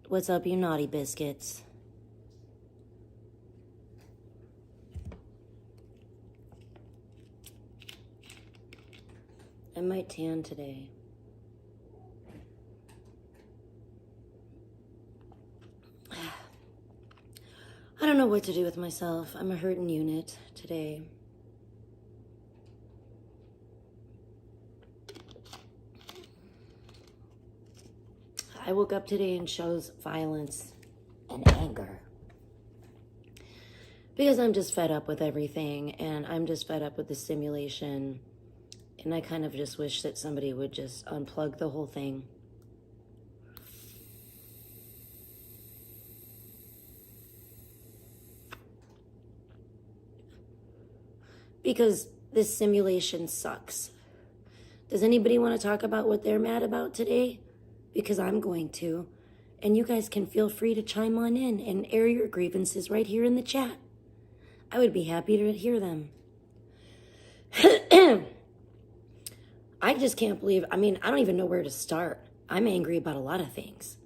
What's up, you naughty biscuits? I might tan today. I don't know what to do with myself. I'm a hurting unit today. I woke up today and chose violence and anger. Because I'm just fed up with everything, and I'm just fed up with the simulation. And I kind of just wish that somebody would just unplug the whole thing. Because this simulation sucks. Does anybody want to talk about what they're mad about today? Because I'm going to. And you guys can feel free to chime on in and air your grievances right here in the chat. I would be happy to hear them. I just can't believe, I don't even know where to start. I'm angry about a lot of things.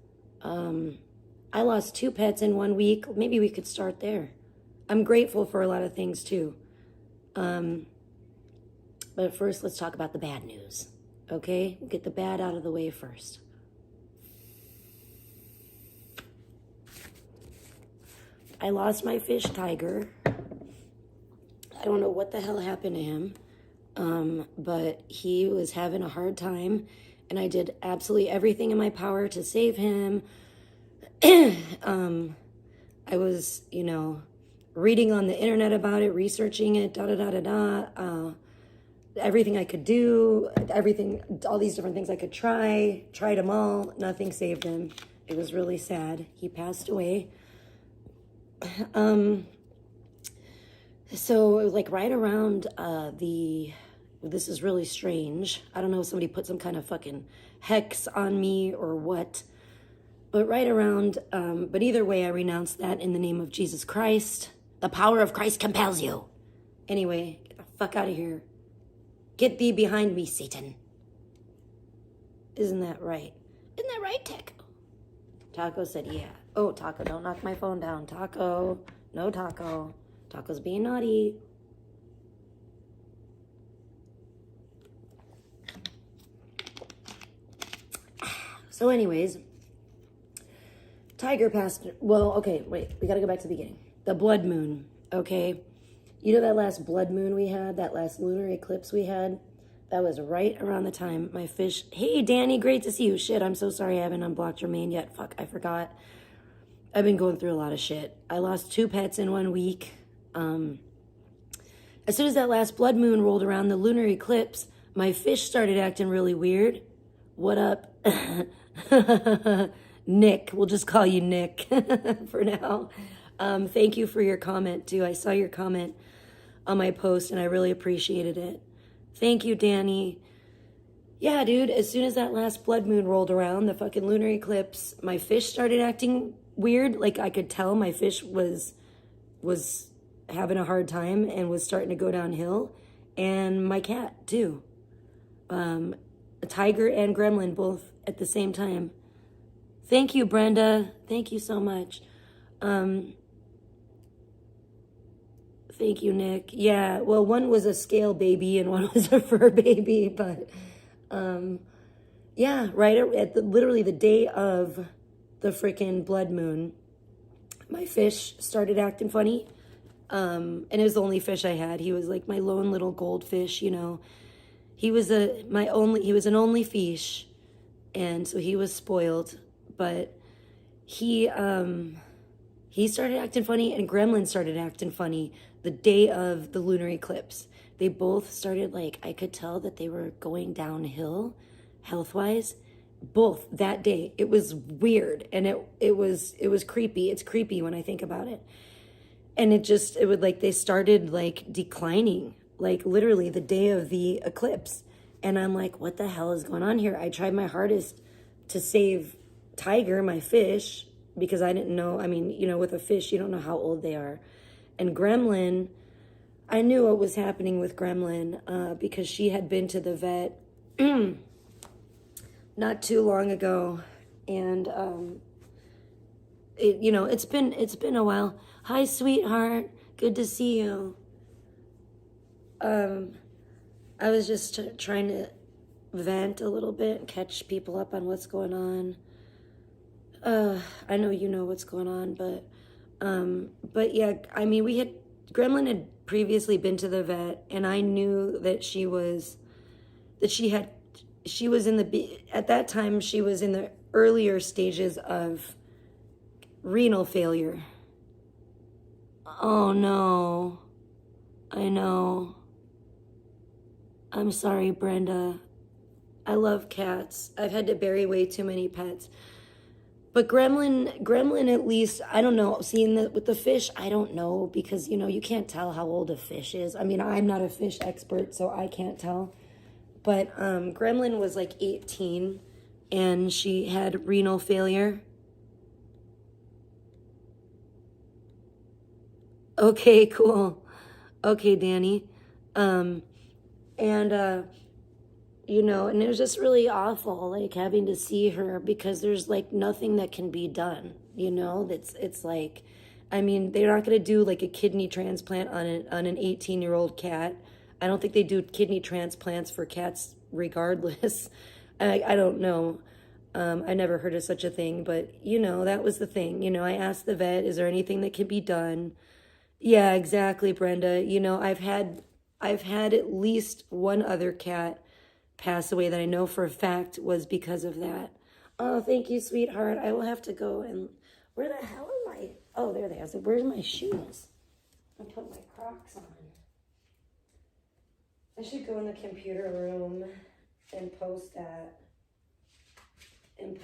I lost 2 pets in 1 week. Maybe we could start there. I'm grateful for a lot of things too. But first, let's talk about the bad news. Okay? We'll get the bad out of the way first. I lost my fish, Tiger. I don't know what the hell happened to him. But he was having a hard time, and I did absolutely everything in my power to save him. I was, reading on the internet about it, researching it, everything I could do, all these different things I could tried them all. Nothing saved him. It was really sad. He passed away. So it was like right around this is really strange. I don't know if somebody put some kind of fucking hex on me or what. But right around, but either way, I renounce that in the name of Jesus Christ. The power of Christ compels you. Anyway, get the fuck out of here. Get thee behind me, Satan. Isn't that right? Isn't that right, Taco? Taco said, yeah. Oh, Taco, don't knock my phone down. Taco. No, Taco. Taco's being naughty. So anyways, Tiger passed, well, okay, wait, we gotta go back to the beginning. The blood moon, okay? You know that last blood moon we had, that last lunar eclipse we had? That was right around the time my fish, hey, Danny, great to see you. Shit, I'm so sorry I haven't unblocked your main yet. Fuck, I forgot. I've been going through a lot of shit. I lost 2 pets in 1 week. As soon as that last blood moon rolled around, the lunar eclipse, my fish started acting really weird. What up? Nick, we'll just call you Nick for now. Thank you for your comment too. I saw your comment on my post and I really appreciated it. Thank you, Danny. Yeah, dude, as soon as that last blood moon rolled around, the fucking lunar eclipse, my fish started acting weird. Like I could tell my fish was having a hard time and was starting to go downhill. And my cat too. A tiger and gremlin both at the same time. Thank you, Brenda. Thank you so much. Thank you, Nick. Yeah, well, one was a scale baby and one was a fur baby, but yeah, right at literally the day of the freaking blood moon, my fish started acting funny. And it was the only fish I had. He was like my lone little goldfish, He was an only fish, and so he was spoiled. But he started acting funny, and Gremlin started acting funny the day of the lunar eclipse. They both started, I could tell that they were going downhill, health-wise, both that day. It was weird, and it was creepy. It's creepy when I think about it. And they started declining, literally the day of the eclipse. And I'm like, what the hell is going on here? I tried my hardest to save Tiger, my fish, because I didn't know, with a fish, you don't know how old they are. And Gremlin, I knew what was happening with Gremlin because she had been to the vet not too long ago, and it's been a while. Hi, sweetheart. Good to see you. I was just trying to vent a little bit and catch people up on what's going on. I know you know what's going on, but yeah, I mean, Gremlin had previously been to the vet, and I knew that she was at that time, she was in the earlier stages of renal failure. Oh no, I know. I'm sorry, Brenda. I love cats. I've had to bury way too many pets. But Gremlin at least, I don't know, seeing that with the fish, I don't know, because, you can't tell how old a fish is. I mean, I'm not a fish expert, so I can't tell. But Gremlin was like 18, and she had renal failure. Okay, cool. Okay, Danny. And and it was just really awful, like, having to see her, because there's like nothing that can be done, it's like, I mean, they're not going to do like a kidney transplant on an 18-year-old cat. I don't think they do kidney transplants for cats regardless. I don't know. I never heard of such a thing, but that was the thing. I asked the vet, is there anything that can be done? Yeah, exactly, Brenda. I've had at least one other cat pass away that I know for a fact was because of that. Oh, thank you, sweetheart. I will have to go and... Where the hell am I? Oh, there they are. I was like, where's my shoes? I put my Crocs on. I should go in the computer room and post that. And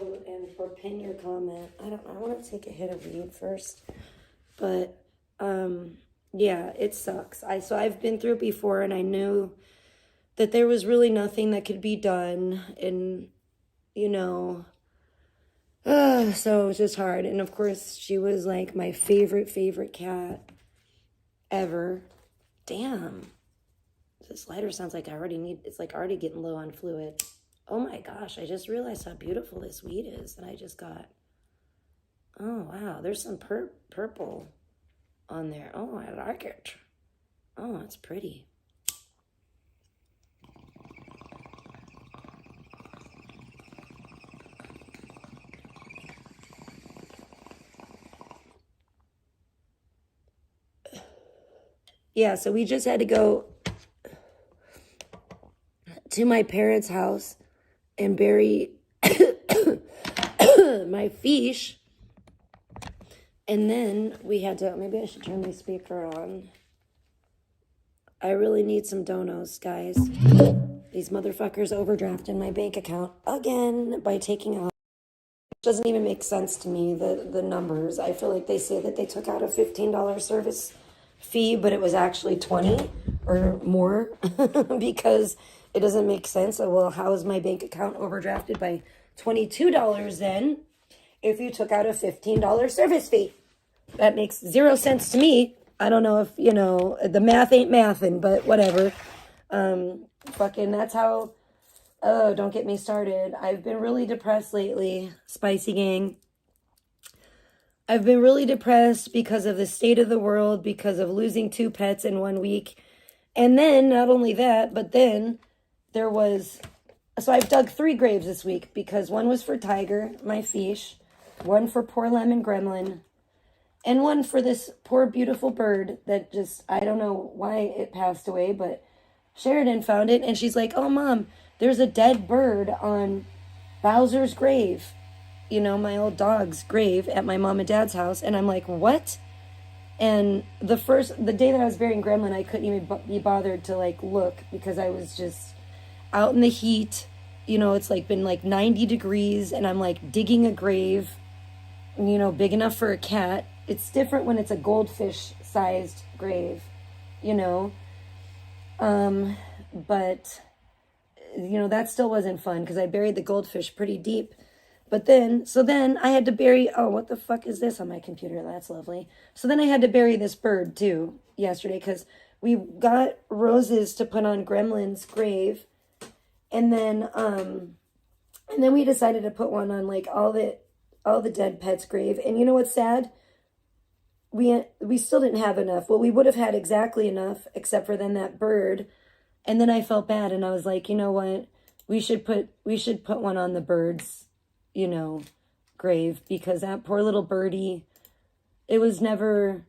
pin your comment. I want to take a hit of weed first. But, yeah, it sucks. So I've been through it before, and I knew that there was really nothing that could be done, and so it was just hard. And of course, she was like my favorite cat ever. Damn, this lighter sounds like it's like already getting low on fluid. Oh my gosh, I just realized how beautiful this weed is that I just got. Oh wow, there's some purple on there. Oh, I like it. Oh, it's pretty. Yeah, so we just had to go to my parents' house and bury my fish. And then we had to, maybe I should turn my speaker on. I really need some donos, guys. These motherfuckers overdrafted my bank account again by taking out. Doesn't even make sense to me, the numbers. I feel like they say that they took out a $15 service fee, but it was actually 20 or more because it doesn't make sense. So, well, how is my bank account overdrafted by $22 then if you took out a $15 service fee? That makes zero sense to me. I don't know if, the math ain't mathin', but whatever. Fucking that's how, oh, don't get me started. I've been really depressed lately, Spicy Gang. I've been really depressed because of the state of the world, because of losing 2 pets in 1 week. And then, not only that, but then there was... So I've dug 3 graves this week, because one was for Tiger, my fish, one for poor Lemon Gremlin, and one for this poor, beautiful bird that just... I don't know why it passed away, but Sheridan found it, and she's like, oh, Mom, there's a dead bird on Bowser's grave. My old dog's grave at my mom and dad's house. And I'm like, what? And the day that I was burying Gremlin, I couldn't even be bothered to like look, because I was just out in the heat. It's like been like 90 degrees, and I'm like digging a grave, big enough for a cat. It's different when it's a goldfish sized grave, but that still wasn't fun, because I buried the goldfish pretty deep. But then I had to bury, oh, what the fuck is this on my computer? That's lovely. So then I had to bury this bird too yesterday, because we got roses to put on Gremlin's grave, And then we decided to put one on like all the dead pets' grave. And you know what's sad? We still didn't have enough. Well, we would have had exactly enough, except for then that bird. And then I felt bad, and I was like, you know what? We should put one on the bird's, grave, because that poor little birdie, it was never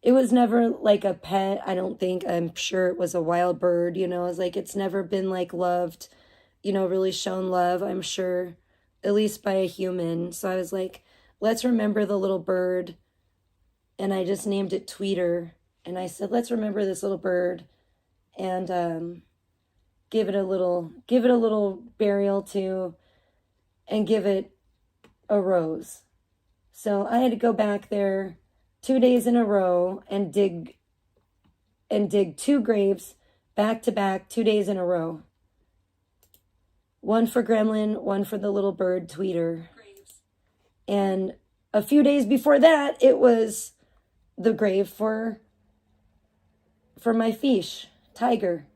like a pet. I don't think. I'm sure it was a wild bird, I was like, it's never been like loved, really shown love, I'm sure, at least by a human. So I was like, let's remember the little bird. And I just named it Tweeter. And I said, let's remember this little bird and give it a little burial too, and give it a rose. So I had to go back there 2 days in a row and dig 2 graves back to back 2 days in a row. One for Gremlin, one for the little bird Tweeter. And a few days before that, it was the grave for my fish, Tiger.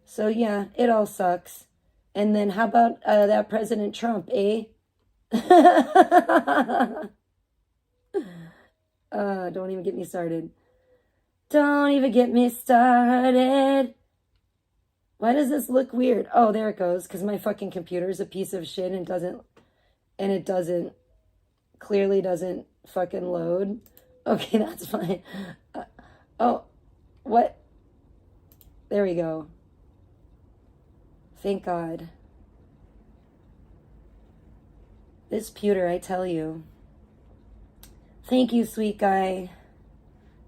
So yeah, it all sucks. And then how about that President Trump, eh? Don't even get me started. Don't even get me started. Why does this look weird? Oh, there it goes. Because my fucking computer is a piece of shit and clearly doesn't fucking load. Okay, that's fine. Oh, what? There we go. Thank God. This pewter, I tell you. Thank you, sweet guy.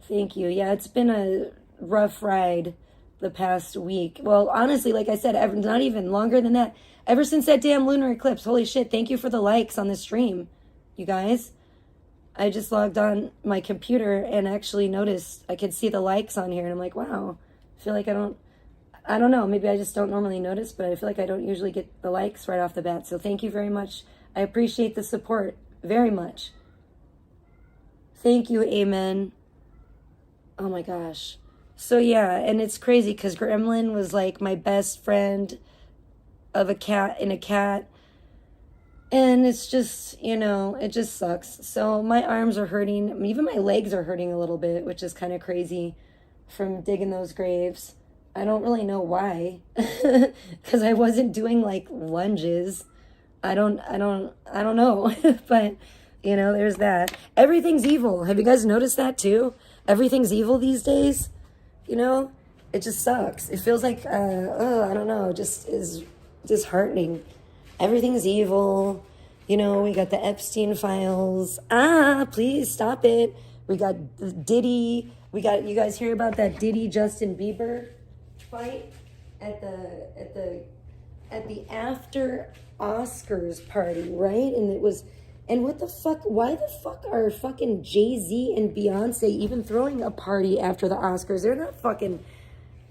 Thank you. Yeah, it's been a rough ride the past week. Well, honestly, like I said, not even longer than that. Ever since that damn lunar eclipse. Holy shit, thank you for the likes on the stream, you guys. I just logged on my computer and actually noticed I could see the likes on here. And I'm like, wow, I feel like I don't know. Maybe I just don't normally notice, but I feel like I don't usually get the likes right off the bat. So thank you very much. I appreciate the support very much. Thank you, amen. Oh my gosh. So yeah, and it's crazy because Gremlin was like my best friend of a cat in a cat. And it's just, it just sucks. So my arms are hurting. Even my legs are hurting a little bit, which is kind of crazy from digging those graves. I don't really know why, because I wasn't doing like lunges. I don't know, but there's that. Everything's evil. Have you guys noticed that too? Everything's evil these days. It just sucks. It feels like, I don't know, just is disheartening. Everything's evil. We got the Epstein files. Please stop it. We got Diddy. You guys hear about that Diddy Justin Bieber fight at the after Oscars party, right? And what the fuck? Why the fuck are fucking Jay-Z and Beyonce even throwing a party after the Oscars? They're not fucking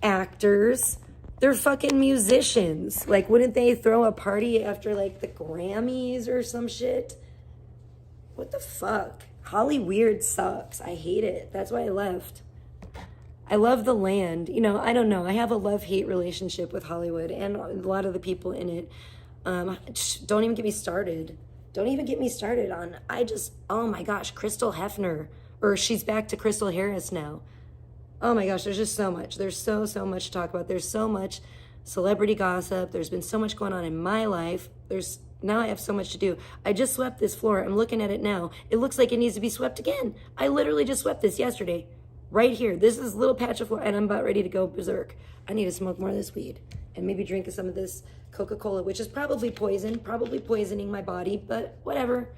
actors. They're fucking musicians. Like, wouldn't they throw a party after, like, the Grammys or some shit? What the fuck? Hollyweird sucks. I hate it. That's why I left. I love the land. I don't know. I have a love-hate relationship with Hollywood and a lot of the people in it. Don't even get me started. Don't even get me started on, oh my gosh, Crystal Hefner. Or she's back to Crystal Harris now. Oh my gosh, there's just so much. There's so much to talk about. There's so much celebrity gossip. There's been so much going on in my life. Now I have so much to do. I just swept this floor. I'm looking at it now. It looks like it needs to be swept again. I literally just swept this yesterday. Right here. This is a little patch of floor, and I'm about ready to go berserk. I need to smoke more of this weed and maybe drink some of this Coca-Cola, which is probably poisoning my body, but whatever.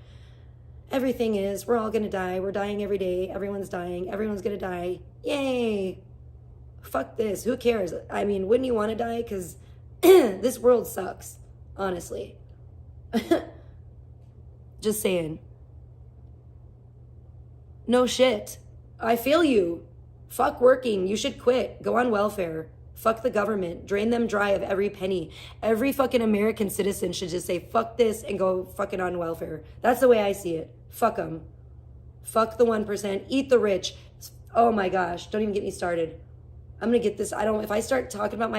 Everything is. We're all going to die. We're dying every day. Everyone's dying. Everyone's going to die. Yay. Fuck this. Who cares? I mean, wouldn't you want to die? Because this world sucks, honestly. Just saying. No shit. I feel you. Fuck working. You should quit. Go on welfare. Fuck the government. Drain them dry of every penny. Every fucking American citizen should just say, fuck this, and go fucking on welfare. That's the way I see it. Fuck them. Fuck the 1%. Eat the rich. Oh my gosh. Don't even get me started. I'm going to get this. If I start talking about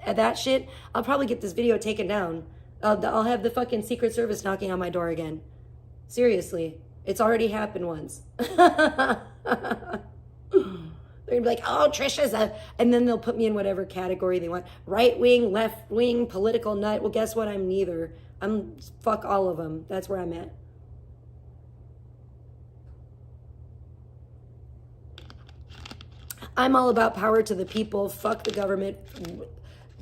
that shit, I'll probably get this video taken down. I'll have the fucking Secret Service knocking on my door again. Seriously. It's already happened once. They're gonna be like, oh, Trisha's a... And then they'll put me in whatever category they want. Right wing, left wing, political nut. Well, guess what? I'm neither. I'm... Fuck all of them. That's where I'm at. I'm all about power to the people. Fuck the government.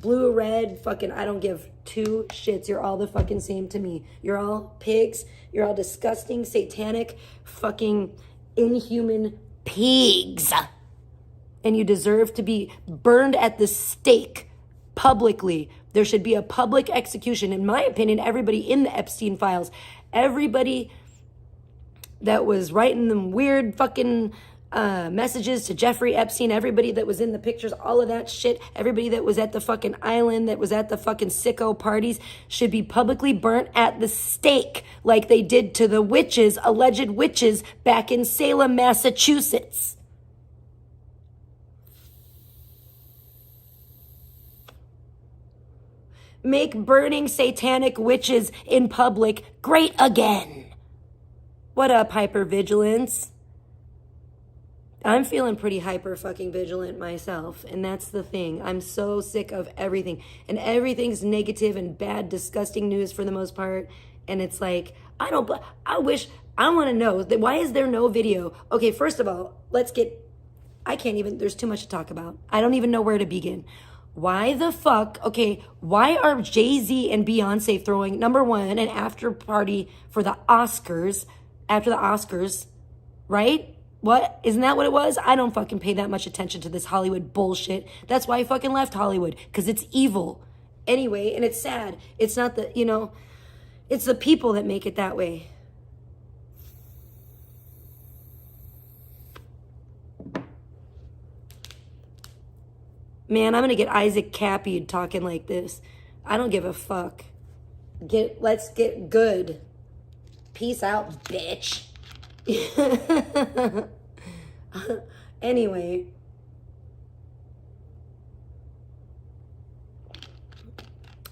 Blue, red, fucking, I don't give two shits. You're all the fucking same to me. You're all pigs. You're all disgusting, satanic, fucking inhuman pigs. And you deserve to be burned at the stake publicly. There should be a public execution. In my opinion, everybody in the Epstein files, everybody that was writing them weird fucking messages to Jeffrey Epstein, everybody that was in the pictures, all of that shit, everybody that was at the fucking island, that was at the fucking sicko parties, should be publicly burnt at the stake like they did to the witches, alleged witches, back in Salem, Massachusetts. Make burning satanic witches in public great again. What up, hypervigilance? I'm feeling pretty hyper fucking vigilant myself, and that's the thing. I'm so sick of everything, and everything's negative and bad, disgusting news for the most part, and it's like, I want to know, that why is there no video? Okay, first of all, there's too much to talk about. I don't even know where to begin. Why the fuck, okay, why are Jay-Z and Beyonce throwing, number one, an after party for the Oscars, after the Oscars, right? What? Isn't that what it was? I don't fucking pay that much attention to this Hollywood bullshit. That's why I fucking left Hollywood, because it's evil. Anyway, and it's sad. It's not the, it's the people that make it that way. Man, I'm going to get Isaac Cappy talking like this. I don't give a fuck. Let's get good. Peace out, bitch. Anyway.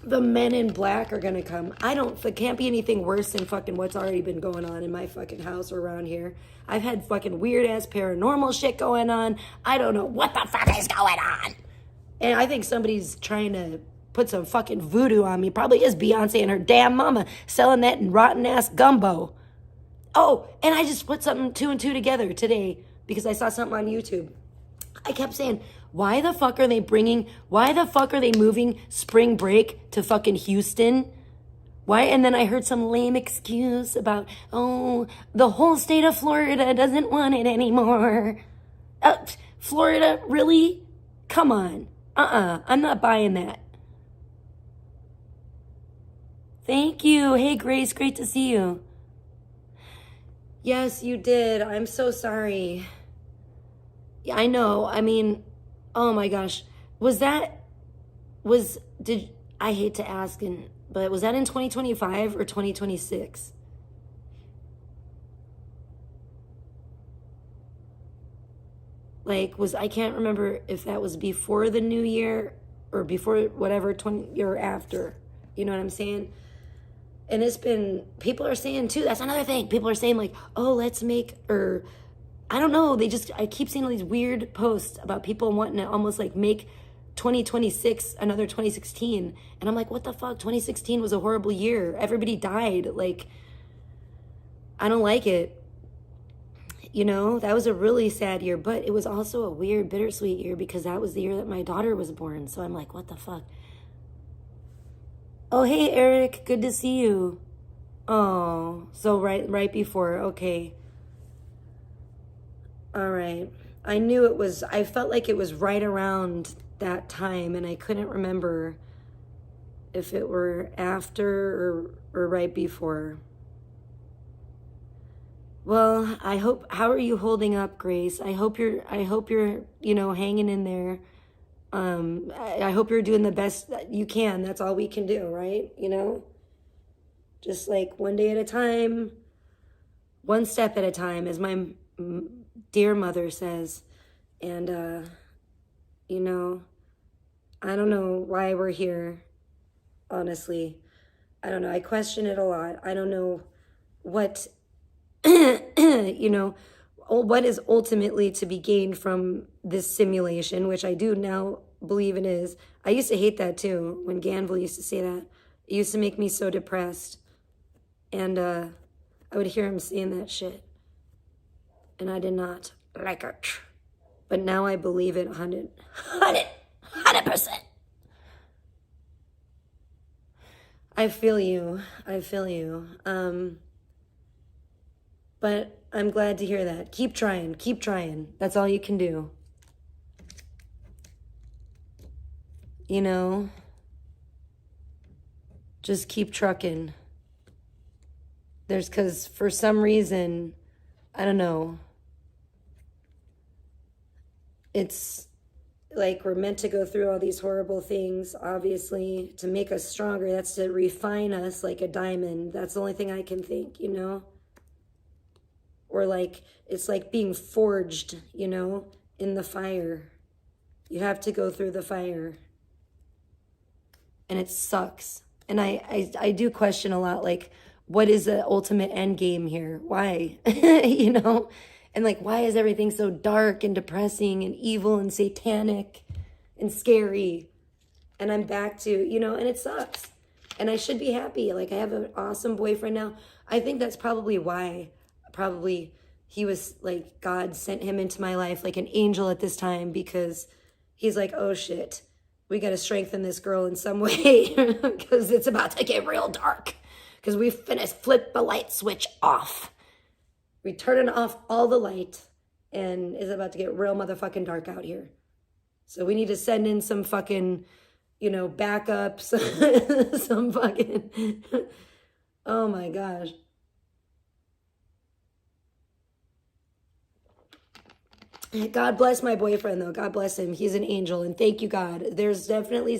The men in black are going to come. It can't be anything worse than fucking what's already been going on in my fucking house or around here. I've had fucking weird ass paranormal shit going on. I don't know what the fuck is going on. And I think somebody's trying to put some fucking voodoo on me. Probably is Beyonce and her damn mama selling that rotten ass gumbo. Oh, and I just put something 2 and 2 together today because I saw something on YouTube. I kept saying, why the fuck are they moving spring break to fucking Houston? Why? And then I heard some lame excuse about, the whole state of Florida doesn't want it anymore. Florida, really? Come on. I'm not buying that. Thank you. Hey, Grace, great to see you. Yes, you did. I'm so sorry. Yeah, I know. I mean, oh my gosh. I hate to ask, but was that in 2025 or 2026? I can't remember if that was before the new year or before whatever, 20 or after. You know what I'm saying? And people are saying too, that's another thing. People are saying let's make, or I don't know. I keep seeing all these weird posts about people wanting to almost make 2026 another 2016. And I'm like, what the fuck? 2016 was a horrible year. Everybody died. I don't like it. That was a really sad year, but it was also a weird, bittersweet year because that was the year that my daughter was born. So I'm like, what the fuck? Oh, hey, Eric. Good to see you. Oh, so right before. Okay. All right. I felt like it was right around that time, and I couldn't remember if it were after or right before. Well, how are you holding up, Grace? I hope you're, hanging in there. I hope you're doing the best that you can. That's all we can do, right? Just one day at a time, one step at a time, as my dear mother says. And, I don't know why we're here, honestly. I don't know. I question it a lot. I don't know what, what is ultimately to be gained from this simulation, which I do now believe it is. I used to hate that too, when Ganville used to say that. It used to make me so depressed. And I would hear him saying that shit. And I did not like it. But now I believe it 100%. I feel you. But I'm glad to hear that. Keep trying. That's all you can do. Just keep trucking. Because for some reason, I don't know, it's like we're meant to go through all these horrible things, obviously, to make us stronger. That's to refine us like a diamond. That's the only thing I can think, Or like, it's like being forged, in the fire. You have to go through the fire. And it sucks. And I do question a lot, like, what is the ultimate end game here? Why? And like, why is everything so dark and depressing and evil and satanic and scary? And I'm back to, and it sucks. And I should be happy. Like, I have an awesome boyfriend now. I think that's probably why. Probably he was like, God sent him into my life like an angel at this time, because he's like, oh shit, we got to strengthen this girl in some way because it's about to get real dark. Because we finished flip the light switch off. We turning off all the light, and it's about to get real motherfucking dark out here. So we need to send in some fucking, backups, some fucking, oh my gosh. God bless my boyfriend, though. God bless him. He's an angel, and thank you, God. I definitely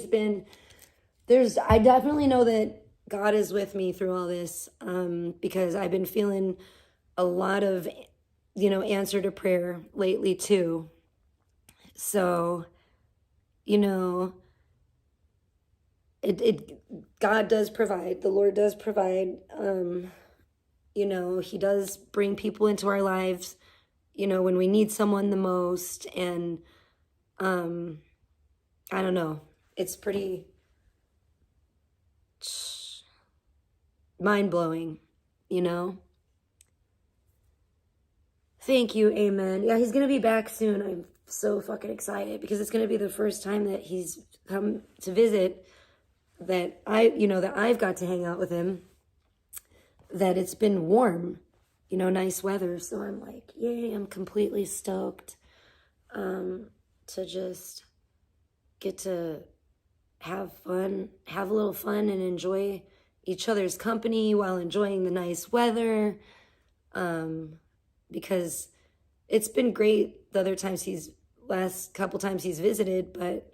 know that God is with me through all this, because I've been feeling a lot of, answer to prayer lately too. So, God does provide. The Lord does provide. He does bring people into our lives, when we need someone the most. And I don't know. It's pretty mind-blowing, Thank you, amen. Yeah, he's gonna be back soon. I'm so fucking excited, because it's gonna be the first time that he's come to visit, that I've got to hang out with him, that it's been warm, nice weather. So I'm like, yay, I'm completely stoked to just get to have a little fun and enjoy each other's company while enjoying the nice weather. Because it's been great last couple times he's visited, but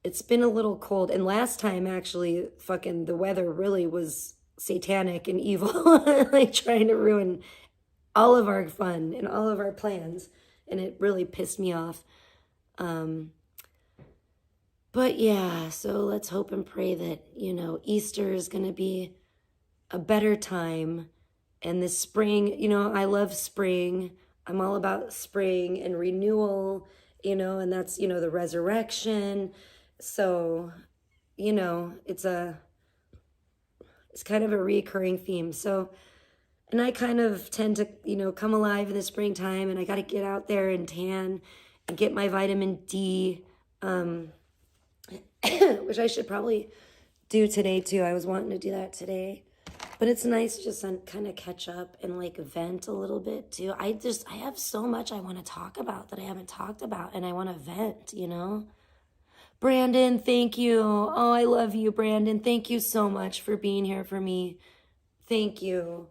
it's been a little cold. And last time, actually, fucking the weather really was satanic and evil, like trying to ruin all of our fun and all of our plans. And it really pissed me off. But yeah, so let's hope and pray that, Easter is going to be a better time. And this spring, I love spring. I'm all about spring and renewal, and that's, the resurrection. So, it's kind of a recurring theme. So, and I kind of tend to, come alive in the springtime, and I got to get out there and tan and get my vitamin D, which I should probably do today too. I was wanting to do that today. But it's nice just to kind of catch up and like vent a little bit too. I have so much I want to talk about that I haven't talked about, and I want to vent, Brandon, thank you. Oh, I love you, Brandon. Thank you so much for being here for me. Thank you.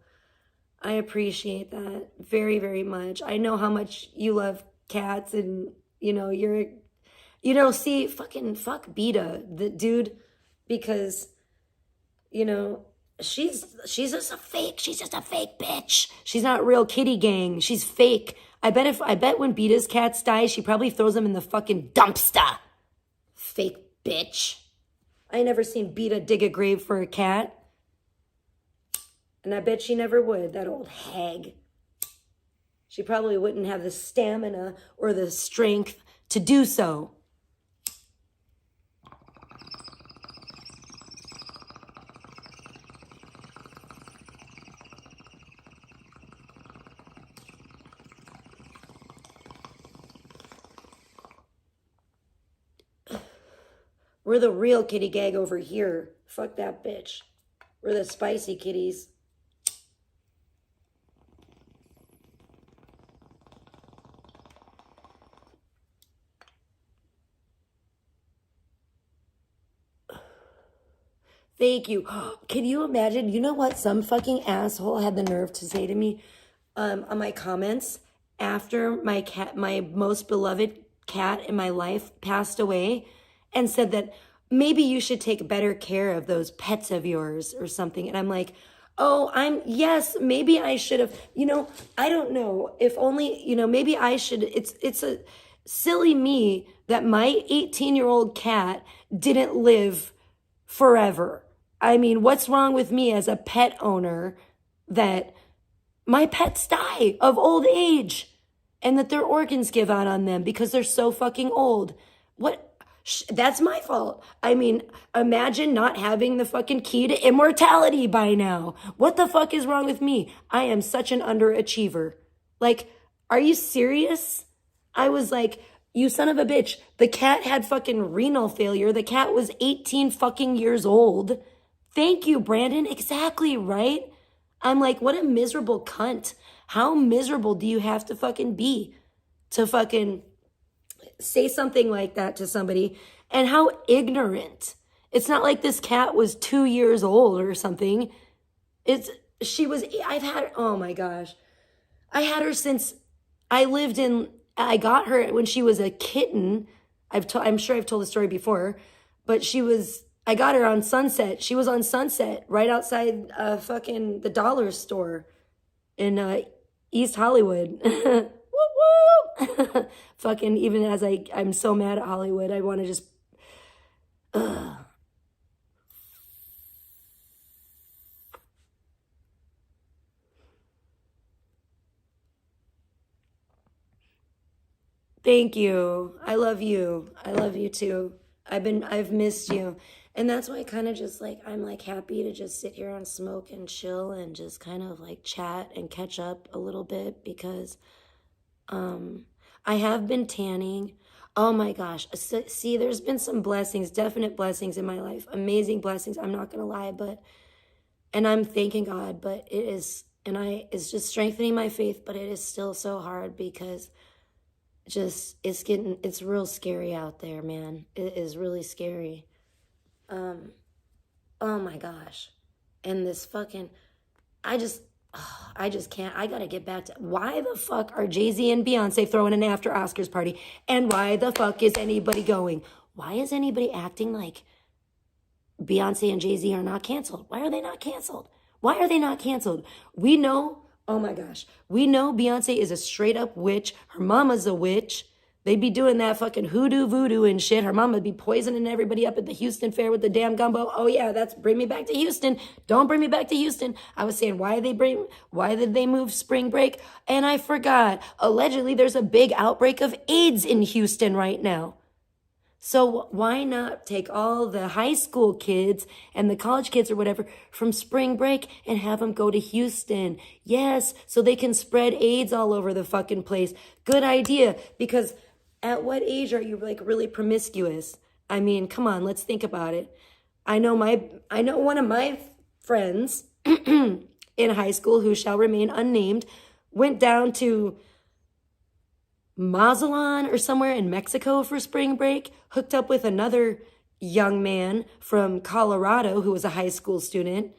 I appreciate that very, very much. I know how much you love cats, and fuck Beta, the dude, because, she's just a fake. She's just a fake bitch. She's not real kitty gang. She's fake. I bet when Beta's cats die, she probably throws them in the fucking dumpster. Fake Bitch. I ain't never seen Beta dig a grave for a cat. And I bet she never would, that old hag. She probably wouldn't have the stamina or the strength to do so. We're the real kitty gag over here. Fuck that bitch. We're the spicy kitties. Thank you. Can you imagine? You know what? Some fucking asshole had the nerve to say to me on my comments after my most beloved cat in my life passed away, and said that maybe you should take better care of those pets of yours or something. And I'm like, yes, maybe I should have, I don't know, if only, maybe I should, it's a silly me that my 18-year-old cat didn't live forever. I mean, what's wrong with me as a pet owner that my pets die of old age and that their organs give out on them because they're so fucking old? What? That's my fault. I mean, imagine not having the fucking key to immortality by now. What the fuck is wrong with me? I am such an underachiever. Like, are you serious? I was like, you son of a bitch. The cat had fucking renal failure. The cat was 18 fucking years old. Thank you, Brandon. Exactly, right? I'm like, what a miserable cunt. How miserable do you have to fucking be to fucking say something like that to somebody? And how ignorant. It's not like this cat was 2 years old or something. Oh my gosh. I had her since I got her when she was a kitten. I'm sure I've told the story before, but I got her on Sunset. She was on Sunset right outside fucking the dollar store in East Hollywood. Fucking, even as I'm so mad at Hollywood, I want to just, Thank you. I love you. I love you too. I've missed you. And that's why I kind of just I'm happy to just sit here and smoke and chill and just kind of chat and catch up a little bit because, I have been tanning. Oh my gosh. See, there's been some blessings, definite blessings in my life. Amazing blessings. I'm not going to lie, and I'm thanking God, but it's just strengthening my faith, but it is still so hard because it's real scary out there, man. It is really scary. Oh my gosh. And this fucking, I just can't. I gotta get back to why the fuck are Jay-Z and Beyonce throwing an after Oscars party? And why the fuck is anybody going? Why is anybody acting like Beyonce and Jay-Z are not canceled? Why are they not canceled? Why are they not canceled? We know, oh my gosh, we know Beyonce is a straight up witch. Her mama's a witch. They'd be doing that fucking hoodoo voodoo and shit. Her mama would be poisoning everybody up at the Houston Fair with the damn gumbo. Oh yeah, that's bring me back to Houston. Don't bring me back to Houston. I was saying, why did they move spring break? And I forgot. Allegedly, there's a big outbreak of AIDS in Houston right now. So why not take all the high school kids and the college kids or whatever from spring break and have them go to Houston? Yes, so they can spread AIDS all over the fucking place. Good idea, because at what age are you really promiscuous? I mean, come on, let's think about it. I know one of my friends in high school, who shall remain unnamed, went down to Mazatlan or somewhere in Mexico for spring break, hooked up with another young man from Colorado who was a high school student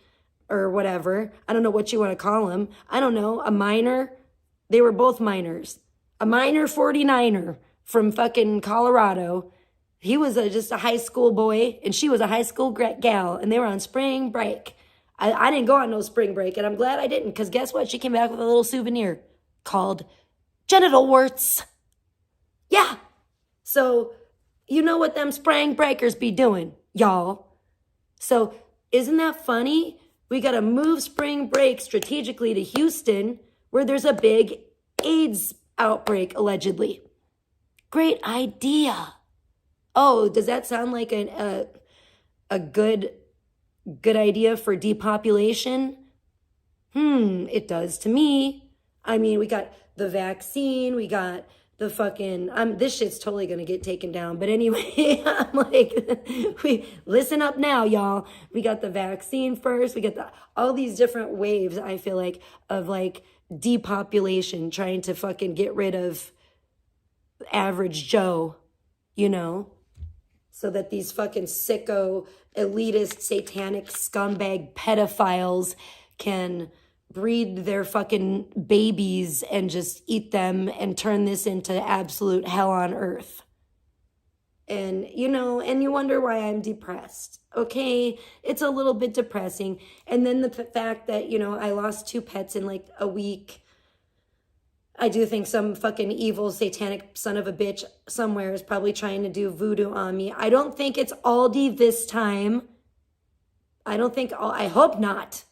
or whatever. I don't know what you want to call him. I don't know, a minor. They were both minors. A minor 49er from fucking Colorado. He was just a high school boy and she was a high school gal, and they were on spring break. I didn't go on no spring break, and I'm glad I didn't, because guess what? She came back with a little souvenir called genital warts. Yeah. So You know what them spring breakers be doing, y'all. So isn't that funny? We got to move spring break strategically to Houston, where there's a big AIDS outbreak, allegedly. Great idea. Oh, does that sound like a good idea for depopulation? It does to me. I mean, we got the vaccine, we got the fucking, this shit's totally gonna get taken down. But anyway, I'm like, listen up now, y'all. We got the vaccine first, we got all these different waves, I feel like, of like depopulation, trying to fucking get rid of average Joe, you know, so that these fucking sicko, elitist, satanic, scumbag pedophiles can breed their fucking babies and just eat them and turn this into absolute hell on earth. And, you know, and you wonder why I'm depressed. Okay, it's a little bit depressing. And then the fact that, you know, I lost 2 pets in like a week. I do think some fucking evil, satanic son of a bitch somewhere is probably trying to do voodoo on me. I don't think it's Aldi this time. I hope not.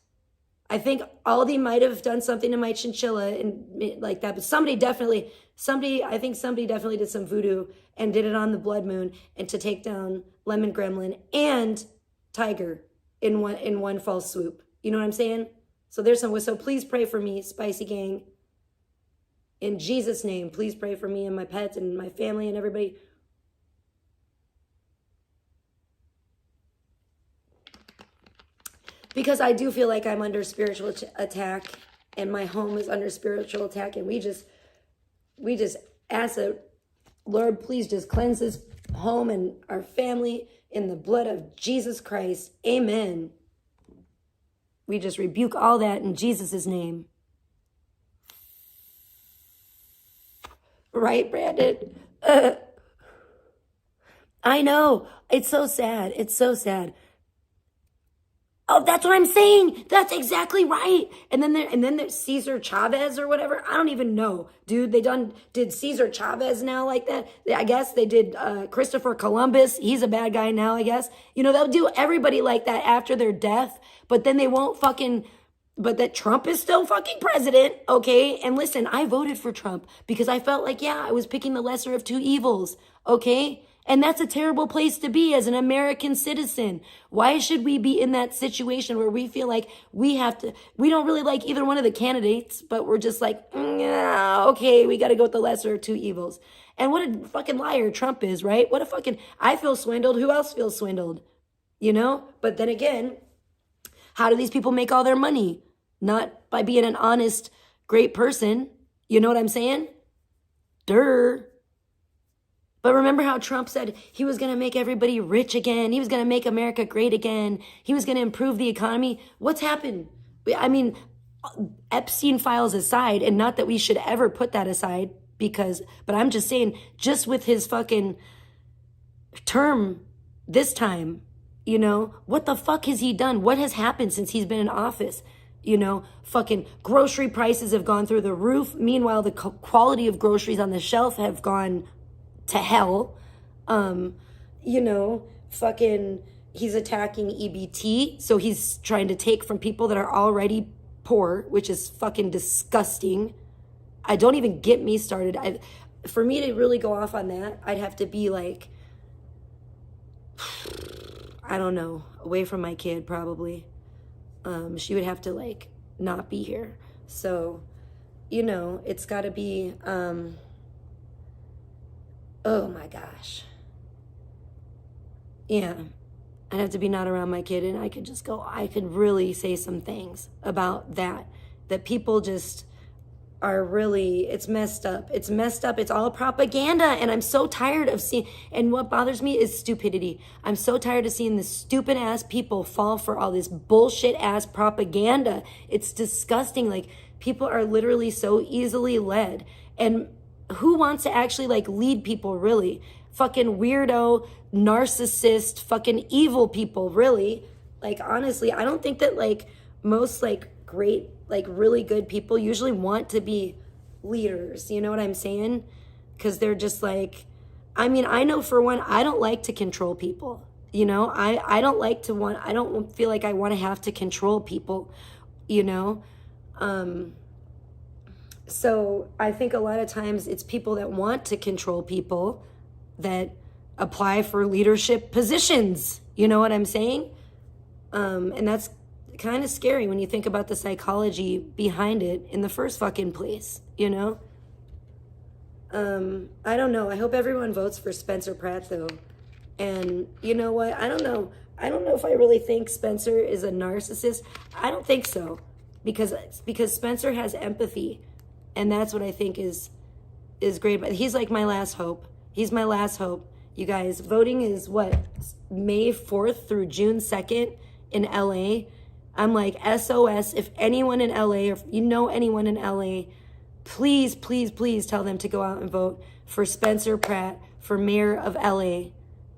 I think Aldi might have done something to my chinchilla and like that, but somebody definitely did some voodoo and did it on the blood moon and to take down Lemon Gremlin and Tiger in one fell swoop. You know what I'm saying? So so please pray for me, Spicy Gang. In Jesus' name, please pray for me and my pets and my family and everybody. Because I do feel like I'm under spiritual attack and my home is under spiritual attack. And we just ask the Lord, please just cleanse this home and our family in the blood of Jesus Christ. Amen. We just rebuke all that in Jesus' name. Right, Brandon? I know. It's so sad. It's so sad. Oh, that's what I'm saying. That's exactly right. And then there's Cesar Chavez or whatever. I don't even know, dude. Did Cesar Chavez now like that? I guess they did Christopher Columbus. He's a bad guy now, I guess. You know, they'll do everybody like that after their death, but then they won't fucking, but that Trump is still fucking president, okay? And listen, I voted for Trump because I felt like, yeah, I was picking the lesser of 2 evils, okay? And that's a terrible place to be as an American citizen. Why should we be in that situation where we feel like we don't really like either one of the candidates, but we're just like, yeah, okay, we got to go with the lesser of 2 evils. And what a fucking liar Trump is, right? I feel swindled. Who else feels swindled? You know? But then again, how do these people make all their money? Not by being an honest, great person. You know what I'm saying? Durr. But remember how Trump said he was going to make everybody rich again. He was going to make America great again. He was going to improve the economy. What's happened? I mean, Epstein files aside, and not that we should ever put that aside but I'm just saying, just with his fucking term this time, you know, what the fuck has he done? What has happened since he's been in office? You know, fucking grocery prices have gone through the roof. Meanwhile, the quality of groceries on the shelf have gone to hell. You know, fucking, he's attacking EBT. So he's trying to take from people that are already poor, which is fucking disgusting. I don't even get me started. For me to really go off on that, I'd have to be like, I don't know, away from my kid probably. She would have to like not be here. So, you know, it's got to be, oh my gosh. Yeah. I'd have to be not around my kid and I could really say some things about that people just are really, it's messed up. It's messed up. It's all propaganda. And I'm so tired of seeing, and what bothers me is stupidity. I'm so tired of seeing the stupid ass people fall for all this bullshit ass propaganda. It's disgusting. Like, people are literally so easily led. And who wants to actually like lead people, really? Fucking weirdo, narcissist, fucking evil people, really. Like, honestly, I don't think that like most like great, like really good people usually want to be leaders. You know what I'm saying? Because they're just like, I mean, I know for one, I don't like to control people. You know, I don't like to I don't feel like I want to have to control people, you know? So I think a lot of times it's people that want to control people that apply for leadership positions. You know what I'm saying? And that's kind of scary when you think about the psychology behind it in the first fucking place, you know? I don't know. I hope everyone votes for Spencer Pratt, though. And you know what? I don't know. I don't know if I really think Spencer is a narcissist. I don't think so. Because Spencer has empathy. And that's what I think is great. But he's like my last hope. He's my last hope. You guys, voting is what? May 4th through June 2nd in LA. I'm like, SOS. If anyone in LA, or if you know anyone in LA, please, please, please tell them to go out and vote for Spencer Pratt for mayor of LA.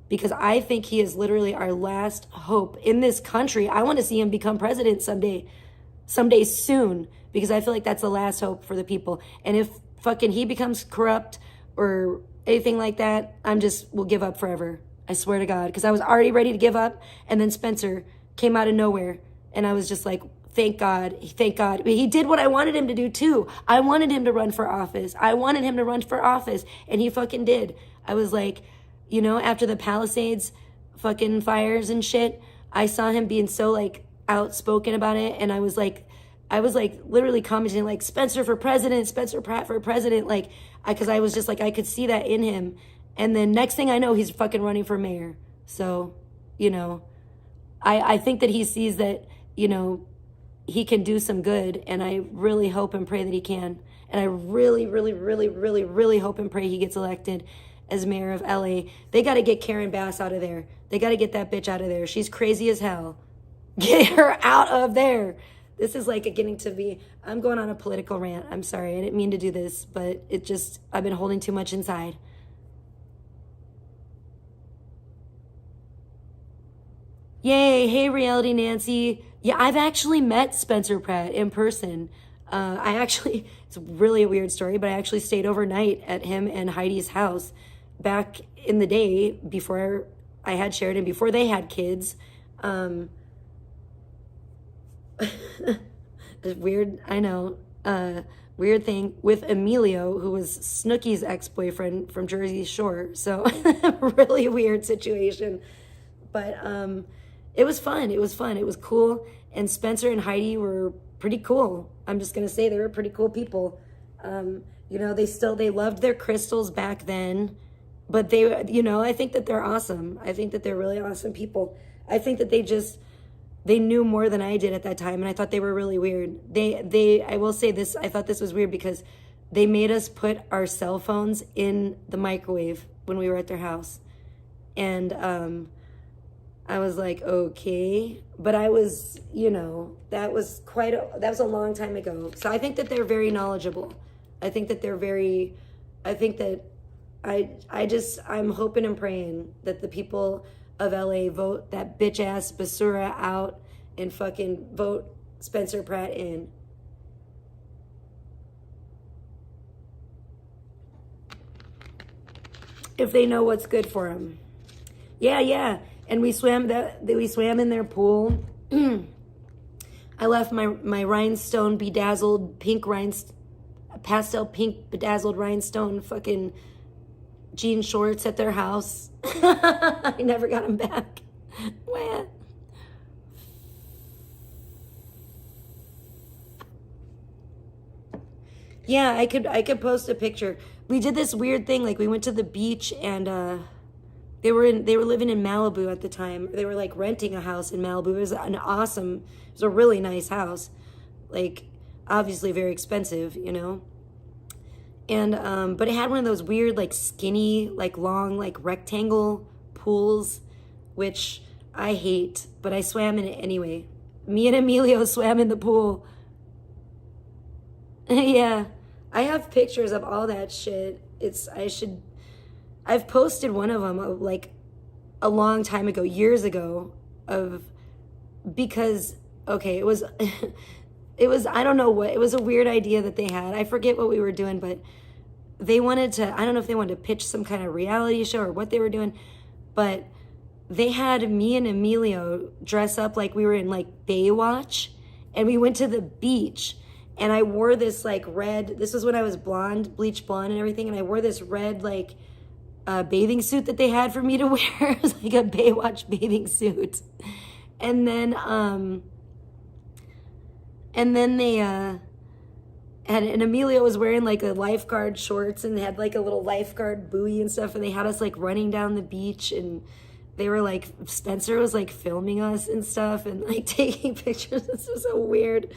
Because I think he is literally our last hope in this country. I want to see him become president someday soon, because I feel like that's the last hope for the people. And if fucking he becomes corrupt or anything like that, we'll give up forever. I swear to God. Because I was already ready to give up, and then Spencer came out of nowhere, and I was just like, thank God, thank God. But he did what I wanted him to do too. I wanted him to run for office. And he fucking did. I was like, you know, after the Palisades fucking fires and shit, I saw him being so like outspoken about it, and I was like literally commenting like, Spencer for president, Spencer Pratt for president, like, because I was just like, I could see that in him. And then next thing I know, he's fucking running for mayor. So, you know, I think that he sees that, you know, he can do some good, and I really hope and pray that he can. And I really, really, really, really, really hope and pray he gets elected as mayor of LA. They got to get Karen Bass out of there. They got to get that bitch out of there. She's crazy as hell. Get her out of there. This is like getting to be, I'm going on a political rant. I'm sorry. I didn't mean to do this, but I've been holding too much inside. Yay. Hey, Reality Nancy. Yeah, I've actually met Spencer Pratt in person. It's really a weird story, but I actually stayed overnight at him and Heidi's house back in the day before I had Sheridan, before they had kids. Weird, I know. Weird thing with Emilio, who was Snooki's ex-boyfriend from Jersey Shore. So really weird situation. But it was fun. It was cool. And Spencer and Heidi were pretty cool. I'm just going to say they were pretty cool people. You know, they loved their crystals back then. But they, you know, I think that they're awesome. I think that they're really awesome people. I think that they knew more than I did at that time, and I thought they were really weird. I will say this, I thought this was weird because they made us put our cell phones in the microwave when we were at their house. And I was like, okay. But I was, you know, that was a long time ago. So I think that they're very knowledgeable. I'm hoping and praying that the people of LA vote that bitch ass Basura out and fucking vote Spencer Pratt in. If they know what's good for them. Yeah. And we swam in their pool. I left my rhinestone bedazzled pastel pink bedazzled rhinestone fucking jean shorts at their house. I never got them back. Wah. Yeah, I could post a picture. We did this weird thing, like we went to the beach, and they were living in Malibu at the time. They were like renting a house in Malibu. It was a really nice house. Like obviously very expensive, you know. And but it had one of those weird, like skinny, like long, like rectangle pools, which I hate, but I swam in it anyway. Me and Emilio swam in the pool. Yeah, I have pictures of all that shit. I've posted one of them like a long time ago, years ago, because it was I don't know what, it was a weird idea that they had. I forget what we were doing, but they wanted to, I don't know if they wanted to pitch some kind of reality show or what they were doing, but they had me and Emilio dress up like we were in like Baywatch, and we went to the beach, and I wore this like red, this was when I was blonde, bleach blonde and everything, and I wore this red like bathing suit that they had for me to wear. It was like a Baywatch bathing suit. And then they and Emilio was wearing like a lifeguard shorts, and they had like a little lifeguard buoy and stuff, and they had us like running down the beach, and they were like, Spencer was like filming us and stuff and like taking pictures. This was so weird.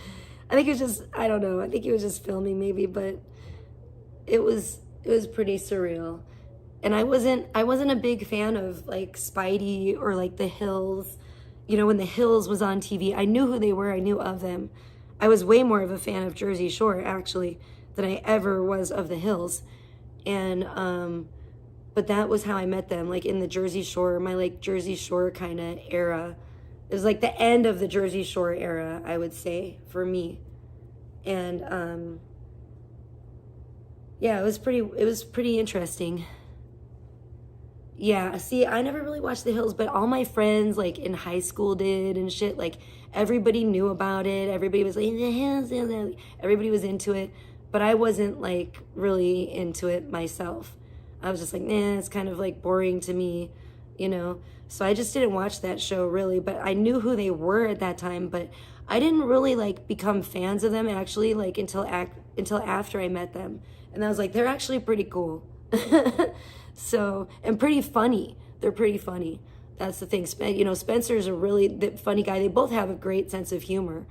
I think it was just, I don't know, I think he was just filming maybe, but it was pretty surreal. And I wasn't a big fan of like Spidey or like The Hills. You know, when The Hills was on TV, I knew who they were, I knew of them. I was way more of a fan of Jersey Shore actually than I ever was of The Hills. And but that was how I met them, like in the Jersey Shore, my like Jersey Shore kind of era. It was like the end of the Jersey Shore era, I would say, for me. And yeah, it was pretty interesting. Yeah, see, I never really watched The Hills, but all my friends like in high school did and shit. Like everybody knew about it. Everybody was like, The Hills, everybody was into it, but I wasn't like really into it myself. I was just like, nah, it's kind of like boring to me, you know? So I just didn't watch that show really, but I knew who they were at that time, but I didn't really like become fans of them actually like until after I met them. And I was like, they're actually pretty cool. So, and pretty funny. They're pretty funny. That's the thing. You know, Spencer's a really funny guy. They both have a great sense of humor,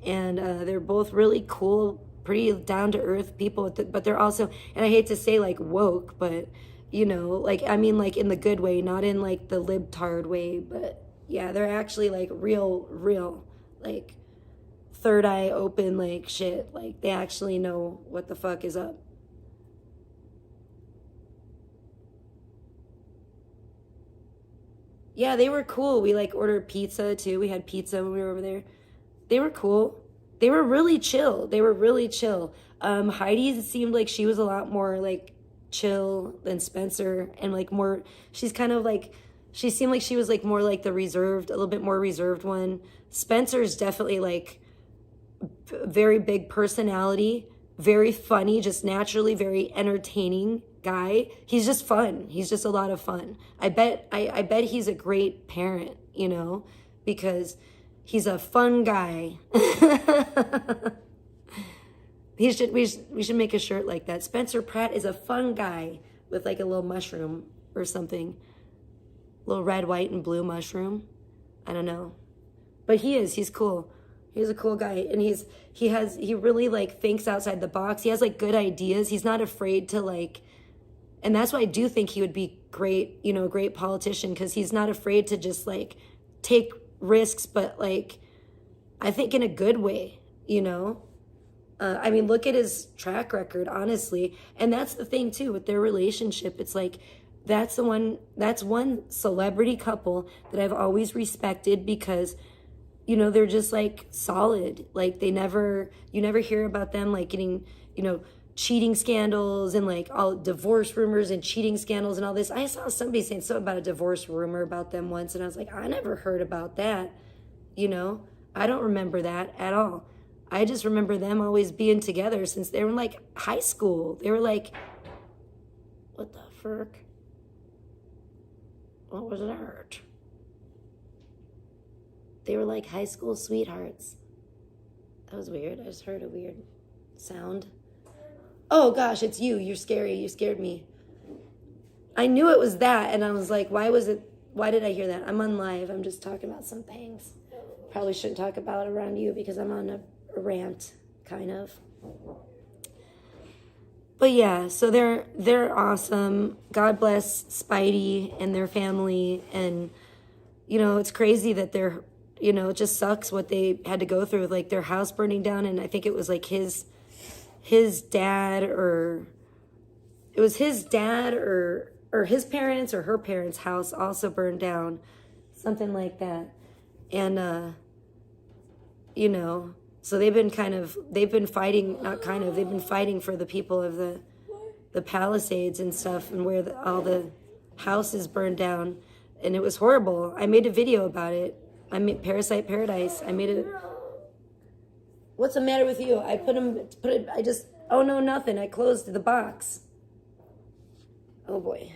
and they're both really cool, pretty down-to-earth people, but they're also, and I hate to say like woke, but you know, like, I mean like in the good way, not in like the libtard way, but yeah, they're actually like real, like third eye open, like shit, like they actually know what the fuck is up. Yeah, they were cool. We like ordered pizza too. We had pizza when we were over there. They were cool. They were really chill. Heidi seemed like she was a lot more like chill than Spencer, and like more, she's kind of like, she seemed like she was like more like the reserved, a little bit more reserved one. Spencer's definitely like very big personality, very funny, just naturally very entertaining guy. He's just fun. He's just a lot of fun. I bet he's a great parent, you know, because he's a fun guy. We should make a shirt like that. Spencer Pratt is a fun guy with like a little mushroom or something. Little red, white, and blue mushroom. I don't know. But he's cool. He's a cool guy, and he really like thinks outside the box. He has like good ideas. He's not afraid to like, and that's why I do think he would be great, you know, great politician, because he's not afraid to just like take risks, but like, I think in a good way, you know? I mean, look at his track record, honestly. And that's the thing too, with their relationship. It's like, that's one celebrity couple that I've always respected, because, you know, they're just like solid. Like you never hear about them like getting, you know, cheating scandals and like all divorce rumors and cheating scandals and all this. I saw somebody saying something about a divorce rumor about them once, and I was like, I never heard about that. You know, I don't remember that at all. I just remember them always being together since they were in like high school. They were like, what the frick? What was that? They were like high school sweethearts. That was weird. I just heard a weird sound. Oh gosh, it's you. You're scary. You scared me. I knew it was that, and I was like, why did I hear that? I'm on live. I'm just talking about some things. Probably shouldn't talk about around you because I'm on a rant, kind of. But yeah, so they're awesome. God bless Spidey and their family. And, you know, it's crazy that they're, you know, it just sucks what they had to go through with like their house burning down. And I think it was like his dad, or it was his dad or his parents or her parents' house also burned down, something like that. And you know, so they've been fighting for the people of the the Palisades and stuff, and where all the houses burned down, and it was horrible. I made a video about it. I made Parasite Paradise. I made it. What's the matter with you? I oh no, nothing. I closed the box. Oh boy.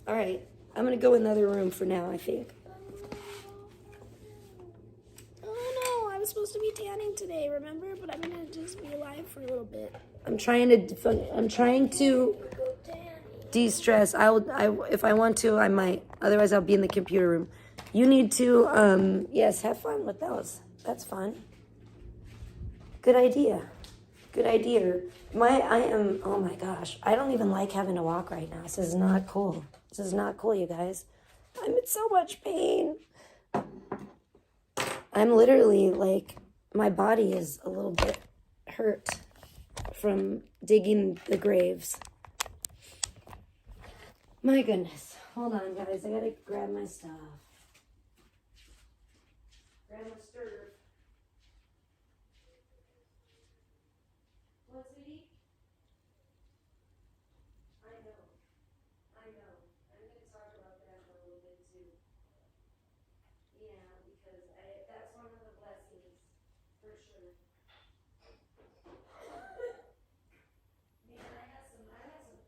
All right. I'm going to go in the other room for now, I think. Oh no, I was supposed to be tanning today, remember? But I'm going to just be alive for a little bit. I'm trying to de-stress. If I want to, I might. Otherwise, I'll be in the computer room. You need to, yes, have fun with those. That's fun. Good idea. Good idea. Oh my gosh. I don't even like having to walk right now. This is not cool. This is not cool, you guys. I'm in so much pain. I'm literally like, my body is a little bit hurt from digging the graves. My goodness. Hold on, guys. I gotta grab my stuff. Grab my stirrer. What, sweetie? I know. I'm going to talk about that a little bit too. Yeah, because that's one of the blessings, for sure. Man, I had some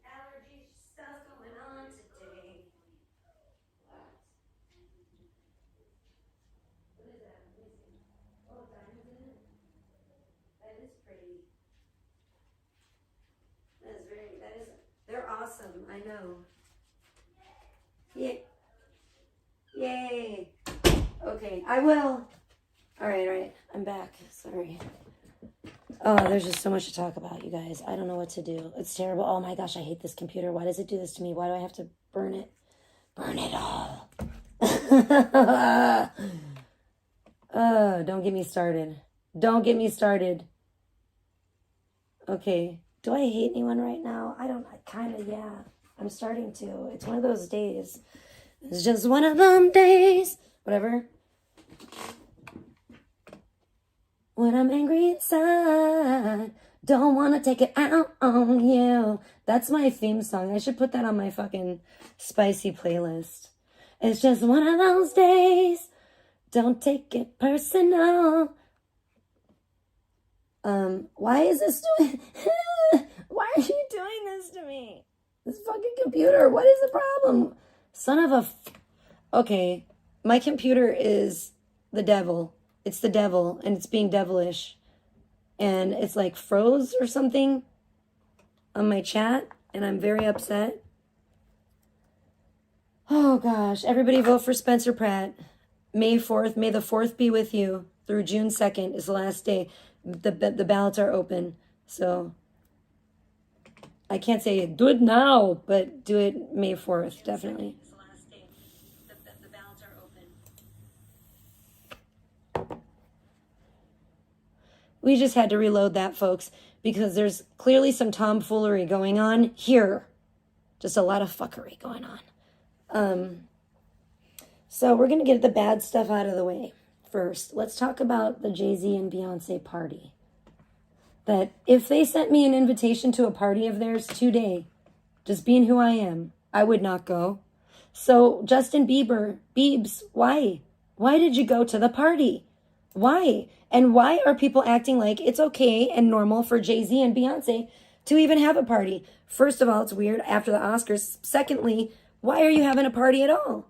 allergy stuff going on today. What? What is that? Let me see. Oh, diamonds in it? That is pretty. They're awesome, I know. Yay. Yay. Okay, I will. All right, I'm back. Sorry. Oh, there's just so much to talk about, you guys. I don't know what to do. It's terrible. Oh my gosh, I hate this computer. Why does it do this to me? Why do I have to burn it? Burn it all. Oh, don't get me started. Don't get me started. Okay. Do I hate anyone right now? I kind of, yeah. I'm starting to. It's one of those days. It's just one of them days. Whatever. When I'm angry inside, don't want to take it out on you. That's my theme song. I should put that on my fucking spicy playlist. It's just one of those days. Don't take it personal. Why is this doing... Why are you doing this to me? This fucking computer. What is the problem? Son of a... Okay. My computer is the devil. It's the devil, and it's being devilish. And it's like froze or something on my chat, and I'm very upset. Oh, gosh. Everybody vote for Spencer Pratt. May 4th. May the 4th be with you. Through June 2nd is the last day. The ballots are open. So I can't say do it now, but do it May 4th, definitely. It's the last day. The ballots are open. We just had to reload that, folks, because there's clearly some tomfoolery going on here. Just a lot of fuckery going on. So we're going to get the bad stuff out of the way first. Let's talk about the Jay-Z and Beyonce party. That if they sent me an invitation to a party of theirs today, just being who I am, I would not go. So Justin Bieber, Biebs, why? Why did you go to the party? Why? And why are people acting like it's okay and normal for Jay-Z and Beyonce to even have a party? First of all, it's weird after the Oscars. Secondly, why are you having a party at all?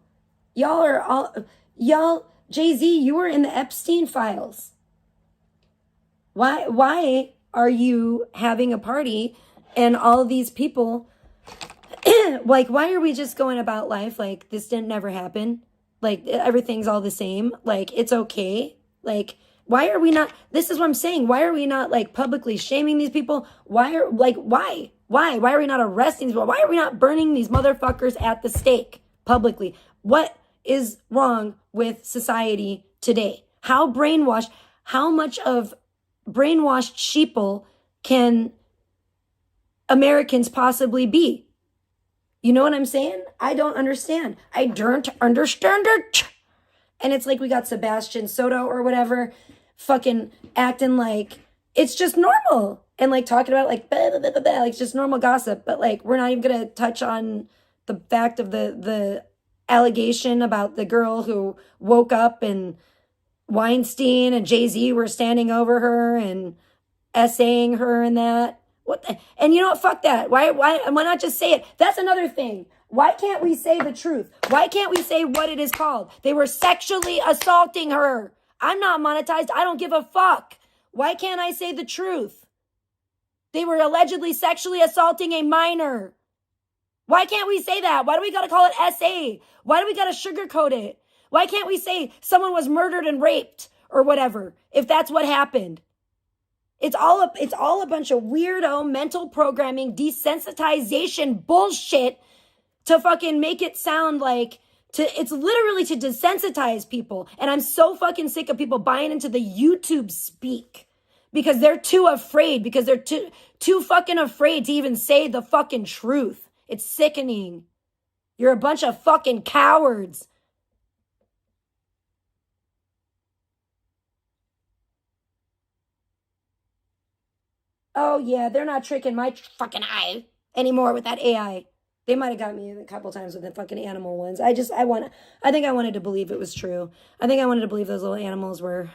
Jay-Z, you were in the Epstein files. Why are you having a party and all of these people, like, why are we just going about life like this didn't never happen? Like, everything's all the same. Like, it's okay. Like, why are we not, this is what I'm saying. Why are we not, like, publicly shaming these people? Why are we not arresting these people? Why are we not burning these motherfuckers at the stake publicly? What is wrong with society today? How much of brainwashed sheeple can Americans possibly be? You know what I'm saying? I don't understand. I don't understand it. And it's like we got Sebastian Soto or whatever fucking acting like it's just normal. and like talking about it, like blah, blah, blah, blah, blah, like it's just normal gossip, but like we're not even gonna touch on the fact of the allegation about the girl who woke up and Weinstein and Jay-Z were standing over her and essaying her and that. And you know what? Fuck that. Why not just say it? That's another thing. Why can't we say the truth? Why can't we say what it is called? They were sexually assaulting her. I'm not monetized. I don't give a fuck. Why can't I say the truth? They were allegedly sexually assaulting a minor. Why can't we say that? Why do we got to call it SA? Why do we got to sugarcoat it? Why can't we say someone was murdered and raped or whatever if that's what happened? It's all a bunch of weirdo mental programming, desensitization bullshit to fucking make it sound like it's literally to desensitize people. And I'm so fucking sick of people buying into the YouTube speak because they're too afraid, because they're too fucking afraid to even say the fucking truth. It's sickening. You're a bunch of fucking cowards. Oh yeah, they're not tricking my fucking eye anymore with that AI. They might have got me a couple times with the fucking animal ones. I think I wanted to believe it was true. I think I wanted to believe those little animals were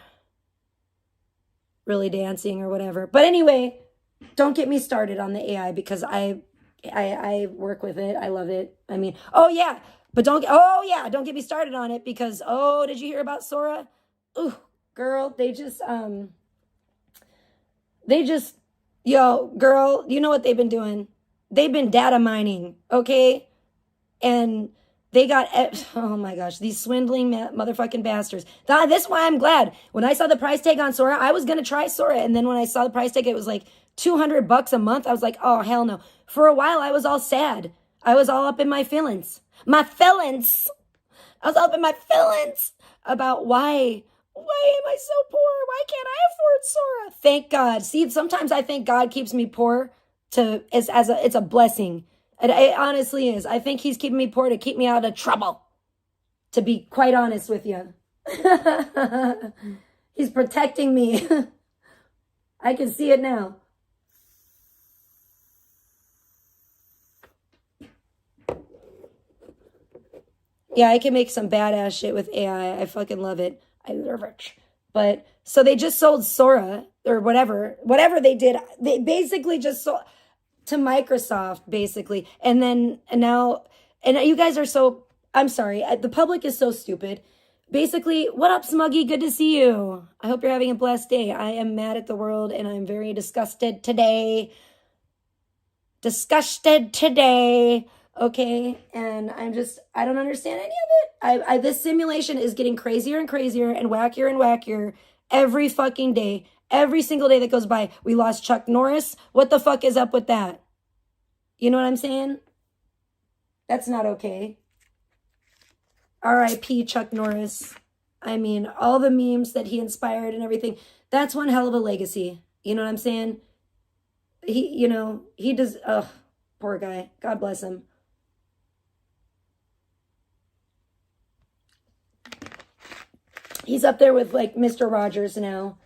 really dancing or whatever. But anyway, don't get me started on the AI because I work with it. I love it. I mean, don't get me started on it because, did you hear about Sora? Ooh, girl, yo, girl, you know what they've been doing? They've been data mining, okay? And they got, oh my gosh, these swindling motherfucking bastards. This is why I'm glad. When I saw the price tag on Sora, I was going to try Sora. And then when I saw the price tag, it was like $200 a month. I was like, oh, hell no. For a while, I was all sad. I was all up in my feelings. I was all up in my feelings about why am I so poor? Why can't I afford Sora? Thank God. See, sometimes I think God keeps me poor it's a blessing. It honestly is. I think he's keeping me poor to keep me out of trouble. To be quite honest with you. He's protecting me. I can see it now. Yeah, I can make some badass shit with AI. I fucking love it. I love it. But so they just sold Sora or whatever they did. They basically just sold to Microsoft, basically. And now you guys are so, I'm sorry, the public is so stupid. Basically, what up, Smuggy? Good to see you. I hope you're having a blessed day. I am mad at the world and I'm very disgusted today. Okay, and I don't understand any of it. This simulation is getting crazier and crazier and wackier every fucking day. Every single day that goes by. We lost Chuck Norris. What the fuck is up with that? You know what I'm saying? That's not okay. R.I.P. Chuck Norris. I mean, all the memes that he inspired and everything. That's one hell of a legacy. You know what I'm saying? He does, poor guy. God bless him. He's up there with like Mr. Rogers now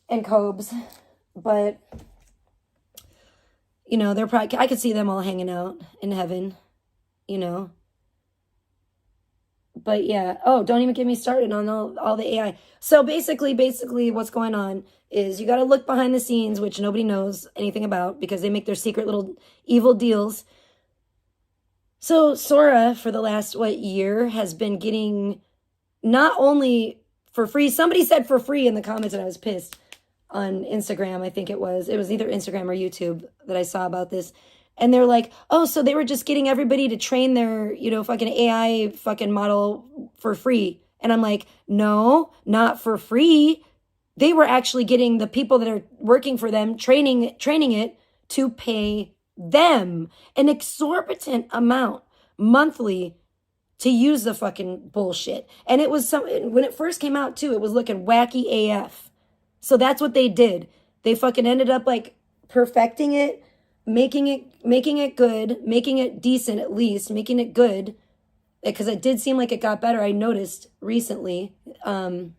and Cobes, but they're probably, I could see them all hanging out in heaven, but yeah. Oh, don't even get me started on all the AI. So basically what's going on is you got to look behind the scenes, which nobody knows anything about because they make their secret little evil deals. So Sora for the last, year has been getting not only for free, somebody said for free in the comments and I was pissed on Instagram. I think it was either Instagram or YouTube that I saw about this. And they're like, oh, so they were just getting everybody to train their, fucking AI fucking model for free. And I'm like, no, not for free. They were actually getting the people that are working for them, training it to pay them an exorbitant amount monthly to use the fucking bullshit. And it was when it first came out too, it was looking wacky AF. So that's what they did. They fucking ended up like perfecting it, making it good, making it decent at least, making it good. Because it did seem like it got better. I noticed recently, the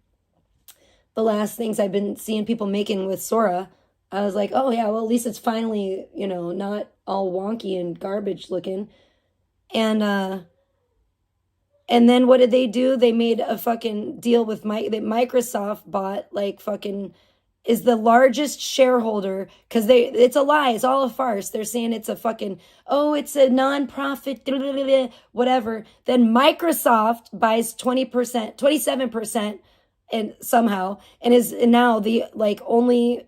last things I've been seeing people making with Sora, I was like, oh yeah, well at least it's finally, not all wonky and garbage looking. And and then what did they do? They made a fucking deal with Microsoft bought like fucking is the largest shareholder because it's a lie. It's all a farce. They're saying it's a fucking, oh, it's a nonprofit, whatever. Then Microsoft buys 20%, 27% and somehow and is now the like only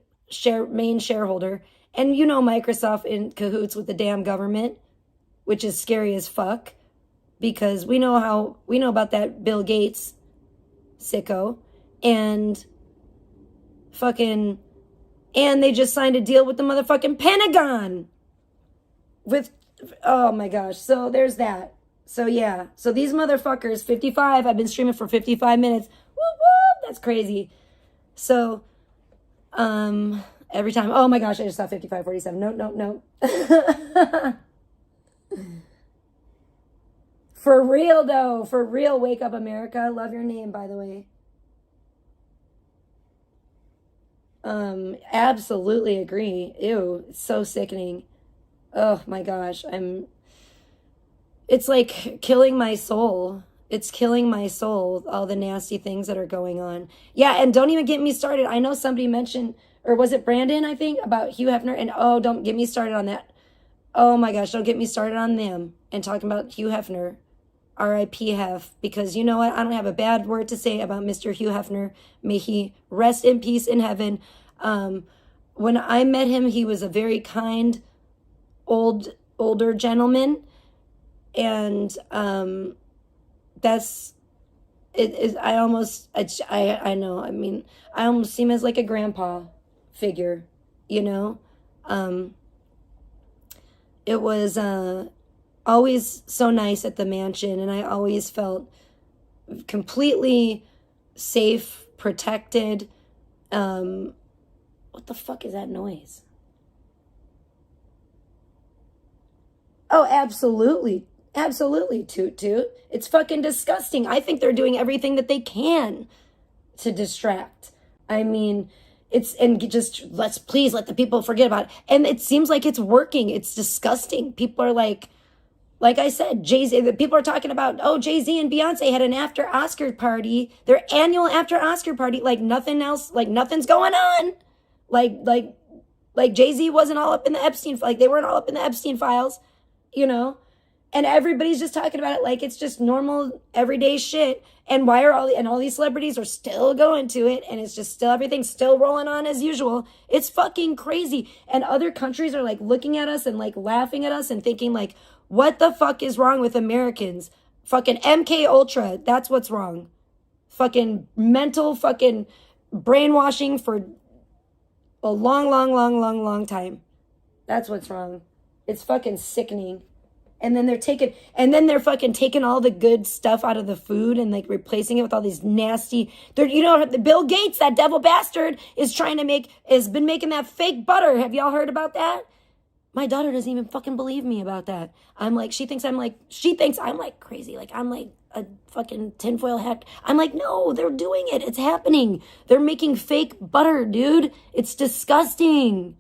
main shareholder. And Microsoft in cahoots with the damn government, which is scary as fuck because we know about that Bill Gates sicko and fucking, and they just signed a deal with the motherfucking Pentagon with, oh my gosh. So there's that. So yeah. So these motherfuckers, 55, I've been streaming for 55 minutes. Whoop, whoop, that's crazy. So, every time, oh my gosh, I just saw 55:47. No. For real though, for real, Wake Up America. Love your name, by the way. Absolutely agree. Ew, it's so sickening. Oh my gosh, it's like killing my soul. It's killing my soul, all the nasty things that are going on. Yeah, and don't even get me started. I know somebody mentioned, or was it Brandon, I think, about Hugh Hefner, and oh, don't get me started on that. Oh my gosh, don't get me started on them and talking about Hugh Hefner. R.I.P. Hef, because you know what? I don't have a bad word to say about Mr. Hugh Hefner. May he rest in peace in heaven. When I met him, he was a very kind, older gentleman. And that's, it is, I know, I mean, I almost see him as like a grandpa figure, It was, always so nice at the mansion, and I always felt completely safe, protected. What the fuck is that noise? Oh, absolutely. Absolutely, Toot Toot. It's fucking disgusting. I think they're doing everything that they can to distract. I mean, and just please let the people forget about it. And it seems like it's working. It's disgusting. People are like I said, Jay-Z, people are talking about, oh, Jay-Z and Beyonce had an after Oscar party, their annual after Oscar party, like nothing else, like nothing's going on. Like Jay-Z wasn't all up in the Epstein, like they weren't all up in the Epstein files, and everybody's just talking about it like it's just normal, everyday shit. And why are all these celebrities are still going to it, and it's just still, everything's still rolling on as usual. It's fucking crazy. And other countries are like looking at us and like laughing at us and thinking like, what the fuck is wrong with Americans? Fucking MK Ultra, that's what's wrong. Fucking mental fucking brainwashing for a long time. That's what's wrong. It's fucking sickening. And then they're fucking taking all the good stuff out of the food and like replacing it with all these nasty, Bill Gates, that devil bastard, has been making that fake butter. Have y'all heard about that? My daughter doesn't even fucking believe me about that. She thinks I'm like crazy. Like I'm like a fucking tinfoil hat. I'm like, no, they're doing it. It's happening. They're making fake butter, dude. It's disgusting.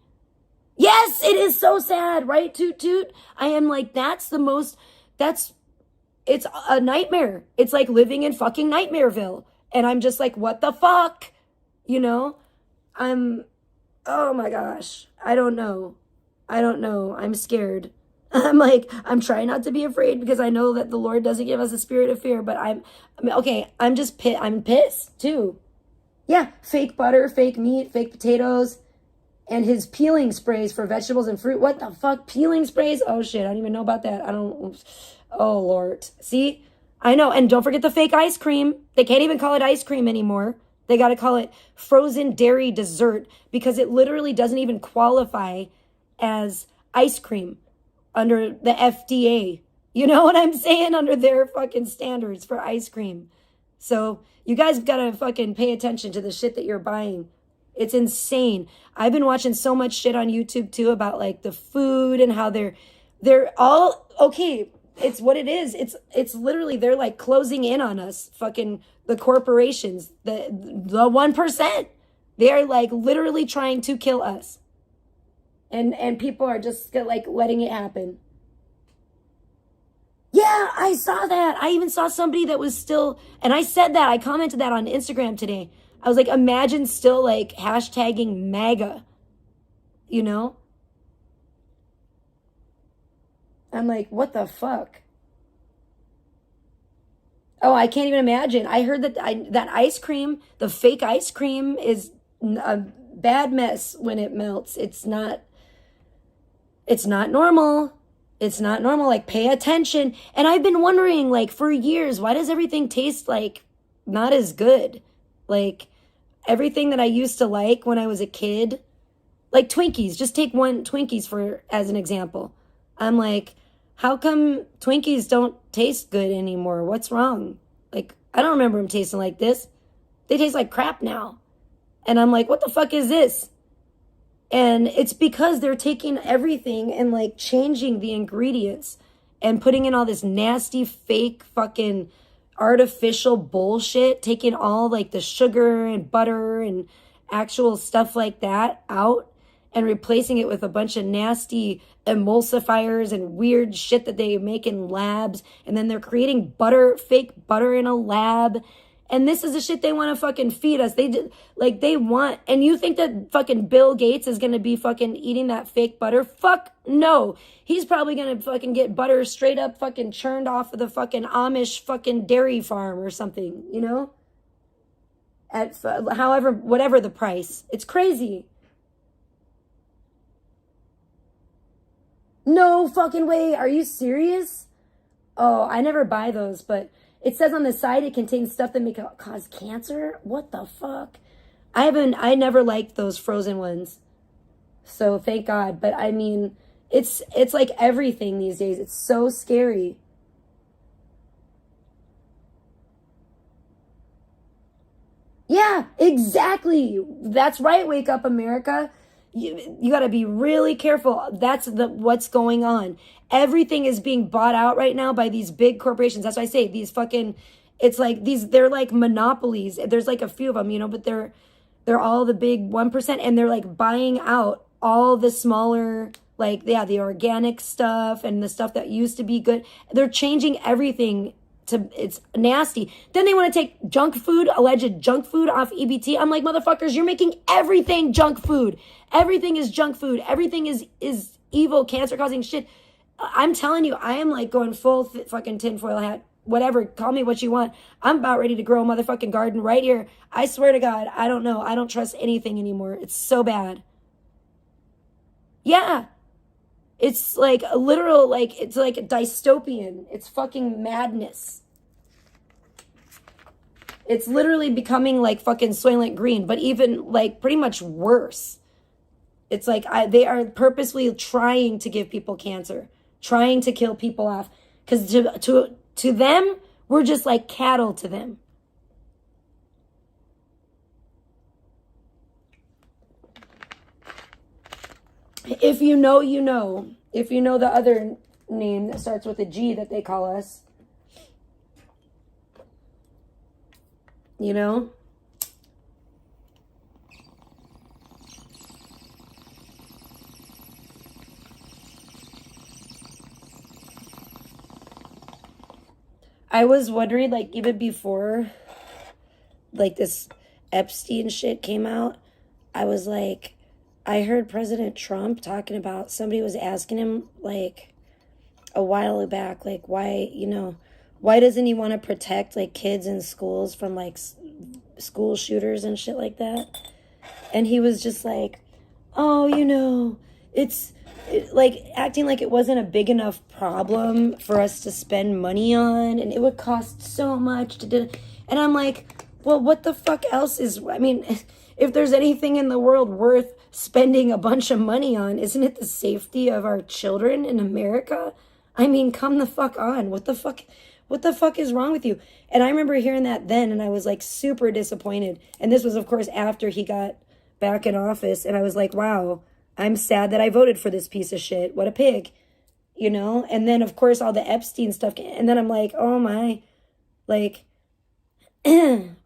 Yes, it is so sad, right, Toot Toot? I am like, it's a nightmare. It's like living in fucking Nightmareville. And I'm just like, what the fuck? Oh my gosh. I don't know. I'm scared. I'm trying not to be afraid because I know that the Lord doesn't give us a spirit of fear, but I'm pissed too. Yeah, fake butter, fake meat, fake potatoes, and his peeling sprays for vegetables and fruit. What the fuck? Peeling sprays? Oh shit, I don't even know about that. Oh Lord. See? I know. And don't forget the fake ice cream. They can't even call it ice cream anymore. They got to call it frozen dairy dessert because it literally doesn't even qualify as ice cream under the FDA. You know what I'm saying? Under their fucking standards for ice cream. So you guys got to fucking pay attention to the shit that you're buying. It's insane. I've been watching so much shit on YouTube too about like the food and how they're all okay. It's what it is. It's literally, they're like closing in on us, fucking the corporations, the 1%. They're like literally trying to kill us. And people are just like letting it happen. Yeah, I saw that. I even saw somebody that was still, and I said that, I commented that on Instagram today. I was like, imagine still like hashtagging MAGA, you know? I'm like, what the fuck? Oh, I can't even imagine. I heard that that ice cream, the fake ice cream, is a bad mess when it melts. It's not normal. It's not normal. Like, pay attention. And I've been wondering, like, for years, why does everything taste like not as good? Like, everything that I used to like when I was a kid, like Twinkies, just take one Twinkies for as an example. I'm like, how come Twinkies don't taste good anymore? What's wrong? Like, I don't remember them tasting like this. They taste like crap now. And I'm like, what the fuck is this? And it's because they're taking everything and like changing the ingredients and putting in all this nasty, fake, fucking artificial bullshit, taking all like the sugar and butter and actual stuff like that out and replacing it with a bunch of nasty emulsifiers and weird shit that they make in labs. And then they're creating fake butter in a lab. And this is the shit they want to fucking feed us. They want, and you think that fucking Bill Gates is going to be fucking eating that fake butter? Fuck no. He's probably going to fucking get butter straight up fucking churned off of the fucking Amish fucking dairy farm or something, you know? At however, whatever the price. It's crazy. No fucking way. Are you serious? Oh, I never buy those, but it says on the side it contains stuff that may cause cancer. What the fuck? I never liked those frozen ones. So thank God. But I mean, it's like everything these days. It's so scary. Yeah, exactly. That's right. Wake up, America. You got to be really careful. That's what's going on. Everything is being bought out right now by these big corporations. That's why I say these fucking, it's like they're like monopolies. There's like a few of them, you know, but they're all the big 1%, and they're like buying out all the smaller, like, yeah, the organic stuff and the stuff that used to be good. They're changing everything. It's nasty. Then they want to take alleged junk food off EBT. I'm like, motherfuckers, you're making everything junk food. Everything is junk food. Everything is evil, cancer-causing shit. I'm telling you, I am like going full fucking tinfoil hat. Whatever, call me what you want. I'm about ready to grow a motherfucking garden right here. I swear to God, I don't know. I don't trust anything anymore. It's so bad. Yeah. It's like a literal, like, it's like a dystopian. It's fucking madness. It's literally becoming like fucking Soylent Green, but even like pretty much worse. It's like they are purposely trying to give people cancer, trying to kill people off. Because to them, we're just like cattle to them. If you know, you know. If you know the other name that starts with a G that they call us. You know? I was wondering, like, even before, like, this Epstein shit came out, I was like, I heard President Trump talking about, somebody was asking him, like, a while back, like, why doesn't he want to protect, like, kids in schools from, like, school shooters and shit like that? And he was just like, oh, it's like acting like it wasn't a big enough problem for us to spend money on, and it would cost so much to do. And I'm like, well, what the fuck else I mean, if there's anything in the world worth spending a bunch of money on, isn't it the safety of our children in America? I mean, come the fuck on. What the fuck is wrong with you? And I remember hearing that then, and I was like super disappointed. And this was, of course, after he got back in office, and I was like, wow, I'm sad that I voted for this piece of shit. What a pig, And then, of course, all the Epstein stuff. And then I'm like, oh my, like,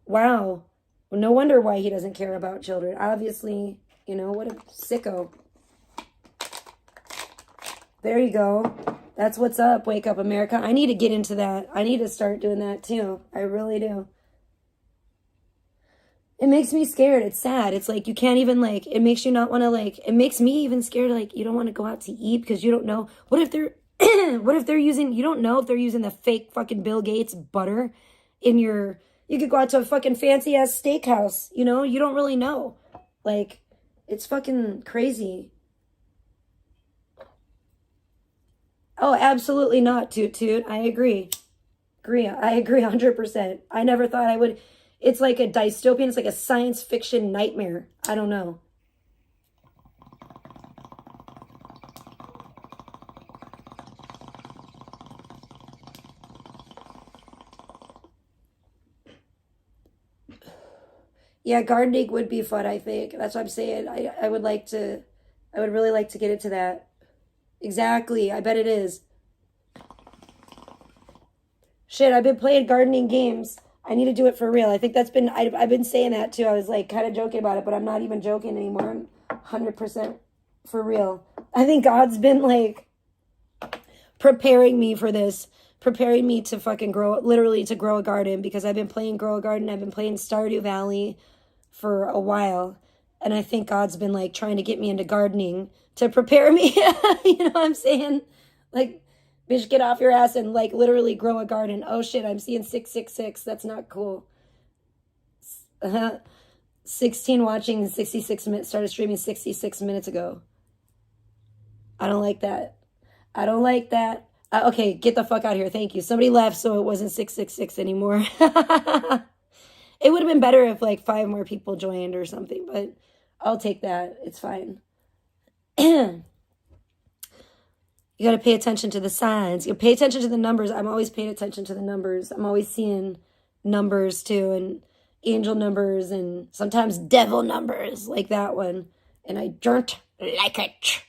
wow. No wonder why he doesn't care about children. Obviously, what a sicko. There you go. That's what's up, Wake Up America. I need to get into that. I need to start doing that too. I really do. It makes me scared. It's sad. It's like you can't even like, it makes you not want to like, it makes me even scared. Like you don't want to go out to eat because you don't know. What if they're, what if they're using, you don't know if they're using the fake fucking Bill Gates butter in your, you could go out to a fucking fancy ass steakhouse, you know? You don't really know. Like, it's fucking crazy. Oh, absolutely not, Toot Toot. I agree. I agree 100%. I never thought I would. It's like a dystopian, it's like a science fiction nightmare. I don't know. Yeah, gardening would be fun, I think. That's what I'm saying. I would really like to get into that. Exactly. I bet it is. Shit, I've been playing gardening games. I need to do it for real. I think that's been, I've been saying that too. I was like kind of joking about it, but I'm not even joking anymore. I'm 100% for real. I think God's been like preparing me for this, preparing me to fucking grow, literally to grow a garden, because I've been playing Grow a Garden. I've been playing Stardew Valley for a while. And I think God's been like trying to get me into gardening to prepare me. You know what I'm saying? Like, bitch, get off your ass and like literally grow a garden. Oh shit, I'm seeing 666. That's not cool. 16 watching 66 minutes, started streaming 66 minutes ago. I don't like that. I don't like that. Okay, get the fuck out of here. Thank you. Somebody left, so it wasn't 666 anymore. It would have been better if like 5 more people joined or something, but I'll take that. It's fine. You got to pay attention to the signs. You pay attention to the numbers. I'm always paying attention to the numbers. I'm always seeing numbers too, and angel numbers, and sometimes devil numbers, like that one. And I don't like it.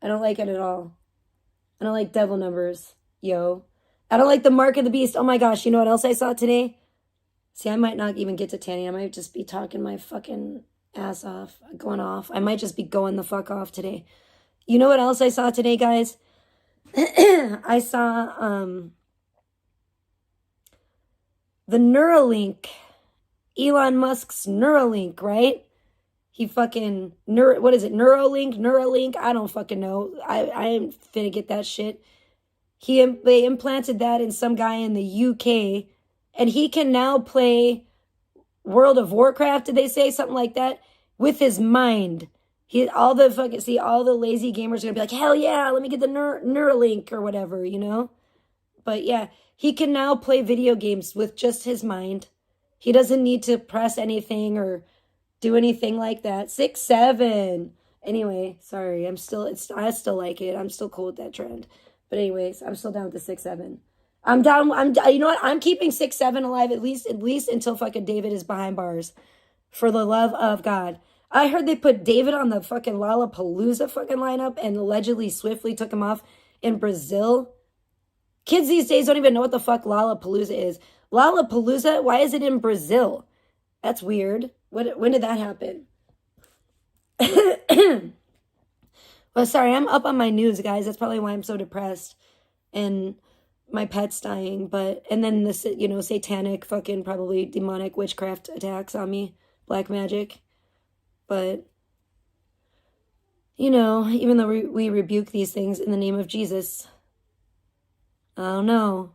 I don't like it at all. I don't like devil numbers, yo. I don't like the mark of the beast. Oh my gosh, you know what else I saw today? See, I might not even get to Tanny. I might just be talking my fucking ass off, going off. I might just be going the fuck off today. You know what else I saw today, guys? I saw the Neuralink, Elon Musk's Neuralink, right? He fucking, what is it, Neuralink? I don't fucking know. I ain't finna get that shit. They implanted that in some guy in the UK, and he can now play World of Warcraft, did they say? Something like that, with his mind. All the lazy gamers are gonna be like, hell yeah, let me get the Neuralink or whatever, you know? But yeah, he can now play video games with just his mind. He doesn't need to press anything or do anything like that. 6'7". Anyway, sorry, I still like it. I'm still cool with that trend. But anyways, I'm still down with the 6'7". I'm down, you know what? I'm keeping 6'7" alive at least until fucking David is behind bars. For the love of God. I heard they put David on the fucking Lollapalooza fucking lineup and allegedly swiftly took him off in Brazil. Kids these days don't even know what the fuck Lollapalooza is. Lollapalooza? Why is it in Brazil? That's weird. When did that happen? Well, sorry, I'm up on my news, guys. That's probably why I'm so depressed. And my pet's dying. And then the, satanic fucking probably demonic witchcraft attacks on me. Black magic. But, even though we rebuke these things in the name of Jesus, I don't know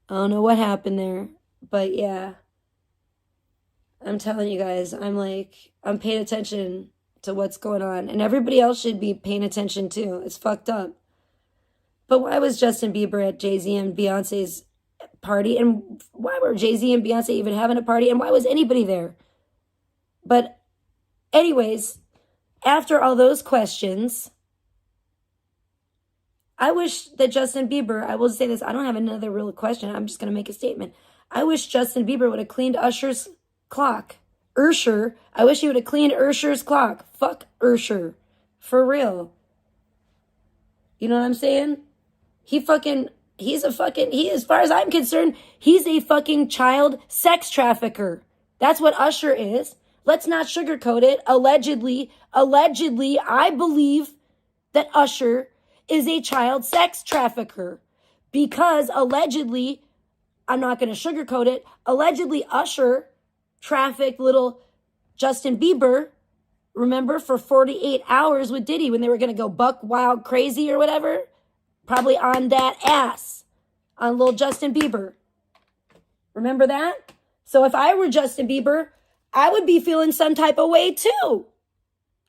what happened there. But yeah, I'm telling you guys, I'm paying attention to what's going on. And everybody else should be paying attention too. It's fucked up. But why was Justin Bieber at Jay-Z and Beyonce's party? And why were Jay-Z and Beyonce even having a party? And why was anybody there? But anyways, after all those questions, I wish that Justin Bieber, I will say this, I don't have another real question. I'm just going to make a statement. I wish Justin Bieber would have cleaned Usher's clock. Usher. I wish he would have cleaned Usher's clock. Fuck Usher. For real. You know what I'm saying? As far as I'm concerned, he's a fucking child sex trafficker. That's what Usher is. Let's not sugarcoat it. Allegedly, I believe that Usher is a child sex trafficker. Because allegedly, I'm not going to sugarcoat it, allegedly Usher trafficked little Justin Bieber, remember, for 48 hours with Diddy when they were going to go buck wild crazy or whatever? Probably on that ass, on little Justin Bieber. Remember that? So if I were Justin Bieber, I would be feeling some type of way too.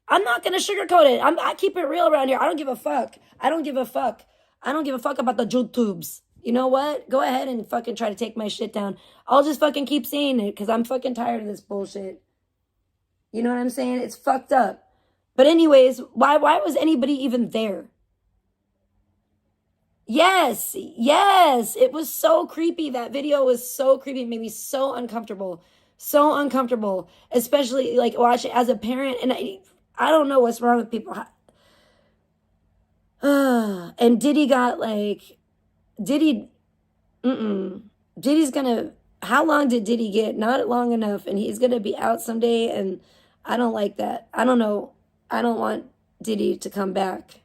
I'm not going to sugarcoat it. I keep it real around here. I don't give a fuck. I don't give a fuck. I don't give a fuck about the YouTubes. You know what? Go ahead and fucking try to take my shit down. I'll just fucking keep saying it because I'm fucking tired of this bullshit. You know what I'm saying? It's fucked up. But anyways, why was anybody even there? Yes. It was so creepy. That video was so creepy. It made me so uncomfortable. So uncomfortable. Especially like watching as a parent. And I don't know what's wrong with people. And Diddy got like, Diddy's gonna, how long did Diddy get? Not long enough. And he's gonna be out someday. And I don't like that. I don't know. I don't want Diddy to come back.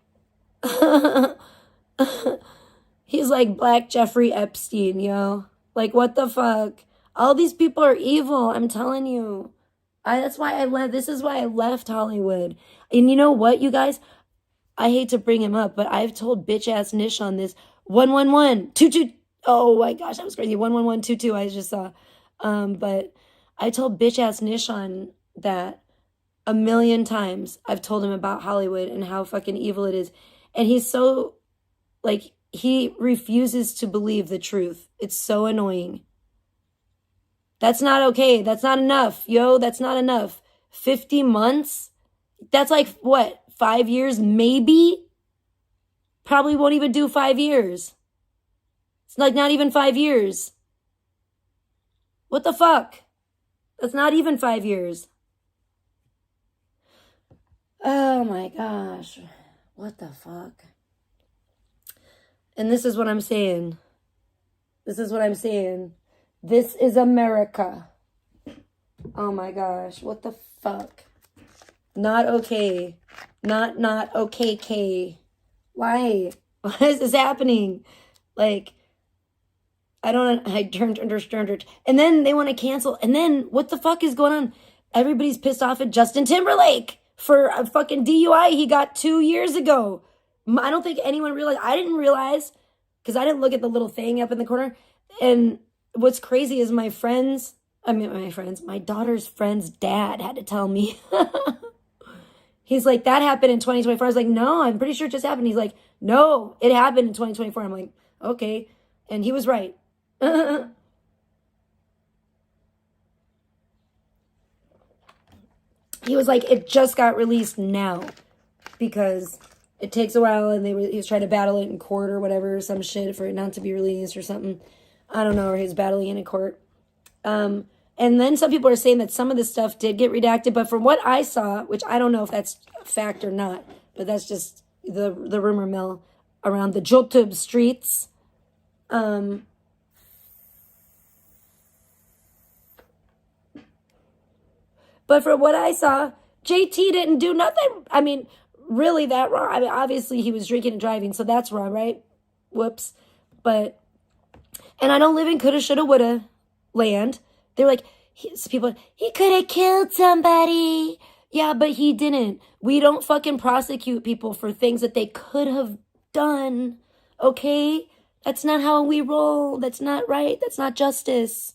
He's like Black Jeffrey Epstein, yo. Like, what the fuck? All these people are evil, I'm telling you. That's why I left. This is why I left Hollywood. And you know what, you guys? I hate to bring him up, but I've told bitch-ass Nish on this. 111-22. Oh, my gosh, that was crazy. 111-22, I just saw. But I told bitch-ass Nish on that a million times. I've told him about Hollywood and how fucking evil it is. And he's so, like, he refuses to believe the truth. It's so annoying. That's not okay. That's not enough. Yo, that's not enough. 50 months? That's like, what, 5 years maybe? Probably won't even do 5 years. It's like not even 5 years. What the fuck? That's not even 5 years. Oh my gosh. What the fuck? And this is what I'm saying. This is what I'm saying. This is America. Oh my gosh. What the fuck? Not okay. Not okay, K. Why? Why is this happening? Like, I don't understand. And then they want to cancel. And then what the fuck is going on? Everybody's pissed off at Justin Timberlake for a fucking DUI he got 2 years ago. I don't think anyone realized. I didn't realize because I didn't look at the little thing up in the corner. And what's crazy is my daughter's friend's dad had to tell me. He's like, that happened in 2024. I was like, no, I'm pretty sure it just happened. He's like, no, it happened in 2024. I'm like, okay. And he was right. He was like, it just got released now because it takes a while, and he was trying to battle it in court or whatever, some shit for it not to be released or something. I don't know, or he was battling it in court. And then some people are saying that some of this stuff did get redacted, but from what I saw, which I don't know if that's a fact or not, but that's just the rumor mill around the YouTube streets. But from what I saw, JT didn't do nothing. I mean, really that wrong. I mean, obviously he was drinking and driving, so that's wrong, right? Whoops. And I don't live in coulda, shoulda, woulda land. They're like, he could have killed somebody. Yeah, but he didn't. We don't fucking prosecute people for things that they could have done. Okay? That's not how we roll. That's not right. That's not justice.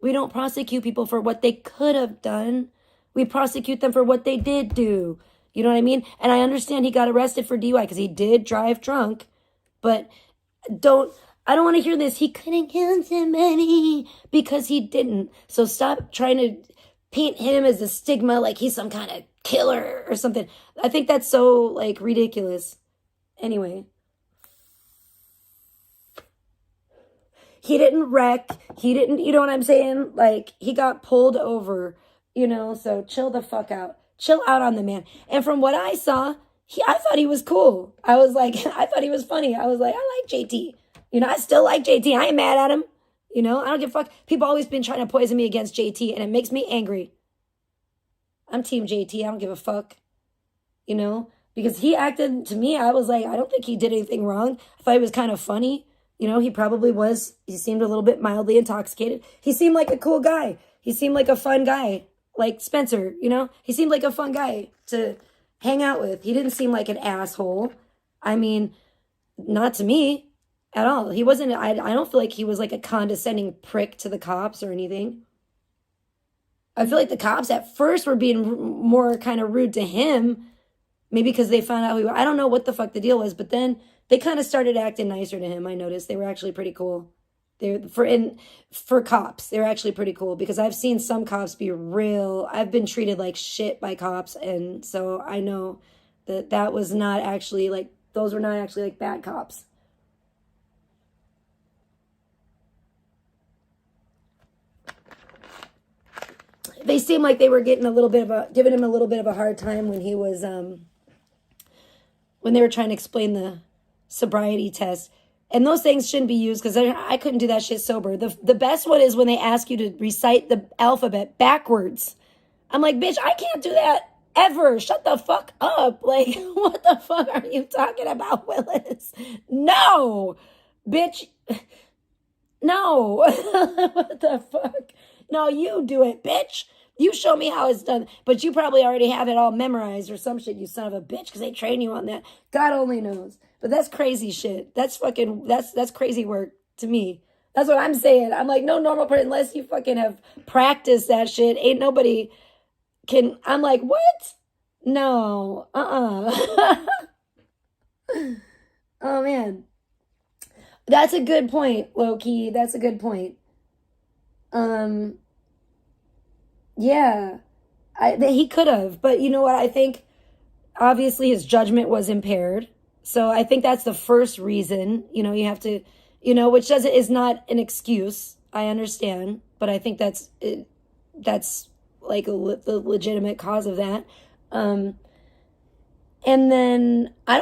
We don't prosecute people for what they could have done. We prosecute them for what they did do. You know what I mean? And I understand he got arrested for DUI because he did drive drunk. But I don't want to hear this. He couldn't kill somebody because he didn't. So stop trying to paint him as a stigma like he's some kind of killer or something. I think that's so, like, ridiculous. Anyway. He didn't wreck. He didn't, you know what I'm saying? Like, he got pulled over, you know, so chill the fuck out. Chill out on the man. And from what I saw, I thought he was cool. I was like, I thought he was funny. I was like, I like JT. You know, I still like JT. I ain't mad at him. You know, I don't give a fuck. People always been trying to poison me against JT, and it makes me angry. I'm team JT. I don't give a fuck. You know, Because he acted, to me, I was like, I don't think he did anything wrong. I thought he was kind of funny. You know, he probably was. He seemed a little bit mildly intoxicated. He seemed like a cool guy. He seemed like a fun guy. Like Spencer, you know? He seemed like a fun guy to hang out with. He didn't seem like an asshole. I mean, not to me at all. He wasn't, I don't feel like he was like a condescending prick to the cops or anything. I feel like the cops at first were being more kind of rude to him. Maybe because they found out I don't know what the fuck the deal was, but then they kind of started acting nicer to him. I noticed they were actually pretty cool. For cops, they're actually pretty cool, because I've seen some cops be real. I've been treated like shit by cops, and so I know that was not actually like, those were not actually like bad cops. They seemed like they were giving him a little bit of a hard time when he was when they were trying to explain the sobriety test. And those things shouldn't be used, because I couldn't do that shit sober. The best one is when they ask you to recite the alphabet backwards. I'm like, bitch, I can't do that ever. Shut the fuck up. Like, what the fuck are you talking about, Willis? No, bitch. No. What the fuck? No, you do it, bitch. You show me how it's done. But you probably already have it all memorized or some shit, you son of a bitch, because they train you on that. God only knows. But that's crazy shit. That's crazy work to me. That's what I'm saying. I'm like, no normal person, unless you fucking have practiced that shit, ain't nobody can. I'm like, what? No. Oh, man. That's a good point, low-key. That's a good point. Yeah. He could have. But you know what? I think, obviously, his judgment was impaired. So I think that's the first reason, you know, you have to, you know, which is not an excuse. I understand, but I think that's like the legitimate cause of that. And then I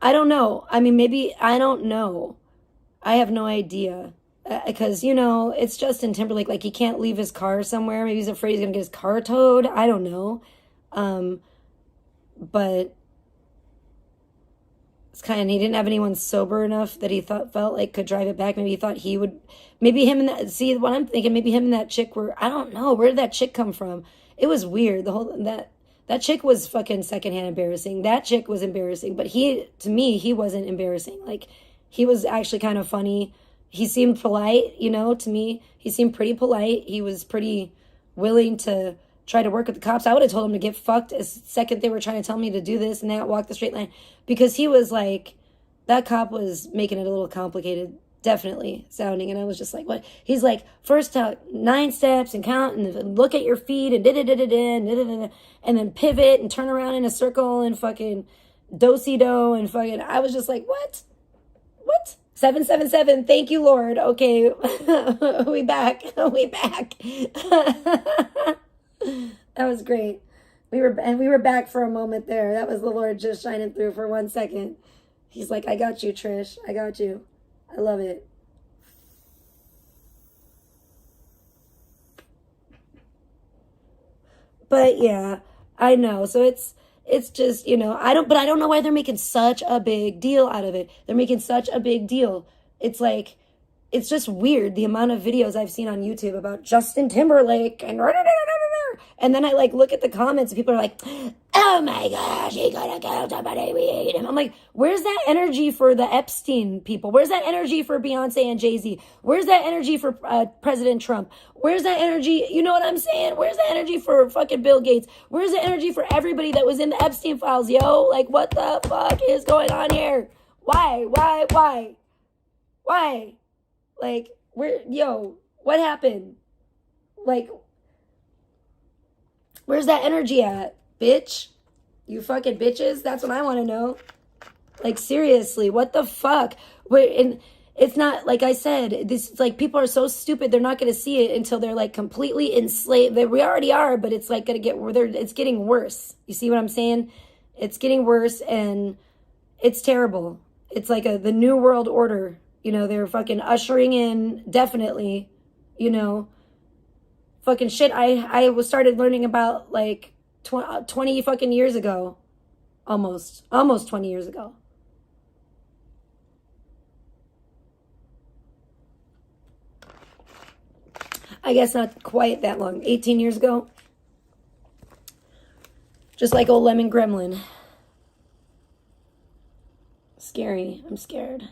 don't know. I mean, maybe, I don't know. I have no idea. Because, you know, it's Justin Timberlake. Like, he can't leave his car somewhere. Maybe he's afraid he's going to get his car towed. I don't know. But it's kind of, he didn't have anyone sober enough that he felt like could drive it back. Maybe he thought he would, maybe him and that, see what I'm thinking, maybe him and that chick were, I don't know, where did that chick come from? It was weird. That chick was fucking secondhand embarrassing. That chick was embarrassing, but to me, he wasn't embarrassing. Like, he was actually kind of funny. He seemed polite, you know, to me. He seemed pretty polite. He was pretty willing to try to work with the cops. I would have told him to get fucked as second they were trying to tell me to do this and that, walk the straight line. Because he was like, that cop was making it a little complicated, definitely sounding. And I was just like, what? He's like, first 9 steps and count and look at your feet and da-da-da-da-da, and then pivot and turn around in a circle and fucking do-si-do and fucking, I was just like, what? 777, thank you, Lord. Okay, we back. That was great. We were back for a moment there. That was the Lord just shining through for 1 second. He's like, I got you, Trish. I got you. I love it. But yeah, I know. So it's just, you know, I don't know why they're making such a big deal out of it. They're making such a big deal. It's like, it's just weird, the amount of videos I've seen on YouTube about Justin Timberlake and then I like look at the comments and people are like, oh my gosh, he could have killed somebody, we hate him. I'm like, where's that energy for the Epstein people? Where's that energy for Beyonce and Jay-Z? Where's that energy for President Trump? Where's that energy? You know what I'm saying? Where's the energy for fucking Bill Gates? Where's the energy for everybody that was in the Epstein files, yo? Like, what the fuck is going on here? Why? Like, what happened? Like, where's that energy at, bitch? You fucking bitches? That's what I want to know. Like, seriously, what the fuck? And it's not, like I said, this is like, people are so stupid, they're not going to see it until they're like completely enslaved. We already are, but it's like going to get, it's getting worse. You see what I'm saying? It's getting worse, and it's terrible. It's like the new world order. You know, they're fucking ushering in, definitely, you know, fucking shit I was started learning about like 20 fucking years ago. almost 20 years ago. I guess not quite that long. 18 years ago. Just like old Lemon Gremlin. Scary. I'm scared.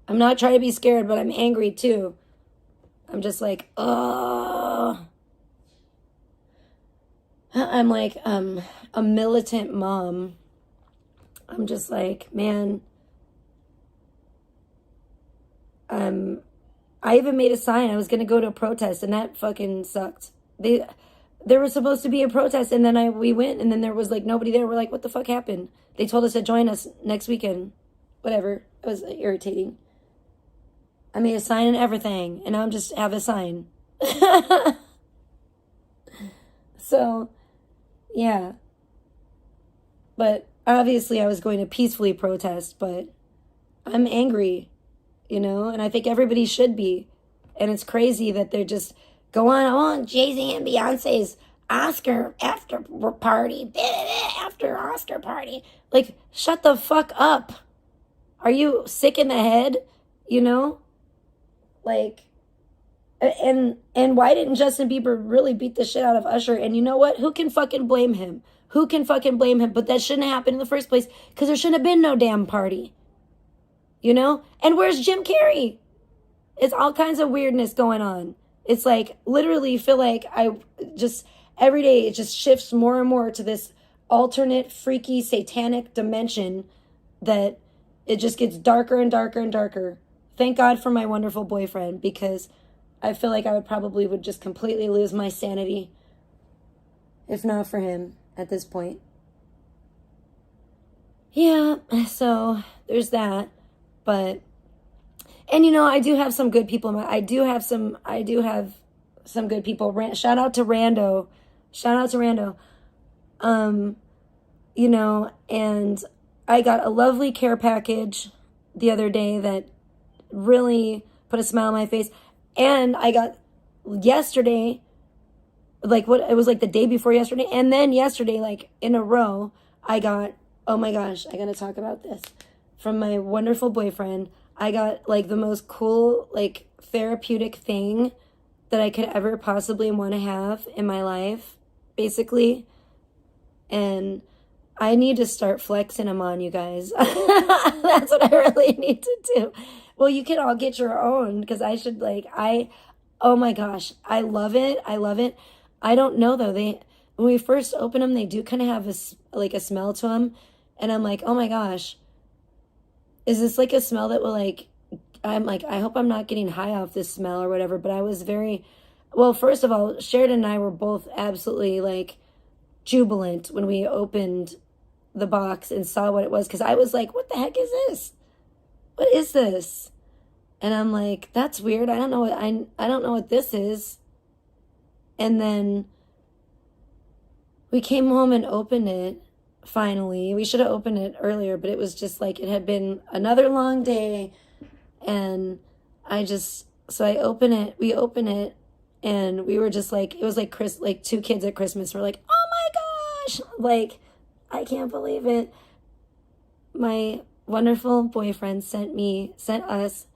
I'm not trying to be scared, but I'm angry too. I'm just like, oh. I'm like a militant mom. I'm just like, man. I even made a sign. I was going to go to a protest, and that fucking sucked. There was supposed to be a protest, and then we went, and then there was like nobody there. We're like, what the fuck happened? They told us to join us next weekend. Whatever. It was irritating. I made a sign and everything, and now I'm just have a sign. So, yeah. But obviously I was going to peacefully protest, but I'm angry, and I think everybody should be. And it's crazy that they're just go on, Jay-Z and Beyonce's Oscar after party, after Oscar party. Like, shut the fuck up. Are you sick in the head? Like, and why didn't Justin Bieber really beat the shit out of Usher? And you know what? Who can fucking blame him? But that shouldn't have happened in the first place because there shouldn't have been no damn party. And where's Jim Carrey? It's all kinds of weirdness going on. It's like, literally feel like every day it just shifts more and more to this alternate, freaky, satanic dimension that it just gets darker and darker and darker. Thank God for my wonderful boyfriend, because I feel like I would just completely lose my sanity if not for him at this point. Yeah, so there's that. But, and I do have some good people. I do have some good people. Shout out to Rando. And I got a lovely care package the other day that really put a smile on my face. And I got yesterday, it was like the day before yesterday. And then yesterday, like in a row, I got, oh my gosh, I got to talk about this. From my wonderful boyfriend, I got like the most cool, like therapeutic thing that I could ever possibly want to have in my life, basically. And I need to start flexing them on you guys. That's what I really need to do. Well, you can all get your own, because I should oh my gosh, I love it. I don't know though. When we first open them, they do kind of have a smell to them. And I'm like, oh my gosh, is this like a smell that will I'm like, I hope I'm not getting high off this smell or whatever. But I was first of all, Sheridan and I were both absolutely jubilant when we opened the box and saw what it was. Because I was like, what the heck is this? What is this? And I'm like, that's weird. I don't know what this is. And then we came home and opened it. Finally, we should have opened it earlier, but it was just it had been another long day. And so we open it, and we were just it was like two kids at Christmas. We're like, oh my gosh, I can't believe it. My wonderful boyfriend sent us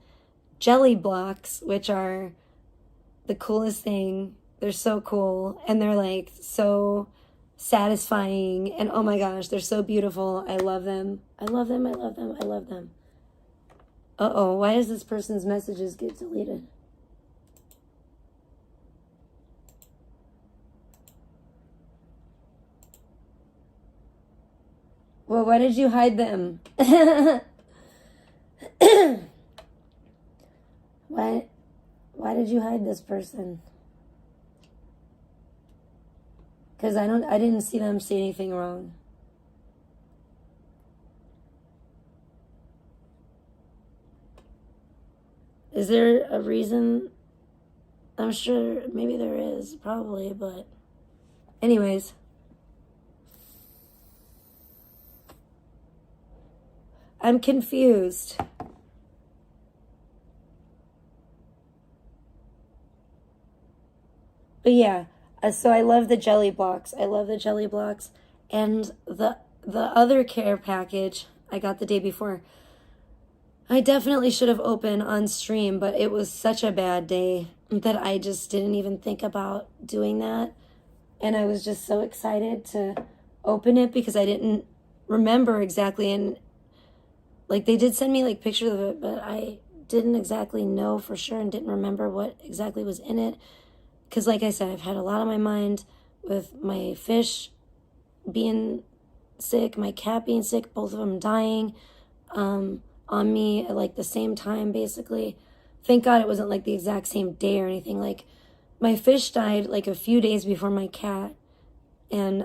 jelly blocks, which are the coolest thing. They're so cool, and they're so satisfying, and oh my gosh, they're so beautiful. I love them. Uh-oh, why does this person's messages get deleted? Well, why did you hide them? Why did you hide this person? Because I didn't see them say anything wrong. Is there a reason? I'm sure maybe there is, probably, but anyways. I'm confused. But yeah, so I love the jelly blocks. And the other care package I got the day before, I definitely should have opened on stream, but it was such a bad day that I just didn't even think about doing that. And I was just so excited to open it because I didn't remember exactly. And like they did send me like pictures of it, but I didn't exactly know for sure and didn't remember what exactly was in it. Because like I said, I've had a lot on my mind with my fish being sick, my cat being sick, both of them dying on me at like the same time, basically. Thank God it wasn't like the exact same day or anything. Like my fish died like a few days before my cat, and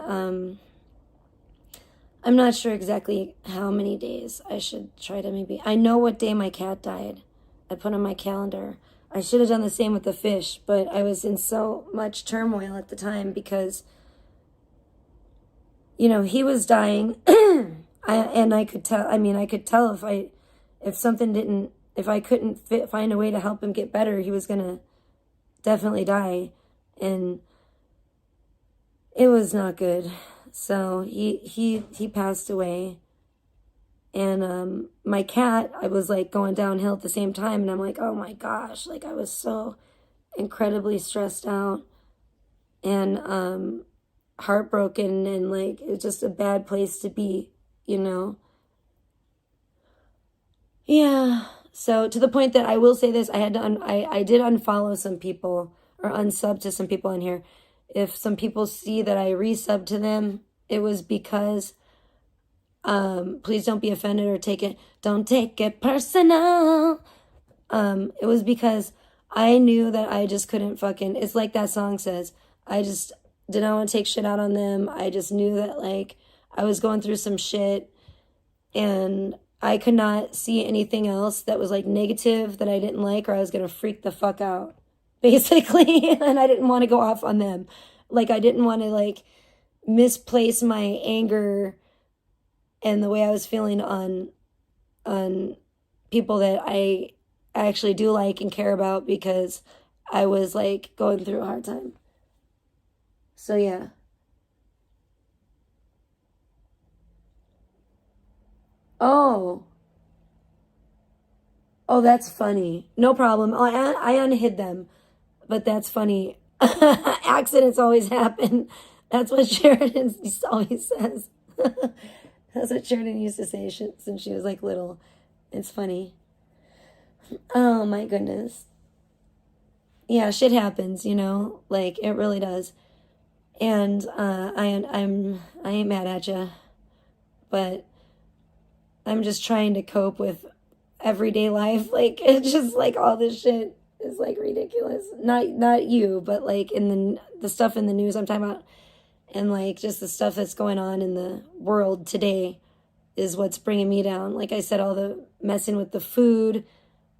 I'm not sure exactly how many days. I should try to maybe, I know what day my cat died. I put on my calendar. I should have done the same with the fish, but I was in so much turmoil at the time because, you know, he was dying. I could tell, I could tell if I couldn't find a way to help him get better, he was going to definitely die. And it was not good. So he passed away. And my cat, I was like going downhill at the same time, and I'm like, oh my gosh, like I was so incredibly stressed out and heartbroken, and like it was just a bad place to be, you know. Yeah. So to the point that I will say this, I did unfollow some people or unsub to some people in here. If some people see that I resub to them, it was because please don't be offended or don't take it personal. It was because I knew that I just couldn't it's like that song says, I just did not want to take shit out on them. I just knew that like I was going through some shit and I could not see anything else that was like negative that I didn't like, or I was going to freak the fuck out, basically. And I didn't want to go off on them. Like I didn't want to like misplace my anger and the way I was feeling on people that I actually do like and care about, because I was like going through a hard time. So yeah. Oh, that's funny. No problem. I unhid them, but that's funny. Accidents always happen. That's what Sheridan always says. That's what Sheridan used to say since she was like little. It's funny. Oh my goodness. Yeah, shit happens, you know, like it really does. And I ain't mad at you, but I'm just trying to cope with everyday life. Like it's just like all this shit is like ridiculous. Not you, but like in the stuff in the news I'm talking about, and like just the stuff that's going on in the world today is what's bringing me down. Like I said, all the messing with the food.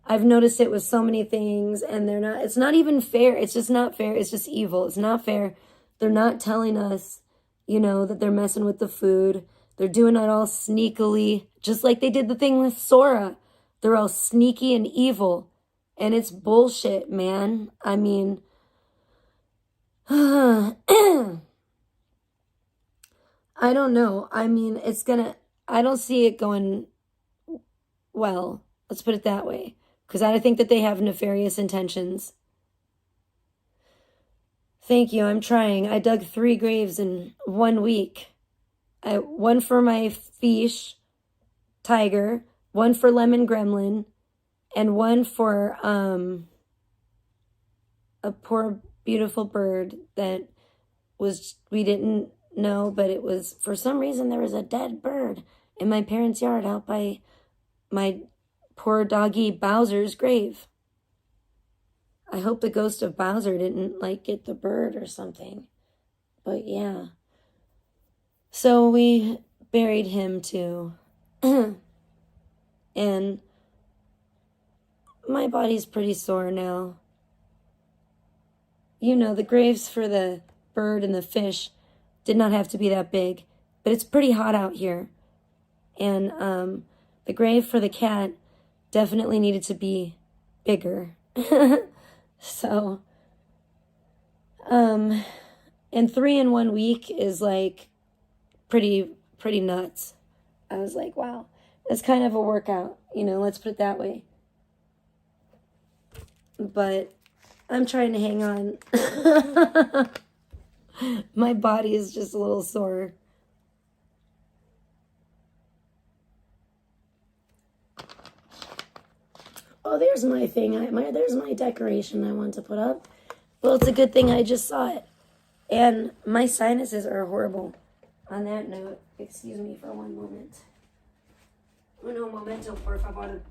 I've noticed it with so many things, and it's not even fair. It's just not fair. It's just evil. It's not fair. They're not telling us, you know, that they're messing with the food. They're doing it all sneakily, just like they did the thing with Sora. They're all sneaky and evil, and it's bullshit, man. I mean, I don't know. I mean, I don't see it going well. Let's put it that way. Because I think that they have nefarious intentions. Thank you, I'm trying. I dug 3 graves in 1 week. One for my fish, tiger, one for lemon gremlin, and one for a poor, beautiful bird that we didn't know, but it was, for some reason, there was a dead bird in my parents' yard out by my poor doggy Bowser's grave. I hope the ghost of Bowser didn't like get the bird or something. But yeah. So we buried him too. And my body's pretty sore now. You know, the graves for the bird and the fish did not have to be that big, but it's pretty hot out here. And the grave for the cat definitely needed to be bigger. So, and 3 in 1 week is like pretty pretty nuts. I was like, wow, it's kind of a workout, you know, let's put it that way. But I'm trying to hang on. My body is just a little sore. Oh, there's my thing. There's my decoration I want to put up. Well, it's a good thing I just saw it. And my sinuses are horrible. On that note, excuse me for one moment. Uno momento, por favor.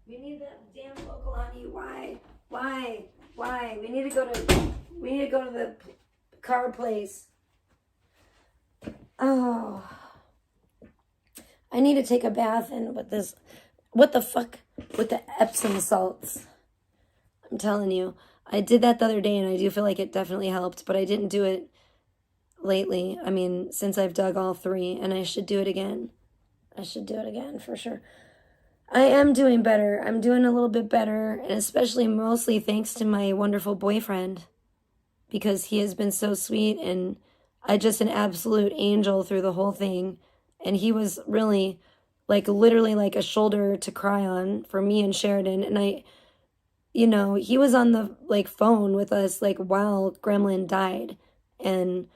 We need that damn local honey. Why? We need to go to the car place. Oh. I need to take a bath in with this. What the fuck? With the Epsom salts. I'm telling you. I did that the other day and I do feel like it definitely helped, but I didn't do it lately. I mean, since I've dug all 3, and I should do it again. I should do it again for sure. I am doing better. I'm doing a little bit better, and especially mostly thanks to my wonderful boyfriend, because he has been so sweet and just an absolute angel through the whole thing. And he was really, like, literally like a shoulder to cry on for me and Sheridan. And he was on the, like, phone with us, like, while Gremlin died. And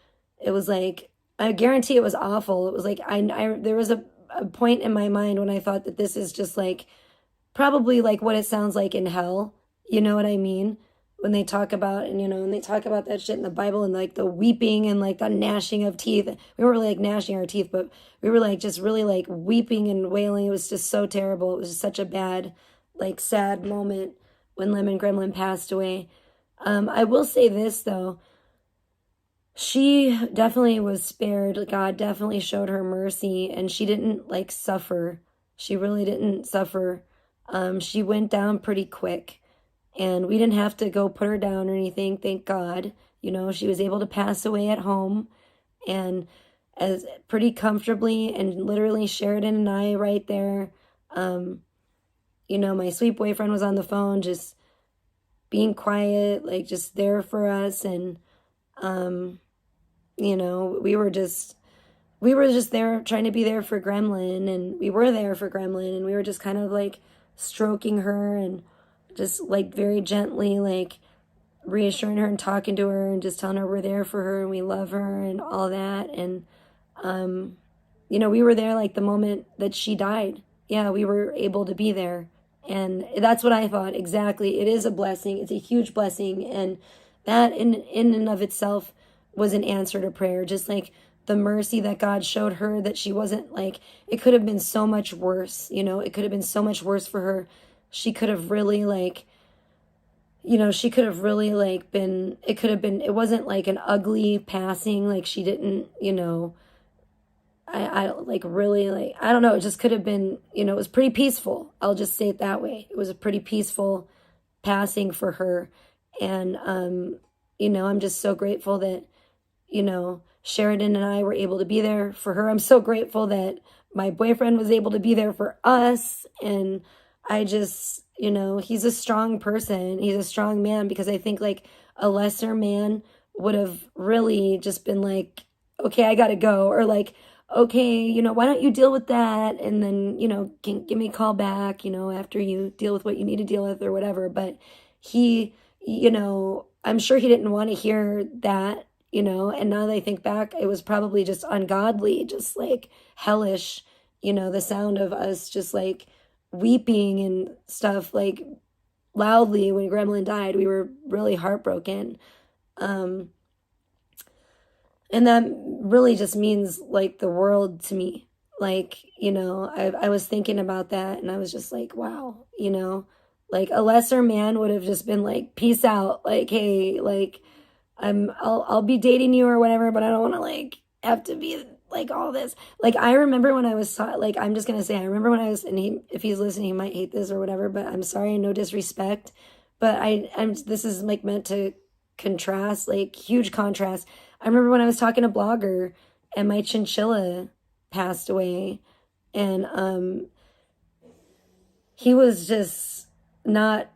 it was like, I guarantee it was awful. It was like, there was a point in my mind when I thought that this is just like probably like what it sounds like in hell. You know what I mean? When they talk about, and when they talk about that shit in the Bible and like the weeping and like the gnashing of teeth. We weren't really like gnashing our teeth, but we were like just really like weeping and wailing. It was just so terrible. It was just such a bad, like sad moment when Lemon Gremlin passed away. I will say this though. She definitely was spared. God definitely showed her mercy, and she didn't like suffer. She really didn't suffer. She went down pretty quick, and we didn't have to go put her down or anything. Thank God. She was able to pass away at home, and as pretty comfortably, and literally Sheridan and I right there. My sweet boyfriend was on the phone, just being quiet, like just there for us, and we were just there trying to be there for Gremlin, and we were there for Gremlin, and we were just kind of like stroking her and just like very gently like reassuring her and talking to her and just telling her we're there for her and we love her and all that. And we were there like the moment that she died. Yeah, we were able to be there, and that's what I thought. Exactly. It is a blessing. It's a huge blessing, and that in and of itself was an answer to prayer. Just like the mercy that God showed her, that she wasn't like, it could have been so much worse, it could have been so much worse for her. She could have really like, she could have really like been, it wasn't like an ugly passing, like she didn't, I like really like, I don't know, it just could have been, it was pretty peaceful. I'll just say it that way. It was a pretty peaceful passing for her. And, I'm just so grateful that, Sheridan and I were able to be there for her. I'm so grateful that my boyfriend was able to be there for us. And I just, he's a strong person. He's a strong man, because I think like a lesser man would have really just been like, okay, I gotta go. Or like, okay, why don't you deal with that? And then, give me a call back, after you deal with what you need to deal with or whatever. But he, I'm sure he didn't want to hear that, and now that I think back, it was probably just ungodly, just like hellish, the sound of us just like weeping and stuff like loudly when Gremlin died. We were really heartbroken. And that really just means like the world to me. Like, I was thinking about that and I was just like, wow, like a lesser man would have just been like, peace out. Like, hey, like I'll be dating you or whatever, but I don't want to like have to be like all this. Like, I remember when I was like, I'm just going to say, I remember when I was, and if he's listening, he might hate this or whatever, but I'm sorry, no disrespect, but this is like meant to contrast, like huge contrast. I remember when I was talking to Blogger and my chinchilla passed away, And he was just not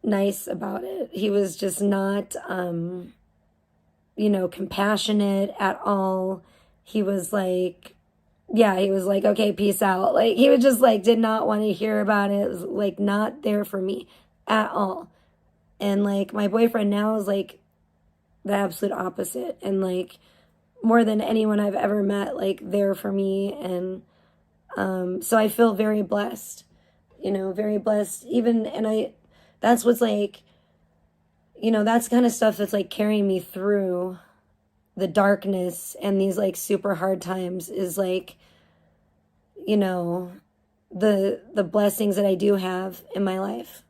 nice about it. He was just not, compassionate at all. He was like, he was like, okay, peace out. Like, he was just like, did not want to hear about it. It was like not there for me at all. And like, my boyfriend now is like the absolute opposite. And like, more than anyone I've ever met, like, there for me. And so I feel very blessed, very blessed. That's what's like, that's kind of stuff that's like carrying me through the darkness and these like super hard times is like, the blessings that I do have in my life.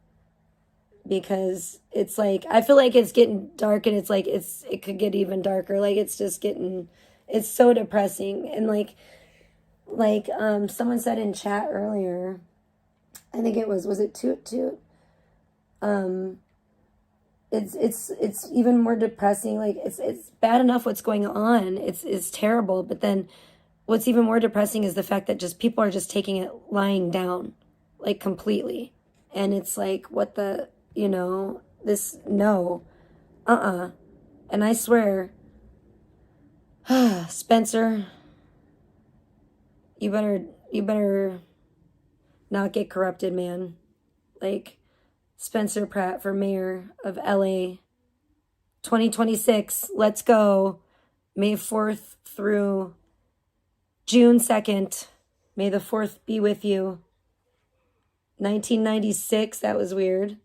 Because it's like, I feel like it's getting dark, and it's like, it could get even darker. Like, it's so depressing. And like, someone said in chat earlier, I think was it Toot Toot? It's even more depressing. Like, it's bad enough what's going on. It's terrible. But then what's even more depressing is the fact that just people are just taking it lying down, like, completely. And it's like, what the, no. And I swear, Spencer, you better not get corrupted, man. Like, Spencer Pratt for mayor of LA, 2026. Let's go. May 4th through June 2nd. May the 4th be with you. 1996, that was weird.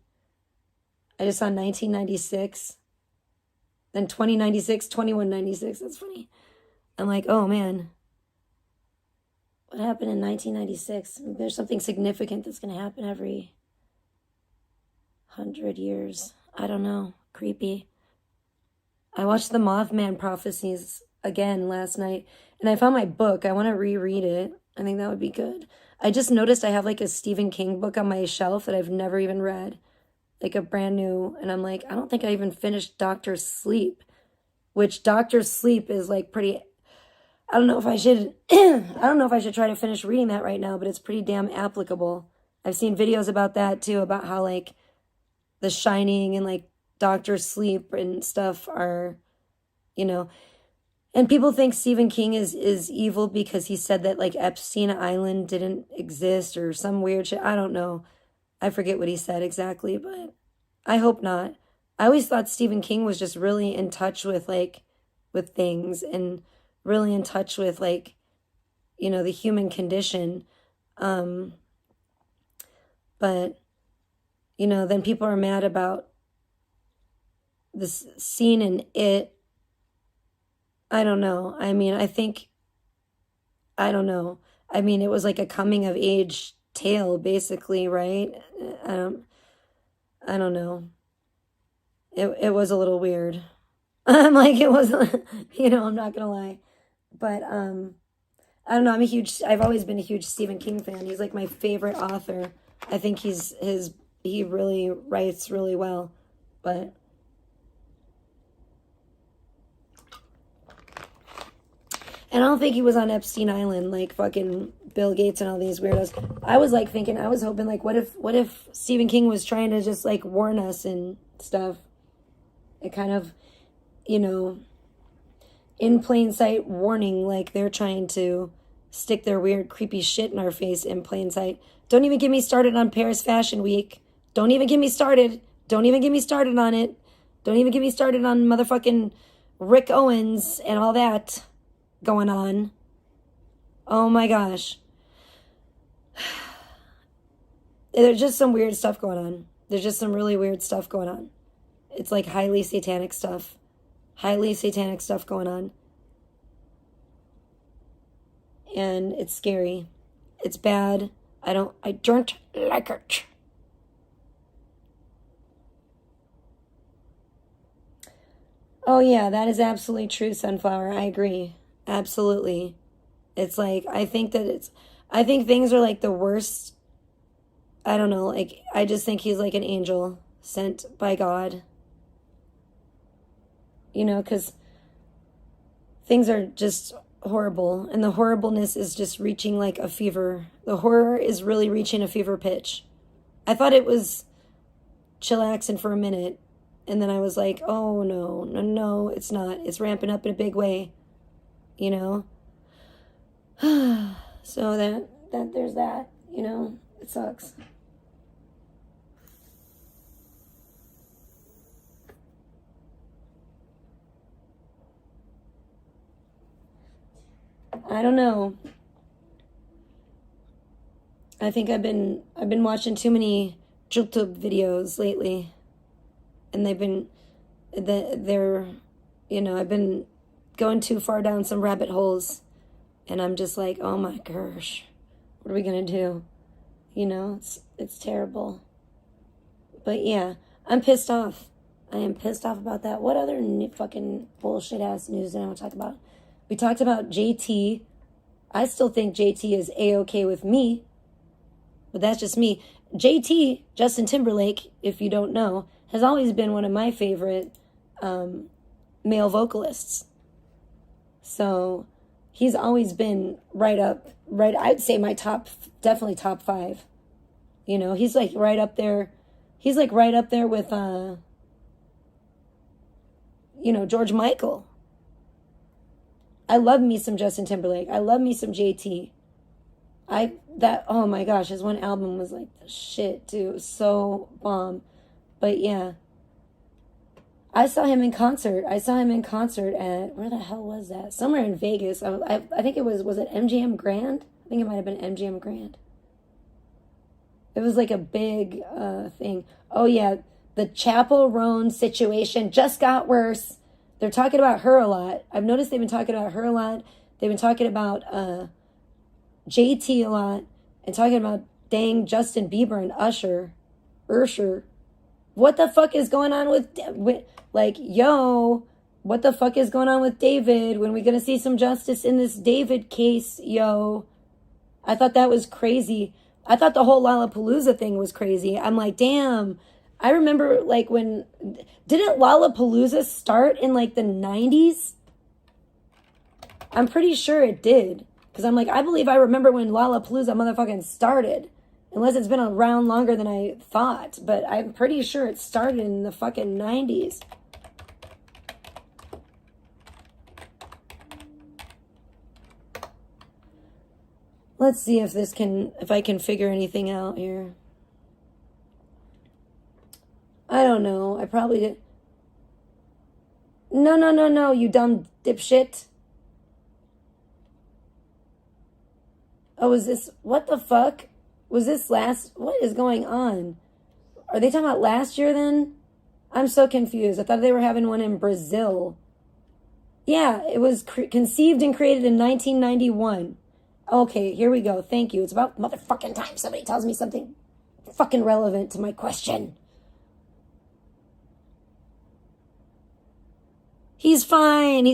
I just saw 1996. Then 2096, 2196. That's funny. I'm like, oh man. What happened in 1996? There's something significant that's going to happen every 100 years. I don't know. Creepy. I watched the Mothman Prophecies again last night, and I found my book. I want to reread it. I think that would be good. I just noticed I have like a Stephen King book on my shelf that I've never even read. Like a brand new, and I'm like, I don't think I even finished Doctor Sleep, which Doctor Sleep is like pretty, I don't know if I should try to finish reading that right now, but it's pretty damn applicable. I've seen videos about that too, about how like The Shining and like Doctor Sleep and stuff are, and people think Stephen King is evil because he said that like Epstein Island didn't exist or some weird shit. I don't know. I forget what he said exactly, but I hope not. I always thought Stephen King was just really in touch with things and really in touch with like, the human condition. But, then people are mad about this scene in It. I don't know. I mean, I don't know. I mean, it was like a coming of age tale, basically, right? I don't know. It was a little weird. I'm like, it was, I'm not gonna lie. But, I don't know, I've always been a huge Stephen King fan. He's like my favorite author. I think he really writes really well. But and I don't think he was on Epstein Island like fucking Bill Gates and all these weirdos. I was like thinking, I was hoping like, what if Stephen King was trying to just like warn us and stuff? It kind of, in plain sight warning, like they're trying to stick their weird creepy shit in our face in plain sight. Don't even get me started on Paris Fashion Week. Don't even get me started. Don't even get me started on it. Don't even get me started on motherfucking Rick Owens and all that going on. Oh my gosh. There's just some weird stuff going on. There's just some really weird stuff going on. It's like highly satanic stuff. Highly satanic stuff going on. And it's scary. It's bad. I don't like it. Oh yeah, that is absolutely true, Sunflower. I agree. Absolutely. It's like, I think things are like the worst. I don't know, like, I just think he's like an angel sent by God. Because things are just horrible. And the horribleness is just reaching like a fever. The horror is really reaching a fever pitch. I thought it was chillaxing for a minute. And then I was like, oh, no, it's not. It's ramping up in a big way, you know? So that there's that, you know? It sucks. I don't know. I think I've been watching too many YouTube videos lately. And they're, you know, I've been going too far down some rabbit holes. And I'm just like, oh my gosh, what are we going to do? You know, it's terrible. But yeah, I'm pissed off. I am pissed off about that. What other fucking bullshit ass news did I want to talk about? We talked about JT. I still think JT is A-okay with me. But that's just me. JT, Justin Timberlake, if you don't know, has always been one of my favorite male vocalists. So he's always been I'd say my definitely top 5. You know, he's like right up there. He's like right up there with, you know, George Michael. I love me some Justin Timberlake. I love me some JT. Oh my gosh, his one album was like the shit too. It was so bomb. But yeah, I saw him in concert. At, where the hell was that? Somewhere in Vegas. I think it was it MGM Grand? I think it might have been MGM Grand. It was like a big thing. Oh yeah, the Chappell Roan situation just got worse. They're talking about her a lot. I've noticed they've been talking about her a lot. They've been talking about JT a lot. And talking about dang Justin Bieber and Usher. What the fuck is going on with like, yo, what the fuck is going on with David? When we gonna see some justice in this David case, yo? I thought that was crazy. I thought the whole Lollapalooza thing was crazy. I'm like, damn. I remember like didn't Lollapalooza start in like the 90s? I'm pretty sure it did. Because I'm like, I believe I remember when Lollapalooza motherfucking started. Unless it's been around longer than I thought. But I'm pretty sure it started in the fucking 90s. Let's see if I can figure anything out here. I don't know. I probably did. No, you dumb dipshit. Oh, what the fuck? Was this what is going on? Are they talking about last year then? I'm so confused. I thought they were having one in Brazil. Yeah, it was conceived and created in 1991. Okay, here we go. Thank you. It's about motherfucking time somebody tells me something fucking relevant to my question. He's fine. I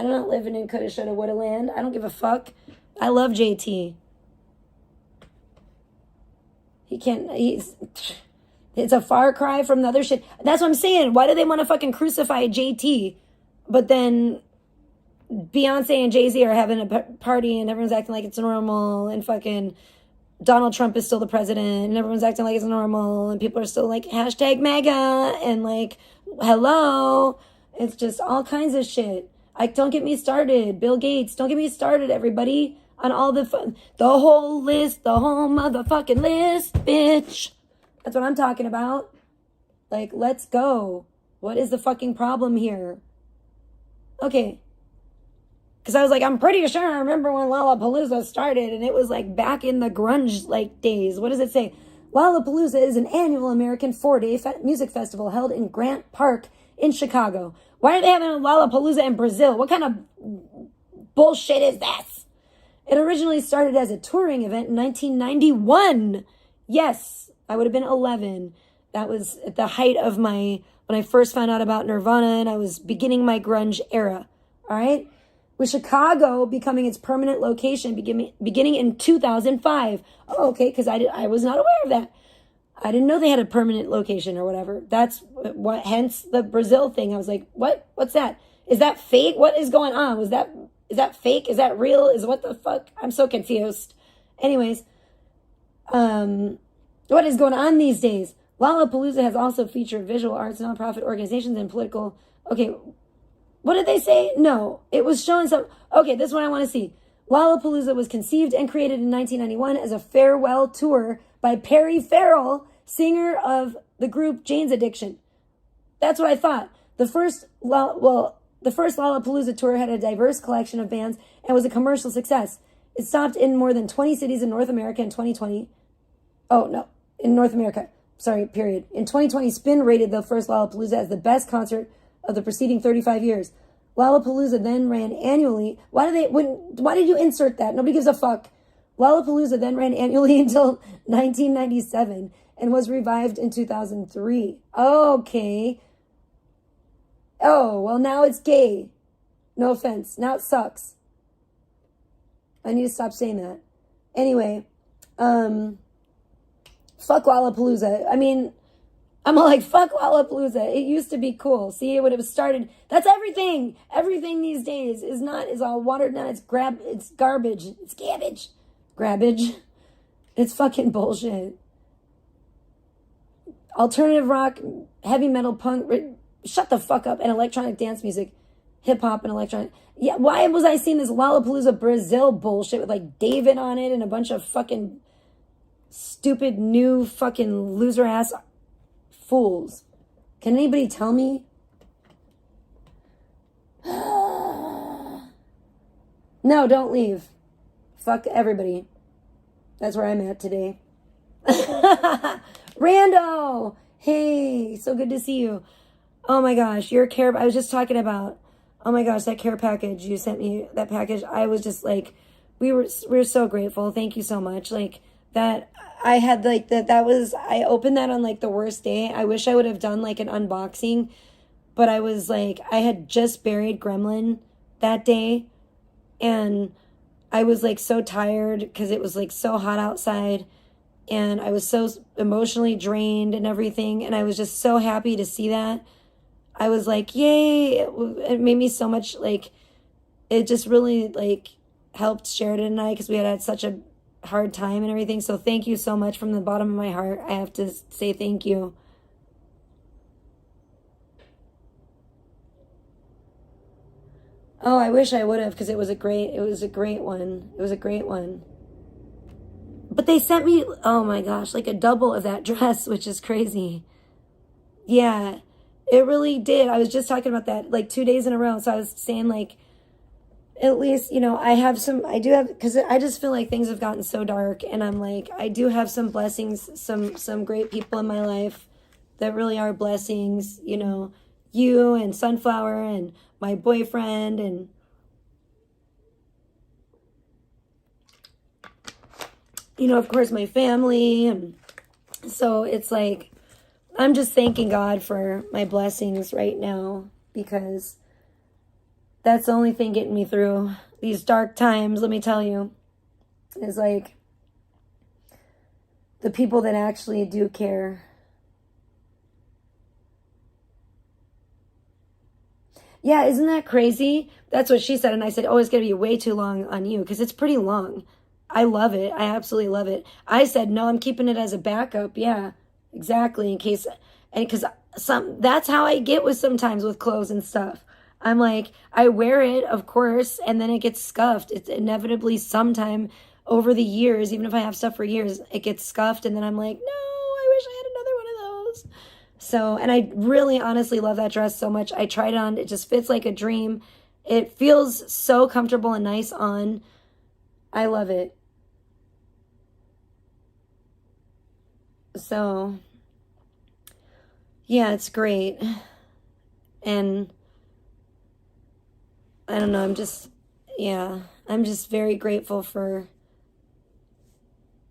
don't not living in coulda, shoulda, woulda land. I don't give a fuck. I love JT. It's a far cry from the other shit. That's what I'm saying. Why do they want to fucking crucify JT? But then Beyonce and Jay-Z are having a party and everyone's acting like it's normal and fucking Donald Trump is still the president and everyone's acting like it's normal and people are still like hashtag MAGA and like, hello. It's just all kinds of shit. Don't get me started. Bill Gates, don't get me started, everybody. On all the whole list, the whole motherfucking list, bitch. That's what I'm talking about. Like, let's go. What is the fucking problem here? Okay. Because I was like, I'm pretty sure I remember when Lollapalooza started and it was like back in the grunge like days. What does it say? Lollapalooza is an annual American 4-day music festival held in Grant Park in Chicago. Why are they having a Lollapalooza in Brazil? What kind of bullshit is this? It originally started as a touring event in 1991. Yes, I would have been 11. That was at the height of when I first found out about Nirvana and I was beginning my grunge era. All right? With Chicago becoming its permanent location beginning in 2005. Oh, okay, because I was not aware of that. I didn't know they had a permanent location or whatever. That's hence the Brazil thing. I was like, what? What's that? Is that fake? What is going on? Is that fake? Is that real? Is what the fuck? I'm so confused. Anyways, what is going on these days? Lollapalooza has also featured visual arts, nonprofit organizations, and political. Okay, what did they say? No, it was showing some. Okay, this is what I want to see. Lollapalooza was conceived and created in 1991 as a farewell tour by Perry Farrell, singer of the group Jane's Addiction. That's what I thought. The first Lollapalooza tour had a diverse collection of bands and was a commercial success. It stopped in more than 20 cities in North America in 2020. Oh, no, in North America. Sorry, period. In 2020, Spin rated the first Lollapalooza as the best concert of the preceding 35 years. Lollapalooza then ran annually. Why did you insert that? Nobody gives a fuck. Lollapalooza then ran annually until 1997 and was revived in 2003. Okay. Oh, well, now it's gay. No offense. Now it sucks. I need to stop saying that. Anyway, fuck Lollapalooza. I mean, I'm like, fuck Lollapalooza. It used to be cool. See, when it was started, that's everything. Everything these days is all watered down. It's garbage. It's gabbage. Grabbage. It's fucking bullshit. Alternative rock, heavy metal, punk, shut the fuck up, and electronic dance music, hip hop and electronic. Yeah, why was I seeing this Lollapalooza Brazil bullshit with like David on it and a bunch of fucking stupid new fucking loser ass fools? Can anybody tell me? No, don't leave. Fuck everybody. That's where I'm at today. Rando! Hey, so good to see you. Oh my gosh, your care, I was just talking about, oh my gosh, that care package, you sent me that package. I was just like, we're so grateful. Thank you so much. Like that, I had like I opened that on like the worst day. I wish I would have done like an unboxing, but I was like, I had just buried Gremlin that day and I was like so tired because it was like so hot outside and I was so emotionally drained and everything. And I was just so happy to see that. I was like, yay. It made me so much like, it just really like helped Sheridan and I because we had such a hard time and everything. So thank you so much from the bottom of my heart. I have to say thank you. Oh, I wish I would have because it was a great one. It was a great one. But they sent me, oh my gosh, like a double of that dress, which is crazy. Yeah, it really did. I was just talking about that like 2 days in a row. So I was saying like, at least, you know, because I just feel like things have gotten so dark and I'm like, I do have some blessings, some great people in my life that really are blessings, you know, you and Sunflower and my boyfriend and you know, of course, my family. And so it's like, I'm just thanking God for my blessings right now because that's the only thing getting me through these dark times, let me tell you, is like the people that actually do care. Yeah, isn't that crazy? That's what she said. And I said, oh, it's going to be way too long on you because it's pretty long. I love it. I absolutely love it. I said, no, I'm keeping it as a backup. Yeah, exactly. In case, and because that's how I get with sometimes with clothes and stuff. I'm like, I wear it, of course, and then it gets scuffed. It's inevitably sometime over the years, even if I have stuff for years, it gets scuffed. And then I'm like, no, I wish I had another one of those. So, and I really honestly love that dress so much. I tried it on. It just fits like a dream. It feels so comfortable and nice on. I love it. So, yeah, it's great. And I don't know, I'm just very grateful for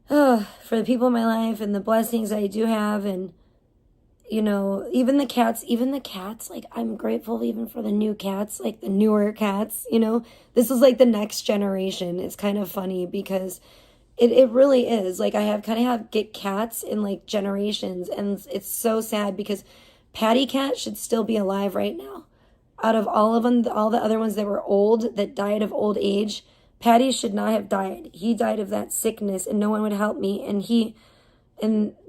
the people in my life and the blessings I do have. And, you know, even the cats, like, I'm grateful even for the new cats, like the newer cats, you know. This is like the next generation. It's kind of funny because it really is. Like, I get cats in like generations, and it's so sad because Patty Cat should still be alive right now. out of all of them, all the other ones that were old, that died of old age, Patty should not have died. He died of that sickness, and no one would help me. And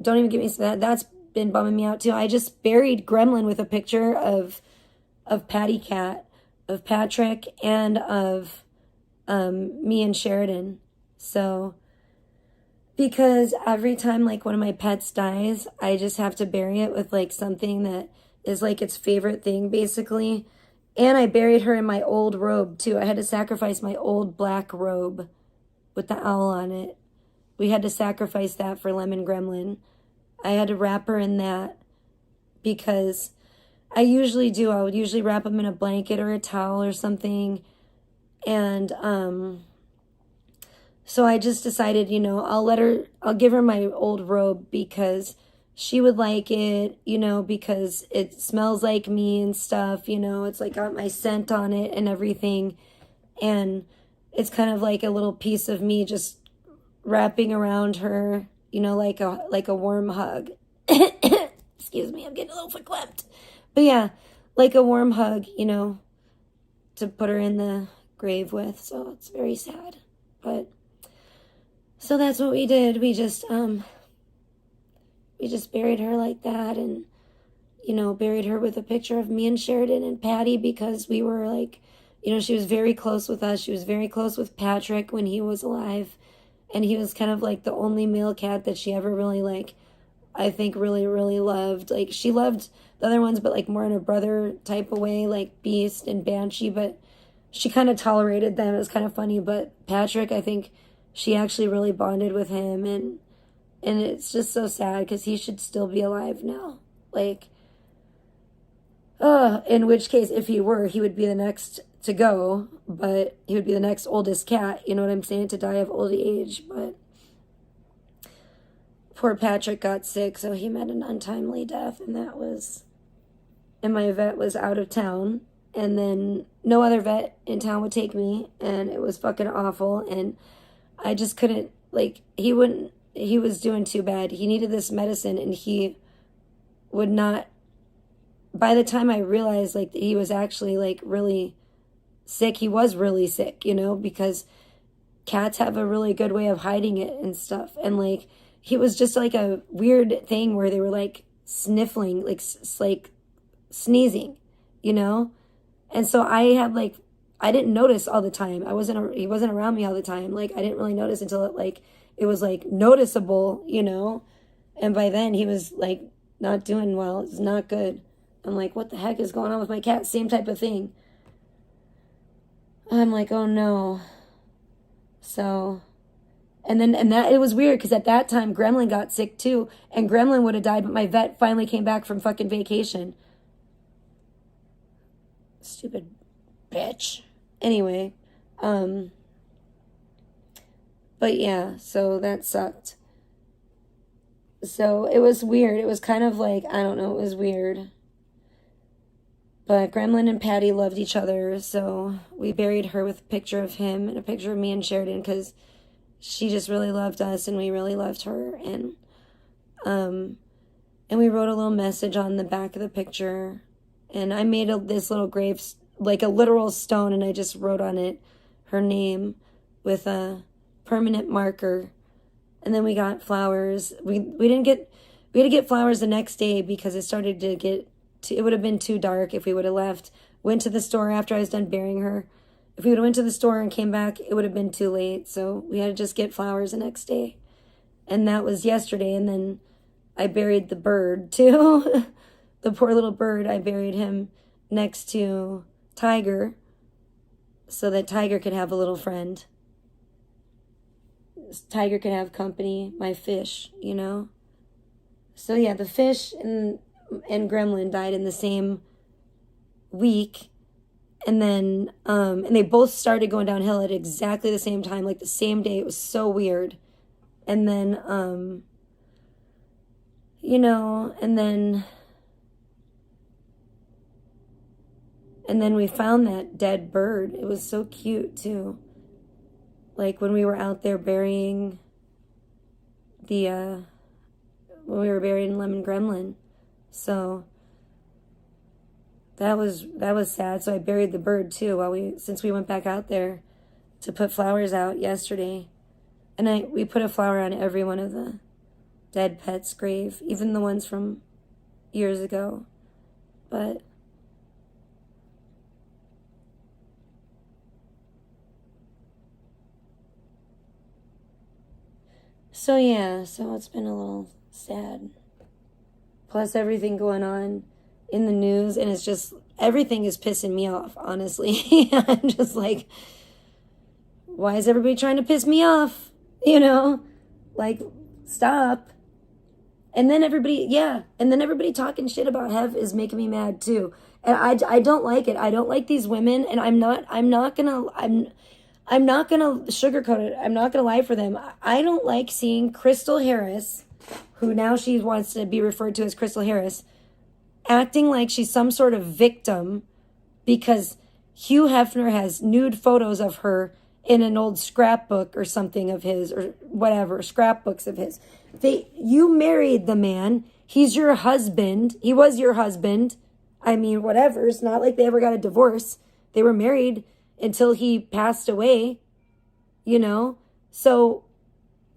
don't even get me started. That's been bumming me out too. I just buried Gremlin with a picture of Patty Cat, of Patrick, and of me and Sheridan. So, because every time like one of my pets dies, I just have to bury it with like something that is like its favorite thing, basically. And I buried her in my old robe too. I had to sacrifice my old black robe with the owl on it. We had to sacrifice that for Lemon Gremlin. I had to wrap her in that because I usually do. I would usually wrap them in a blanket or a towel or something. And so I just decided, you know, I'll give her my old robe because she would like it, you know, because it smells like me and stuff, you know, it's like got my scent on it and everything. And it's kind of like a little piece of me just wrapping around her, you know, like a warm hug. Excuse me, I'm getting a little verklempt. But yeah, like a warm hug, you know, to put her in the grave with. So it's very sad. But so that's what we did. We just buried her like that, and, you know, buried her with a picture of me and Sheridan and Patty because we were like, you know, she was very close with us. She was very close with Patrick when he was alive. And he was kind of like the only male cat that she ever really like, I think really, really loved. Like she loved the other ones, but like more in a brother type of way, like Beast and Banshee, but she kind of tolerated them. It was kind of funny. But Patrick, I think she actually really bonded with him, and it's just so sad because he should still be alive now. Like, in which case, if he were, he would be the next to go, but he would be the next oldest cat, you know what I'm saying, to die of old age. But poor Patrick got sick, so he met an untimely death, and my vet was out of town, and then no other vet in town would take me, and it was fucking awful, and I just couldn't, like, he was doing too bad. He needed this medicine, and he would not, by the time I realized, like, that he was actually, like, really sick, he was really sick, you know, because cats have a really good way of hiding it and stuff, and, like, he was just, like, a weird thing where they were, like, sniffling, like sneezing, you know, and so I had, like, I didn't notice all the time. He wasn't around me all the time. Like, I didn't really notice until it was like noticeable, you know, and by then he was like not doing well. It's not good. I'm like, what the heck is going on with my cat? Same type of thing. I'm like, oh no. So, and that, it was weird because at that time Gremlin got sick too, and Gremlin would have died, but my vet finally came back from fucking vacation. Stupid bitch. Anyway, but yeah, so that sucked. So it was weird. It was kind of like, I don't know, it was weird. But Gremlin and Patty loved each other, so we buried her with a picture of him and a picture of me and Sheridan because she just really loved us and we really loved her. And we wrote a little message on the back of the picture, and I made this little grave, like a literal stone, and I just wrote on it her name with a permanent marker. And then we got flowers. We had to get flowers the next day because it started to get it would have been too dark if we would have left. Went to the store after I was done burying her. If we would have went to the store and came back, it would have been too late. So we had to just get flowers the next day. And that was yesterday. And then I buried the bird too. The poor little bird, I buried him next to Tiger so that Tiger could have a little friend. Tiger could have company, my fish, you know. So yeah, the fish and Gremlin died in the same week, and then and they both started going downhill at exactly the same time, like the same day. It was so weird. And then you know, and then we found that dead bird. It was so cute too. Like when we were out there burying when we were burying Lemon Gremlin. So that was sad. So I buried the bird too since we went back out there to put flowers out yesterday. And we put a flower on every one of the dead pets' grave, even the ones from years ago. But so yeah, so it's been a little sad. Plus everything going on in the news, and it's just, everything is pissing me off, honestly. I'm just like, why is everybody trying to piss me off? You know, like, stop. And then everybody talking shit about Hev is making me mad too. And I don't like it. I don't like these women, and I'm not gonna sugarcoat it. I'm not gonna lie for them. I don't like seeing Crystal Harris, who now she wants to be referred to as Crystal Harris, acting like she's some sort of victim because Hugh Hefner has nude photos of her in an old scrapbook or something of his, or whatever, scrapbooks of his. You married the man. He's your husband. He was your husband. I mean, whatever. It's not like they ever got a divorce. They were married until he passed away, you know? So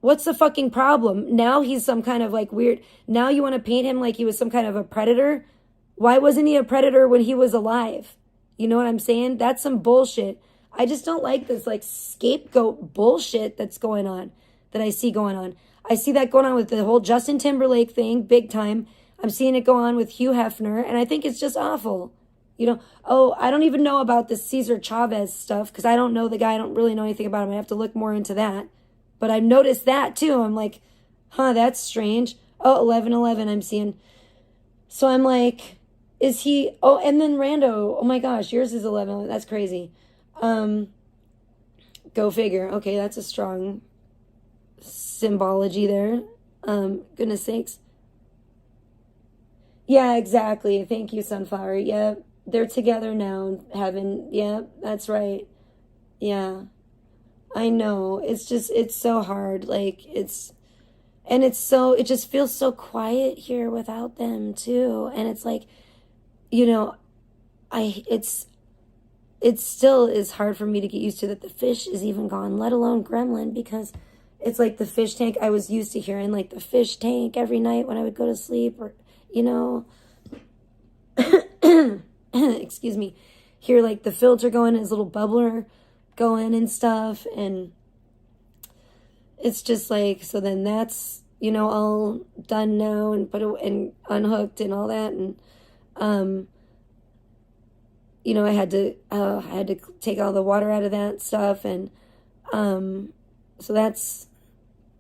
what's the fucking problem? Now he's some kind of like weird, now you want to paint him like he was some kind of a predator? Why wasn't he a predator when he was alive? You know what I'm saying? That's some bullshit. I just don't like this like scapegoat bullshit that's going on, that I see going on. I see that going on with the whole Justin Timberlake thing, big time. I'm seeing it go on with Hugh Hefner, and I think it's just awful. You know, oh, I don't even know about this Cesar Chavez stuff because I don't know the guy. I don't really know anything about him. I have to look more into that. But I've noticed that too. I'm like, huh, that's strange. Oh, 11/11 I'm seeing. So I'm like, is he, oh, and then Rando, oh my gosh, yours is 11. That's crazy. Go figure. Okay, that's a strong symbology there. Goodness sakes. Yeah, exactly. Thank you, Sunflower. Yeah, they're together now, yeah, that's right. Yeah, I know. It's just, it's so hard. Like, it just feels so quiet here without them too. And it's like, you know, it still is hard for me to get used to that the fish is even gone, let alone Gremlin, because it's like the fish tank. I was used to hearing like the fish tank every night when I would go to sleep, or, you know, excuse me, hear like the filter going, his little bubbler going and stuff. And it's just like, so then that's, you know, all done now and put it and unhooked and all that. And, you know, I had to take all the water out of that stuff. And, so that's,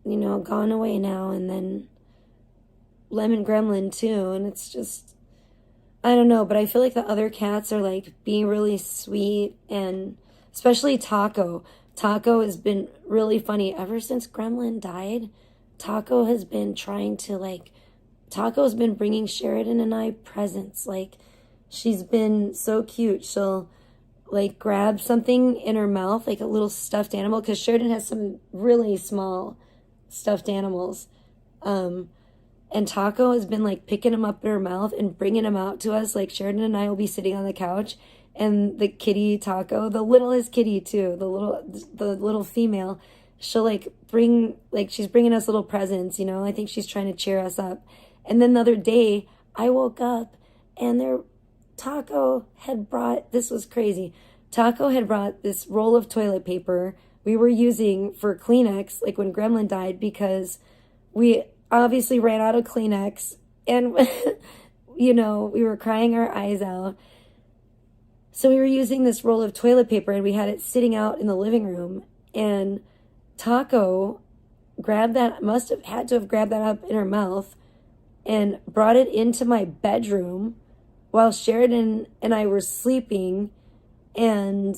you know, gone away now. And then Lemon Gremlin too. And it's just, I don't know, but I feel like the other cats are like being really sweet, and especially Taco. Taco has been really funny ever since Gremlin died. Taco has been Taco's been bringing Sheridan and I presents. Like, she's been so cute. She'll like grab something in her mouth, like a little stuffed animal, because Sheridan has some really small stuffed animals. And Taco has been like picking them up in her mouth and bringing them out to us. Like, Sheridan and I will be sitting on the couch, and the kitty Taco, the littlest kitty too, the little female, she'll like she's bringing us little presents, you know. I think she's trying to cheer us up. And then the other day I woke up and Taco had brought, this was crazy. Taco had brought this roll of toilet paper we were using for Kleenex, like when Gremlin died, because we obviously ran out of Kleenex, and, you know, we were crying our eyes out. So we were using this roll of toilet paper, and we had it sitting out in the living room, and Taco had to have grabbed that up in her mouth and brought it into my bedroom while Sheridan and I were sleeping, and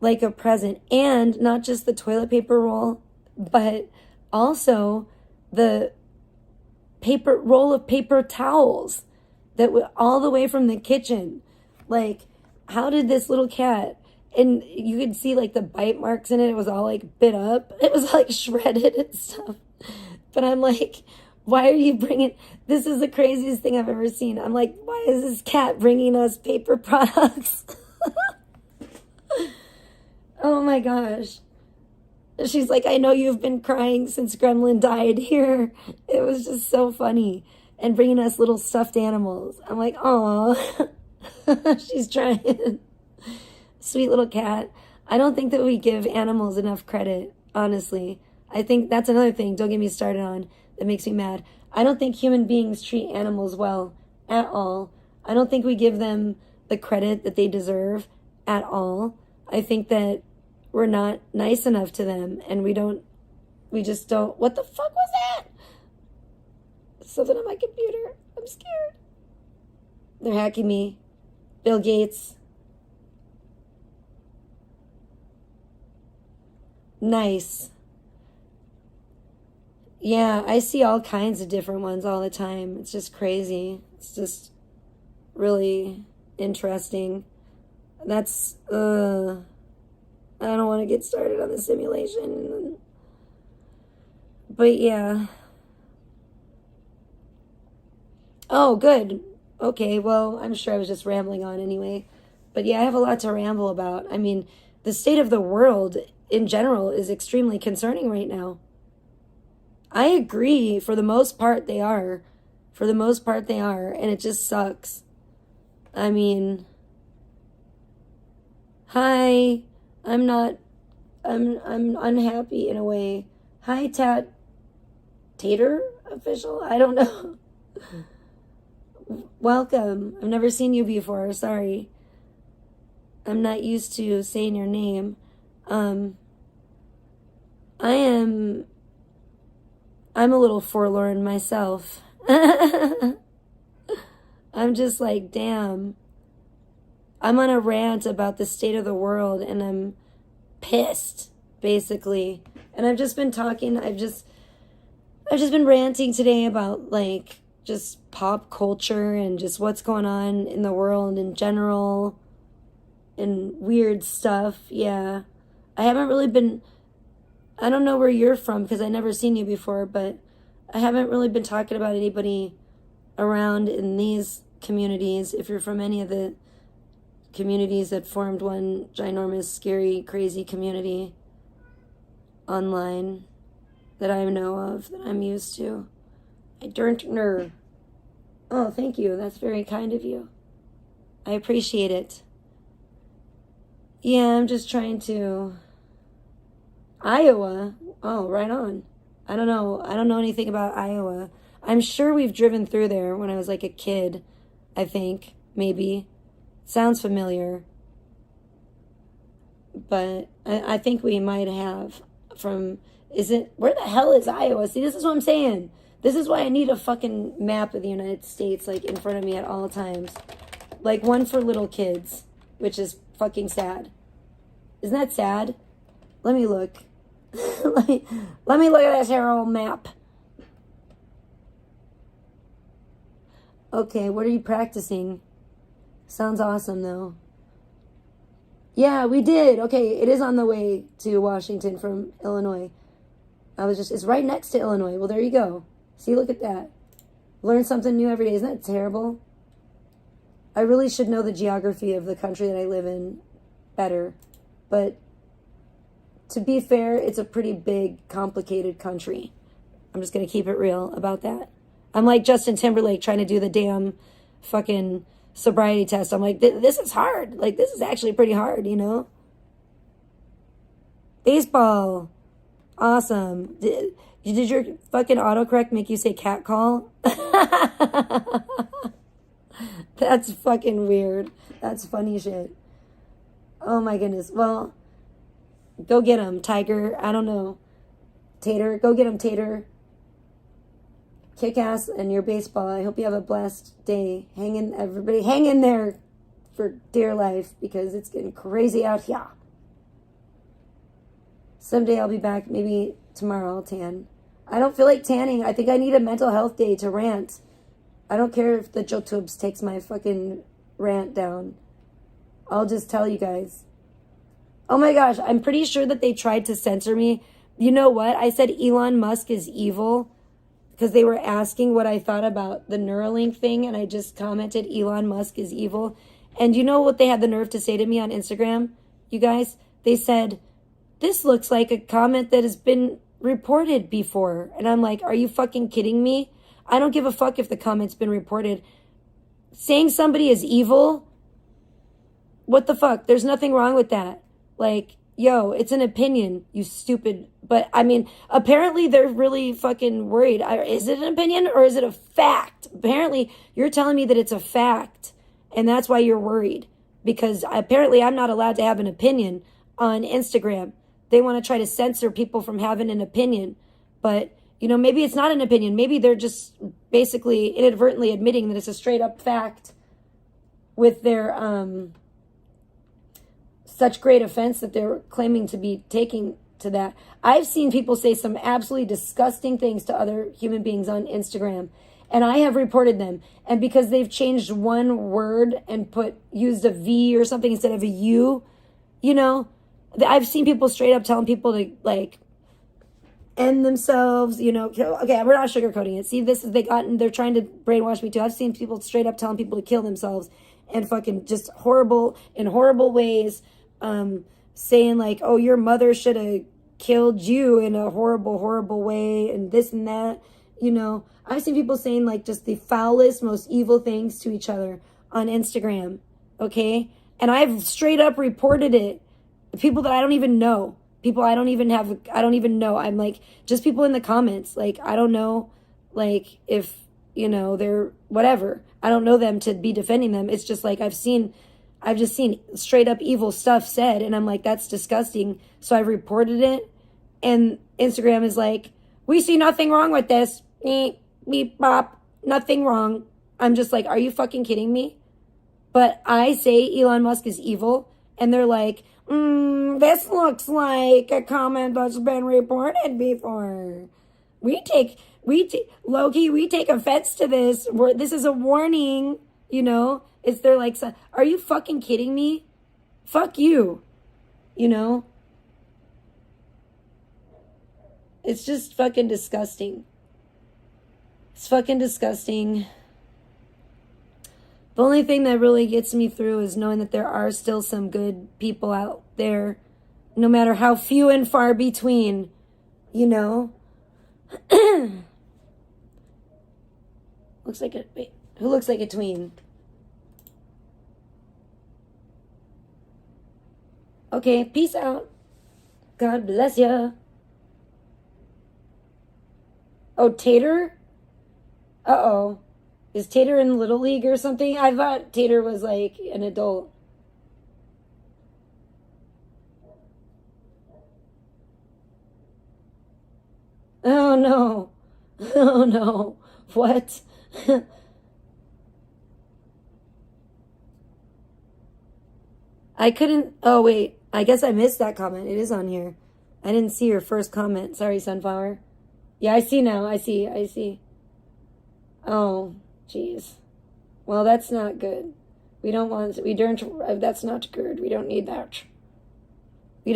like a present. And not just the toilet paper roll, but also the roll of paper towels that were all the way from the kitchen. Like, how did this little cat, and you could see like the bite marks in it. It was all like bit up. It was like shredded and stuff. But I'm like, Why are you bringing, this is the craziest thing I've ever seen. I'm like, why is this cat bringing us paper products? Oh my gosh. She's like, I know you've been crying since Gremlin died here. It was just so funny. And bringing us little stuffed animals. I'm like, aw. She's trying. Sweet little cat. I don't think that we give animals enough credit, honestly. I think that's another thing, don't get me started on, that makes me mad. I don't think human beings treat animals well at all. I don't think we give them the credit that they deserve at all. I think that we're not nice enough to them, and we just don't. What the fuck was that? Something on my computer. I'm scared. They're hacking me. Bill Gates. Nice. Yeah, I see all kinds of different ones all the time. It's just crazy. It's just really interesting. That's, I don't want to get started on the simulation. But yeah. Oh, good. Okay, well, I'm sure I was just rambling on anyway. But yeah, I have a lot to ramble about. I mean, the state of the world in general is extremely concerning right now. I agree, for the most part they are. For the most part they are, and it just sucks. I mean, hi, I'm unhappy in a way. Hi, Tater official? I don't know. Welcome. I've never seen you before, sorry. I'm not used to saying your name. I'm a little forlorn myself. I'm just like, damn. I'm on a rant about the state of the world, and I'm pissed, basically. And I've just been talking, I've just been ranting today about, like, just pop culture and just what's going on in the world in general and weird stuff. Yeah. I haven't really been, I don't know where you're from because I've never seen you before, but I haven't really been talking about anybody around in these communities. If you're from any of the communities that formed one ginormous, scary, crazy community online that I know of, that I'm used to. I don't know. Oh, thank you. That's very kind of you. I appreciate it. Yeah, I'm just trying to... Iowa? Oh, right on. I don't know anything about Iowa. I'm sure we've driven through there when I was like a kid, I think. Maybe. Sounds familiar. But I think we might have from... Where the hell is Iowa? See, this is what I'm saying. This is why I need a fucking map of the United States, like, in front of me at all times. Like, one for little kids, which is fucking sad. Isn't that sad? Let me look. let me look at this here old map. Okay, what are you practicing? Sounds awesome, though. Yeah, we did. Okay, it is on the way to Washington from Illinois. It's right next to Illinois. Well, there you go. See, look at that. Learn something new every day. Isn't that terrible? I really should know the geography of the country that I live in better. But to be fair, it's a pretty big, complicated country. I'm just going to keep it real about that. I'm like Justin Timberlake trying to do the damn fucking sobriety test. I'm like, this is hard. Like, this is actually pretty hard, you know? Baseball. Awesome. Did your fucking autocorrect make you say cat call? That's fucking weird. That's funny shit. Oh my goodness. Well, go get him, Tiger. I don't know. Tater. Go get him, Tater. Kick ass and your baseball. I hope you have a blessed day. Everybody hang in there for dear life because it's getting crazy out here. Someday I'll be back. Maybe tomorrow I'll tan. I don't feel like tanning. I think I need a mental health day to rant. I don't care if the Jotubes takes my fucking rant down. I'll just tell you guys. Oh my gosh, I'm pretty sure that they tried to censor me. You know what? I said Elon Musk is evil because they were asking what I thought about the Neuralink thing, and I just commented Elon Musk is evil. And you know what they had the nerve to say to me on Instagram, you guys? They said, this looks like a comment that has been reported before. And I'm like, are you fucking kidding me? I don't give a fuck if the comment's been reported. Saying somebody is evil, what the fuck? There's nothing wrong with that. Like, yo, it's an opinion, you stupid. But, I mean, apparently they're really fucking worried. Is it an opinion or is it a fact? Apparently, you're telling me that it's a fact, and that's why you're worried. Because apparently I'm not allowed to have an opinion on Instagram. They want to try to censor people from having an opinion. But, you know, maybe it's not an opinion. Maybe they're just basically inadvertently admitting that it's a straight up fact with their such great offense that they're claiming to be taking to that. I've seen people say some absolutely disgusting things to other human beings on Instagram, and I have reported them. And because they've changed one word and used a V or something instead of a U, you know, I've seen people straight up telling people to like end themselves, you know. Okay, we're not sugarcoating it. See, they're trying to brainwash me too. I've seen people straight up telling people to kill themselves and fucking just horrible ways, saying like, oh, your mother should have killed you in a horrible way and this and that, you know. I've seen people saying like just the foulest, most evil things to each other on Instagram, okay? And I've straight up reported it. People that I don't even know. People I don't even know. I'm like, just people in the comments. Like, I don't know, like, if, you know, they're whatever. I don't know them to be defending them. It's just like I've just seen straight up evil stuff said, and I'm like, that's disgusting. So I've reported it, and Instagram is like, we see nothing wrong with this. Beep, bop, nothing wrong. I'm just like, are you fucking kidding me? But I say Elon Musk is evil, and they're like, this looks like a comment that's been reported before. We take offense to this. This is a warning, you know. They're like, are you fucking kidding me? Fuck you, you know. It's just fucking disgusting. It's fucking disgusting. The only thing that really gets me through is knowing that there are still some good people out there, no matter how few and far between, you know. Who looks like a tween? Okay, peace out. God bless ya. Oh, Tater? Uh-oh. Is Tater in Little League or something? I thought Tater was like an adult. Oh no. Oh no. What? I couldn't. Oh wait. I guess I missed that comment. It is on here. I didn't see your first comment. Sorry, Sunflower. Yeah, I see now. I see. Oh, jeez. Well, that's not good. That's not good. We don't need that. I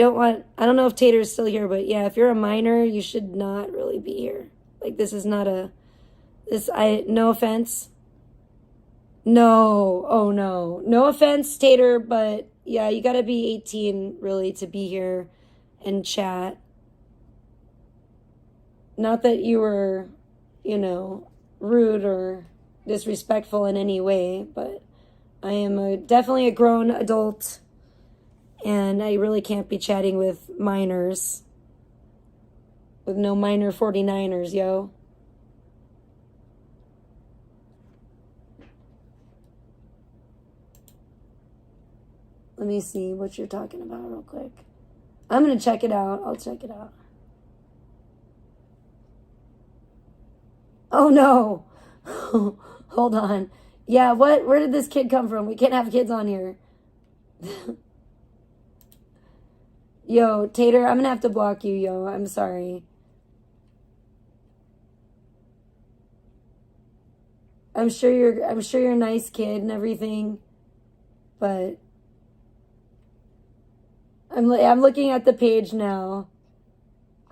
don't know if Tater's still here, but yeah, if you're a minor, you should not really be here. Like, this is not no offense. No, oh no. No offense, Tater, but yeah, you gotta be 18 really to be here and chat. Not that you were, you know, rude or disrespectful in any way, but I am definitely a grown adult, and I really can't be chatting with minors. With no minor 49ers, yo. Let me see what you're talking about real quick. I'm going to check it out. I'll check it out. Oh, no. Hold on. Yeah, where did this kid come from? We can't have kids on here. Yo, Tater, I'm going to have to block you, yo. I'm sorry. I'm sure you're a nice kid and everything, but I'm looking at the page now.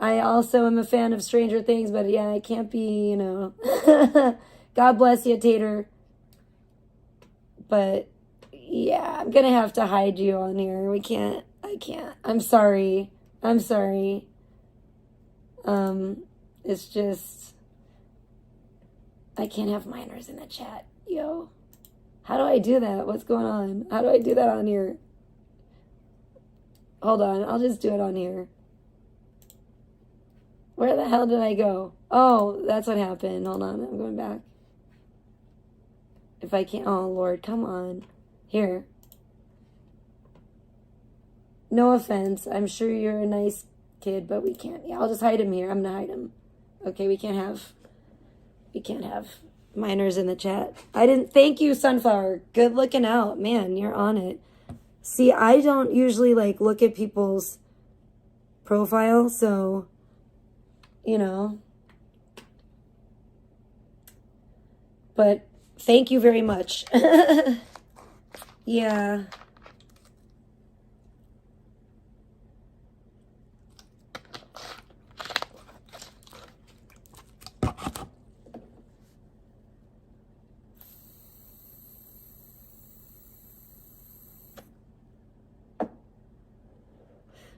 I also am a fan of Stranger Things, but yeah, I can't be, you know. God bless you, Tater. But yeah, I'm gonna have to hide you on here. I can't. I'm sorry. It's just, I can't have minors in the chat. Yo, how do I do that? What's going on? How do I do that on here? Hold on, I'll just do it on here. Where the hell did I go? Oh, that's what happened. Hold on, I'm going back. If I can't, oh Lord, come on. Here. No offense, I'm sure you're a nice kid, but we can't. Yeah, I'll just hide him here. I'm gonna hide him. Okay, we can't have minors in the chat. Thank you, Sunflower. Good looking out. Man, you're on it. See, I don't usually like look at people's profile, so, you know. But thank you very much. Yeah.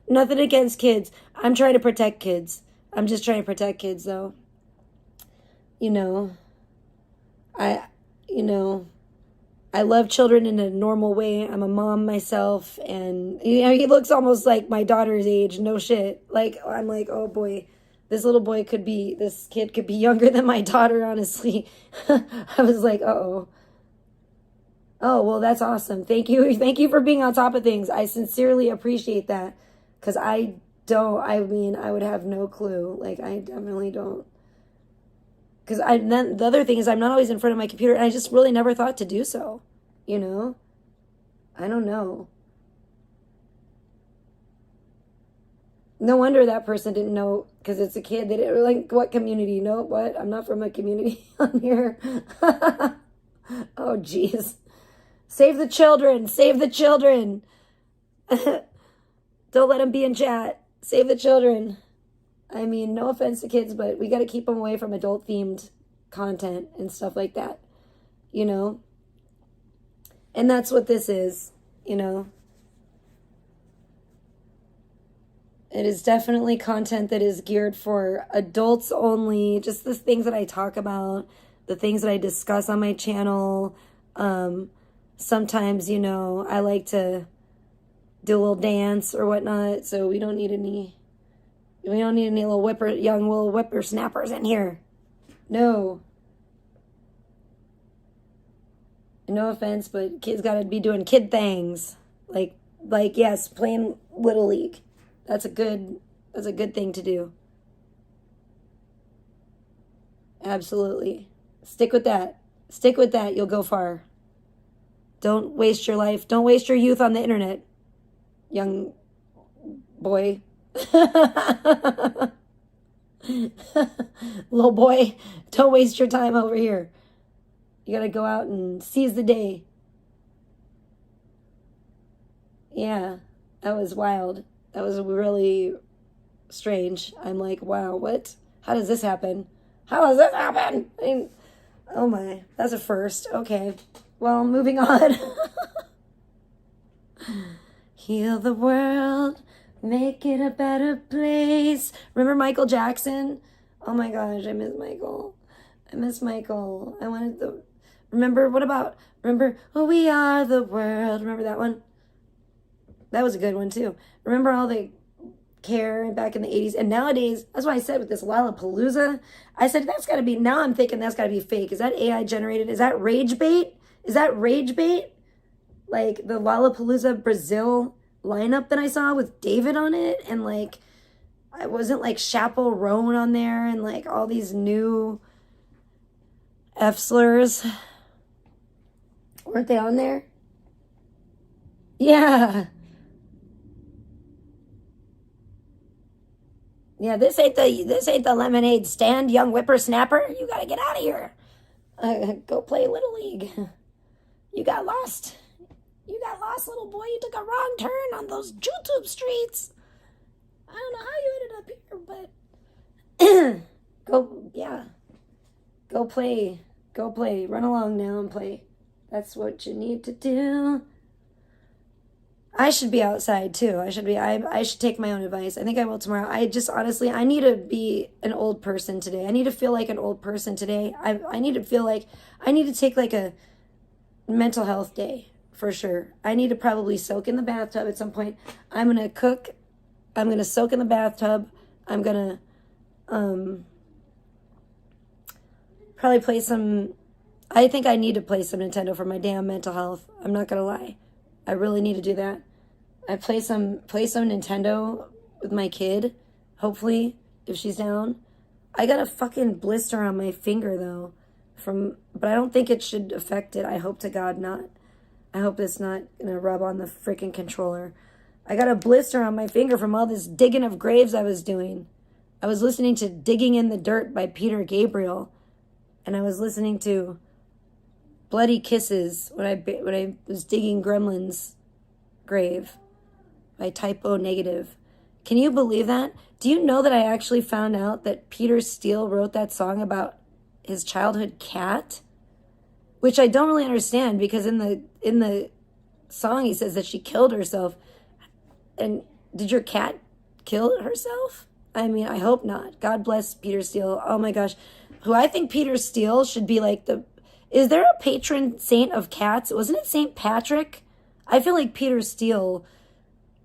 Nothing against kids. I'm trying to protect kids. I'm just trying to protect kids, though. You know, I love children in a normal way. I'm a mom myself, and, you know, he looks almost like my daughter's age. No shit. Like, I'm like, oh boy, this kid could be younger than my daughter, honestly. I was like, uh-oh. Oh, well, that's awesome. Thank you. Thank you for being on top of things. I sincerely appreciate that. Because I would have no clue. Like, I definitely don't. Because then the other thing is I'm not always in front of my computer, and I just really never thought to do so. You know? I don't know. No wonder that person didn't know, because it's a kid. They didn't, like, what community? No, what? I'm not from a community on here. Oh, jeez. Save the children. Save the children. Don't let them be in chat. Save the children. I mean, no offense to kids, but we got to keep them away from adult-themed content and stuff like that, you know? And that's what this is, you know? It is definitely content that is geared for adults only, just the things that I talk about, the things that I discuss on my channel. Sometimes, you know, I like to do a little dance or whatnot, so we don't need any little young whippersnappers in here. No. No offense, but kids gotta be doing kid things. Like yes, playing Little League. That's a good thing to do. Absolutely. Stick with that. You'll go far. Don't waste your life. Don't waste your youth on the internet, young boy. Little boy, don't waste your time over here. You gotta go out and seize the day. Yeah, that was wild. That was really strange. I'm like, wow, what? How does this happen? I mean, oh my, that's a first. Okay, well, moving on. Heal the world, make it a better place. Remember Michael Jackson? Oh my gosh, I miss Michael. I wanted the... Remember, Oh, we are the world. Remember that one? That was a good one, too. Remember all the care back in the 80s? And nowadays, that's why I said with this Lollapalooza, I said, now I'm thinking that's got to be fake. Is that AI generated? Is that rage bait? Like the Lollapalooza Brazil lineup that I saw with David on it, and like I wasn't like Chappell Roan on there, and like all these new F slurs. Weren't they on there? Yeah. Yeah, this ain't the lemonade stand, young whippersnapper. You gotta get out of here. Go play Little League. You got lost. Little boy. You took a wrong turn on those YouTube streets. I don't know how you ended up here, but play. Go play. Run along now and play. That's what you need to do. I should be outside too. I should take my own advice. I think I will tomorrow. I just honestly, I need to be an old person today. I need to feel like an old person today. I need to feel like I need to take like a mental health day for sure. I need to probably soak in the bathtub at some point. I'm going to cook. I'm going to soak in the bathtub. I'm going to probably play some, I think I need to play some Nintendo for my damn mental health. I'm not going to lie. I really need to do that. I play some Nintendo with my kid, hopefully, if she's down. I got a fucking blister on my finger, though, but I don't think it should affect it. I hope to God not. I hope it's not going to rub on the freaking controller. I got a blister on my finger from all this digging of graves I was doing. I was listening to Digging in the Dirt by Peter Gabriel, and I was listening to Bloody Kisses when I was digging Gremlin's grave by Typo Negative. Can you believe that? Do you know that I actually found out that Peter Steele wrote that song about his childhood cat? Which I don't really understand, because in the song he says that she killed herself. And did your cat kill herself? I mean, I hope not. God bless Peter Steele. Oh my gosh. Who I think Peter Steele should be like is there a patron saint of cats? Wasn't it St. Patrick? I feel like Peter Steele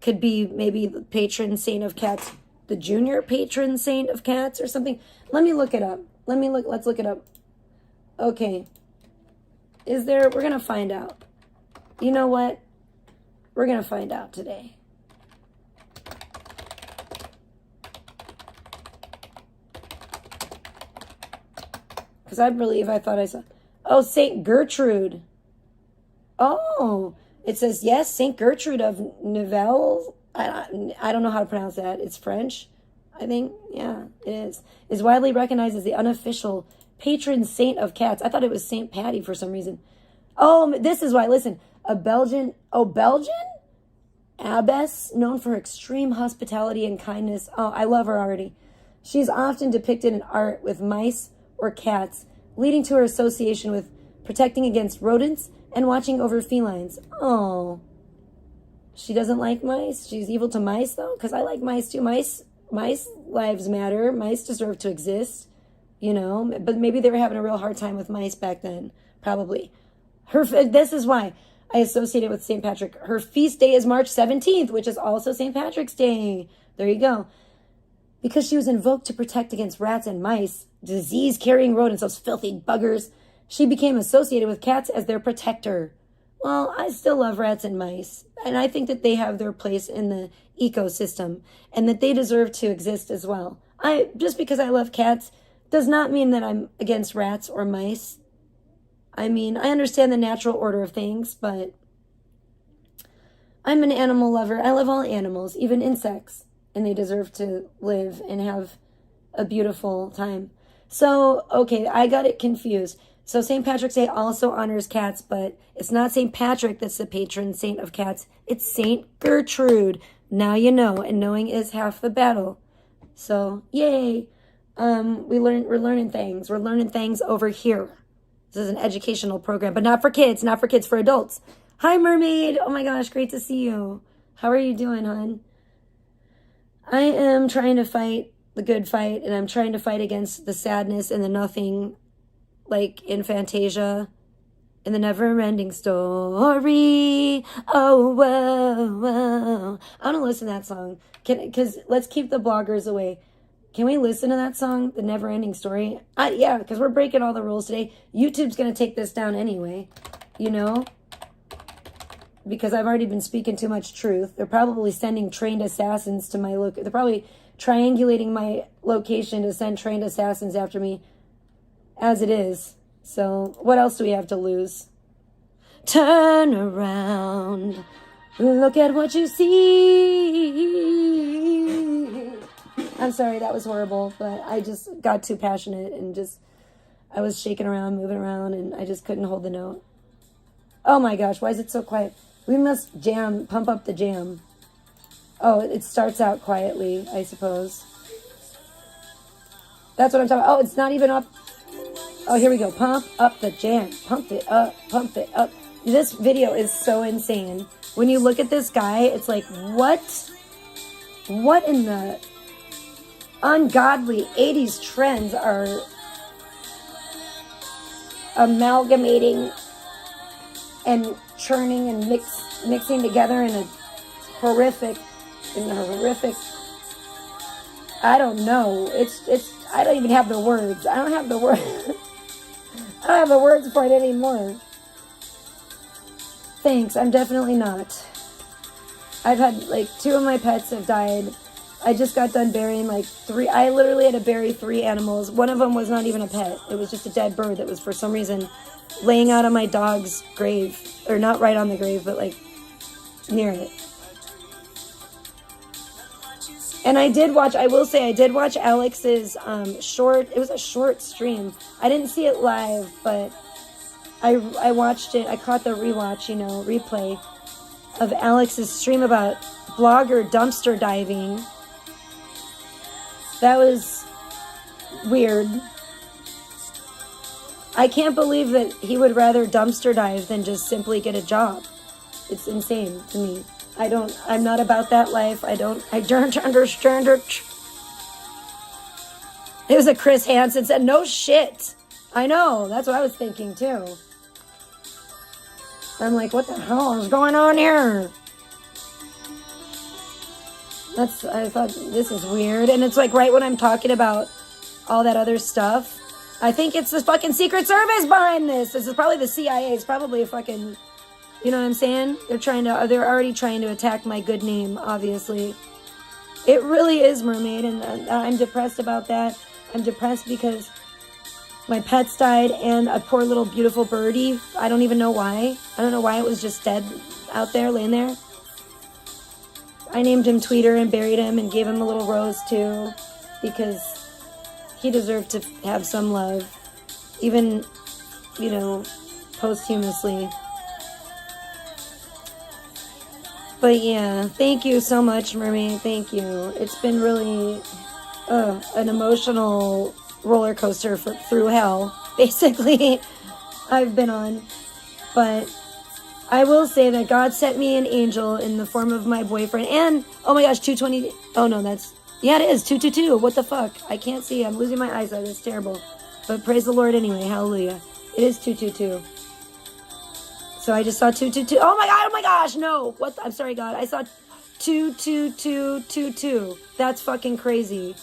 could be maybe the patron saint of cats, the junior patron saint of cats or something. Let me look it up. Let's look it up. Okay. We're going to find out. You know what? We're going to find out today. Because I thought I saw. Oh, St. Gertrude. Oh, it says, yes, St. Gertrude of Nivelles. I don't know how to pronounce that. It's French, I think. Yeah, it is. Is widely recognized as the unofficial patron saint of cats. I thought it was St. Patty for some reason. Oh, this is why. Listen, Belgian abbess known for extreme hospitality and kindness. Oh, I love her already. She's often depicted in art with mice or cats, leading to her association with protecting against rodents and watching over felines. Oh, she doesn't like mice. She's evil to mice, though, because I like mice, too. Mice lives matter. Mice deserve to exist, you know. But maybe they were having a real hard time with mice back then, probably. This is why I associate it with St. Patrick. Her feast day is March 17th, which is also St. Patrick's Day. There you go. Because she was invoked to protect against rats and mice, disease-carrying rodents, those filthy buggers, she became associated with cats as their protector. Well, I still love rats and mice, and I think that they have their place in the ecosystem, and that they deserve to exist as well. Just because I love cats does not mean that I'm against rats or mice. I mean, I understand the natural order of things, but I'm an animal lover. I love all animals, even insects, and they deserve to live and have a beautiful time. So, okay, I got it confused. So St. Patrick's Day also honors cats, but it's not St. Patrick that's the patron saint of cats. It's St. Gertrude. Now you know, and knowing is half the battle. So, yay. We're learning things. We're learning things over here. This is an educational program, but not for kids, for adults. Hi, Mermaid. Oh my gosh, great to see you. How are you doing, hon? I am trying to fight the good fight, and I'm trying to fight against the sadness and the nothing, like in Fantasia, in the never-ending story. Oh, whoa, whoa. I want to listen to that song. Because let's keep the bloggers away. Can we listen to that song, The Never-Ending Story? Yeah, because we're breaking all the rules today. YouTube's going to take this down anyway, you know? Because I've already been speaking too much truth. They're probably sending trained assassins to my location. They're probably triangulating my location to send trained assassins after me as it is. So what else do we have to lose? Turn around. Look at what you see. I'm sorry, that was horrible, but I just got too passionate and I was shaking around, moving around, and I just couldn't hold the note. Oh my gosh, why is it so quiet? We must pump up the jam. Oh, it starts out quietly, I suppose. That's what I'm talking about. Oh, it's not even up. Oh, here we go. Pump up the jam. Pump it up. Pump it up. This video is so insane. When you look at this guy, it's like, what? What in the ungodly 80s trends are amalgamating and churning and mixing together in a horrific, I don't know. I don't even have the words. I don't have the words. I don't have the words for it anymore. Thanks, I'm definitely not. I've had, like, 2 of my pets have died. I just got done burying, like, 3. I literally had to bury 3 animals. One of them was not even a pet. It was just a dead bird that was, for some reason, laying out on my dog's grave. Or not right on the grave, but, like, near it. And I did watch Alex's short, it was a short stream. I didn't see it live, but I watched it. I caught the replay of Alex's stream about blogger dumpster diving. That was weird. I can't believe that he would rather dumpster dive than just simply get a job. It's insane to me. I'm not about that life. I don't understand it. It was a Chris Hansen said, no shit. I know. That's what I was thinking too. I'm like, what the hell is going on here? I thought, this is weird. And it's like right when I'm talking about all that other stuff, I think it's the fucking Secret Service behind this. This is probably the CIA. It's probably a fucking, you know what I'm saying? They're already trying to attack my good name, obviously. It really is, Mermaid, and I'm depressed about that. I'm depressed because my pets died and a poor little beautiful birdie. I don't even know why. I don't know why it was just dead out there, laying there. I named him Tweeter and buried him and gave him a little rose too, because he deserved to have some love, even, posthumously. But yeah, thank you so much, Mermaid. Thank you. It's been really an emotional roller coaster through hell, basically, I've been on. But I will say that God sent me an angel in the form of my boyfriend. And, oh my gosh, 220. Oh no, yeah, it is 222. What the fuck? I can't see. I'm losing my eyesight. It's terrible. But praise the Lord anyway. Hallelujah. It is 222. So I just saw 222. Oh my God. Oh my gosh. No. What? I'm sorry, God. I saw 22222. That's fucking crazy.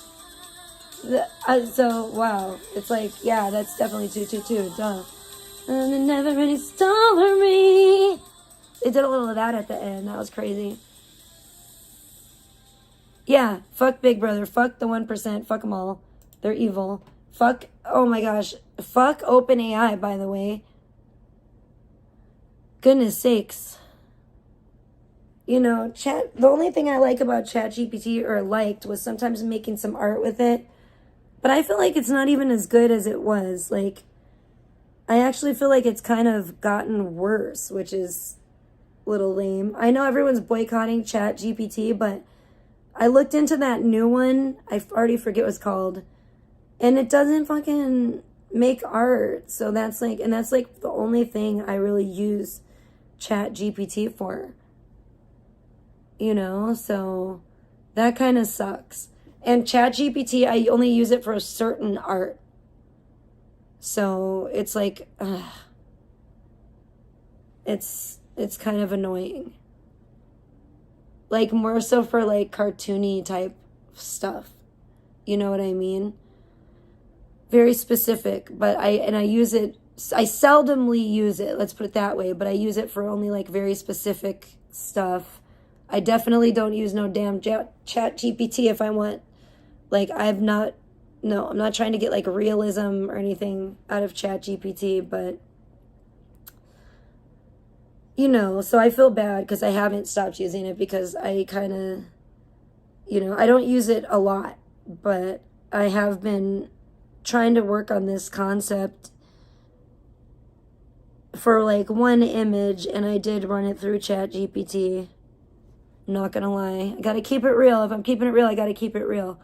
So, wow. It's like, yeah, that's definitely 222. Duh. And it never really stole me. They did a little of that at the end. That was crazy. Yeah. Fuck Big Brother. Fuck the 1%. Fuck them all. They're evil. Fuck. Oh my gosh. Fuck OpenAI, by the way. Goodness sakes. The only thing I like about ChatGPT, or liked, was sometimes making some art with it. But I feel like it's not even as good as it was. Like, I actually feel like it's kind of gotten worse, which is a little lame. I know everyone's boycotting ChatGPT, but I looked into that new one. I already forget what it's called. And it doesn't fucking make art. So that's like the only thing I really use ChatGPT for. So that kind of sucks. And ChatGPT, I only use it for a certain art. So it's like, it's kind of annoying. Like, more so for like cartoony type stuff. You know what I mean? Very specific, but I use it, I seldomly use it, let's put it that way, but I use it for only like very specific stuff. I definitely don't use no damn ChatGPT if I want, like, I'm not trying to get like realism or anything out of ChatGPT, but so I feel bad because I haven't stopped using it, because I kind of, I don't use it a lot, but I have been trying to work on this concept for like one image, and I did run it through ChatGPT. I'm not gonna lie. I gotta keep it real. If I'm keeping it real, I gotta keep it real.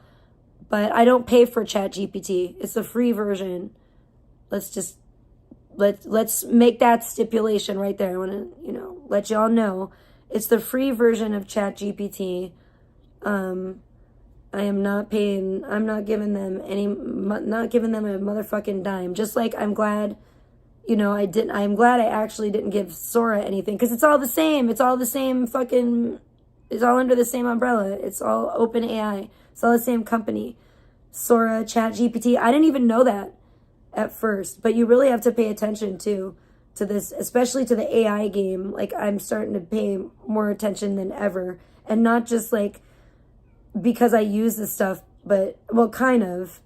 But I don't pay for ChatGPT. It's the free version. let's make that stipulation right there. I want to, let y'all know it's the free version of ChatGPT. I'm not giving them not giving them a motherfucking dime. Just like I'm glad, I'm glad I actually didn't give Sora anything, because it's all the same. It's all the same fucking, it's all under the same umbrella. It's all open AI. It's all the same company. Sora, ChatGPT. I didn't even know that at first, but you really have to pay attention to this, especially to the AI game. Like, I'm starting to pay more attention than ever, and not just like because I use this stuff, but well, kind of,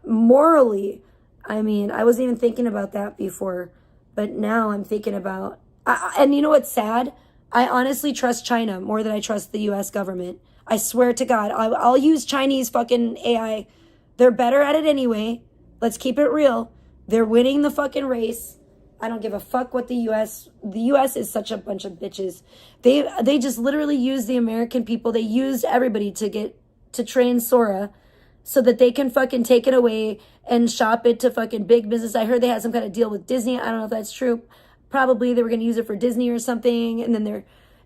morally. I mean, I wasn't even thinking about that before, but now I'm thinking about, and you know what's sad? I honestly trust China more than I trust the U.S. government. I swear to God, I'll use Chinese fucking AI. They're better at it anyway. Let's keep it real. They're winning the fucking race. I don't give a fuck what the U.S. is such a bunch of bitches. They just literally use the American people. They used everybody to train Sora so that they can fucking take it away and shop it to fucking big business. I heard they had some kind of deal with Disney. I don't know if that's true. Probably they were going to use it for Disney or something. And then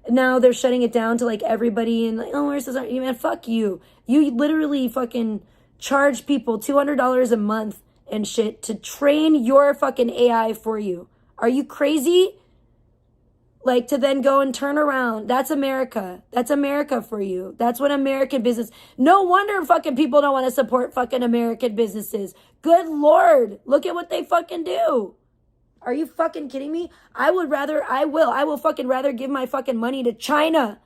now they're shutting it down to like everybody, and like, oh, where's this? Man, fuck you. You literally fucking charge people $200 a month and shit to train your fucking AI for you. Are you crazy? Like, to then go and turn around. That's America. That's America for you. That's what American business. No wonder fucking people don't want to support fucking American businesses. Good Lord. Look at what they fucking do. Are you fucking kidding me? I will fucking rather give my fucking money to China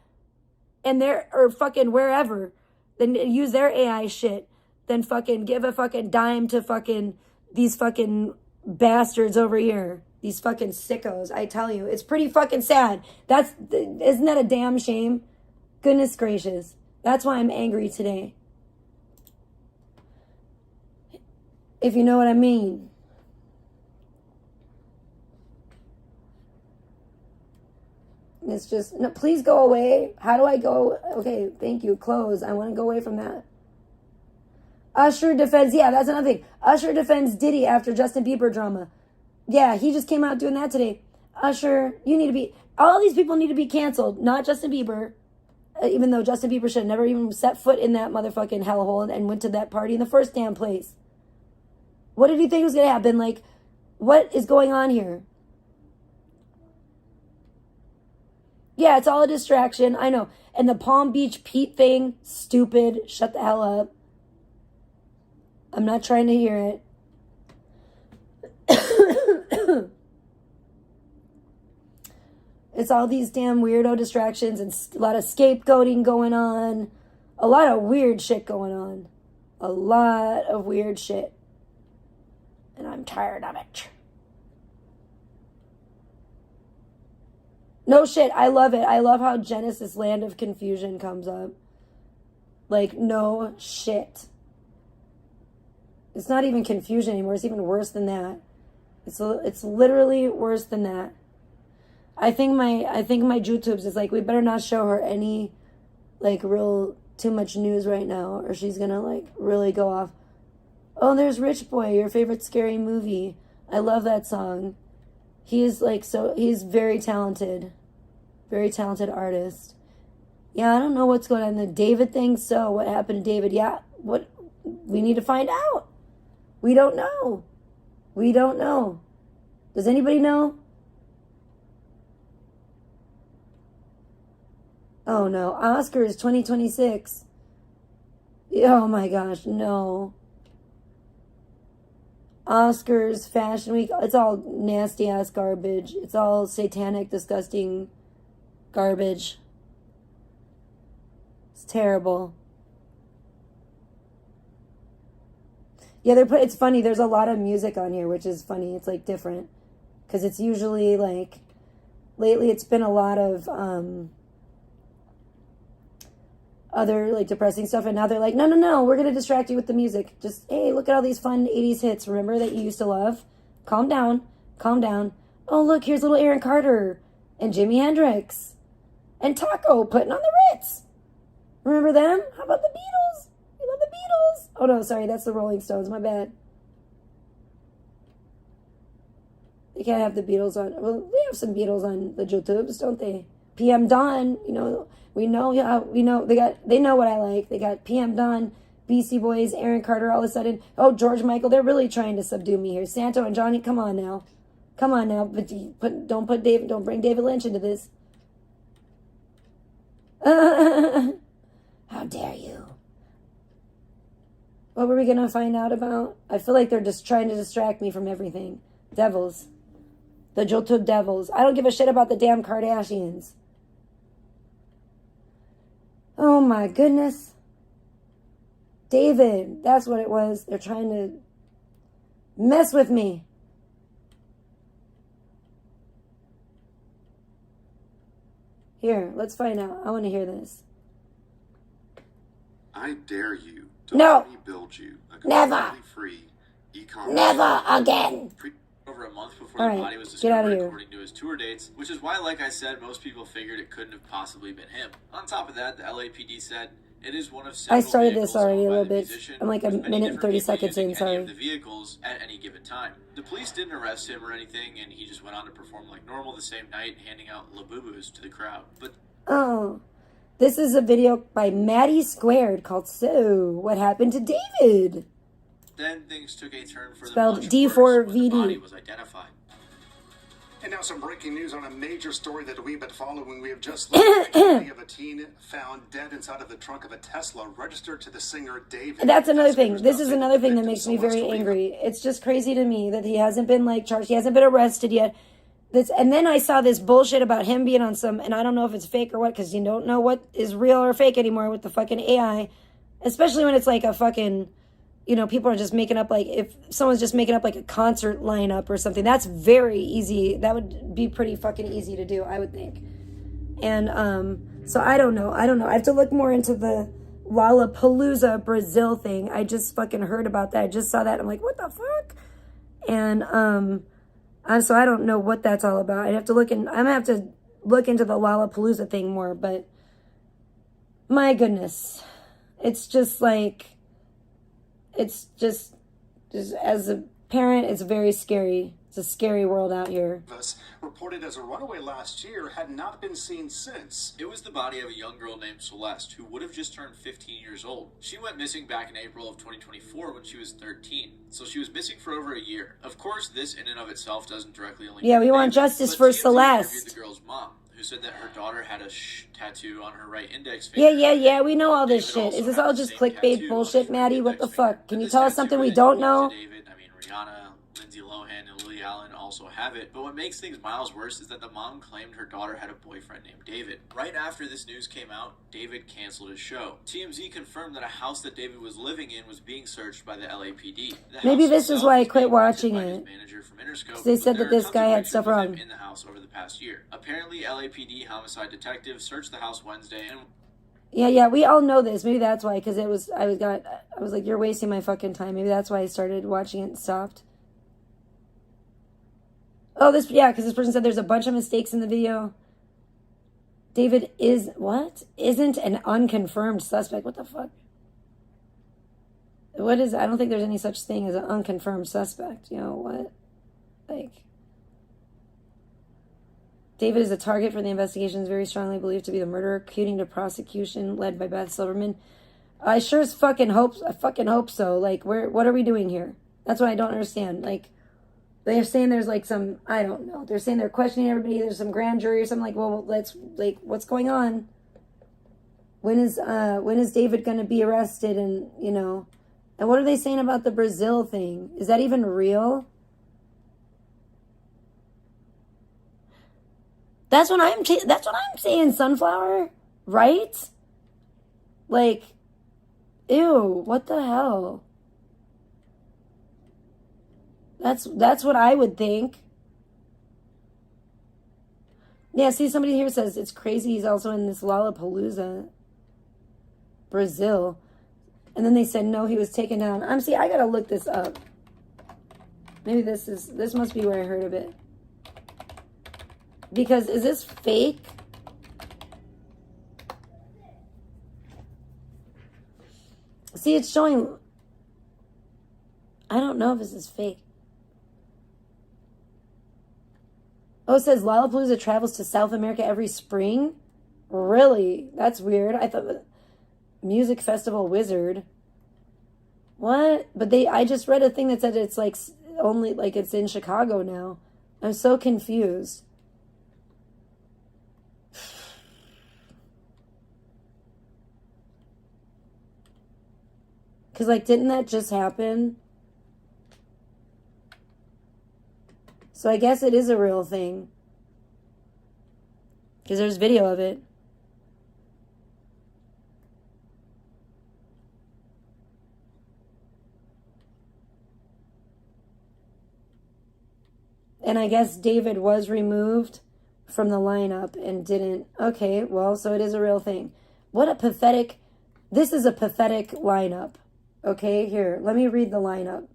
or fucking wherever than use their AI shit than fucking give a fucking dime to fucking these fucking bastards over here. These fucking sickos. I tell you, it's pretty fucking sad. Isn't that a damn shame? Goodness gracious. That's why I'm angry today. If you know what I mean. It's just, no, please go away. How do I go? Okay, thank you. Close. I want to go away from that. Usher defends, yeah, that's another thing. Usher defends Diddy after Justin Bieber drama. Yeah, he just came out doing that today. Usher, all these people need to be canceled, not Justin Bieber. Even though Justin Bieber should have never even set foot in that motherfucking hellhole and went to that party in the first damn place. What did he think was going to happen? Like, what is going on here? Yeah, it's all a distraction. I know. And the Palm Beach Pete thing, stupid. Shut the hell up. I'm not trying to hear it. It's all these damn weirdo distractions and a lot of scapegoating going on. A lot of weird shit going on. A lot of weird shit. And I'm tired of it. No shit, I love it. I love how Genesis Land of Confusion comes up. Like, no shit. It's not even confusion anymore. It's even worse than that. It's literally worse than that. I think my YouTubes is like, we better not show her any like real too much news right now, or she's gonna like really go off. Oh, there's Rich Boy, your favorite scary movie. I love that song. He's very talented. Very talented artist. Yeah, I don't know what's going on in the David thing. So what happened to David? Yeah, we need to find out. We don't know. We don't know. Does anybody know? Oh no, Oscars 2026. Oh my gosh, no. Oscars, Fashion Week, it's all nasty ass garbage. It's all satanic, disgusting garbage. It's terrible. Yeah, it's funny. There's a lot of music on here, which is funny. It's like different. Because it's usually like, lately it's been a lot of other like depressing stuff, and now they're like, no, we're gonna distract you with the music. Just, hey, look at all these fun 80s hits, remember, that you used to love. Calm down. Oh look, here's little Aaron Carter and Jimi Hendrix and Taco putting on the Ritz. Remember them? How about the Beatles? You love the Beatles? Oh no, sorry, that's the Rolling Stones, my bad. They can't have the Beatles on. Well, they have some Beatles on the YouTubes, don't they? PM Dawn, you know, we know they know what I like. They got PM Dawn, BC Boys, Aaron Carter. All of a sudden, oh, George Michael. They're really trying to subdue me here. Santo and Johnny, come on now, but don't bring David Lynch into this. How dare you? What were we gonna find out about? I feel like they're just trying to distract me from everything. Devils. The YouTube devils. I don't give a shit about the damn Kardashians. Oh my goodness. David. That's what it was. They're trying to mess with me. Here, let's find out. I want to hear this. I dare you to let me build you a never free e-commerce. Never again. Over a month before the body was discovered, according to his tour dates, which is why, like I said, most people figured it couldn't have possibly been him. On top of that, the LAPD said it is one of several. I started this already a little bit. I'm like a minute and 30 seconds in. Sorry. The vehicles at any given time. The police didn't arrest him or anything, and he just went on to perform like normal the same night, handing out labubus to the crowd. But this is a video by Maddie Squared called "So What Happened to David." Then things took a turn for spelled the D4VD. the body was identified. And now some breaking news on a major story that we've been following. We have just learned the body of a teen found dead inside of the trunk of a Tesla registered to the singer David. That's another thing. This is another thing that makes me very angry. It's just crazy to me that he hasn't been like charged. He hasn't been arrested yet. And then I saw this bullshit about him being on some, and I don't know if it's fake or what, because you don't know what is real or fake anymore with the fucking AI, especially when it's like a fucking, you know, people are just making up, like, if someone's just making up like a concert lineup or something, that's very easy. That would be pretty fucking easy to do, I would think. And so I don't know. I have to look more into the Lollapalooza Brazil thing. I just fucking heard about that. I just saw that. I'm like, what the fuck? And so I don't know what that's all about. I'm gonna have to look into the Lollapalooza thing more, but my goodness. It's just like, it's just as a parent, it's very scary. It's a scary world out here. Reported as a runaway last year, had not been seen since. It was the body of a young girl named Celeste, who would have just turned 15 years old. She went missing back in April of 2024 when she was 13. So she was missing for over a year. Of course, this in and of itself doesn't directly link. Yeah, we want justice for Celeste. The girl's mom, who said that her daughter had a tattoo on her right index finger. Yeah, we know all this shit. Is this all just clickbait bullshit, Maddie? What the fuck? Can you tell us something we don't know? David, Rihanna, Lindsay Lohan, and Lily Allen also have it. But what makes things miles worse is that the mom claimed her daughter had a boyfriend named David. Right after this news came out, David canceled his show. TMZ confirmed that a house that David was living in was being searched by the LAPD. Maybe this is why I quit watching it. They said that this guy had stuff wrong. In the house over the past year. Apparently, LAPD homicide detectives searched the house Wednesday and... Yeah, we all know this. Maybe that's why, because I was like, you're wasting my fucking time. Maybe that's why I started watching it and stopped. Oh, because this person said there's a bunch of mistakes in the video. David isn't an unconfirmed suspect. What the fuck? I don't think there's any such thing as an unconfirmed suspect. You know what? Like, David is a target for the investigations, very strongly believed to be the murderer, accusing to prosecution led by Beth Silverman. I sure as fucking hope so. Like, what are we doing here? That's what I don't understand. Like, they're saying there's like some, I don't know. They're saying they're questioning everybody. There's some grand jury or something. Like, well, what's going on? When is David going to be arrested? And, you know, and what are they saying about the Brazil thing? Is that even real? That's what I'm saying, Sunflower, right? Like, ew, what the hell? That's what I would think. Yeah, see, somebody here says it's crazy he's also in this Lollapalooza, Brazil. And then they said, no, he was taken down. I gotta look this up. Maybe this must be where I heard of it. Because, is this fake? See, it's showing... I don't know if this is fake. Oh, it says Lollapalooza travels to South America every spring? Really? That's weird. I thought the music festival wizard. What? But I just read a thing that said it's like only like it's in Chicago now. I'm so confused. Because, like, didn't that just happen? So I guess it is a real thing. Because there's video of it. And I guess David was removed from the lineup and didn't. Okay, well, so it is a real thing. What a pathetic... This is a pathetic lineup. Okay, here, let me read the lineup.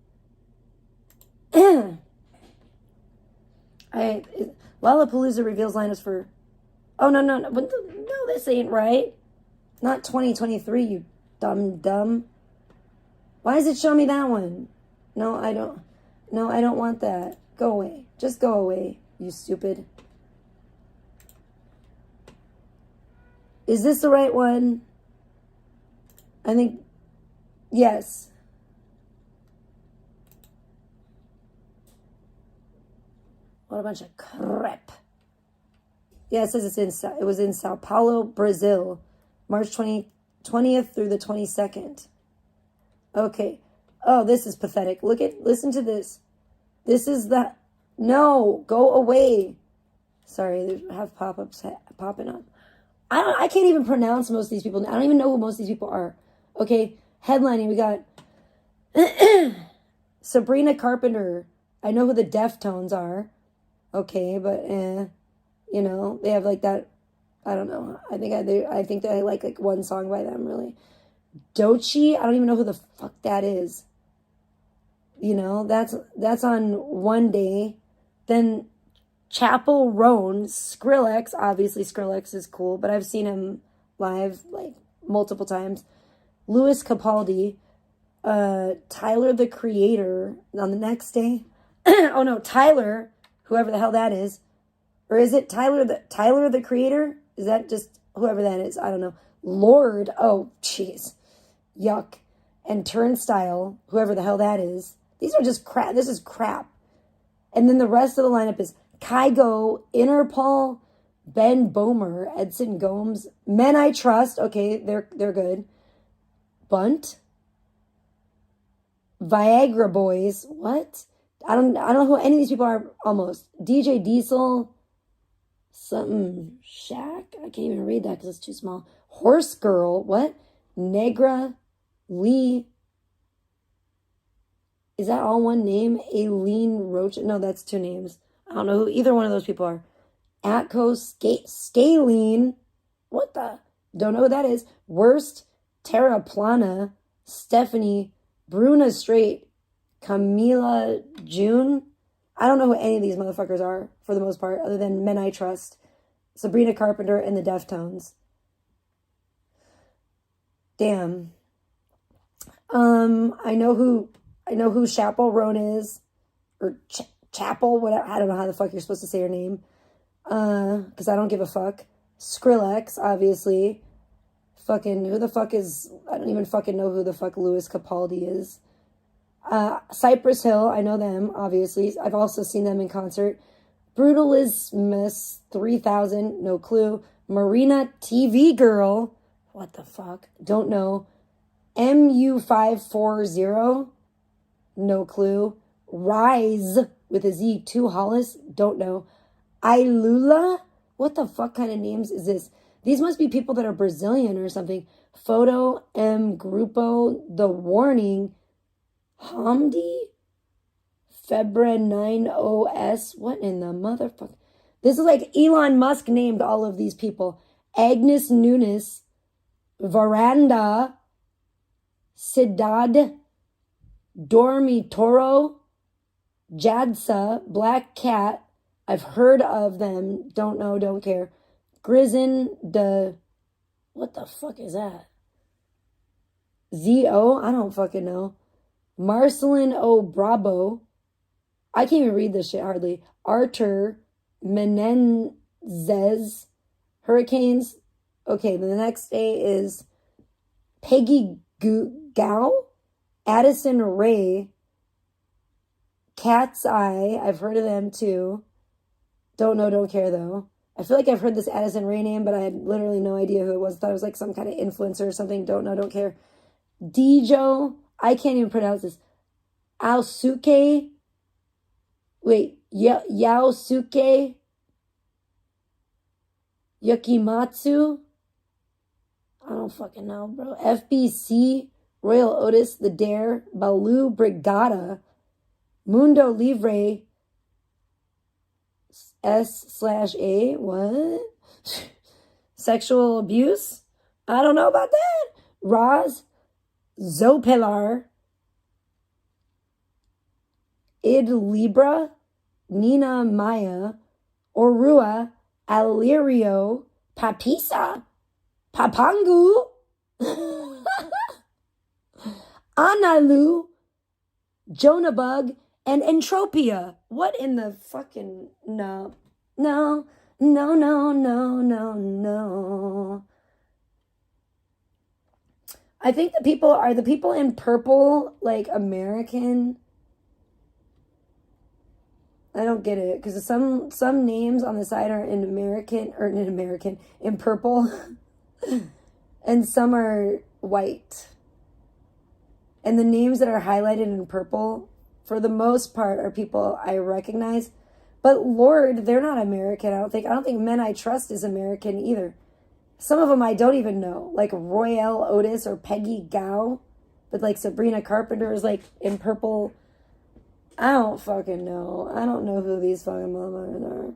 Lollapalooza reveals lineups for... Oh, no, this ain't right. Not 2023, you dumb. Why does it show me that one? No, I don't want that. Go away. Just go away, you stupid. Is this the right one? I think... Yes. What a bunch of crap. Yeah, it says it was in Sao Paulo, Brazil, March 20th through the 22nd. Okay. Oh, this is pathetic. Listen to this. This is the... No, go away. Sorry, they have pop-ups popping up. I can't even pronounce most of these people. I don't even know who most of these people are. Okay. Headlining, we got Sabrina Carpenter. I know who the Deftones are. Okay, but you know, they have like that. I don't know. I think that I like one song by them really. Doechii, I don't even know who the fuck that is. You know, that's on one day. Then Chapel Roan, Skrillex. Obviously, Skrillex is cool, but I've seen him live like multiple times. Louis Capaldi, Tyler the Creator on the next day. Oh no, Tyler, whoever the hell that is. Or is it Tyler the Creator? Is that just whoever that is? I don't know. Lord, oh jeez. Yuck. And Turnstile, whoever the hell that is. These are just crap. This is crap. And then the rest of the lineup is Kygo, Interpol, Ben Bomer, Edson Gomes, Men I Trust. Okay, they're good. Bunt, Viagra Boys. What? I don't know who any of these people are. Almost DJ Diesel, something Shaq. I can't even read that because it's too small. Horse Girl. What? Negra Lee. Is that all one name? Aileen Roach. No, that's two names. I don't know who either one of those people are. Atco Scalene. What the? Don't know who that is. Worst. Terra Plana, Stephanie, Bruna Straight, Camila June. I don't know who any of these motherfuckers are, for the most part, other than Men I Trust, Sabrina Carpenter, and the Deftones. Damn. I know who Chapel Roan is, or Chapel, whatever. I don't know how the fuck you're supposed to say her name, because I don't give a fuck. Skrillex, obviously. Fucking, who the fuck is... I don't even fucking know who the fuck Louis Capaldi is. Cypress Hill, I know them, obviously. I've also seen them in concert. Brutalismus 3000, no clue. Marina TV Girl, what the fuck? Don't know. MU540, no clue. Rise, with a Z, 2 Hollis, don't know. Ilula, what the fuck kind of names is this? These must be people that are Brazilian or something. Photo M Grupo, The Warning, Hamdi, Febre 90S. What in the motherfucker? This is like Elon Musk named all of these people. Agnes Nunes, Veranda, Cidade, Dormitoro, Jadsa, Black Cat. I've heard of them. Don't know, don't care. Grizzin de... What the fuck is that? Z-O? I don't fucking know. Marcelin O. Bravo. I can't even read this shit hardly. Artur. Menendez hurricanes. Okay, the next day is Peggy Gao, Addison Ray, Cat's Eye. I've heard of them too. Don't know, don't care though. I feel like I've heard this Addison Ray name, but I had literally no idea who it was. Thought it was like some kind of influencer or something. Don't know, don't care. Dijo, I can't even pronounce this. Aosuke. Wait, Yaosuke. Yukimatsu. I don't fucking know, bro. FBC, Royal Otis, The Dare, Balu Brigada, Mundo Libre, S/A, what? Sexual abuse? I don't know about that. Roz, Zopilar, Id Libra, Nina Maya, Orua, Alirio, Papisa, Papangu, Analu, Jonabug, and Entropia. What in the fucking... No. I think the people in purple, like, American? I don't get it, because some names on the side are in purple, and some are white. And the names that are highlighted in purple, for the most part, are people I recognize. But Lord, they're not American, I don't think. I don't think Men I Trust is American either. Some of them I don't even know, like Royale Otis or Peggy Gao, but like Sabrina Carpenter is like in purple. I don't fucking know. I don't know who these fucking mamas are.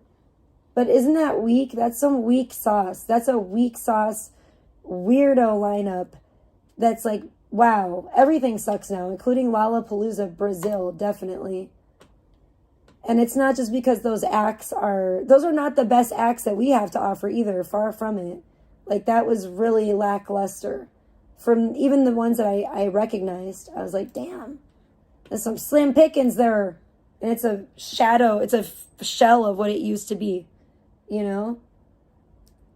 But isn't that weak? That's some weak sauce. That's a weak sauce weirdo lineup that's like, wow, everything sucks now, including Lollapalooza Brazil, definitely. And it's not just because those are not the best acts that we have to offer either, far from it. Like, that was really lackluster. From even the ones that I recognized, I was like, damn. There's some slim pickings there. And it's a shadow. It's a shell of what it used to be. You know?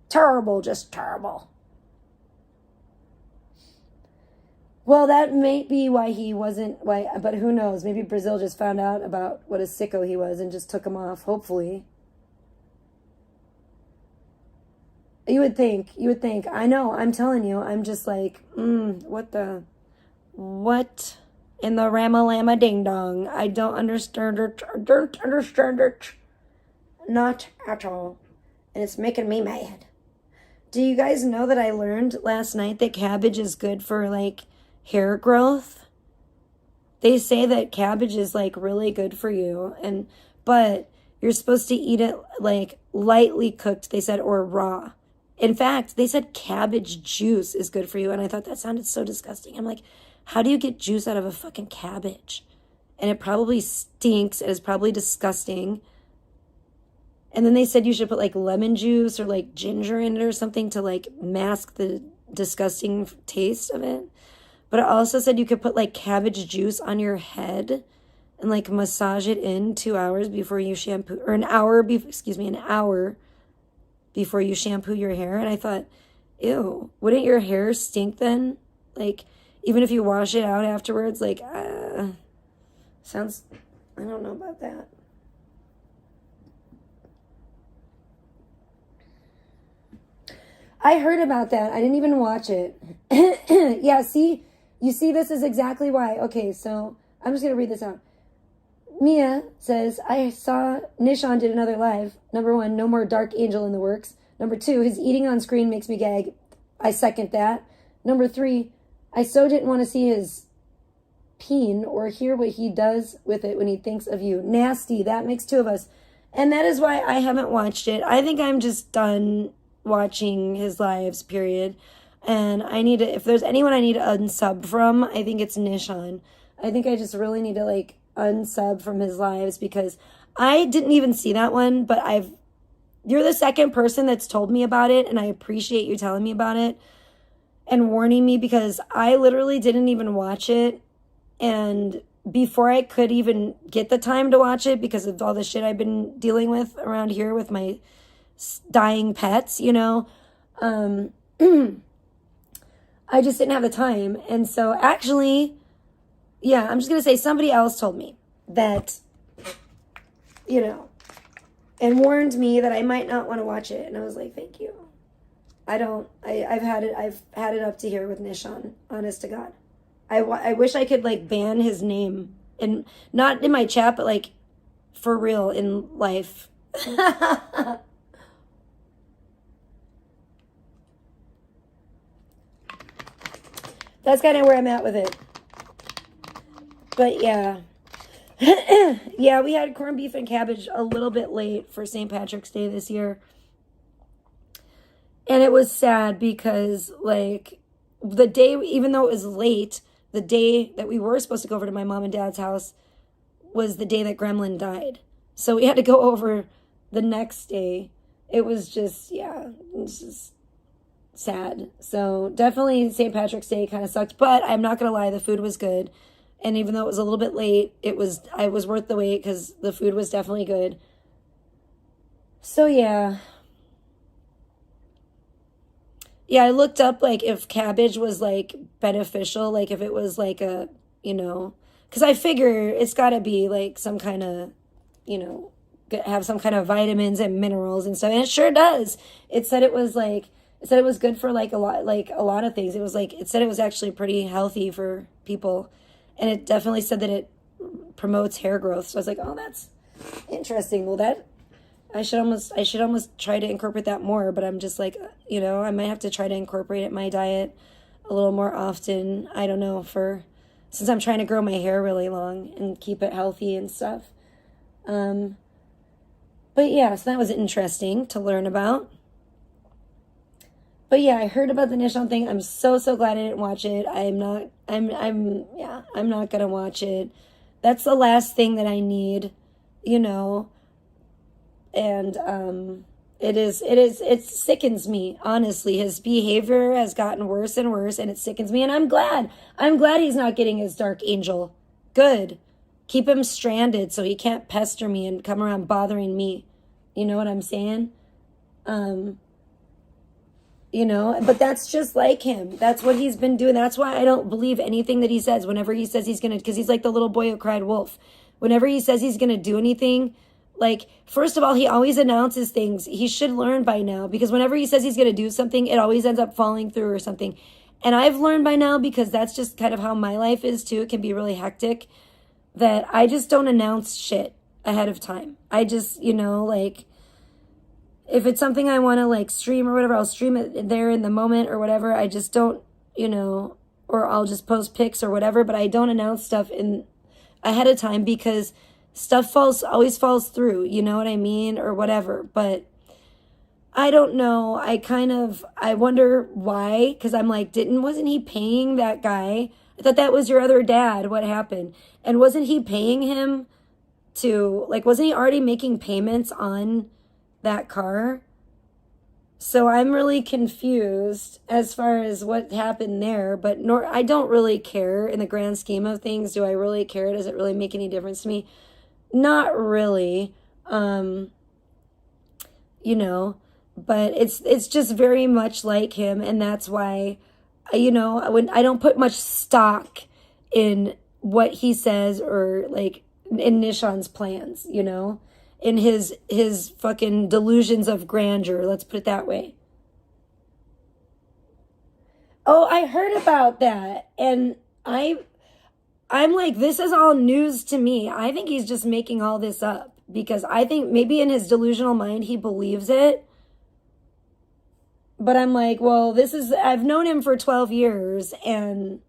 Terrible. Just terrible. Well, that may be why he wasn't... but who knows? Maybe Brazil just found out about what a sicko he was and just took him off. Hopefully. You would think. I know. I'm telling you. I'm just like, what in the Rama-Lama ding-dong? I don't understand it. Not at all. And it's making me mad. Do you guys know that I learned last night that cabbage is good for, like, hair growth? They say that cabbage is, like, really good for you. But you're supposed to eat it, like, lightly cooked, they said, or raw. In fact, they said cabbage juice is good for you. And I thought that sounded so disgusting. I'm like, how do you get juice out of a fucking cabbage? And it probably stinks. It is probably disgusting. And then they said you should put like lemon juice or like ginger in it or something to like mask the disgusting taste of it. But it also said you could put like cabbage juice on your head and like massage it in 2 hours before you shampoo, or an hour before you shampoo your hair. And I thought, ew, wouldn't your hair stink then? Like, even if you wash it out afterwards, like, I don't know about that. I heard about that. I didn't even watch it. Yeah, see? You see, this is exactly why. Okay, so I'm just going to read this out. Mia says, I saw Nishon did another live. Number 1, no more Dark Angel in the works. Number 2, his eating on screen makes me gag. I second that. Number 3, I so didn't want to see his peen or hear what he does with it when he thinks of you. Nasty. That makes 2 of us. And that is why I haven't watched it. I think I'm just done watching his lives, period. And I need to, if there's anyone I need to unsub from, I think it's Nishon. I think I just really need to like unsub from his lives because I didn't even see that one, but you're the second person that's told me about it, and I appreciate you telling me about it and warning me because I literally didn't even watch it. And before I could even get the time to watch it because of all the shit I've been dealing with around here with my dying pets, you know. I just didn't have the time. And so actually, yeah, I'm just going to say somebody else told me that, you know, and warned me that I might not want to watch it. And I was like, thank you. I've had it up to here with Nishan, honest to God. I wish I could like ban his name, and not in my chat, but like for real in life. That's kind of where I'm at with it. But yeah. Yeah, we had corned beef and cabbage a little bit late for St. Patrick's Day this year. And it was sad because, like, the day, even though it was late, the day that we were supposed to go over to my mom and dad's house was the day that Gremlin died. So we had to go over the next day. It was just, yeah, it was just sad. So definitely St. Patrick's Day kind of sucked. But I'm not going to lie, the food was good. And even though it was a little bit late, I was worth the wait because the food was definitely good. So yeah. Yeah, I looked up like if cabbage was like beneficial, like if it was like a, you know, because I figure it's got to be like some kind of, you know, have some kind of vitamins and minerals and stuff. And it sure does. It said it was good for like a lot of things. It said it was actually pretty healthy for people. And it definitely said that it promotes hair growth. So I was like, oh, that's interesting. Well, that I should almost try to incorporate that more. But I'm just like, you know, I might have to try to incorporate it in my diet a little more often. I don't know, since I'm trying to grow my hair really long and keep it healthy and stuff. But yeah, so that was interesting to learn about. But yeah, I heard about the Nishan thing. I'm so glad I didn't watch it. I'm not gonna watch it. That's the last thing that I need, you know. And it sickens me, honestly. His behavior has gotten worse and worse, and it sickens me. And I'm glad he's not getting his dark angel. Good. Keep him stranded so he can't pester me and come around bothering me. You know what I'm saying? You know, but that's just like him. That's what he's been doing. That's why I don't believe anything that he says whenever he says he's going to, because he's like the little boy who cried wolf. Whenever he says he's going to do anything, like, first of all, he always announces things. He should learn by now, because whenever he says he's going to do something, it always ends up falling through or something. And I've learned by now, because that's just kind of how my life is too. It can be really hectic, that I just don't announce shit ahead of time. I just, you know, like, if it's something I want to like stream or whatever, I'll stream it there in the moment or whatever. I just don't, you know, or I'll just post pics or whatever, but I don't announce stuff ahead of time because stuff always falls through, you know what I mean? Or whatever. But I don't know. I wonder why, because I'm like, wasn't he paying that guy? I thought that was your other dad. What happened? And wasn't he paying him to, like, wasn't he already making payments on that car? So I'm really confused as far as what happened there, but I don't really care in the grand scheme of things. Do I really care? Does it really make any difference to me? Not really. You know, but it's just very much like him, and that's why, you know, when I don't put much stock in what he says or like in Nishan's plans, you know, in his fucking delusions of grandeur, let's put it that way. Oh, I heard about that, and I'm like, this is all news to me. I think he's just making all this up, because I think maybe in his delusional mind he believes it. But I'm like, well, I've known him for 12 years, and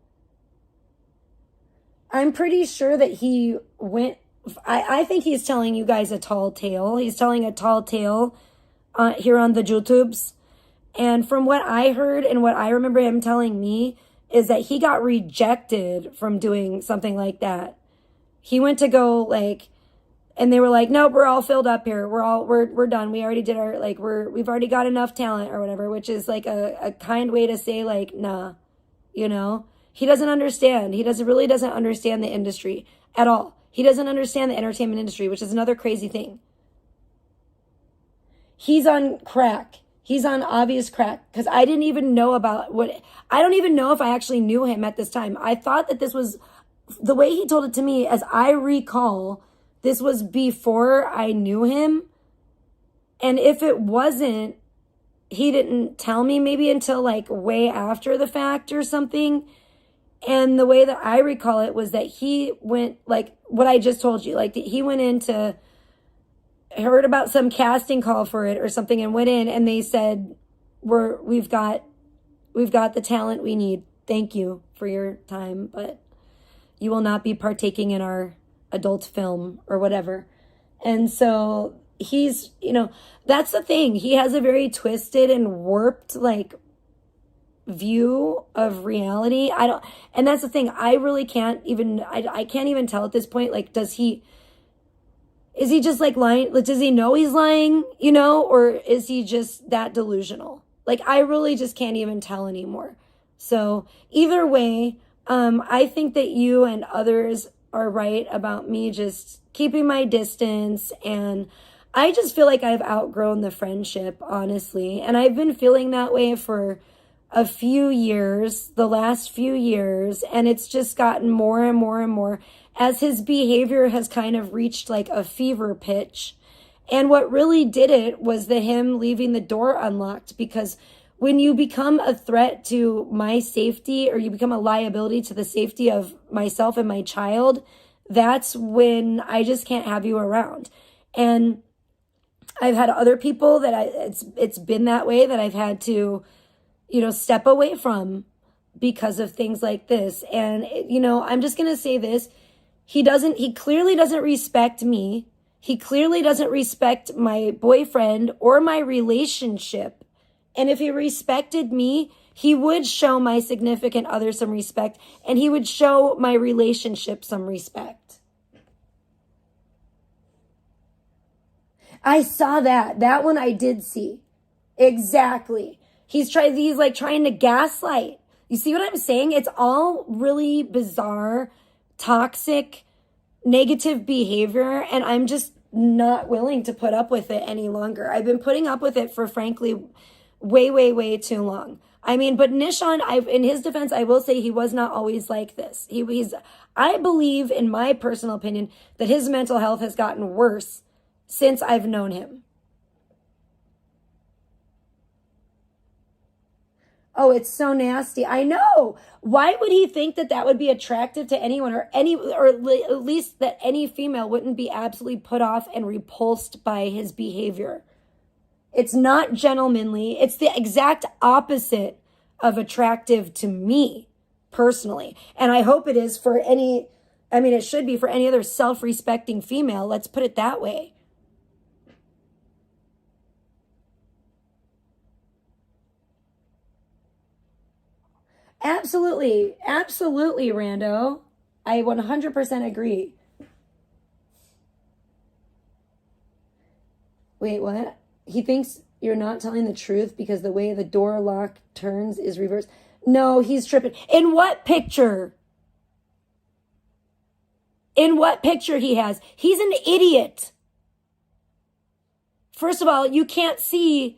I'm pretty sure that he went, I think he's telling you guys a tall tale. He's telling a tall tale here on the YouTubes. And from what I heard and what I remember him telling me is that he got rejected from doing something like that. He went to go like, and they were like, nope, we're all filled up here. We're done. We already did our, like, we've already got enough talent or whatever, which is like a kind way to say like, nah, you know? He doesn't understand. He really doesn't understand the industry at all. He doesn't understand the entertainment industry, which is another crazy thing. He's on crack. He's on obvious crack, because I didn't even know I don't even know if I actually knew him at this time. I thought that this was, the way he told it to me, as I recall, this was before I knew him. And if it wasn't, he didn't tell me maybe until like way after the fact or something. And the way that I recall it was that he went, like what I just told you, like he went into, heard about some casting call for it or something, and went in and they said, we've got the talent we need. Thank you for your time, but you will not be partaking in our adult film or whatever. And so he's, that's the thing. He has a very twisted and warped like view of reality. And that's the thing. I really can't even, I can't even tell at this point, like, is he just like lying? Like, does he know he's lying, or is he just that delusional? Like, I really just can't even tell anymore. So either way, I think that you and others are right about me just keeping my distance. And I just feel like I've outgrown the friendship, honestly. And I've been feeling that way for a few years, the last few years. And it's just gotten more and more and more as his behavior has kind of reached like a fever pitch. And what really did it was him leaving the door unlocked, because when you become a threat to my safety, or you become a liability to the safety of myself and my child, that's when I just can't have you around. And I've had other people that it's been that way, that I've had to, step away from because of things like this. And, I'm just going to say this. He clearly doesn't respect me. He clearly doesn't respect my boyfriend or my relationship. And if he respected me, he would show my significant other some respect, and he would show my relationship some respect. I saw that. That one I did see. Exactly. He's like trying to gaslight. You see what I'm saying? It's all really bizarre, toxic, negative behavior, and I'm just not willing to put up with it any longer. I've been putting up with it for, frankly, way, way, way too long. I mean, but Nishant, in his defense, I will say he was not always like this. I believe, in my personal opinion, that his mental health has gotten worse since I've known him. Oh, it's so nasty. I know. Why would he think that would be attractive to anyone, or at least that any female wouldn't be absolutely put off and repulsed by his behavior? It's not gentlemanly. It's the exact opposite of attractive to me personally. And I hope it is for it should be for any other self-respecting female. Let's put it that way. Absolutely. Absolutely, Rando. I 100% agree. Wait, what? He thinks you're not telling the truth because the way the door lock turns is reversed. No, he's tripping. In what picture? In what picture he has? He's an idiot. First of all, you can't see.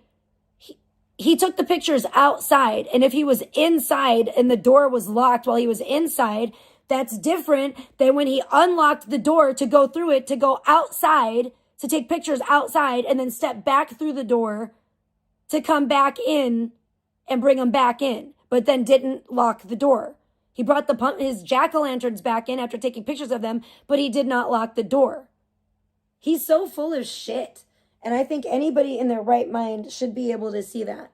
He took the pictures outside, and if he was inside and the door was locked while he was inside, that's different than when he unlocked the door to go through it, to go outside, to take pictures outside, and then step back through the door to come back in and bring them back in, but then didn't lock the door. He brought his jack-o'-lanterns back in after taking pictures of them, but he did not lock the door. He's so full of shit. And I think anybody in their right mind should be able to see that.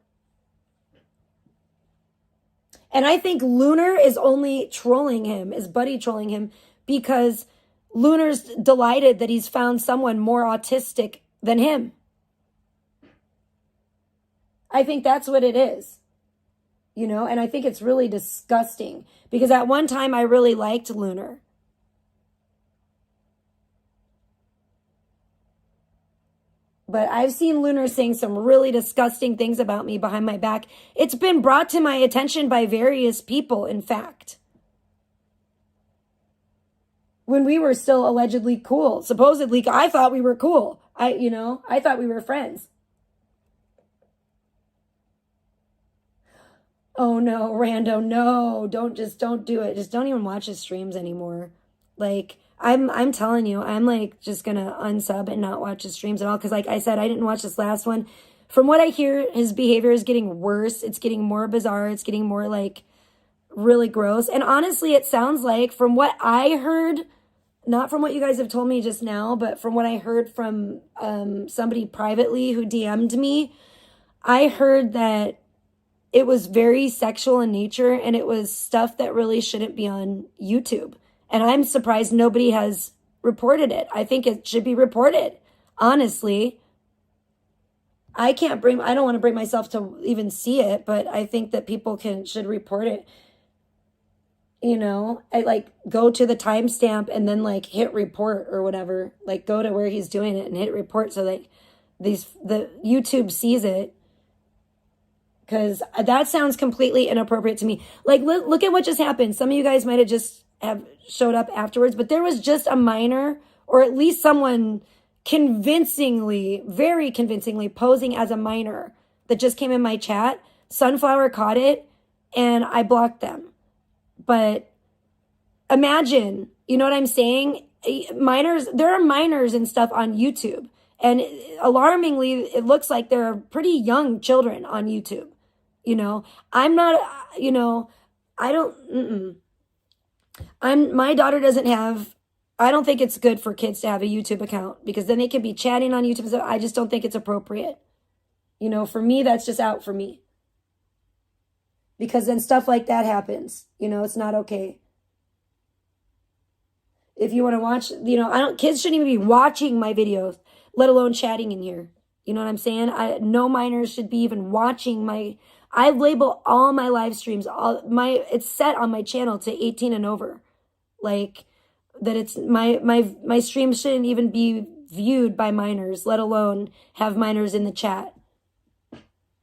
And I think Lunar is only trolling him, is buddy trolling him, because Lunar's delighted that he's found someone more autistic than him. I think that's what it is. And I think it's really disgusting, because at one time I really liked Lunar. But I've seen Lunar saying some really disgusting things about me behind my back. It's been brought to my attention by various people, in fact. when we were still allegedly cool. Supposedly, I thought we were cool. I thought we were friends. Oh no, Rando, no, don't do it. Just don't even watch his streams anymore. Like, I'm telling you, I'm like just gonna unsub and not watch his streams at all. Cause like I said, I didn't watch this last one. From what I hear, his behavior is getting worse. It's getting more bizarre. It's getting more like really gross. And honestly, it sounds like from what I heard, not from what you guys have told me just now, but from what I heard from somebody privately who DM'd me, I heard that it was very sexual in nature and it was stuff that really shouldn't be on YouTube. And I'm surprised nobody has reported it. I think it should be reported. Honestly, I don't want to bring myself to even see it, but I think that people should report it. I like go to the timestamp and then like hit report or whatever, like go to where he's doing it and hit report. So like the YouTube sees it. Because that sounds completely inappropriate to me. Like, look at what just happened. Some of you guys might have showed up afterwards, but there was just a minor, or at least someone very convincingly posing as a minor that just came in my chat. Sunflower caught it, and I blocked them. But imagine, you know what I'm saying? There are minors and stuff on YouTube. And alarmingly, it looks like there are pretty young children on YouTube. I'm not, my daughter doesn't have, I don't think it's good for kids to have a YouTube account because then they can be chatting on YouTube. So I just don't think it's appropriate. For me, that's just out for me. Because then stuff like that happens. It's not okay. If you want to watch, kids shouldn't even be watching my videos, let alone chatting in here. You know what I'm saying? No minors should be even watching I label all my live streams, it's set on my channel to 18 and over. Like that it's my streams shouldn't even be viewed by minors, let alone have minors in the chat.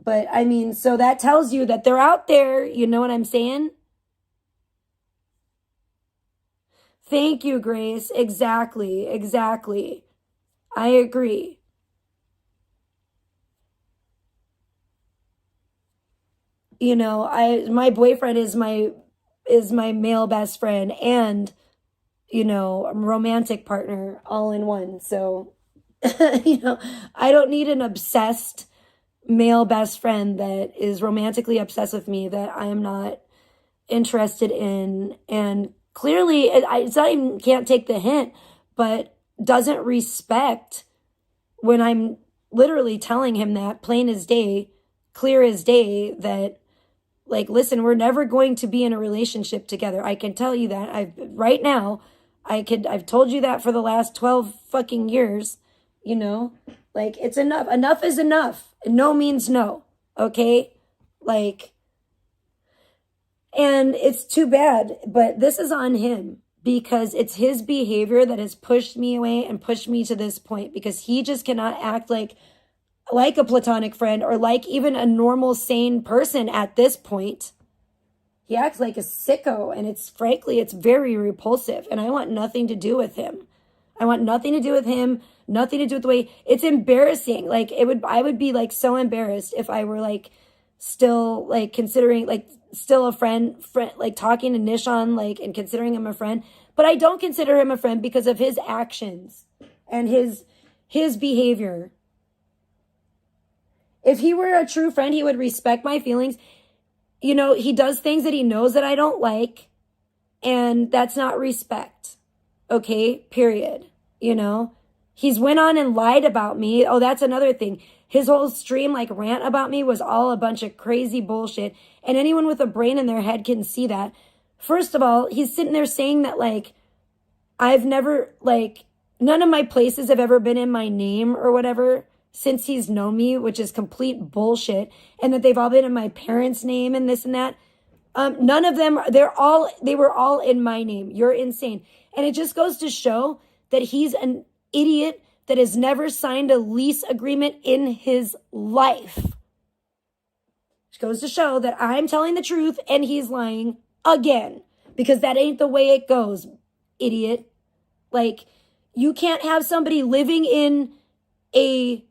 But I mean, so that tells you that they're out there, you know what I'm saying? Thank you, Grace. Exactly. I agree. My boyfriend is my male best friend and, romantic partner all in one. So, I don't need an obsessed male best friend that is romantically obsessed with me that I am not interested in. And clearly, it's not even can't take the hint, but doesn't respect when I'm literally telling him that plain as day, clear as day, that like, listen, we're never going to be in a relationship together. I can tell you that. I've told you that for the last 12 fucking years, like it's enough. Enough is enough. No means no. Okay. Like, and it's too bad, but this is on him because it's his behavior that has pushed me away and pushed me to this point because he just cannot act like a platonic friend or like even a normal, sane person at this point. He acts like a sicko and it's very repulsive and I want nothing to do with him. Nothing to do with the way it's embarrassing. Like I would be like so embarrassed if I were like still like considering like still a friend, like talking to Nishon, like, and considering him a friend, but I don't consider him a friend because of his actions and his behavior. If he were a true friend, he would respect my feelings. He does things that he knows that I don't like, and that's not respect. Okay, period. He's went on and lied about me. Oh, that's another thing. His whole stream, like, rant about me was all a bunch of crazy bullshit, and anyone with a brain in their head can see that. First of all, he's sitting there saying that, like, I've never, like, none of my places have ever been in my name or whatever since he's known me, which is complete bullshit, and that they've all been in my parents' name and this and that. None of them, they were all in my name. You're insane. And it just goes to show that he's an idiot that has never signed a lease agreement in his life. Which goes to show that I'm telling the truth and he's lying again, because that ain't the way it goes, idiot. Like, you can't have somebody living in any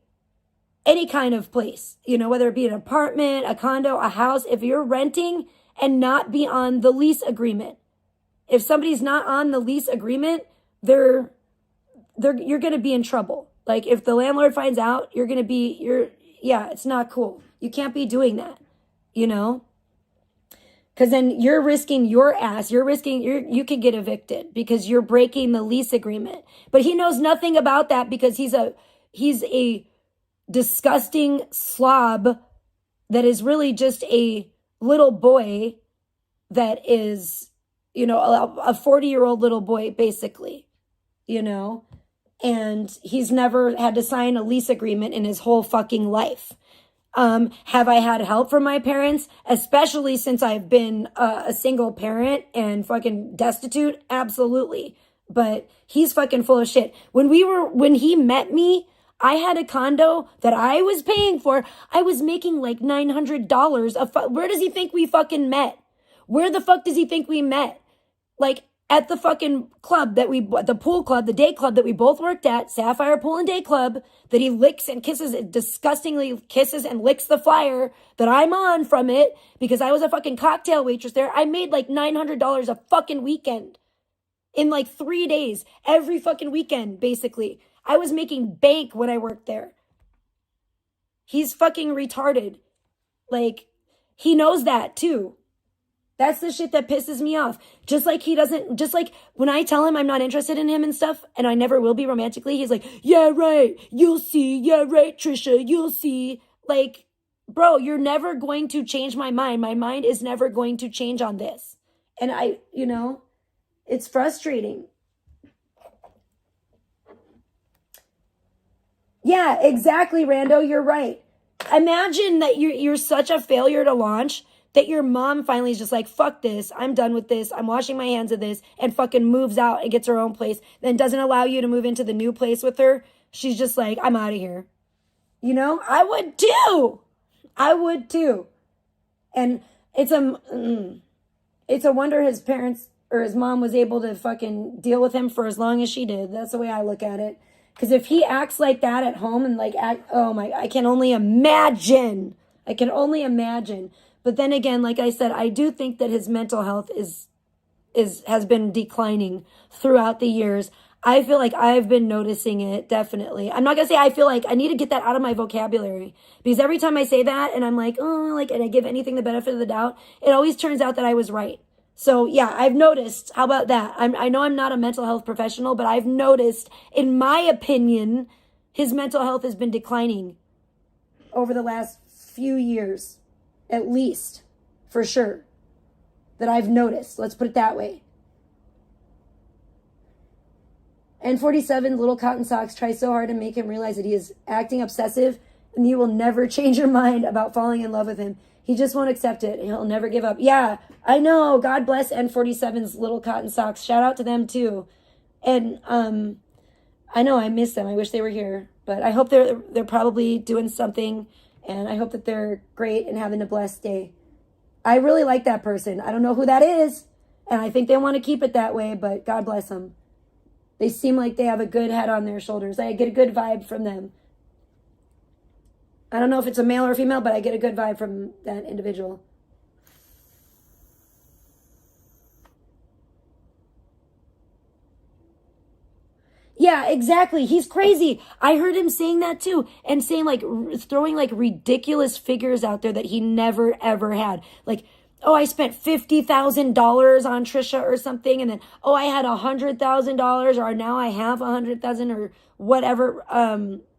kind of place, you know, whether it be an apartment, a condo, a house, if you're renting and not be on the lease agreement. If somebody's not on the lease agreement, you're going to be in trouble. Like, if the landlord finds out, it's not cool. You can't be doing that, you know? Because then you're risking your ass. You could get evicted because you're breaking the lease agreement. But he knows nothing about that because he's a disgusting slob that is really just a little boy that is, you know, a 40-year-old little boy, basically, you know? And he's never had to sign a lease agreement in his whole fucking life. Have I had help from my parents, especially since I've been a single parent and fucking destitute? Absolutely. But he's fucking full of shit. When he met me, I had a condo that I was paying for. I was making like $900. Where does he think we fucking met? Where the fuck does he think we met? Like, at the fucking club the pool club, the day club that we both worked at, Sapphire Pool and Day Club, that he licks and kisses, disgustingly kisses and licks the flyer that I'm on from it because I was a fucking cocktail waitress there. I made like $900 a fucking weekend in like 3 days, every fucking weekend, basically. I was making bank when I worked there. He's fucking retarded. Like, he knows that too. That's the shit that pisses me off. Just like when I tell him I'm not interested in him and stuff, and I never will be romantically, he's like, yeah, right, you'll see. Yeah, right, Trisha, you'll see. Like, bro, you're never going to change my mind. My mind is never going to change on this. And it's frustrating. Yeah, exactly, Rando, you're right. Imagine that you're such a failure to launch that your mom finally is just like, fuck this, I'm done with this, I'm washing my hands of this, and fucking moves out and gets her own place, then doesn't allow you to move into the new place with her. She's just like, I'm out of here. You know, I would too. And it's a wonder his parents or his mom was able to fucking deal with him for as long as she did. That's the way I look at it. Because if he acts like that at home and I can only imagine. But then again, like I said, I do think that his mental health has been declining throughout the years. I feel like I've been noticing it, definitely. I'm not going to say I feel like I need to get that out of my vocabulary. Because every time I say that and I'm like, and I give anything the benefit of the doubt, it always turns out that I was right. So yeah, I've noticed. How about that? I know I'm not a mental health professional, but I've noticed, in my opinion, his mental health has been declining over the last few years. At least, for sure, that I've noticed. Let's put it that way. And 47, Little Cotton Socks tries so hard to make him realize that he is acting obsessive and you will never change your mind about falling in love with him. He just won't accept it. He'll never give up. Yeah, I know. God bless N47's Little Cotton Socks. Shout out to them too. And I know I miss them. I wish they were here. But I hope they're probably doing something. And I hope that they're great and having a blessed day. I really like that person. I don't know who that is. And I think they want to keep it that way. But God bless them. They seem like they have a good head on their shoulders. I get a good vibe from them. I don't know if it's a male or female, but I get a good vibe from that individual. Yeah, exactly. He's crazy. I heard him saying that too. And saying throwing ridiculous figures out there that he never ever had. Like, oh, I spent $50,000 on Trisha or something. And then, oh, I had $100,000 or now I have $100,000 or whatever.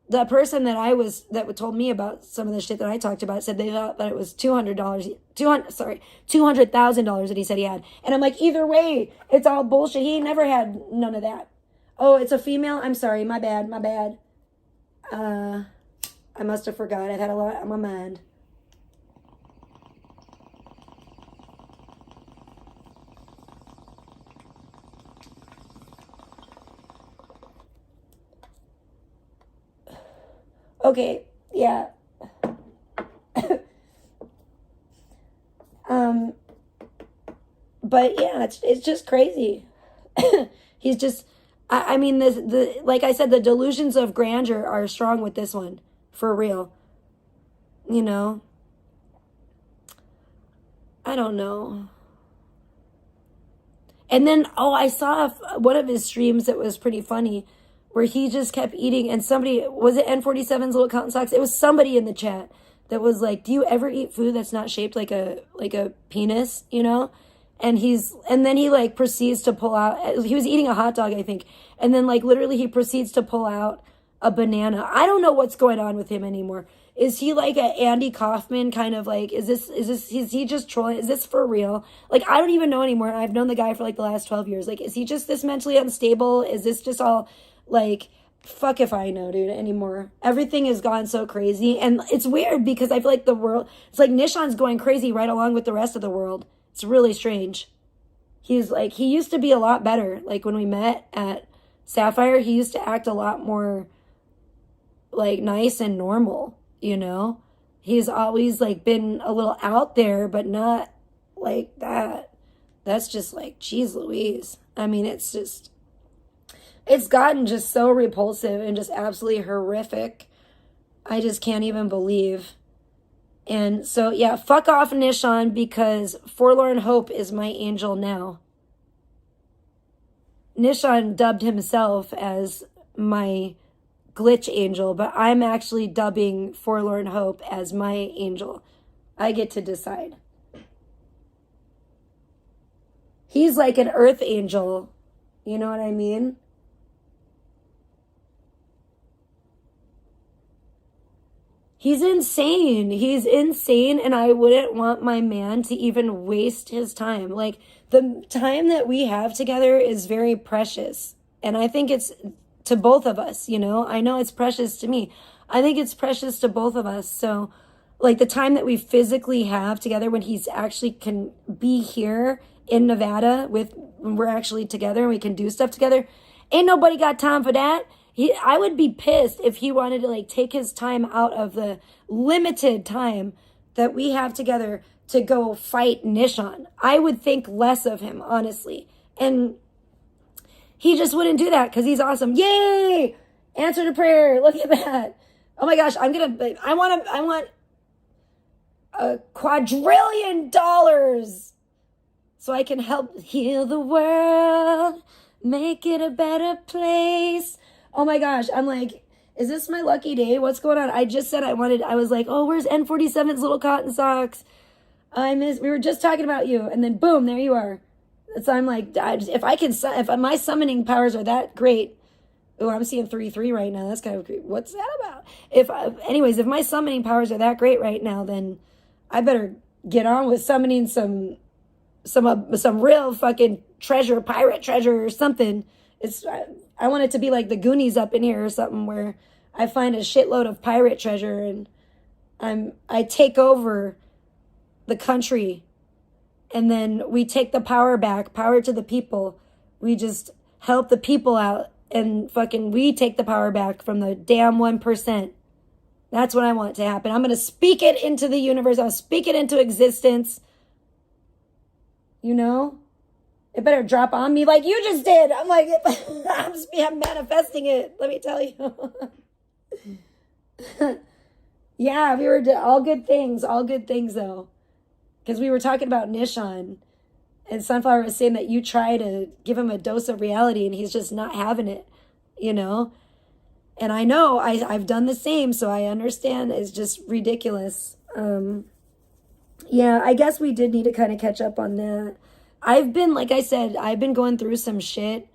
The person that told me about some of the shit that I talked about said they thought that it was $200,000 that he said he had. And I'm like, either way, it's all bullshit. He ain't never had none of that. Oh, it's a female? I'm sorry. My bad. I must have forgot. I've had a lot on my mind. Okay, yeah. But yeah, it's just crazy. He's just, I mean, like I said, the delusions of grandeur are strong with this one, for real. You know? I don't know. And then, I saw one of his streams that was pretty funny, where he just kept eating, and somebody, was it N47's little cotton socks? It was somebody in the chat that was like, do you ever eat food that's not shaped like a penis, you know? And then he like proceeds to pull out, he was eating a hot dog, I think. And then like literally he proceeds to pull out a banana. I don't know what's going on with him anymore. Is he like a Andy Kaufman kind of like, is he just trolling? Is this for real? Like, I don't even know anymore. I've known the guy for like the last 12 years. Like, is he just this mentally unstable? Is this just all like, fuck if I know, dude, anymore. Everything has gone so crazy. And it's weird because I feel like the world, it's like Nishan's going crazy right along with the rest of the world. It's really strange. He's like, he used to be a lot better. Like when we met at Sapphire, he used to act a lot more like nice and normal, you know? He's always like been a little out there, but not like that. That's just like, geez Louise. I mean, it's gotten just so repulsive and just absolutely horrific. I just can't even believe. And so, yeah, fuck off, Nishan, because Forlorn Hope is my angel now. Nishan dubbed himself as my glitch angel, but I'm actually dubbing Forlorn Hope as my angel. I get to decide. He's like an earth angel. You know what I mean? He's insane. He's insane, and I wouldn't want my man to even waste his time. Like, the time that we have together is very precious, and I think it's to both of us, you know? I know it's precious to me. I think it's precious to both of us. So, like, the time that we physically have together when he's actually can be here in Nevada when we're actually together and we can do stuff together, ain't nobody got time for that. I would be pissed if he wanted to like take his time out of the limited time that we have together to go fight Nishan. I would think less of him, honestly. And he just wouldn't do that because he's awesome. Yay! Answer to prayer. Look at that. Oh my gosh, I want $250,000,000,000 so I can help heal the world, make it a better place. Oh my gosh, I'm like, is this my lucky day? What's going on? I just said I was like, oh, where's N47's little cotton socks? We were just talking about you. And then boom, there you are. So I'm like, if my summoning powers are that great. Oh, I'm seeing 3-3 right now. That's kind of creepy. What's that about? If my summoning powers are that great right now, then I better get on with summoning some real fucking treasure, pirate treasure or something. I want it to be like the Goonies up in here or something where I find a shitload of pirate treasure and I take over the country and then we take the power back, power to the people. We just help the people out and fucking we take the power back from the damn 1%. That's what I want to happen. I'm going to speak it into the universe. I'll speak it into existence. You know? It better drop on me like you just did. I'm like, I'm manifesting it. Let me tell you. Yeah, we were all good things though. Because we were talking about Nishan and Sunflower was saying that you try to give him a dose of reality and he's just not having it, you know? And I know I've done the same, so I understand it's just ridiculous. Yeah, I guess we did need to kind of catch up on that. Like I said, I've been going through some shit.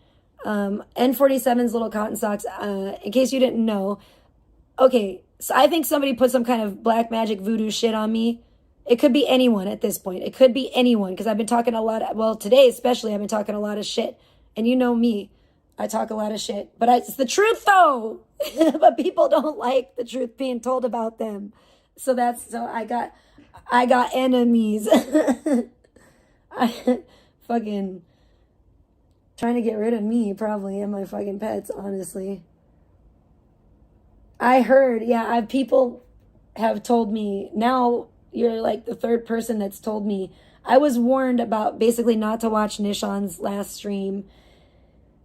N47's little cotton socks, in case you didn't know. Okay, so I think somebody put some kind of black magic voodoo shit on me. It could be anyone at this point. It could be anyone, because I've been talking today especially, I've been talking a lot of shit. And you know me, I talk a lot of shit. But it's the truth, though. But people don't like the truth being told about them. So I got enemies. I fucking trying to get rid of me, probably, and my fucking pets, honestly. I heard, people have told me, now you're like the third person that's told me. I was warned about basically not to watch Nishan's last stream.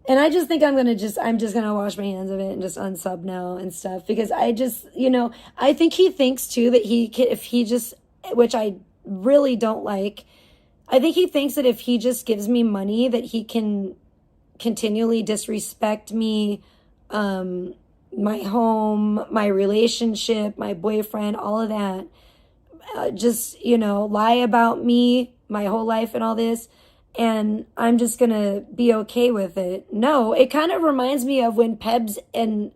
And I just think I'm just gonna wash my hands of it and just unsub now and stuff, because I just, I think he thinks too that he can, if he just, which I really don't like, I think he thinks that if he just gives me money that he can continually disrespect me, my home, my relationship, my boyfriend, all of that, just, lie about me my whole life and all this. And I'm just going to be okay with it. No, it kind of reminds me of when Pebs and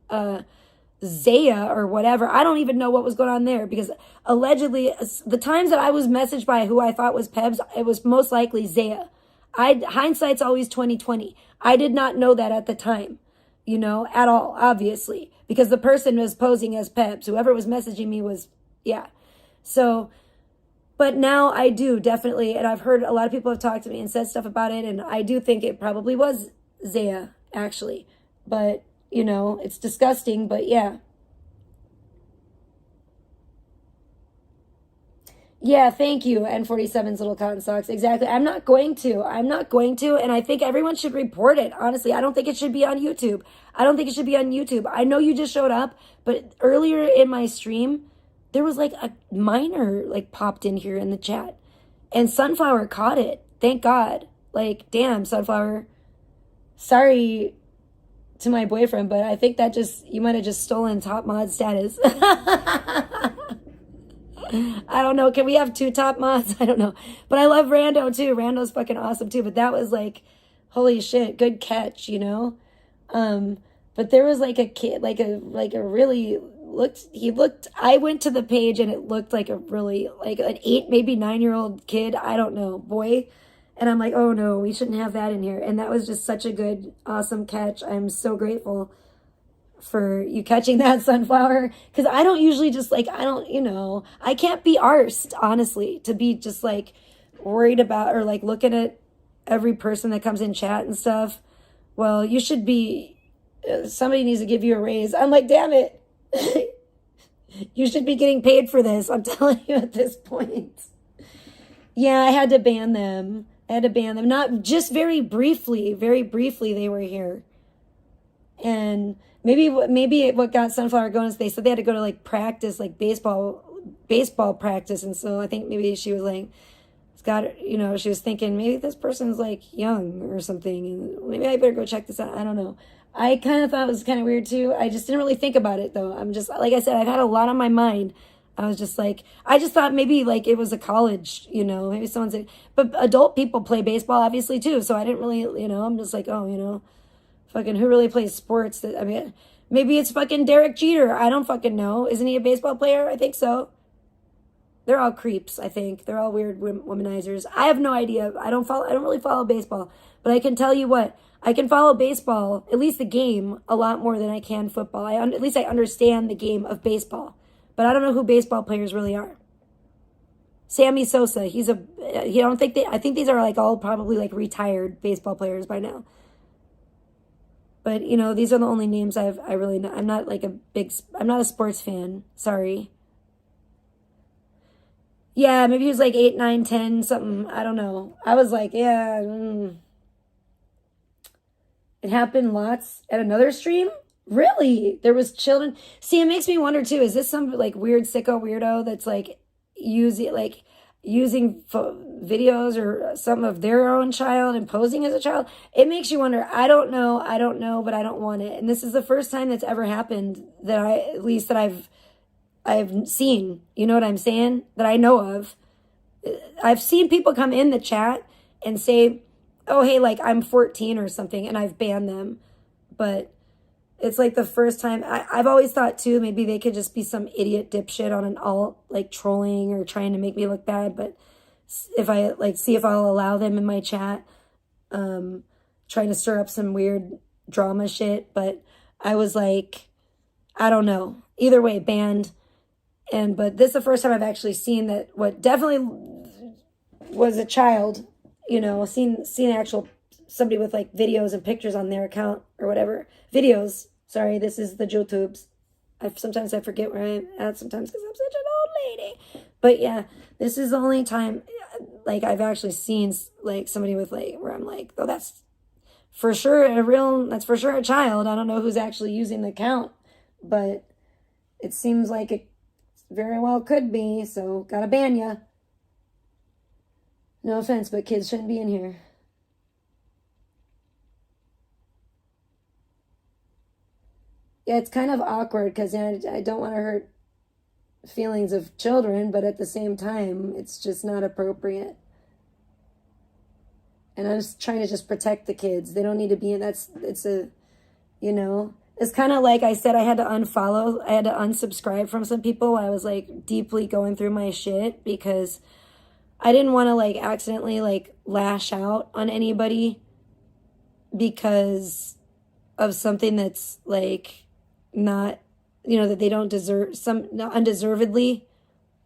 Zaya or whatever, I don't even know what was going on there, because allegedly the times that I was messaged by who I thought was Pebs, it was most likely Zaya. Hindsight's always 2020. I did not know that at the time, at all, obviously, because the person was posing as Pebs. Whoever was messaging me was, yeah. So, but now I do definitely, and I've heard a lot of people have talked to me and said stuff about it, and I do think it probably was Zaya, actually. But, it's disgusting, but yeah. Yeah, thank you, N47's little cotton socks. Exactly. I'm not going to, and I think everyone should report it, honestly. I don't think it should be on YouTube. I know you just showed up, but earlier in my stream, there was like a minor popped in here in the chat, and Sunflower caught it. Thank God. Damn, Sunflower. Sorry to my boyfriend, but I think that you might have just stolen top mod status. I don't know. Can we have 2 top mods? I don't know. But I love Rando too. Rando's fucking awesome too. But that was holy shit, good catch, But there was a kid, a really I went to the page and it looked like a really, an 8, maybe 9-year-old kid. I don't know, boy. And I'm like, oh no, we shouldn't have that in here. And that was just such a good, awesome catch. I'm so grateful for you catching that, Sunflower. Because I don't usually just I can't be arsed, honestly, to be just worried about or looking at every person that comes in chat and stuff. Well, you should be, somebody needs to give you a raise. I'm like, damn it. You should be getting paid for this. I'm telling you at this point. Yeah, I had to ban them. Not just very briefly they were here. And maybe what got Sunflower going is they said they had to go to practice, baseball practice. And so I think maybe she was she was thinking maybe this person's young or something. And maybe I better go check this out. I don't know. I kind of thought it was kind of weird too. I just didn't really think about it though. I'm just, like I said, I've had a lot on my mind. I was just I just thought maybe it was a college, maybe someone said, but adult people play baseball obviously too. So I didn't really, I'm just fucking who really plays sports? I mean, maybe it's fucking Derek Jeter. I don't fucking know. Isn't he a baseball player? I think so. They're all creeps, I think. They're all weird womanizers. I have no idea. I don't really follow baseball, but I can tell you what, I can follow baseball, at least the game, a lot more than I can football. At least I understand the game of baseball, but I don't know who baseball players really are. Sammy Sosa, I think these are all probably retired baseball players by now. But, these are the only names I really know. I'm not I'm not a sports fan. Sorry. Yeah, maybe he was 8, 9, 10, something. I don't know. I was yeah. It happened lots at another stream? Really? There was children. See, it makes me wonder too, is this some weird sicko weirdo that's using videos or some of their own child and posing as a child? It makes you wonder. I don't know, but I don't want it. And this is the first time that's ever happened that I've seen. You know what I'm saying? That I know of. I've seen people come in the chat and say, oh, hey, I'm 14 or something, and I've banned them. But it's the first time. I've always thought, too, maybe they could just be some idiot dipshit on an alt, trolling or trying to make me look bad. But if I, see if I'll allow them in my chat, trying to stir up some weird drama shit. But I was I don't know. Either way, banned. But this is the first time I've actually seen that what definitely was a child, seen actual somebody with videos and pictures on their account or whatever. Videos. Sorry, this is the JoTubes. Sometimes I forget where I'm at sometimes because I'm such an old lady. But yeah, this is the only time I've actually seen somebody with where I'm oh, that's for sure that's for sure a child. I don't know who's actually using the account, but it seems like it very well could be, so gotta ban ya. No offense, but kids shouldn't be in here. Yeah, it's kind of awkward because I don't want to hurt feelings of children, but at the same time, it's just not appropriate. And I'm just trying to just protect the kids. They don't need to be in, it's kind of like I said, I had to unsubscribe from some people while I was like deeply going through my shit because I didn't want to like accidentally like lash out on anybody because of something that's like not, that they don't deserve, undeservedly,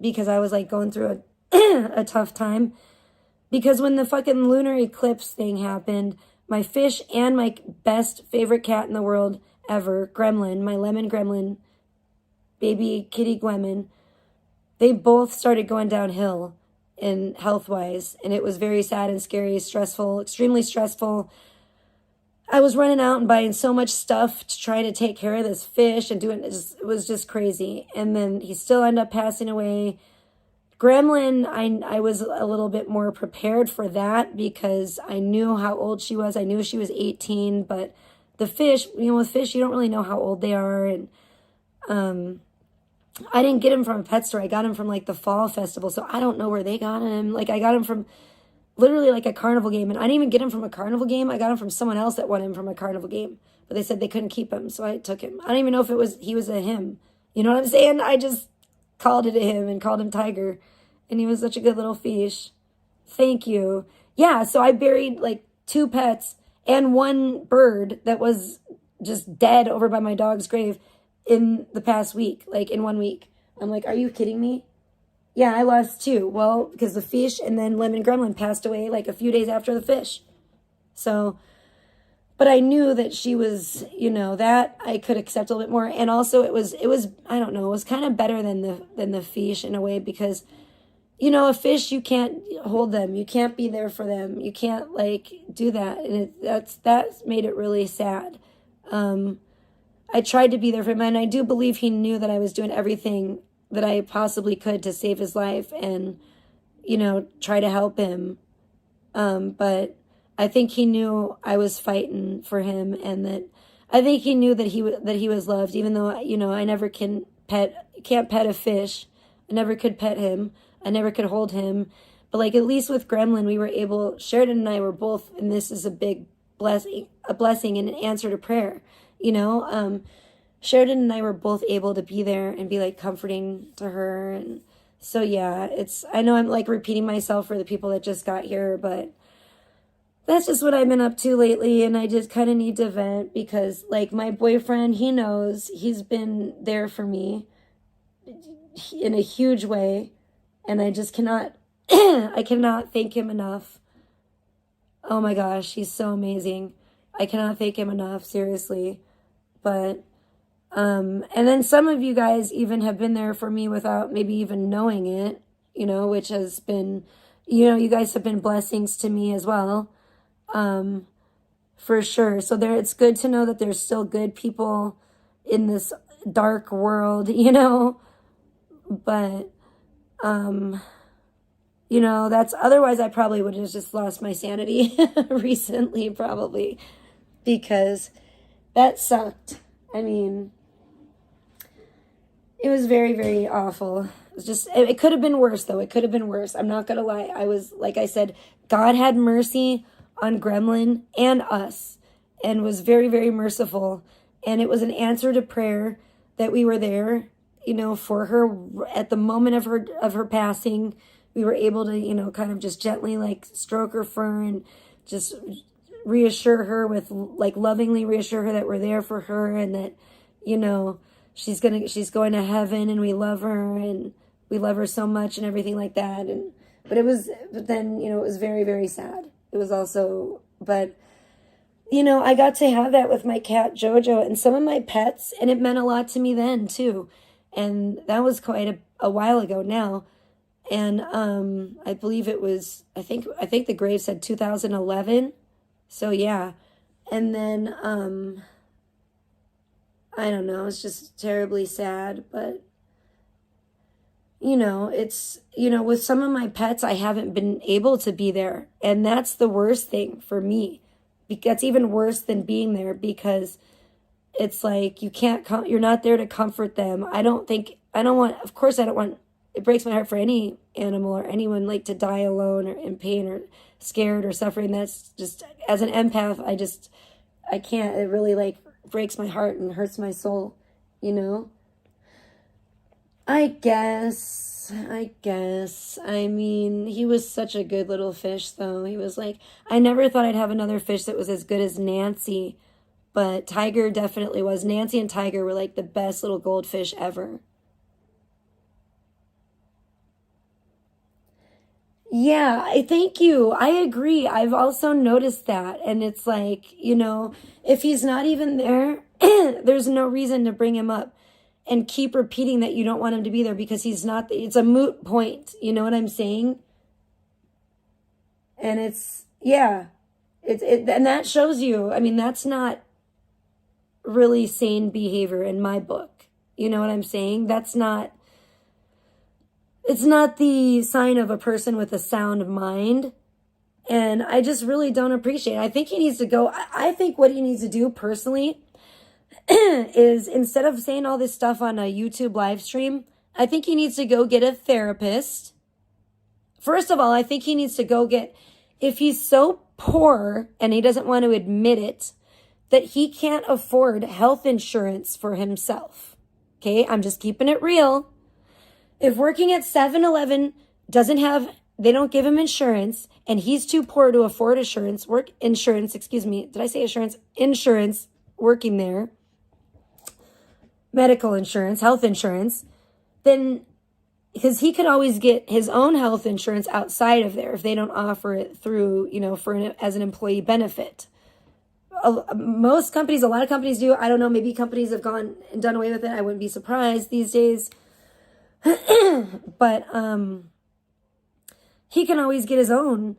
because I was like going through a tough time. Because when the fucking lunar eclipse thing happened, my fish and my best favorite cat in the world ever, Gremlin, my lemon gremlin, baby kitty Gwemlin, they both started going downhill in health-wise, and it was very sad and scary, stressful, extremely stressful. I was running out and buying so much stuff to try to take care of this fish and doing it. It was just crazy. And then he still ended up passing away. Gremlin, I was a little bit more prepared for that because I knew how old she was. I knew she was 18, but the fish, with fish, you don't really know how old they are. And I didn't get him from a pet store. I got him from like the fall festival. So I don't know where they got him. Like I got him from literally like a carnival game. And I didn't even get him from a carnival game. I got him from someone else that won him from a carnival game. But they said they couldn't keep him. So I took him. I don't even know if he was a him. You know what I'm saying? I just called it a him and called him Tiger. And he was such a good little fish. Thank you. Yeah, so I buried like 2 pets and 1 bird that was just dead over by my dog's grave in the past week, like in 1 week. I'm like, are you kidding me? Yeah, I lost 2. Well, because the fish and then Lemon Gremlin passed away like a few days after the fish. So, but I knew that she was, that I could accept a little bit more. And also it was, I don't know, it was kind of better than the fish in a way because, a fish, you can't hold them. You can't be there for them. You can't like do that. And that's made it really sad. I tried to be there for him, and I do believe he knew that I was doing everything that I possibly could to save his life and, try to help him. But I think he knew I was fighting for him, and that I think he knew that he was loved, even though, I never can't pet a fish. I never could pet him. I never could hold him. But like at least with Gremlin, we were able, Sheridan and I were both, and this is a big blessing and an answer to prayer. Sheridan and I were both able to be there and be like comforting to her. And so, yeah, I know I'm like repeating myself for the people that just got here, but that's just what I've been up to lately. And I just kind of need to vent because like my boyfriend, he knows he's been there for me in a huge way. And I just cannot, I cannot thank him enough. Oh my gosh, he's so amazing. I cannot thank him enough, seriously. But, and then some of you guys even have been there for me without maybe even knowing it, which has been, you guys have been blessings to me as well, for sure. So it's good to know that there's still good people in this dark world, but, that's otherwise I probably would have just lost my sanity recently, probably, because that sucked. I mean, it was very, very awful. It could have been worse, though. It could have been worse. I'm not going to lie. I was, like I said, God had mercy on Gremlin and us and was very, very merciful. And it was an answer to prayer that we were there, for her at the moment of her passing. We were able to, kind of just gently like stroke her fur and just reassure her lovingly reassure her that we're there for her and that, she's going to heaven and we love her and we love her so much and everything like that. But then, it was very, very sad. It was also, but, I got to have that with my cat Jojo and some of my pets, and it meant a lot to me then too. And that was quite a while ago now. And I believe it was, I think the grave said 2011. So yeah, And then, I don't know, it's just terribly sad, but it's, with some of my pets, I haven't been able to be there. And that's the worst thing for me. That's even worse than being there, because it's like, you're not there to comfort them. Of course I don't want, it breaks my heart for any animal or anyone like to die alone or in pain or scared or suffering. That's just, as an empath, I can't, it really like breaks my heart and hurts my soul, I guess. I mean, he was such a good little fish, though. He was like, I never thought I'd have another fish that was as good as Nancy, but Tiger definitely was. Nancy and Tiger were like the best little goldfish ever. Yeah, thank you. I agree. I've also noticed that. And it's like, if he's not even there, there's no reason to bring him up and keep repeating that you don't want him to be there, because he's not, it's a moot point. You know what I'm saying? And it's, yeah, and that shows you, I mean, that's not really sane behavior in my book. You know what I'm saying? It's not the sign of a person with a sound mind. And I just really don't appreciate it. I think he needs to go. I think what he needs to do personally is, instead of saying all this stuff on a YouTube live stream, I think he needs to go get a therapist. First of all, I think he needs to go get, if he's so poor and he doesn't want to admit it, that he can't afford health insurance for himself. Okay, I'm just keeping it real. If working at 7-Eleven they don't give him insurance, and he's too poor to afford insurance, insurance working there, medical insurance, health insurance, then, because he could always get his own health insurance outside of there if they don't offer it through, as an employee benefit. A lot of companies do. I don't know, maybe companies have gone and done away with it. I wouldn't be surprised these days. But he can always get his own,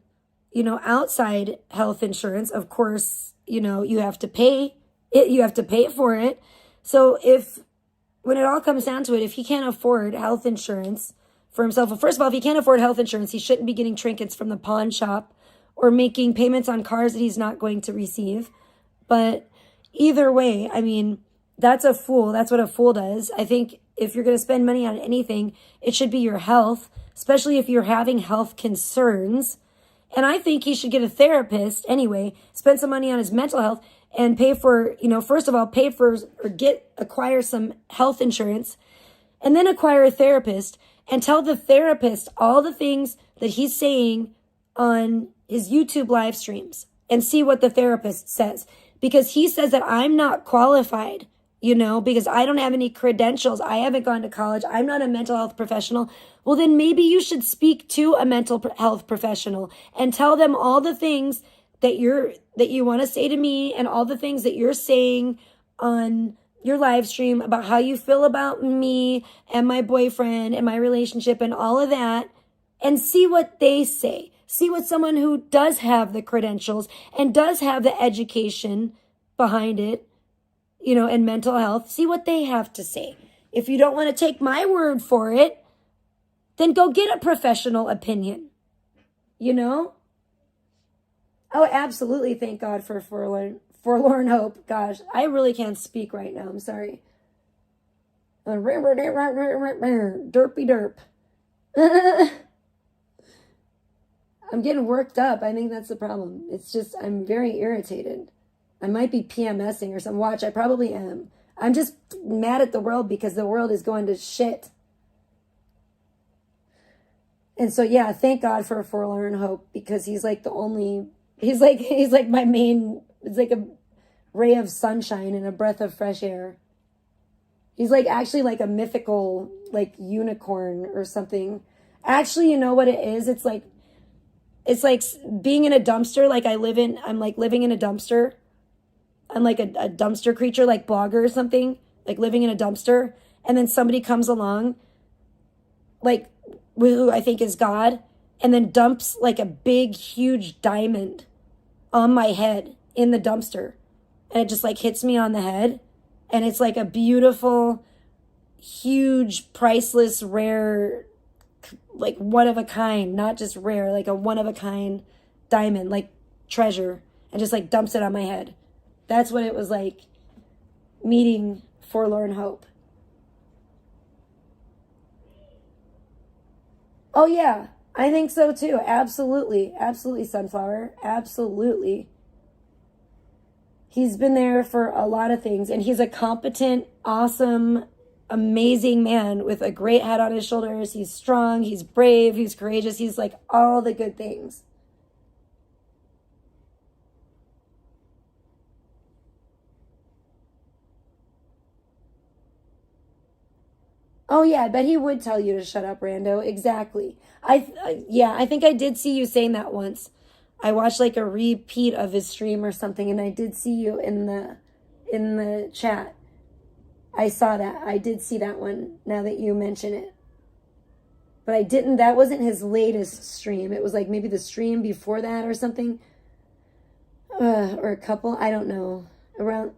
outside health insurance. Of course, you have to pay it. You have to pay for it. So when it all comes down to it, if he can't afford health insurance for himself, well, first of all, if he can't afford health insurance, he shouldn't be getting trinkets from the pawn shop or making payments on cars that he's not going to receive. But either way, I mean, that's a fool. That's what a fool does. I think if you're going to spend money on anything, it should be your health, especially if you're having health concerns. And I think he should get a therapist anyway, spend some money on his mental health, and pay for, first of all, acquire some health insurance, and then acquire a therapist, and tell the therapist all the things that he's saying on his YouTube live streams, and see what the therapist says. Because he says that I'm not qualified, because I don't have any credentials. I haven't gone to college. I'm not a mental health professional. Well, then maybe you should speak to a mental health professional and tell them all the things that you want to say to me, and all the things that you're saying on your live stream about how you feel about me and my boyfriend and my relationship and all of that, and see what they say. See what someone who does have the credentials and does have the education behind it, and mental health, see what they have to say. If you don't want to take my word for it, then go get a professional opinion, Oh, absolutely. Thank God for forlorn hope. Gosh, I really can't speak right now. I'm sorry. Derpy derp. I'm getting worked up. I think that's the problem. It's just, I'm very irritated. I might be PMSing or something. Watch, I probably am. I'm just mad at the world because the world is going to shit. And so, yeah, thank God for forlorn hope, because he's like he's like my main, it's like a ray of sunshine and a breath of fresh air. He's like actually like a mythical, like unicorn or something. Actually, you know what it is? It's like being in a dumpster. I'm like living in a dumpster. I'm like a dumpster creature, like Blogger or something, like living in a dumpster. And then somebody comes along, like who I think is God, and then dumps like a big, huge diamond on my head. in the dumpster. And it just like hits me on the head. And it's like a beautiful, huge, priceless, rare, like one of a kind, not just rare, like a one of a kind diamond, like treasure, and just like dumps it on my head. That's what it was like meeting Forlorn Hope. Oh yeah, I think so too. Absolutely. Absolutely, Sunflower. Absolutely. He's been there for a lot of things, and he's a competent, awesome, amazing man with a great head on his shoulders. He's strong, he's brave, he's courageous. He's like all the good things. Oh yeah, I bet he would tell you to shut up, Rando. Exactly. I think I did see you saying that once. I watched like a repeat of his stream or something, and I did see you in the chat. I saw that. I did see that one now that you mention it. But that wasn't his latest stream. It was like maybe the stream before that or something. Or a couple, I don't know. Around.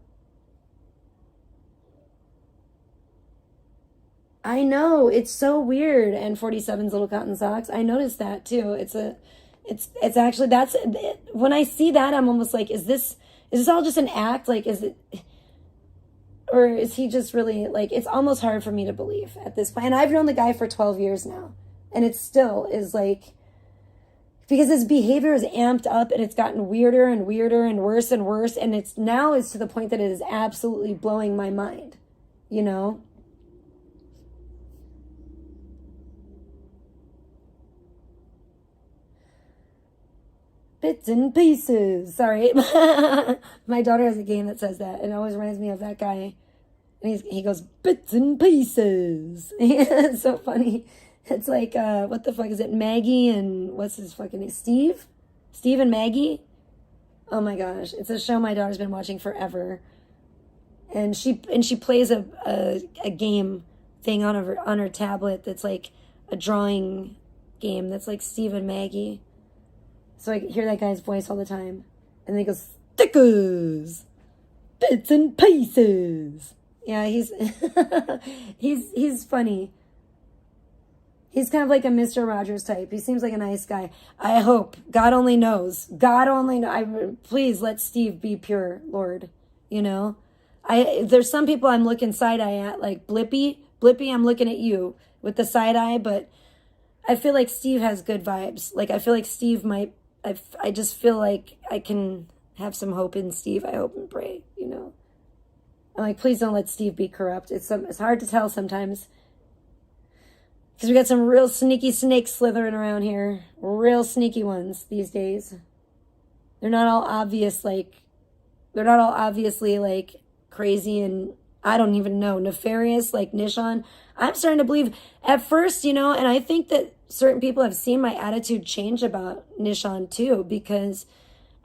I know, it's so weird. And 47's Little Cotton Socks. I noticed that too. It's actually, when I see that, I'm almost like, is this all just an act? Like, or is he just really, like, it's almost hard for me to believe at this point. And I've known the guy for 12 years now. And it still is like, because his behavior is amped up and it's gotten weirder and weirder and worse. And it's to the point that it is absolutely blowing my mind, you know? Bits and pieces. Sorry. My daughter has a game that says that. It always reminds me of that guy. And he goes, bits and pieces. It's so funny. It's like, what the fuck is it? Maggie and what's his fucking name? Steve? Steve and Maggie? Oh my gosh. It's a show my daughter's been watching forever. And she plays a game thing on her tablet that's like a drawing game that's like Steve and Maggie. So I hear that guy's voice all the time. And then he goes, stickers, bits and pieces. Yeah, he's funny. He's kind of like a Mr. Rogers type. He seems like a nice guy. I hope. God only knows. God only knows. Please let Steve be pure, Lord. You know? There's some people I'm looking side-eye at, like Blippy. Blippy, I'm looking at you with the side-eye, but I feel like Steve has good vibes. Like, I feel like Steve might... I just feel like I can have some hope in Steve. I hope and pray, you know. I'm like, please don't let Steve be corrupt. It's hard to tell sometimes. Because we got some real sneaky snakes slithering around here. Real sneaky ones these days. They're not all obviously like crazy and I don't even know, nefarious like Nishon. I'm starting to believe at first, you know, and I think that certain people have seen my attitude change about Nishon too, because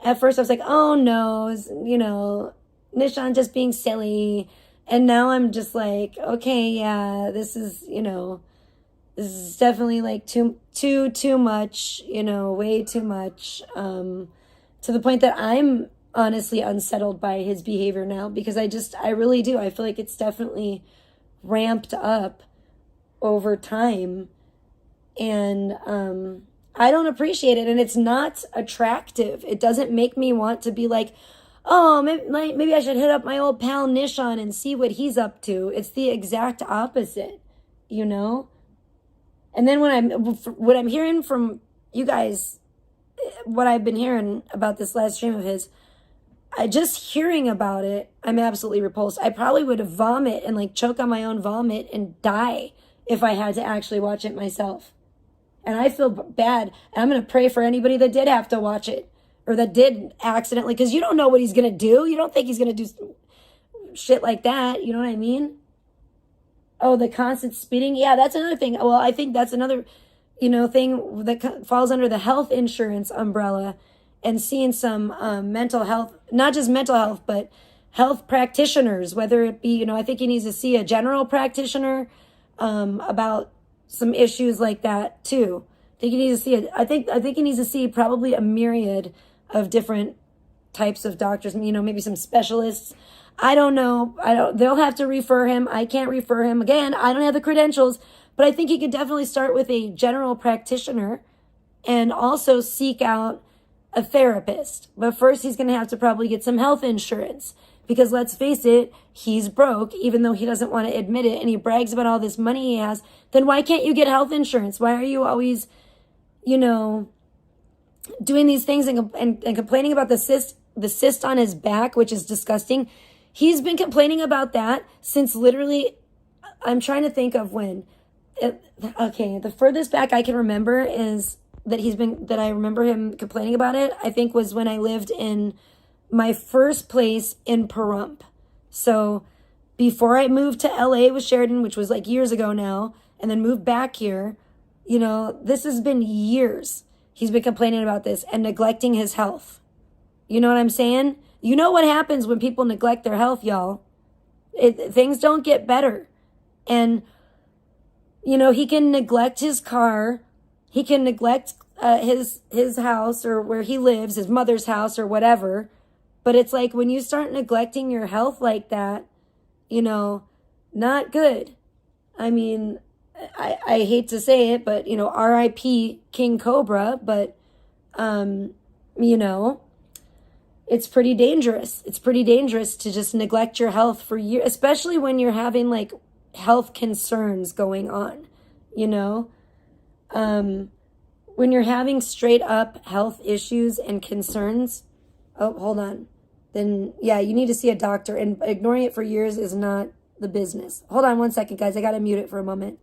at first I was like, oh no, you know, Nishon just being silly. And now I'm just like, okay, yeah, this is, you know, this is definitely like too much, you know, way too much, to the point that I'm honestly unsettled by his behavior now, because I really do. I feel like it's definitely ramped up over time, and I don't appreciate it, and it's not attractive. It doesn't make me want to be like, oh, maybe I should hit up my old pal Nishon and see what he's up to. It's the exact opposite, you know? And then what I'm hearing from you guys, what I've been hearing about this last stream of his, just hearing about it, I'm absolutely repulsed. I probably would vomit and like choke on my own vomit and die if I had to actually watch it myself. And I feel bad. And I'm going to pray for anybody that did have to watch it or that did accidentally, because you don't know what he's going to do. You don't think he's going to do shit like that. You know what I mean? Oh, the constant speeding. Yeah, that's another thing. Well, I think that's another, you know, thing that falls under the health insurance umbrella, and seeing some mental health, not just mental health, but health practitioners, whether it be, you know, I think he needs to see a general practitioner about some issues like that too. I think he needs to see I think he needs to see probably a myriad of different types of doctors, maybe some specialists. I don't know. They'll have to refer him. I can't refer him. Again, I don't have the credentials, but I think he could definitely start with a general practitioner and also seek out a therapist. But first, he's going to have to probably get some health insurance because let's face it, he's broke, even though he doesn't want to admit it, and he brags about all this money he has. Then why can't you get health insurance? Why are you always, doing these things and complaining about the cyst on his back, which is disgusting? He's been complaining about that since literally, I'm trying to think of when. The furthest back I can remember is that I remember him complaining about it, I think was when I lived in my first place in Pahrump. So before I moved to LA with Sheridan, which was like years ago now, and then moved back here, this has been years. He's been complaining about this and neglecting his health. You know what I'm saying? You know what happens when people neglect their health, y'all. Things don't get better. And, he can neglect his car. He can neglect his house or where he lives, his mother's house or whatever. But it's like when you start neglecting your health like that, not good. I mean, I hate to say it, but, R.I.P. King Cobra, but, it's pretty dangerous. It's pretty dangerous to just neglect your health for years, especially when you're having like health concerns going on, when you're having straight up health issues and concerns. Oh, hold on. Then, yeah, you need to see a doctor, and ignoring it for years is not the business. Hold on one second, guys. I got to mute it for a moment.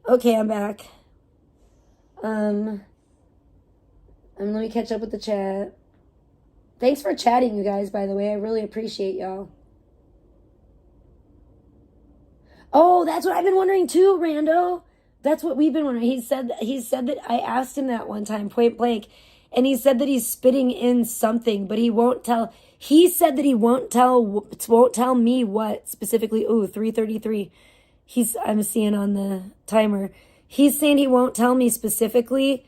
Okay, I'm back. And let me catch up with the chat. Thanks for chatting, you guys, by the way. I really appreciate y'all. Oh, that's what I've been wondering too, Rando. That's what we've been wondering. He said that I asked him that one time, point blank, and he said that he's spitting in something, but he won't tell. He said that he won't tell me what specifically. Ooh, 3:33. I'm seeing on the timer. He's saying he won't tell me specifically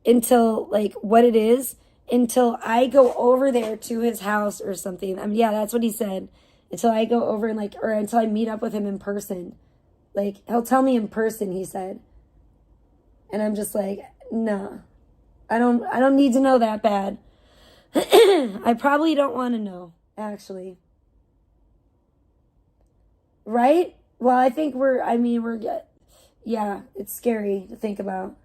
until like what it is until I go over there to his house or something. Yeah, that's what he said. Until I go over and or until I meet up with him in person. Like, he'll tell me in person, he said. And I'm just like, nah. I don't need to know that bad. I probably don't want to know, actually. Right? Well, I think yeah, it's scary to think about.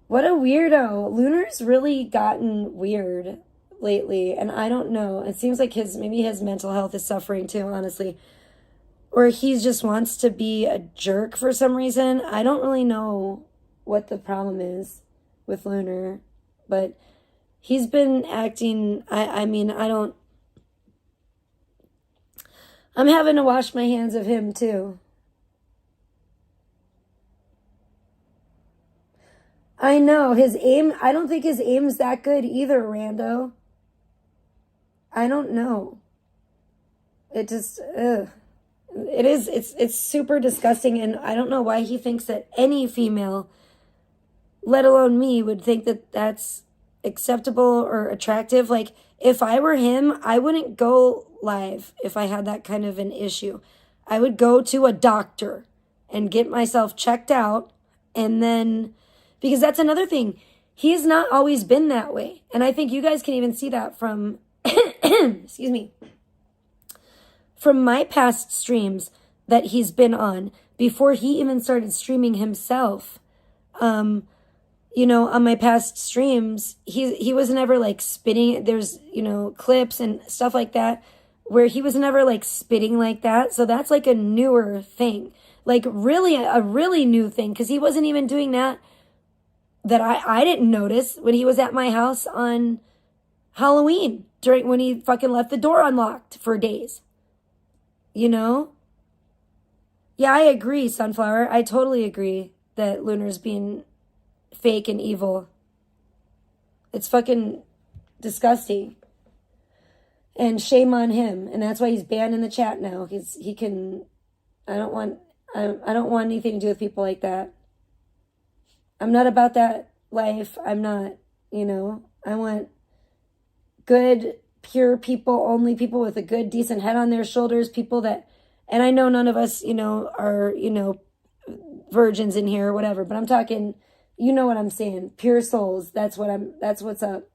What a weirdo. Lunar's really gotten weird lately, and I don't know. It seems like maybe his mental health is suffering too, honestly. Or he just wants to be a jerk for some reason. I don't really know what the problem is with Lunar, but he's been acting, I'm having to wash my hands of him too. I know his aim. I don't think his aim's that good either, Rando. I don't know. It just, ugh. It is, it's super disgusting, and I don't know why he thinks that any female, let alone me, would think that that's acceptable or attractive. Like, if I were him, I wouldn't go live if I had that kind of an issue. I would go to a doctor and get myself checked out, and then, because that's another thing, he's not always been that way. And I think you guys can even see that from, excuse me, from my past streams that he's been on before he even started streaming himself. You know, on my past streams, he was never like spitting. There's, you know, clips and stuff like that where he was never like spitting like that. So that's like a newer thing, like really a really new thing. Cause he wasn't even doing that I didn't notice when he was at my house on Halloween when he fucking left the door unlocked for days. You know? Yeah, I agree, Sunflower. I totally agree that Lunar's being fake and evil. It's fucking disgusting. And shame on him. And that's why he's banned in the chat now. I don't want anything to do with people like that. I'm not about that life. I'm not, you know. I want good, pure people, only people with a good, decent head on their shoulders, people that, and I know none of us, you know, are, you know, virgins in here or whatever, but I'm talking, you know what I'm saying, pure souls. That's what's up.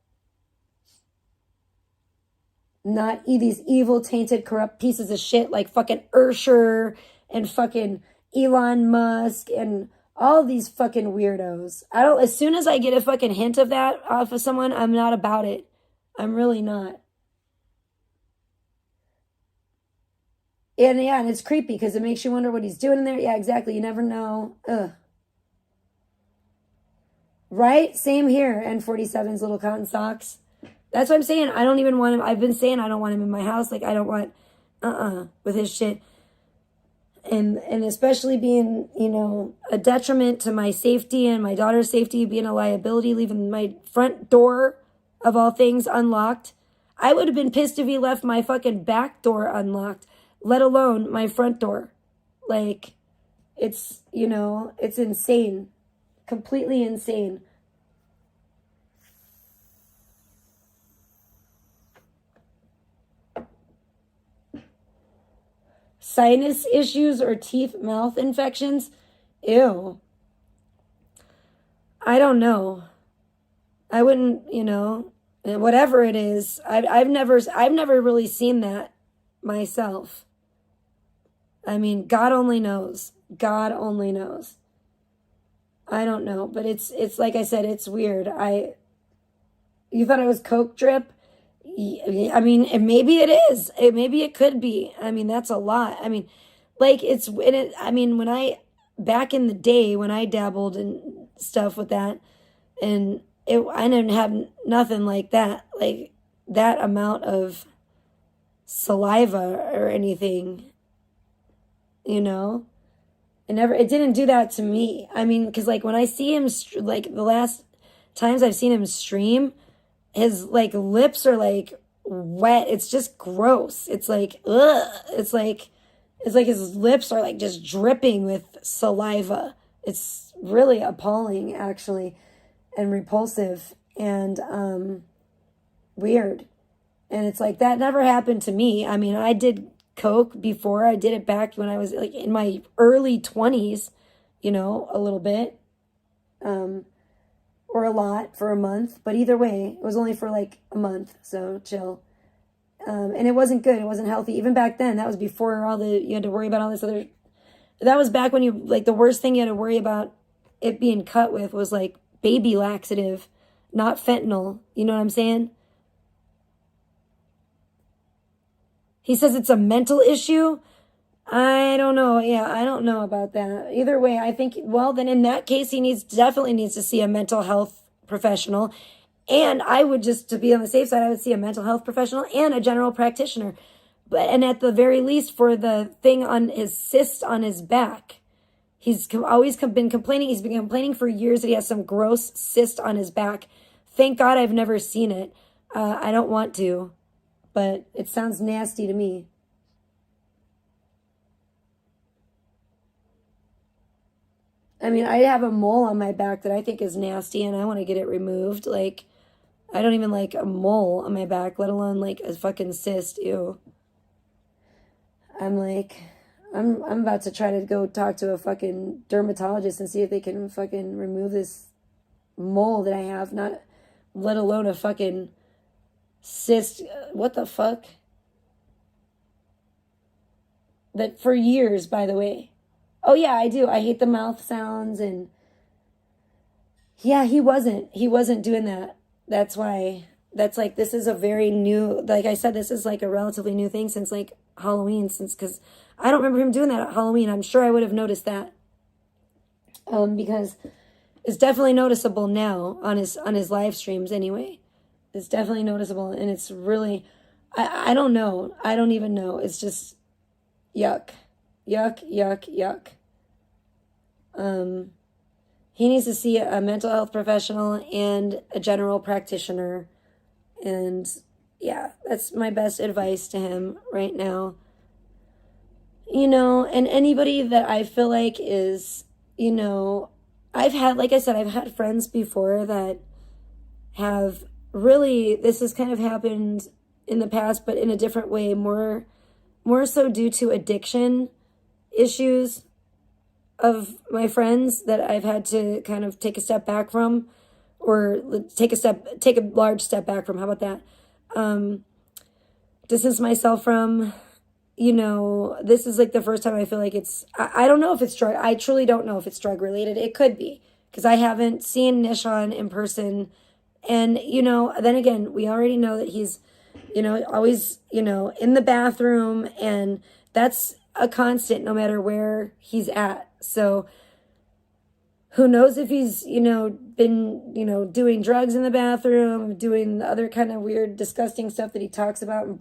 Not these evil, tainted, corrupt pieces of shit like fucking Ursher and fucking Elon Musk and all these fucking weirdos. As soon as I get a fucking hint of that off of someone, I'm not about it. I'm really not. And yeah, and it's creepy because it makes you wonder what he's doing in there. Yeah, exactly. You never know. Ugh. Right? Same here. N47's little cotton socks. That's what I'm saying. I don't even want him. I've been saying I don't want him in my house. Like, I don't want, with his shit. And especially being, you know, a detriment to my safety and my daughter's safety, being a liability, leaving my front door, of all things, unlocked. I would have been pissed if he left my fucking back door unlocked, let alone my front door. Like, it's, you know, it's insane. Completely insane. Sinus issues or mouth infections? Ew. I don't know. I wouldn't, you know, whatever it is. I've never really seen that myself. I mean, God only knows. God only knows. I don't know, but it's like I said, it's weird. You thought it was Coke drip? I mean, maybe it is. Maybe it could be. I mean, that's a lot. I mean, like back in the day when I dabbled in stuff with that, and I didn't have nothing like that, like that amount of saliva or anything, you know. It didn't do that to me. I mean, because like when I see him, like the last times I've seen him stream, his like lips are like wet. It's just gross. It's like, ugh. It's like his lips are like just dripping with saliva. It's really appalling, actually, and repulsive and weird. And it's like, that never happened to me. I mean, I did Coke before. I did it back when I was like in my early 20s, you know, a little bit. Or a lot for a month. But either way, it was only for like a month. So chill. And it wasn't good. It wasn't healthy. Even back then, that was before you had to worry about all this other, that was back when the worst thing you had to worry about it being cut with was like baby laxative, not fentanyl. You know what I'm saying? He says it's a mental issue. I don't know. Yeah, I don't know about that. Either way, I think, well, then in that case, he definitely needs to see a mental health professional. And I would just, to be on the safe side, I would see a mental health professional and a general practitioner. And at the very least, for the thing on his cyst on his back, Always been complaining. He's been complaining for years that he has some gross cyst on his back. Thank God I've never seen it. I don't want to, but it sounds nasty to me. I mean, I have a mole on my back that I think is nasty and I want to get it removed. Like, I don't even like a mole on my back, let alone like a fucking cyst. Ew. I'm about to try to go talk to a fucking dermatologist and see if they can fucking remove this mole that I have, not let alone a fucking cyst. What the fuck? That for years, by the way. Oh yeah, I do. I hate the mouth sounds and yeah, he wasn't doing that. That's why this is a very new, like I said, this is like a relatively new thing since like Halloween, because I don't remember him doing that at Halloween. I'm sure I would have noticed that. Because it's definitely noticeable now on his live streams anyway. It's definitely noticeable and it's really, I don't know. I don't even know. It's just yuck. Yuck, yuck, yuck. He needs to see a mental health professional and a general practitioner. And yeah, that's my best advice to him right now. You know, and anybody that I feel like is, you know, like I said, I've had friends before that have really, this has kind of happened in the past, but in a different way, more so due to addiction issues of my friends that I've had to kind of take a step back from, or take a large step back from. How about that? Distance myself from, you know, this is like the first time I feel like I don't know if it's drug. I truly don't know if it's drug related. It could be because I haven't seen Nishon in person. And, you know, then again, we already know that he's, you know, always, you know, in the bathroom, and that's a constant no matter where he's at. So who knows if he's, you know, been, you know, doing drugs in the bathroom, doing the other kind of weird, disgusting stuff that he talks about and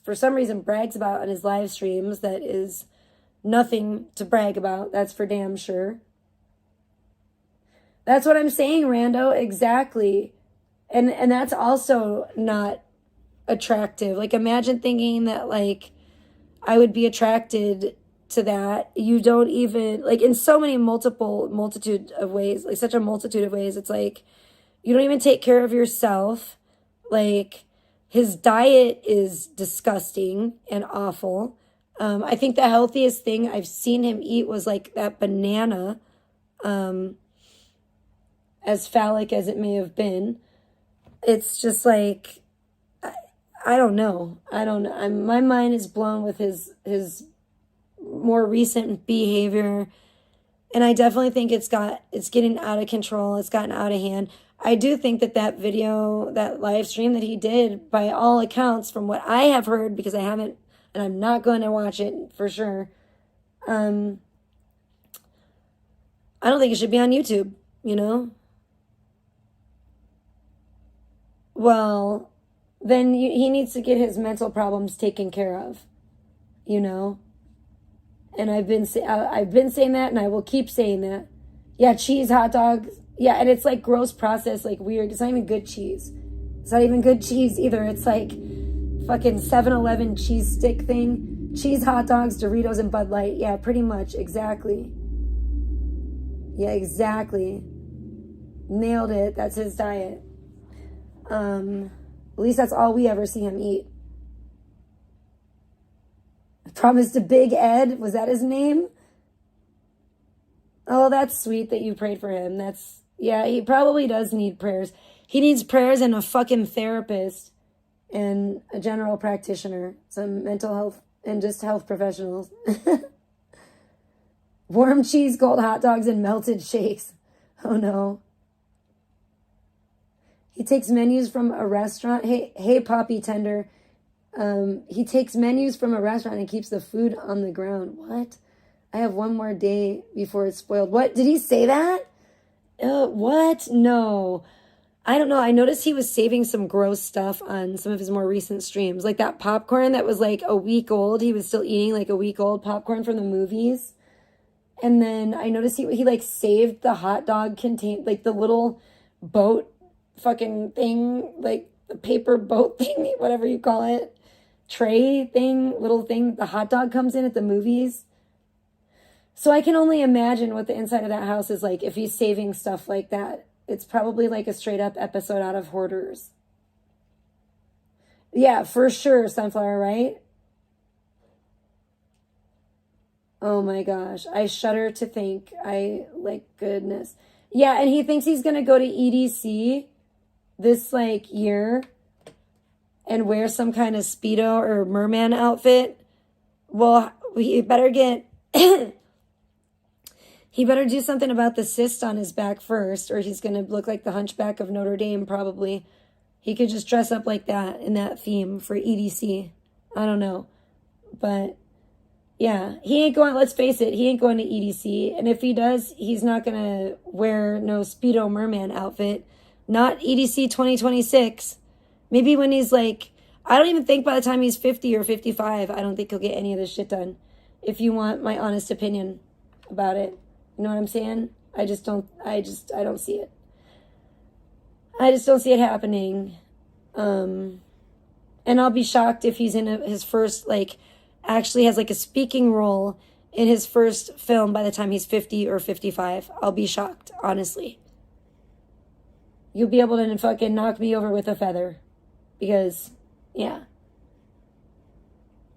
for some reason brags about on his live streams. That is nothing to brag about. That's for damn sure. That's what I'm saying, Rando. Exactly. And that's also not attractive. Like, imagine thinking that, like, I would be attracted to that. You don't even, like, in so many multitude of ways, like such a multitude of ways, it's like, you don't even take care of yourself. Like, his diet is disgusting and awful. I think the healthiest thing I've seen him eat was like that banana, as phallic as it may have been. It's just like, I don't know. My mind is blown with his more recent behavior. And I definitely think it's getting out of control. It's gotten out of hand. I do think that video, that live stream that he did, by all accounts, from what I have heard, because I haven't, and I'm not going to watch it for sure. I don't think it should be on YouTube, you know? Well, then he needs to get his mental problems taken care of, you know? And I've been saying that, and I will keep saying that. Yeah, cheese, hot dogs. Yeah, and it's like gross processed, like weird. It's not even good cheese. It's not even good cheese either. It's like fucking 7-Eleven cheese stick thing. Cheese, hot dogs, Doritos, and Bud Light. Yeah, pretty much. Exactly. Yeah, exactly. Nailed it. That's his diet. At least that's all we ever see him eat. I promised to Big Ed. Was that his name? Oh, that's sweet that you prayed for him. Yeah, he probably does need prayers. He needs prayers and a fucking therapist and a general practitioner, some mental health and just health professionals. Warm cheese, cold hot dogs, and melted shakes. Oh no. He takes menus from a restaurant. Hey, Poppy Tender. He takes menus from a restaurant and keeps the food on the ground. What? I have one more day before it's spoiled. What? Did he say that? What? No. I don't know. I noticed he was saving some gross stuff on some of his more recent streams. Like that popcorn that was like a week old. He was still eating like a week old popcorn from the movies. And then I noticed he like saved the hot dog like the little boat fucking thing, like the paper boat thing, whatever you call it, tray thing, little thing the hot dog comes in at the movies. So I can only imagine what the inside of that house is like if he's saving stuff like that. It's probably like a straight up episode out of Hoarders. Yeah, for sure, Sunflower, right? Oh my gosh, I shudder to think. Like, goodness. Yeah, and he thinks he's going to go to EDC this, like, year and wear some kind of Speedo or merman outfit. Well, he better get... he better do something about the cyst on his back first, or he's going to look like the Hunchback of Notre Dame, probably. He could just dress up like that in that theme for EDC. I don't know. But... yeah, he ain't going, let's face it, he ain't going to EDC. And if he does, he's not going to wear no Speedo merman outfit. Not EDC 2026. Maybe when he's like, I don't even think by the time he's 50 or 55, I don't think he'll get any of this shit done. If you want my honest opinion about it. You know what I'm saying? I don't see it. I just don't see it happening. And I'll be shocked if he's in his first, like, actually has like a speaking role in his first film by the time he's 50 or 55. I'll be shocked, honestly. You'll be able to fucking knock me over with a feather. Because, yeah.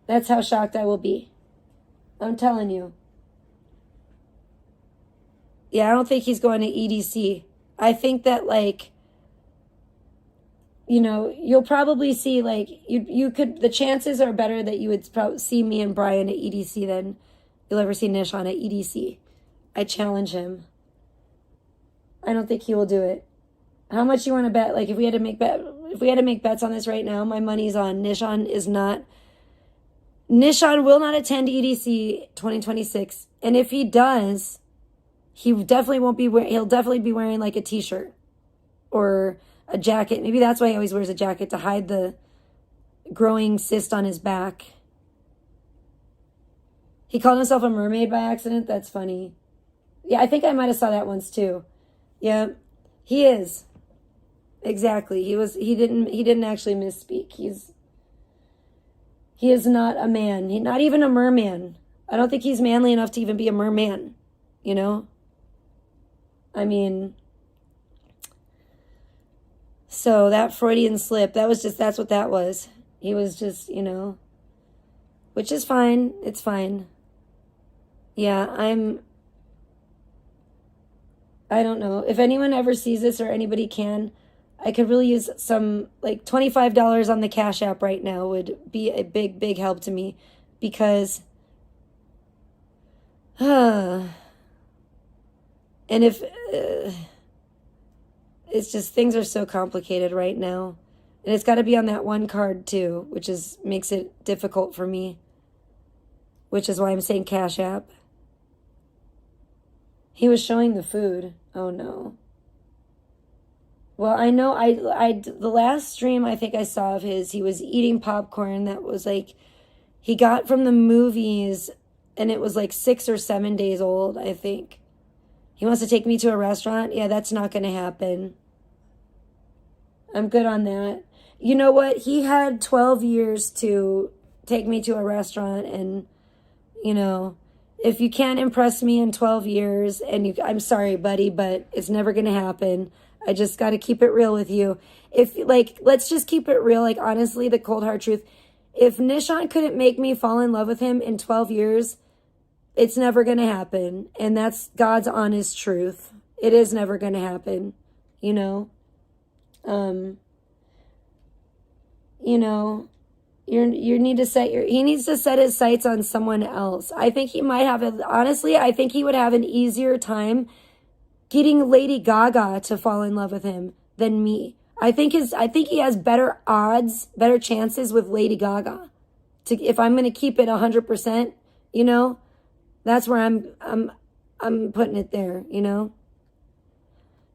That's how shocked I will be. I'm telling you. Yeah, I don't think he's going to EDC. I think that, like, you know, you'll probably see, like, you could, the chances are better that you would probably see me and Brian at EDC than you'll ever see Nishon at EDC. I challenge him. I don't think he will do it. How much you want to bet? Like, if we had to make bets on this right now, my money's on Nishon will not attend EDC 2026. And if he does, he'll definitely be wearing like a t-shirt or a jacket. Maybe that's why he always wears a jacket, to hide the growing cyst on his back. He called himself a mermaid by accident. That's funny. Yeah, I think I might have saw that once too. Yeah, he is. Exactly. He didn't actually misspeak. He is not a man. He's not even a merman. I don't think he's manly enough to even be a merman, you know? I mean, so that Freudian slip, that's what that was. He was just, you know, which is fine. It's fine. Yeah, I don't know. If anyone ever sees this, or anybody can, I could really use some, like, $25 on the Cash App right now would be a big, big help to me, because, and if, it's just, things are so complicated right now. And it's got to be on that one card too, which makes it difficult for me. Which is why I'm saying Cash App. He was showing the food. Oh no. Well, I know the last stream I think I saw of his, he was eating popcorn that was like, he got from the movies, and it was like 6 or 7 days old, I think. He wants to take me to a restaurant. Yeah, that's not going to happen. I'm good on that. You know what? He had 12 years to take me to a restaurant, and, you know, if you can't impress me in 12 years, and I'm sorry, buddy, but it's never going to happen. I just got to keep it real with you. If, like, let's just keep it real. Like, honestly, the cold hard truth. If Nishant couldn't make me fall in love with him in 12 years, it's never going to happen. And that's God's honest truth. It is never going to happen, you know? You know, he needs to set his sights on someone else. I think he might have, honestly, I think he would have an easier time getting Lady Gaga to fall in love with him than me. I think he has better odds, better chances with Lady Gaga. If I'm going to keep it 100%, you know, that's where I'm putting it there, you know?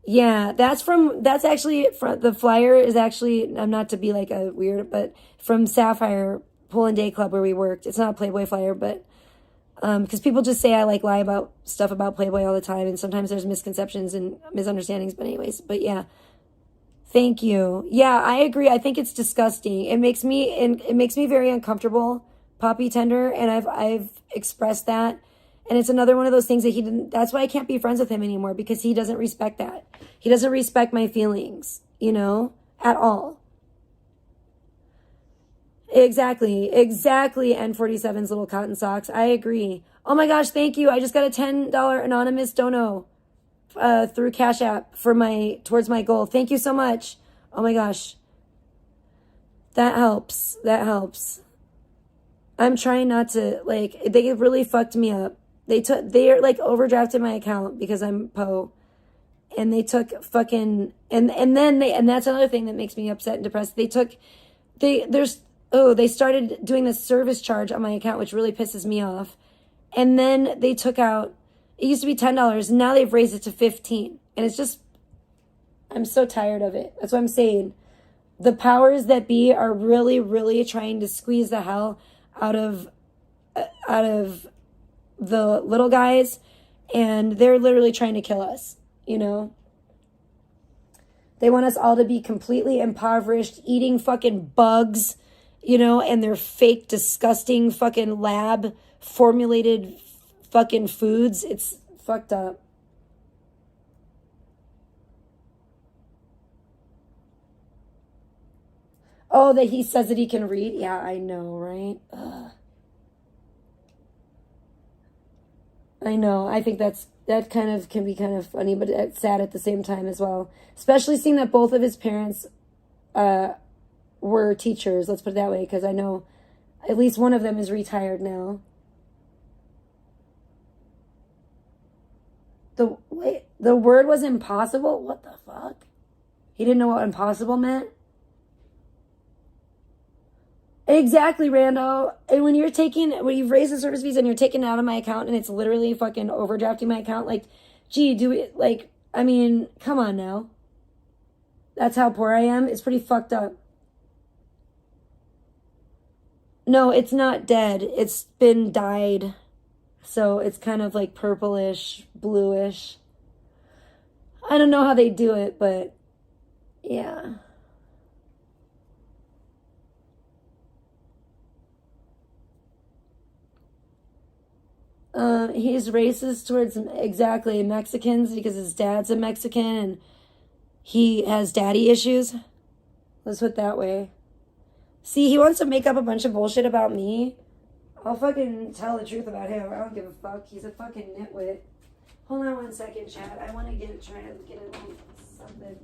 Yeah, that's actually, the flyer is actually, not to be like a weird, but from Sapphire Pool and Day Club where we worked. It's not a Playboy flyer, but Because people just say I like lie about stuff about Playboy all the time, and sometimes there's misconceptions and misunderstandings. But anyways, but yeah, thank you. Yeah, I agree. I think it's disgusting. It makes me very uncomfortable, Poppy Tender, and I've expressed that. And it's another one of those things that he didn't. That's why I can't be friends with him anymore, because he doesn't respect that. He doesn't respect my feelings, at all. Exactly. N47's little cotton socks. I agree. Oh my gosh, thank you. I just got a $10 anonymous dono through Cash App towards my goal. Thank you so much. Oh my gosh. That helps. I'm trying not to, they really fucked me up. They overdrafted my account because I'm Poe. And they took fucking, and that's another thing that makes me upset and depressed. They started doing this service charge on my account, which really pisses me off. And then they took out, it used to be $10. Now they've raised it to $15. And it's just, I'm so tired of it. That's what I'm saying. The powers that be are really, really trying to squeeze the hell out of the little guys. And they're literally trying to kill us, They want us all to be completely impoverished, eating fucking bugs, and their fake, disgusting fucking lab formulated fucking foods. It's fucked up. Oh, that he says that he can read? Yeah, I know, right? Ugh. I know. I think that kind of can be kind of funny, but it's sad at the same time as well. Especially seeing that both of his parents were teachers, let's put it that way, because I know at least one of them is retired now. The word was impossible? What the fuck? He didn't know what impossible meant? Exactly, Rando. And when you've raised the service fees and you're taking it out of my account and it's literally fucking overdrafting my account, come on now. That's how poor I am. It's pretty fucked up. No, it's not dead. It's been dyed. So it's kind of like purplish, bluish. I don't know how they do it, but yeah. He's racist towards exactly Mexicans because his dad's a Mexican and he has daddy issues. Let's put it that way. See, he wants to make up a bunch of bullshit about me. I'll fucking tell the truth about him. I don't give a fuck. He's a fucking nitwit. Hold on 1 second, chat. I want to try to get a little something.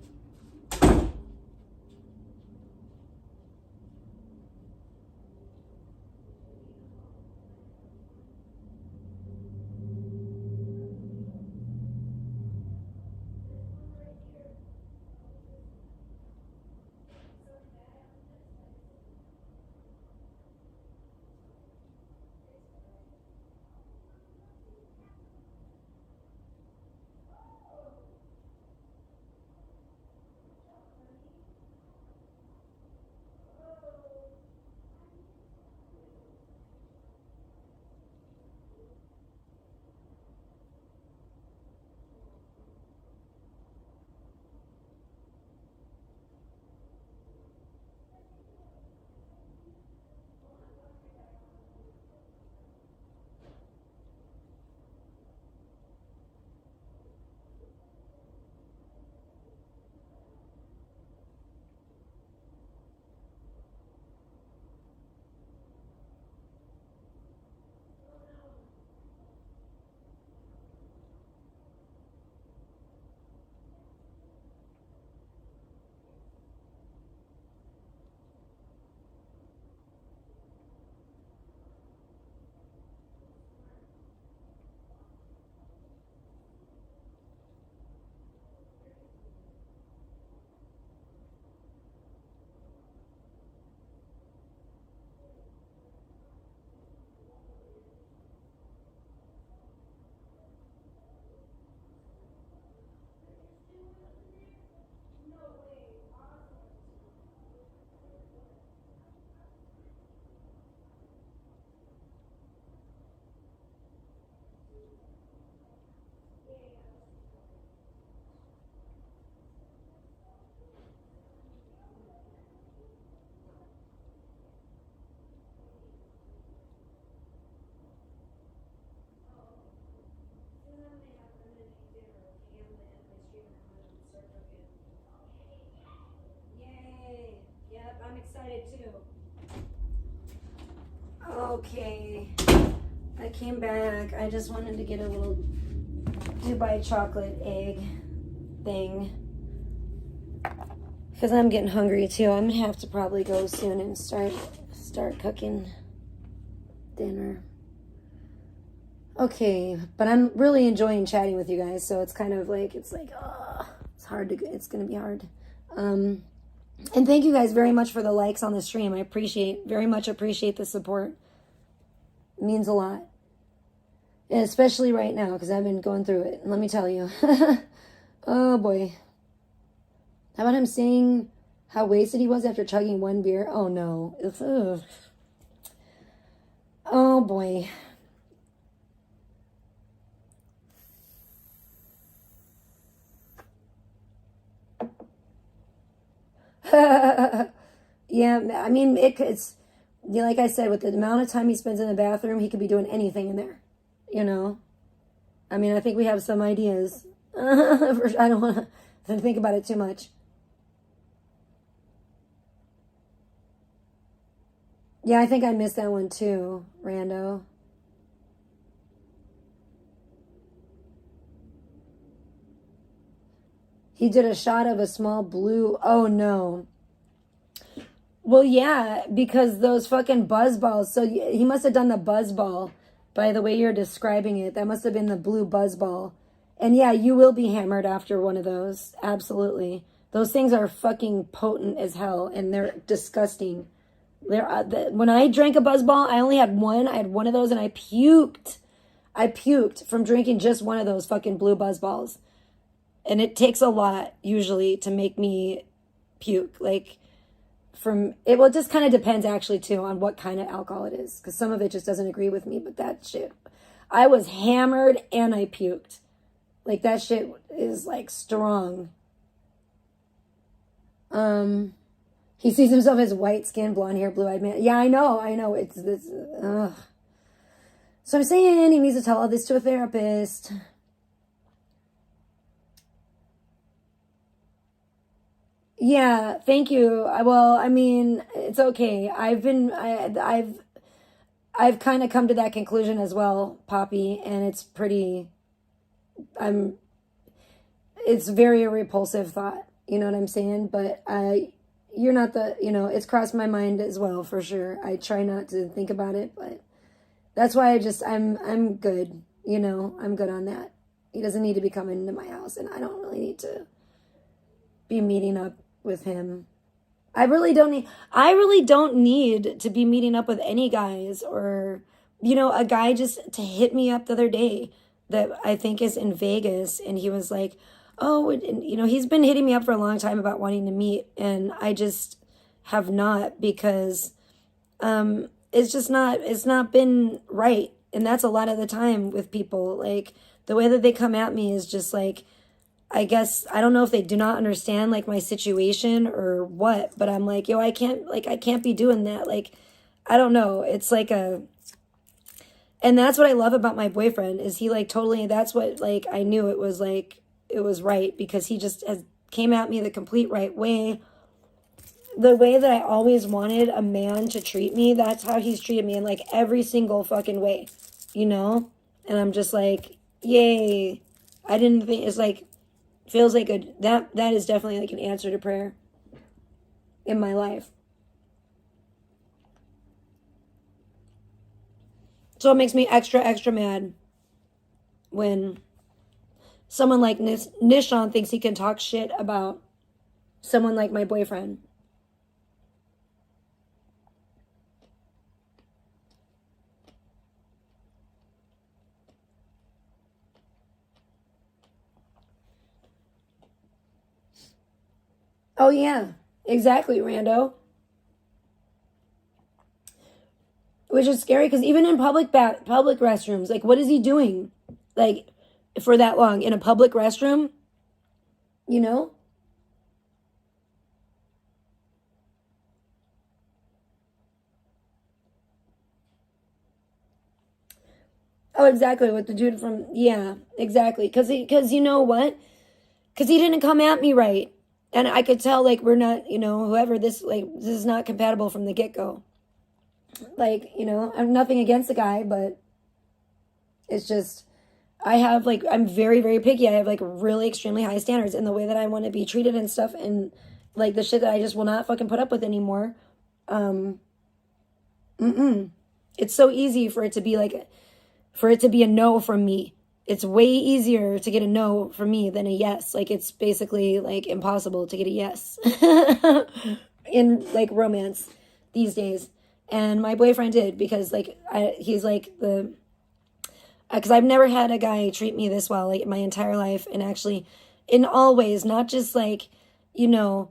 excited too. Okay. I came back. I just wanted to get a little Dubai chocolate egg thing. Because I'm getting hungry too. I'm gonna have to probably go soon and start cooking dinner. Okay, but I'm really enjoying chatting with you guys, so it's kind of like, it's hard to, it's gonna be hard. And thank you guys very much for the likes on the stream. I very much appreciate the support. It means a lot. And especially right now, because I've been going through it. And let me tell you. Oh boy. How about him saying how wasted he was after chugging one beer? Oh no. Ugh. Oh boy. Yeah, I mean, it's, like I said, with the amount of time he spends in the bathroom, he could be doing anything in there, you know? I mean, I think we have some ideas. I don't want to think about it too much. Yeah, I think I missed that one too, Rando. He did a shot of a small blue. Oh, no. Well, yeah, because those fucking buzz balls. So he must have done the buzz ball by the way you're describing it. That must have been the blue buzz ball. And yeah, you will be hammered after one of those. Absolutely. Those things are fucking potent as hell, and they're disgusting. When I drank a buzz ball, I only had one. I had one of those, and I puked. I puked from drinking just one of those fucking blue buzz balls. And it takes a lot, usually, to make me puke. Like, it just kind of depends, actually, too, on what kind of alcohol it is. Because some of it just doesn't agree with me, but that shit. I was hammered, and I puked. Like, that shit is, like, strong. He sees himself as white-skinned, blonde-haired, blue-eyed man. Yeah, I know. It's this, ugh. So I'm saying he needs to tell all this to a therapist. Yeah, thank you. Well, I mean, it's okay. I've kind of come to that conclusion as well, Poppy, and it's it's very a repulsive thought. You know what I'm saying? But you're not it's crossed my mind as well, for sure. I try not to think about it, but that's why I'm good. I'm good on that. He doesn't need to be coming to my house, and I don't really need to be meeting up with him. I really don't need to be meeting up with any guys, or a guy just to hit me up the other day that I think is in Vegas, and he was like, oh, and, he's been hitting me up for a long time about wanting to meet, and I just have not, because it's not been right. And that's a lot of the time with people. Like, the way that they come at me is just like, I guess, I don't know if they do not understand, like, my situation or what, but I'm like, I can't be doing that. Like, I don't know. It's like and that's what I love about my boyfriend, is he, like, totally, that's what, like, I knew it was, like, it was right, because he just came at me the complete right way. The way that I always wanted a man to treat me, that's how he's treated me in, like, every single fucking way, And I'm just like, yay. I didn't think, it's like, feels like that is definitely like an answer to prayer in my life. So it makes me extra, extra mad when someone like Nishan thinks he can talk shit about someone like my boyfriend. Oh, yeah, exactly, Rando. Which is scary, because even in public restrooms, like, what is he doing? Like, for that long in a public restroom? Oh, exactly, with the dude from, yeah, exactly. Because you know what? Because he didn't come at me right. And I could tell, like, we're not, you know, whoever this, like, this is not compatible from the get-go. Like, you know, I'm nothing against the guy, but it's just, I have, like, I'm very, very picky. I have, like, really extremely high standards in the way that I want to be treated and stuff, and, like, the shit that I just will not fucking put up with anymore. It's so easy for it to be, like, for it to be a no from me. It's way easier to get a no from me than a yes. Like, it's basically, like, impossible to get a yes in, like, romance these days. And my boyfriend did, because, like, he's, like, because I've never had a guy treat me this well, like, my entire life. And actually, in all ways, not just, like, you know,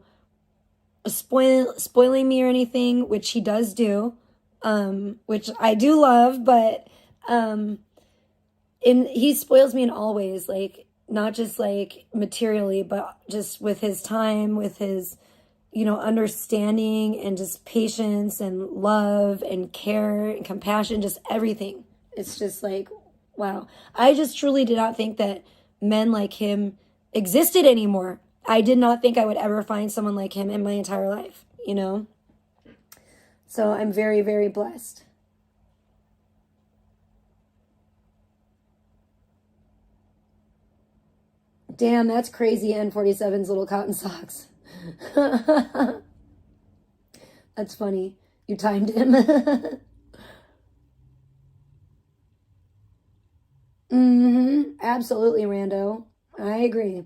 spoiling me or anything, which he does do, which I do love, but, he spoils me in all ways, like, not just, like, materially, but just with his time, with his, you know, understanding, and just patience and love and care and compassion, just everything. It's just like, wow. I just truly did not think that men like him existed anymore. I did not think I would ever find someone like him in my entire life, you know? So I'm very, very blessed. Damn, that's crazy, N47's little cotton socks. That's funny. You timed him. Absolutely, Rando. I agree.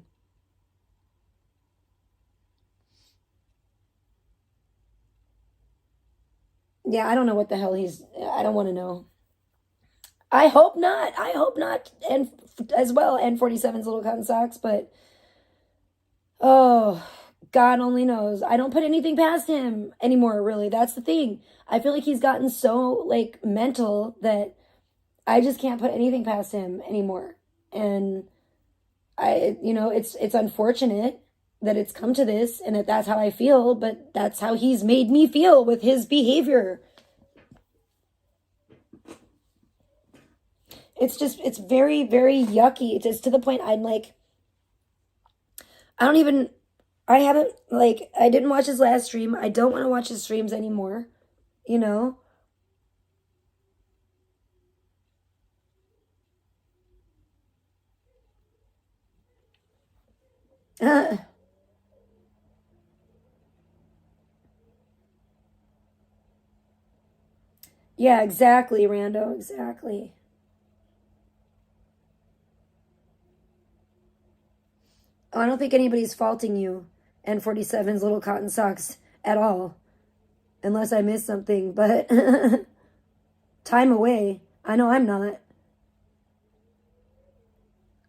Yeah, I don't know what the hell I don't want to know. I hope not. I hope not. And as well, N47's little cotton socks, but oh, God only knows. I don't put anything past him anymore, really. That's the thing. I feel like he's gotten so, like, mental that I just can't put anything past him anymore. And you know, it's unfortunate that it's come to this and that that's how I feel, but that's how he's made me feel with his behavior. It's just, it's very, very yucky. It's just to the point I'm like, I didn't watch his last stream. I don't want to watch his streams anymore, you know? Yeah, exactly, Rando, exactly. Oh, I don't think anybody's faulting you, N47's little cotton socks, at all. Unless I missed something, but time away. I know I'm not.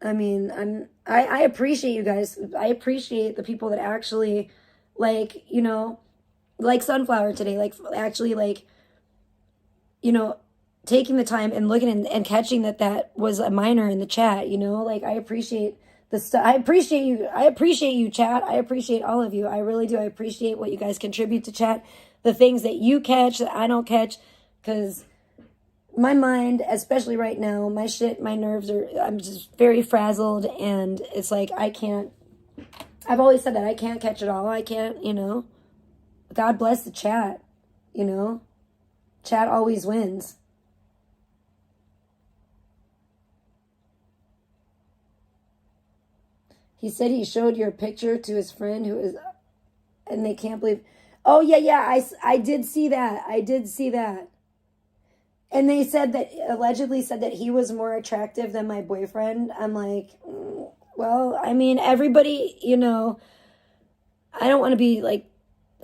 I mean, I appreciate you guys. I appreciate the people that actually, like, you know, like Sunflower today, like, actually, like, you know, taking the time and looking and catching that was a minor in the chat, you know, like, I appreciate the stuff. I appreciate you. I appreciate you, chat. I appreciate all of you. I really do. I appreciate what you guys contribute to chat, the things that you catch that I don't catch, because my mind, especially right now, my nerves I'm just very frazzled, and it's like, I've always said that I can't catch it all. I can't, you know, God bless the chat, you know, chat always wins. He said he showed your picture to his friend and they can't believe. Oh, yeah, I did see that. I did see that. And they allegedly said that he was more attractive than my boyfriend. I'm like, well, I mean, everybody, you know, I don't want to be like,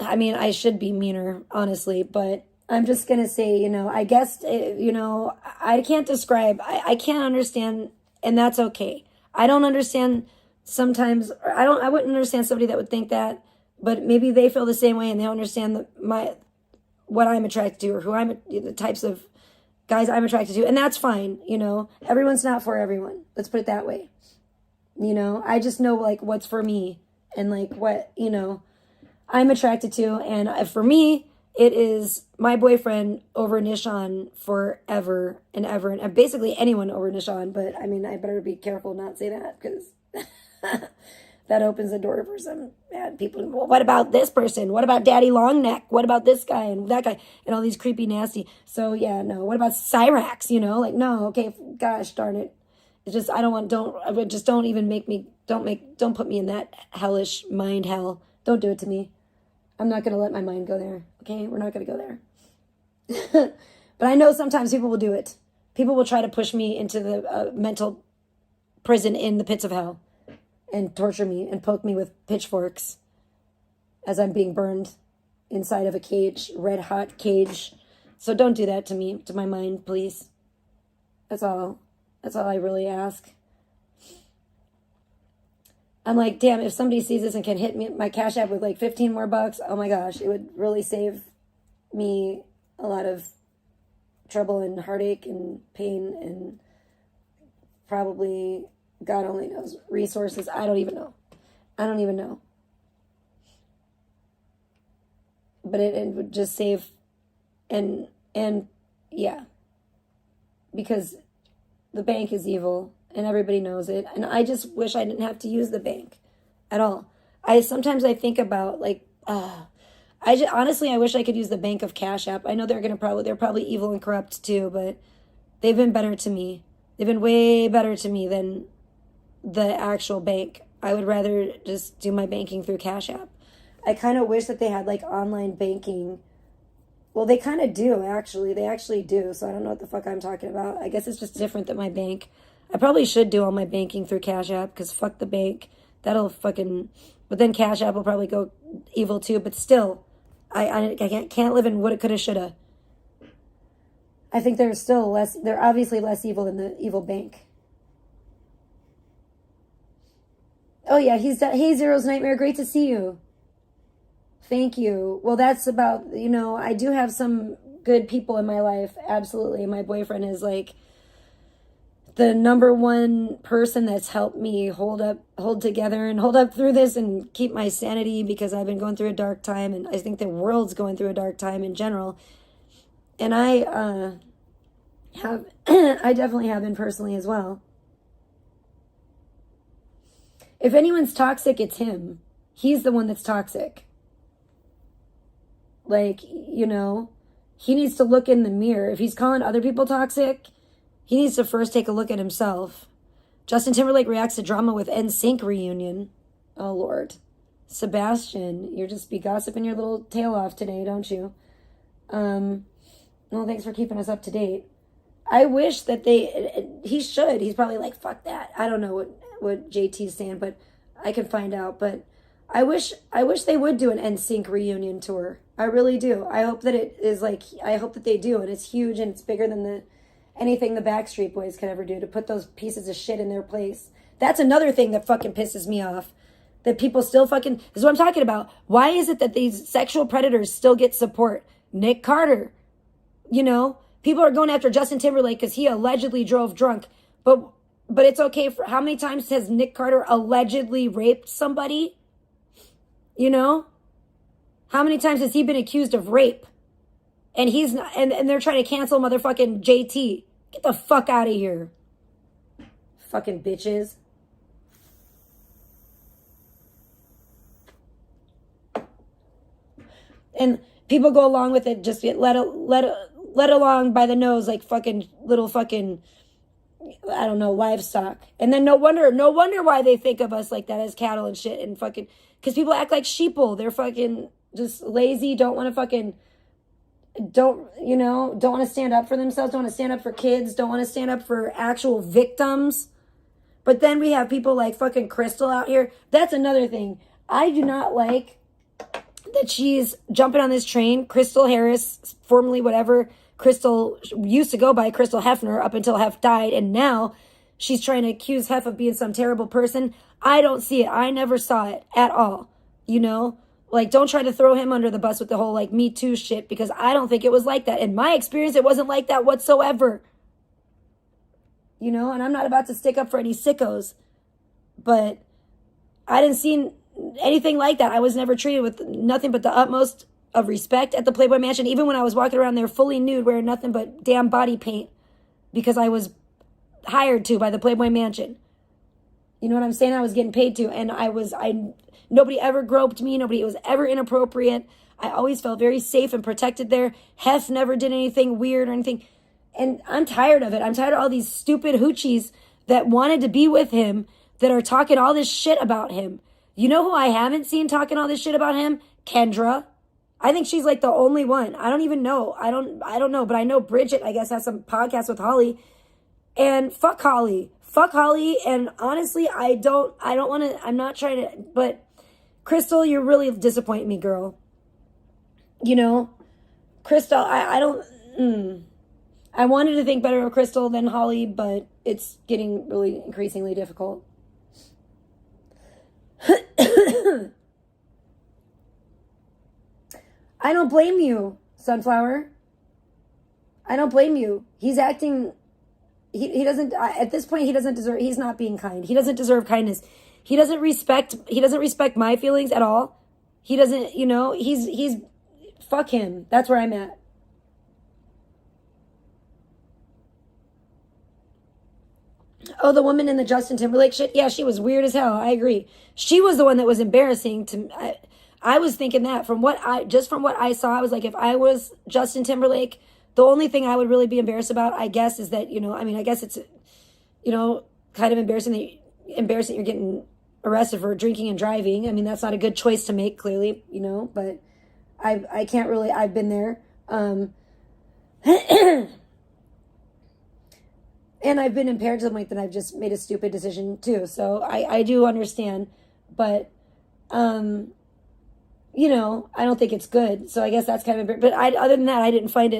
I mean, I should be meaner, honestly, but I'm just going to say, you know, I guess, you know, I can't describe, I can't understand, and that's okay. I don't understand sometimes, I wouldn't understand somebody that would think that, but maybe they feel the same way and they don't understand what I'm attracted to, or the types of guys I'm attracted to, and that's fine, you know. Everyone's not for everyone. Let's put it that way. You know, I just know, like, what's for me and, like, what, you know, I'm attracted to. And for me, it is my boyfriend over Nishan forever and ever. And basically anyone over Nishan. But, I mean, I better be careful not say that, because that opens the door for some bad people. Well, what about this person? What about Daddy Longneck? What about this guy and that guy and all these creepy, nasty? So yeah, no. What about Cyrax? You know, like no. Okay, gosh darn it. It's just don't put me in that hellish mind hell. Don't do it to me. I'm not gonna let my mind go there. Okay, we're not gonna go there. But I know sometimes people will do it. People will try to push me into the mental prison in the pits of hell and torture me and poke me with pitchforks as I'm being burned inside of a cage, red hot cage. So don't do that to me, to my mind, please. That's all I really ask. I'm like, damn, if somebody sees this and can hit me, my Cash App with like 15 more bucks, oh my gosh, it would really save me a lot of trouble and heartache and pain and probably, God only knows, resources. I don't even know. But it would just save and yeah. Because the bank is evil and everybody knows it. And I just wish I didn't have to use the bank at all. Sometimes I think about like, honestly, I wish I could use the bank of Cash App. I know they're probably evil and corrupt too, but they've been better to me. They've been way better to me than the actual bank. I would rather just do my banking through Cash App. I kind of wish that they had like online banking. Well, they kind of do, actually. They actually do. So I don't know what the fuck I'm talking about. I guess it's just different than my bank. I probably should do all my banking through Cash App because fuck the bank. That'll fucking... But then Cash App will probably go evil too. But still, I can't live in woulda, coulda, shoulda. I think they're obviously less evil than the evil bank. Oh yeah, hey Zero's Nightmare, great to see you. Thank you. Well, that's about, I do have some good people in my life, absolutely. My boyfriend is like the number one person that's helped me hold together and hold up through this and keep my sanity because I've been going through a dark time and I think the world's going through a dark time in general. And I definitely have been personally as well. If anyone's toxic, it's him. He's the one that's toxic. Like, he needs to look in the mirror. If he's calling other people toxic, he needs to first take a look at himself. Justin Timberlake reacts to drama with NSYNC reunion. Oh, Lord. Sebastian, you're just be gossiping your little tail off today, don't you? Well, thanks for keeping us up to date. I wish that he should. He's probably like, fuck that. I don't know what JT's saying, but I can find out. But I wish they would do an NSYNC reunion tour. I really do. I hope that I hope that they do, and it's huge and it's bigger than anything the Backstreet Boys could ever do to put those pieces of shit in their place. That's another thing that fucking pisses me off. That people still fucking, this is what I'm talking about. Why is it that these sexual predators still get support? Nick Carter, people are going after Justin Timberlake because he allegedly drove drunk, but it's okay. For how many times has Nick Carter allegedly raped somebody? How many times has he been accused of rape? And he's not, and they're trying to cancel motherfucking JT. Get the fuck out of here. Fucking bitches. And people go along with it, just get led along by the nose like fucking little fucking, I don't know, livestock. And then no wonder why they think of us like that as cattle and shit and fucking, because people act like sheeple. They're fucking just lazy, don't want to stand up for themselves, don't want to stand up for kids, don't want to stand up for actual victims. But then we have people like fucking Crystal out here. That's another thing. I do not like that she's jumping on this train. Crystal Harris, formerly whatever, Crystal used to go by Crystal Hefner up until Hef died, and now she's trying to accuse Hef of being some terrible person. I don't see it. I never saw it at all. Like, don't try to throw him under the bus with the whole, like, Me Too shit, because I don't think it was like that. In my experience, it wasn't like that whatsoever. And I'm not about to stick up for any sickos, but I didn't see anything like that. I was never treated with nothing but the utmost of respect at the Playboy Mansion, even when I was walking around there fully nude, wearing nothing but damn body paint, because I was hired to by the Playboy Mansion. You know what I'm saying? I was getting paid to, and nobody ever groped me. It was ever inappropriate. I always felt very safe and protected there. Hef never did anything weird or anything. And I'm tired of it. I'm tired of all these stupid hoochies that wanted to be with him that are talking all this shit about him. You know who I haven't seen talking all this shit about him? Kendra. I think she's like the only one. I don't even know. I don't know, but I know Bridget, I guess, has some podcast with Holly. And fuck Holly. Fuck Holly. And honestly, I don't want to, I'm not trying to, but Crystal, you're really disappointing me, girl. You know, Crystal, I don't, I wanted to think better of Crystal than Holly, but it's getting really increasingly difficult. I don't blame you, Sunflower. I don't blame you. He's acting, he doesn't, at this point, he doesn't deserve, he's not being kind. He doesn't deserve kindness. He doesn't respect my feelings at all. He doesn't, you know, he's, fuck him. That's where I'm at. Oh, the woman in the Justin Timberlake shit? Yeah, she was weird as hell. I agree. She was the one that was embarrassing to I was thinking that from what I saw, I was like, if I was Justin Timberlake, the only thing I would really be embarrassed about, I guess, is that, you know, I mean, I guess it's, you know, kind of embarrassing you're getting arrested for drinking and driving. I mean, that's not a good choice to make, clearly, you know, but I can't really, I've been there. And I've been impaired to the point that I've just made a stupid decision too. So I do understand, but, you know, I don't think it's good. So I guess that's kind of, but other than that, I didn't find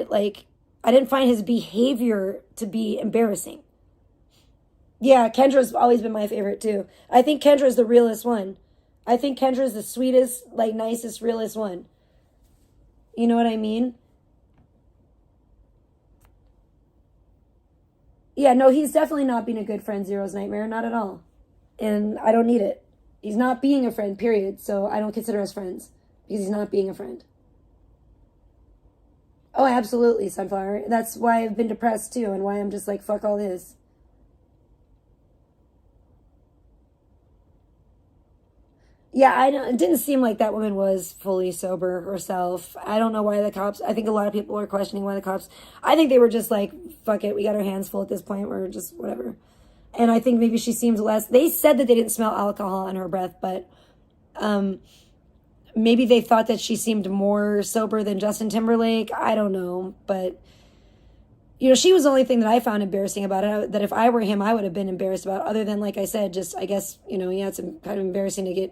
his behavior to be embarrassing. Yeah, Kendra's always been my favorite too. I think Kendra's the realest one. I think Kendra's the sweetest, like nicest, realest one. You know what I mean? Yeah, no, he's definitely not being a good friend, Zero's Nightmare. Not at all. And I don't need it. He's not being a friend, period. So I don't consider us friends because he's not being a friend. Oh, absolutely, Sunflower. That's why I've been depressed too, and why I'm just like, fuck all this. Yeah, it didn't seem like that woman was fully sober herself. I don't know why the cops, I think a lot of people are questioning why the cops, I think they were just like, fuck it, we got our hands full at this point, we're just whatever. And I think maybe she seemed less, they said that they didn't smell alcohol on her breath, but maybe they thought that she seemed more sober than Justin Timberlake. I don't know, but you know, she was the only thing that I found embarrassing about it, that if I were him, I would have been embarrassed about, other than, like I said, just, I guess, you know, yeah, it's kind of embarrassing to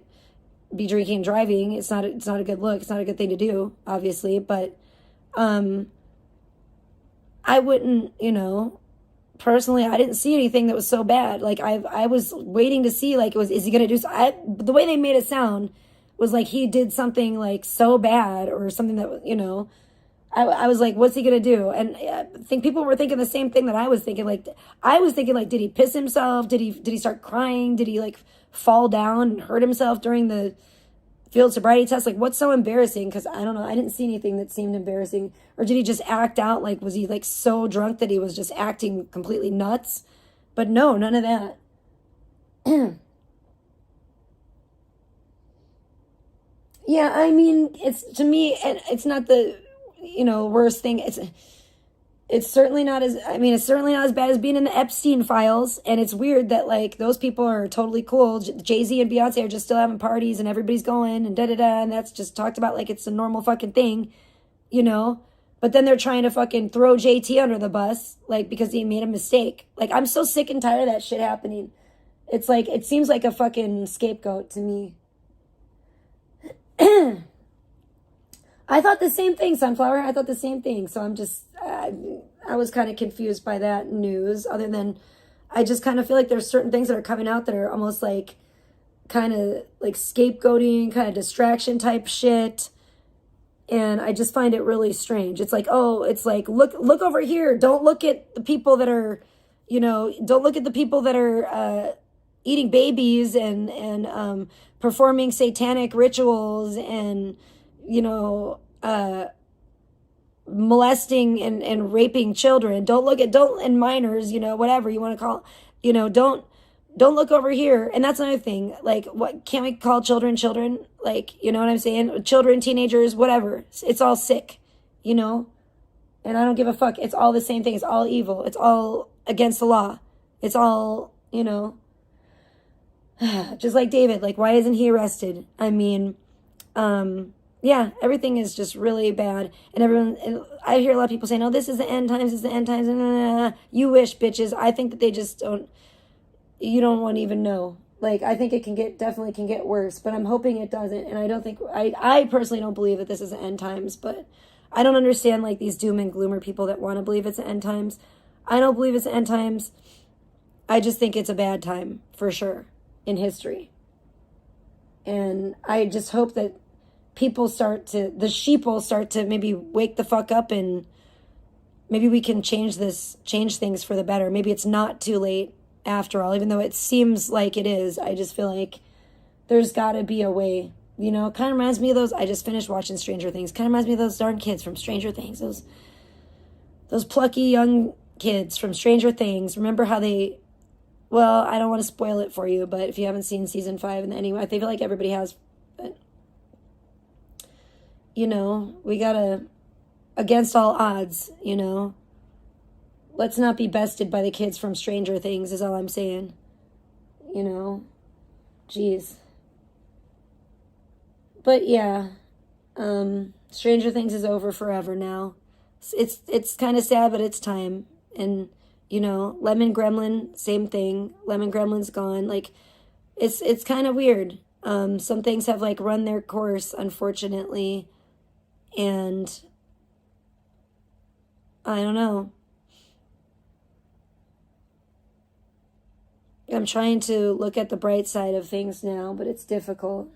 be drinking and driving. It's not a good look. It's not a good thing to do, obviously, but I wouldn't, you know, personally, I didn't see anything that was so bad. Like I was waiting to see, like, is he going to do the way they made it sound was like he did something like so bad or something that, you know, I was like, what's he going to do? And I think people were thinking the same thing that I was thinking. Like, I was thinking, like, did he piss himself? Did he start crying? Did he like fall down and hurt himself during the field sobriety test? Like, what's so embarrassing? Because I don't know, I didn't see anything that seemed embarrassing. Or did he just act out? Like, was he like so drunk that he was just acting completely nuts? But no, none of that. Yeah, I mean, to me, it's not the, you know, worst thing. It's certainly not as bad as being in the Epstein files. And it's weird that, like, those people are totally cool. Jay-Z and Beyonce are just still having parties and everybody's going and da-da-da. And that's just talked about like it's a normal fucking thing, you know? But then they're trying to fucking throw JT under the bus, like, because he made a mistake. Like, I'm so sick and tired of that shit happening. It's like, it seems like a fucking scapegoat to me. I thought the same thing, Sunflower. I thought the same thing. So I'm just, I was kind of confused by that news. Other than, I just kind of feel like there's certain things that are coming out that are almost like, kind of like scapegoating, kind of distraction type shit. And I just find it really strange. It's like, oh, it's like, look over here. Don't look at the people that are, you know, don't look at the people that are eating babies and performing satanic rituals and, you know, molesting and raping children. And minors, you know, whatever you want to call, you know, don't don't look over here. And that's another thing. Like, what, can't we call children children? Like, you know what I'm saying? Children, teenagers, whatever. It's all sick, you know? And I don't give a fuck. It's all the same thing. It's all evil. It's all against the law. It's all, you know, just like David. Like, why isn't he arrested? I mean, yeah, everything is just really bad. And and I hear a lot of people saying, oh, this is the end times, this is the end times. You wish, bitches. I think that they just don't, you don't want to even know. Like, I think it definitely can get worse, but I'm hoping it doesn't. And I don't think, I personally don't believe that this is the end times, but I don't understand, like, these doom and gloomer people that want to believe it's the end times. I don't believe it's the end times. I just think it's a bad time, for sure, in history. And I just hope that the sheeple start to maybe wake the fuck up, and maybe we can change things for the better. Maybe it's not too late after all, even though it seems like it is. I just feel like there's got to be a way, you know? Kind of reminds me of those, I just finished watching Stranger Things. Kind of reminds me of those darn kids from Stranger Things. Those plucky young kids from Stranger Things. Remember how well, I don't want to spoil it for you, but if you haven't seen season 5, and anyway, I feel like everybody has, but, you know, we gotta, against all odds, you know, let's not be bested by the kids from Stranger Things is all I'm saying. You know? Jeez. But yeah. Stranger Things is over forever now. It's kind of sad, but it's time. And, you know, Lemon Gremlin, same thing. Lemon Gremlin's gone. Like, it's kind of weird. Some things have, like, run their course, unfortunately. And I don't know. I'm trying to look at the bright side of things now, but it's difficult.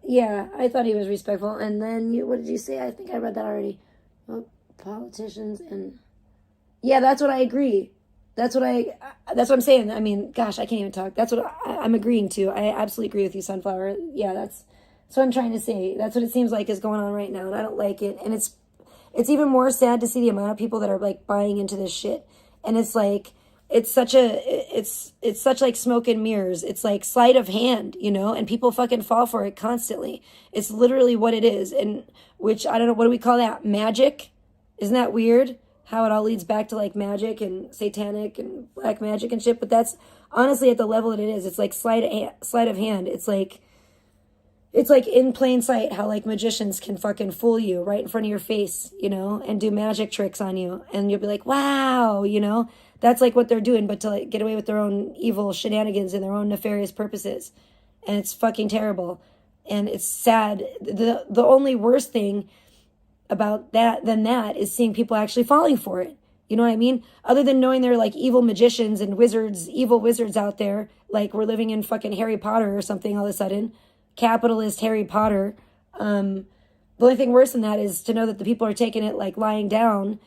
Yeah, I thought he was respectful. And then, what did you say? I think I read that already. Oh, politicians and... Yeah, that's what I agree. That's what I'm saying. I mean, gosh, I can't even talk. That's what I'm agreeing to. I absolutely agree with you, Sunflower. Yeah, that's what I'm trying to say. That's what it seems like is going on right now, and I don't like it. And it's even more sad to see the amount of people that are, like, buying into this shit. And it's like, it's such like smoke and mirrors. It's like sleight of hand, you know, and people fucking fall for it constantly. It's literally what it is. And which, I don't know, what do we call that? Magic? Isn't that weird? How it all leads back to, like, magic and satanic and black magic and shit. But that's honestly at the level that it is. It's like sleight of hand. It's like in plain sight how, like, magicians can fucking fool you right in front of your face, you know, and do magic tricks on you. And you'll be like, wow, you know, that's like what they're doing, but to, like, get away with their own evil shenanigans and their own nefarious purposes. And it's fucking terrible. And it's sad. The only worst thing about that is seeing people actually falling for it. You know what I mean? Other than knowing they're, like, evil magicians and evil wizards out there, like we're living in fucking Harry Potter or something all of a sudden. Capitalist Harry Potter. The only thing worse than that is to know that the people are taking it, like, lying down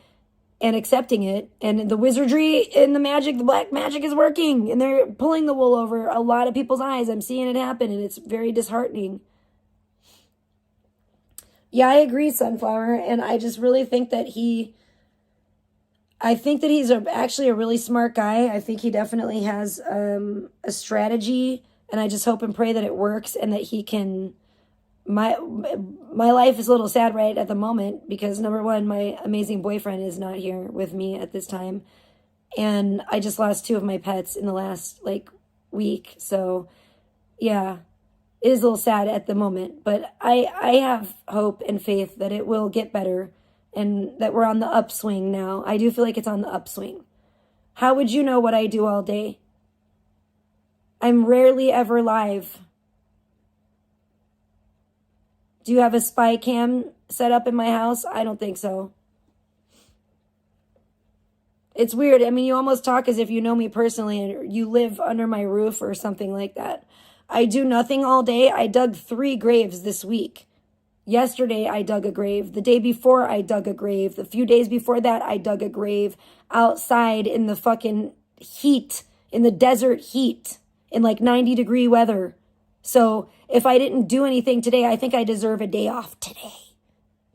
and accepting it, and the wizardry and the black magic is working, and they're pulling the wool over a lot of people's eyes. I'm seeing it happen, and it's very disheartening. Yeah, I agree, Sunflower, and I just really think that he's actually a really smart guy. I think he definitely has a strategy. And I just hope and pray that it works and that he can... My life is a little sad right at the moment because, number one, my amazing boyfriend is not here with me at this time. And I just lost 2 of my pets in the last, like, week. So, yeah, it is a little sad at the moment. But I have hope and faith that it will get better and that we're on the upswing now. I do feel like it's on the upswing. How would you know what I do all day? I'm rarely ever live. Do you have a spy cam set up in my house? I don't think so. It's weird. I mean, you almost talk as if you know me personally and you live under my roof or something like that. I do nothing all day. I dug 3 graves this week. Yesterday, I dug a grave. The day before, I dug a grave. The few days before that, I dug a grave outside in the fucking heat, in the desert heat. In like 90-degree weather. So if I didn't do anything today, I think I deserve a day off today.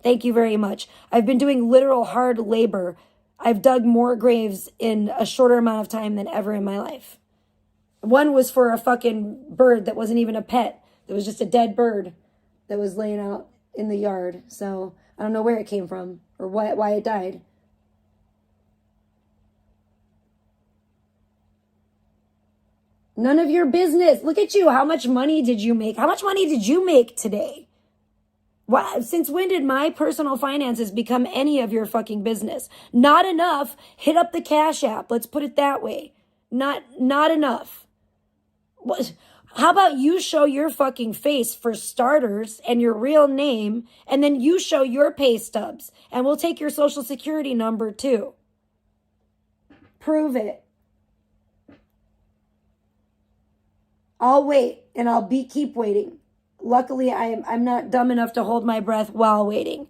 Thank you very much. I've been doing literal hard labor I've dug more graves in a shorter amount of time than ever in my life. One was for a fucking bird that wasn't even a pet. It was just a dead bird that was laying out in the yard. So I don't know where it came from or why it died. None of your business. Look at you. How much money did you make? How much money did you make today? Since when did my personal finances become any of your fucking business? Not enough. Hit up the Cash App. Let's put it that way. Not enough. What? How about you show your fucking face for starters and your real name, and then you show your pay stubs, and we'll take your social security number too. Prove it. I'll wait, and I'll keep waiting. Luckily, I'm not dumb enough to hold my breath while waiting.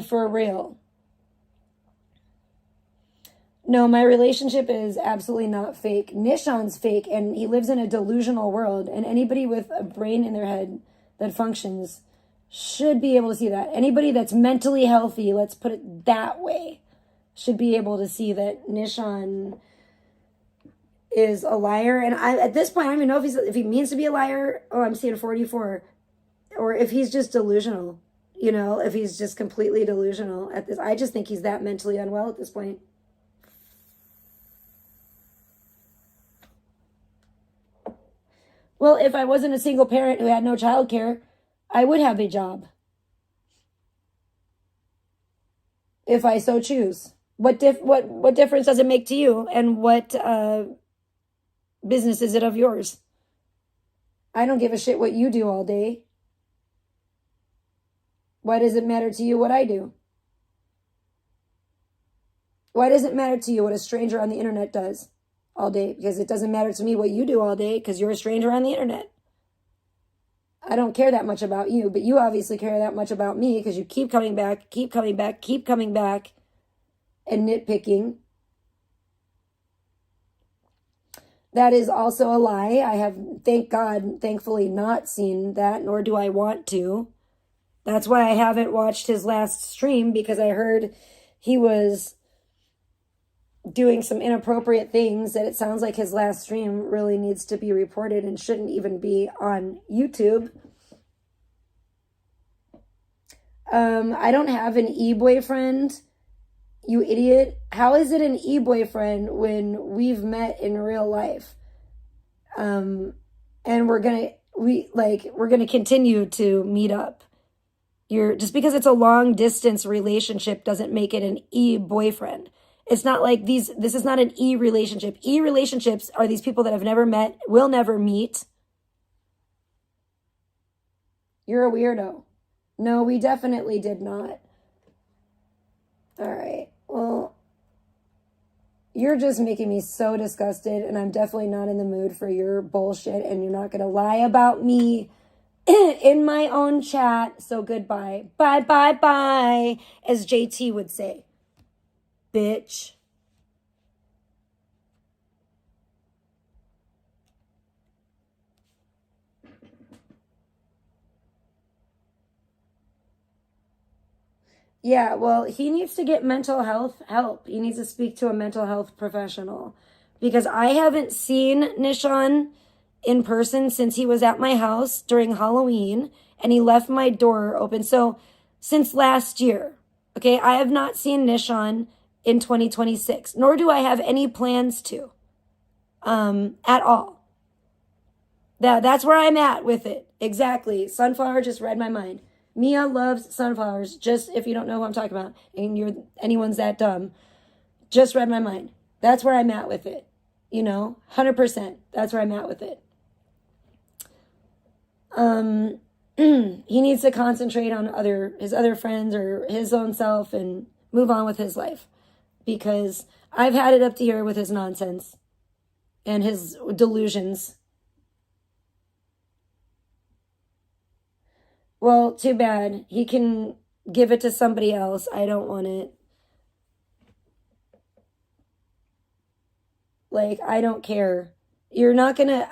For real. No, my relationship is absolutely not fake. Nishon's fake, and he lives in a delusional world, and anybody with a brain in their head that functions should be able to see that. Anybody that's mentally healthy, let's put it that way, should be able to see that Nishon is a liar. And at this point, I don't even know if he means to be a liar. Oh, I'm seeing 44. Or if he's just delusional, if he's just completely delusional at this. I just think he's that mentally unwell at this point. Well, if I wasn't a single parent who had no childcare, I would have a job. If I so choose. What difference does it make to you? And what business is it of yours? I don't give a shit what you do all day. Why does it matter to you what I do? Why does it matter to you what a stranger on the internet does all day? Because it doesn't matter to me what you do all day because you're a stranger on the internet. I don't care that much about you, but you obviously care that much about me because you keep coming back, and nitpicking. That is also a lie. I have, thankfully not seen that, nor do I want to. That's why I haven't watched his last stream, because I heard he was doing some inappropriate things that it sounds like his last stream really needs to be reported and shouldn't even be on YouTube. I don't have an e-boyfriend, you idiot. How is it an e-boyfriend when we've met in real life? And we're gonna continue to meet up. Just because it's a long distance relationship doesn't make it an e-boyfriend. It's not like this is not an e-relationship. E-relationships are these people that have never met, will never meet. You're a weirdo. No, we definitely did not. All right. Well, you're just making me so disgusted, and I'm definitely not in the mood for your bullshit, and you're not going to lie about me in my own chat. So goodbye. Bye, bye, bye, as JT would say. Bitch. Yeah, well, he needs to get mental health help. He needs to speak to a mental health professional, because I haven't seen Nishon in person since he was at my house during Halloween, and he left my door open. So since last year, okay, I have not seen Nishon in 2026, nor do I have any plans to, at all. That's where I'm at with it. Exactly. Sunflower just read my mind. Mia loves sunflowers, just if you don't know who I'm talking about, and anyone's that dumb, just read my mind. That's where I'm at with it. 100%. That's where I'm at with it. He needs to concentrate on his other friends or his own self and move on with his life, because I've had it up to here with his nonsense and his delusions. Well, too bad. He can give it to somebody else. I don't want it. I don't care. I'm not gonna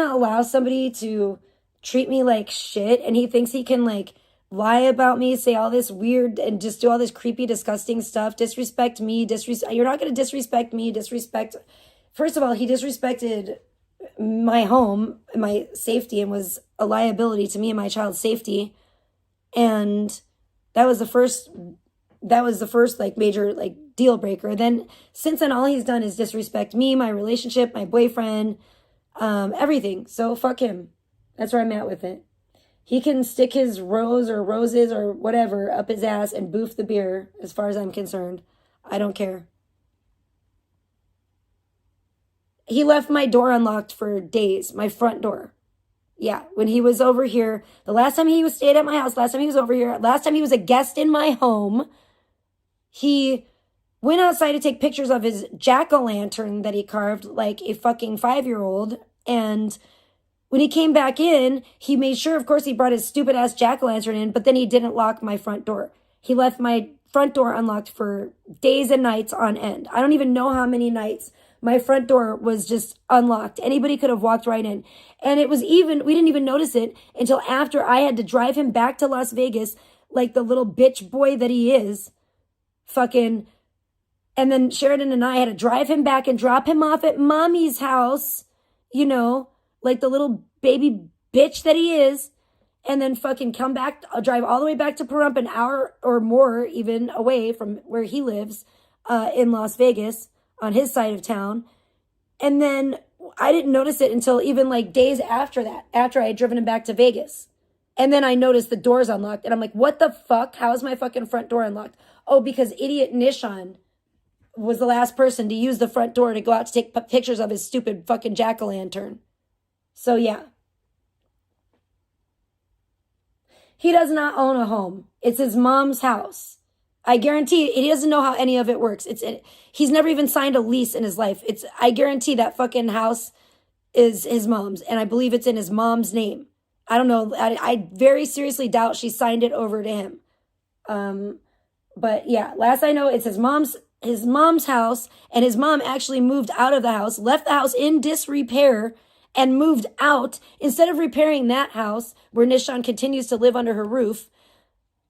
allow somebody to treat me like shit, and he thinks he can like lie about me, say all this weird and just do all this creepy, disgusting stuff, disrespect me, you're not going to disrespect me, first of all, he disrespected my home, my safety, and was a liability to me and my child's safety. And that was the first like major like deal breaker. Then since then, all he's done is disrespect me, my relationship, my boyfriend, everything. So fuck him. That's where I'm at with it. He can stick his roses or whatever up his ass and boof the beer, as far as I'm concerned. I don't care. He left my door unlocked for days, my front door. Yeah, when he was over here, the last time he stayed at my house, last time he was over here, last time he was a guest in my home, he went outside to take pictures of his jack-o'-lantern that he carved like a fucking 5-year-old. And when he came back in, he made sure, of course, he brought his stupid-ass jack-o'-lantern in, but then he didn't lock my front door. He left my front door unlocked for days and nights on end. I don't even know how many nights my front door was just unlocked. Anybody could have walked right in. And it was we didn't even notice it until after I had to drive him back to Las Vegas like the little bitch boy that he is. Fucking. And then Sheridan and I had to drive him back and drop him off at mommy's house, you know, like the little baby bitch that he is. And then fucking come back, drive all the way back to Pahrump, an hour or more even away from where he lives in Las Vegas, on his side of town. And then I didn't notice it until even like days after that, after I had driven him back to Vegas. And then I noticed the door's unlocked. And I'm like, what the fuck? How is my fucking front door unlocked? Oh, because idiot Nishan was the last person to use the front door to go out to take pictures of his stupid fucking jack-o'-lantern. So yeah. He does not own a home. It's his mom's house. I guarantee he doesn't know how any of it works. He's never even signed a lease in his life. I guarantee that fucking house is his mom's, and I believe it's in his mom's name. I don't know. I very seriously doubt she signed it over to him. But yeah, last I know, it's his mom's house, and his mom actually moved out of the house, left the house in disrepair, and moved out. Instead of repairing that house where Nishan continues to live under her roof,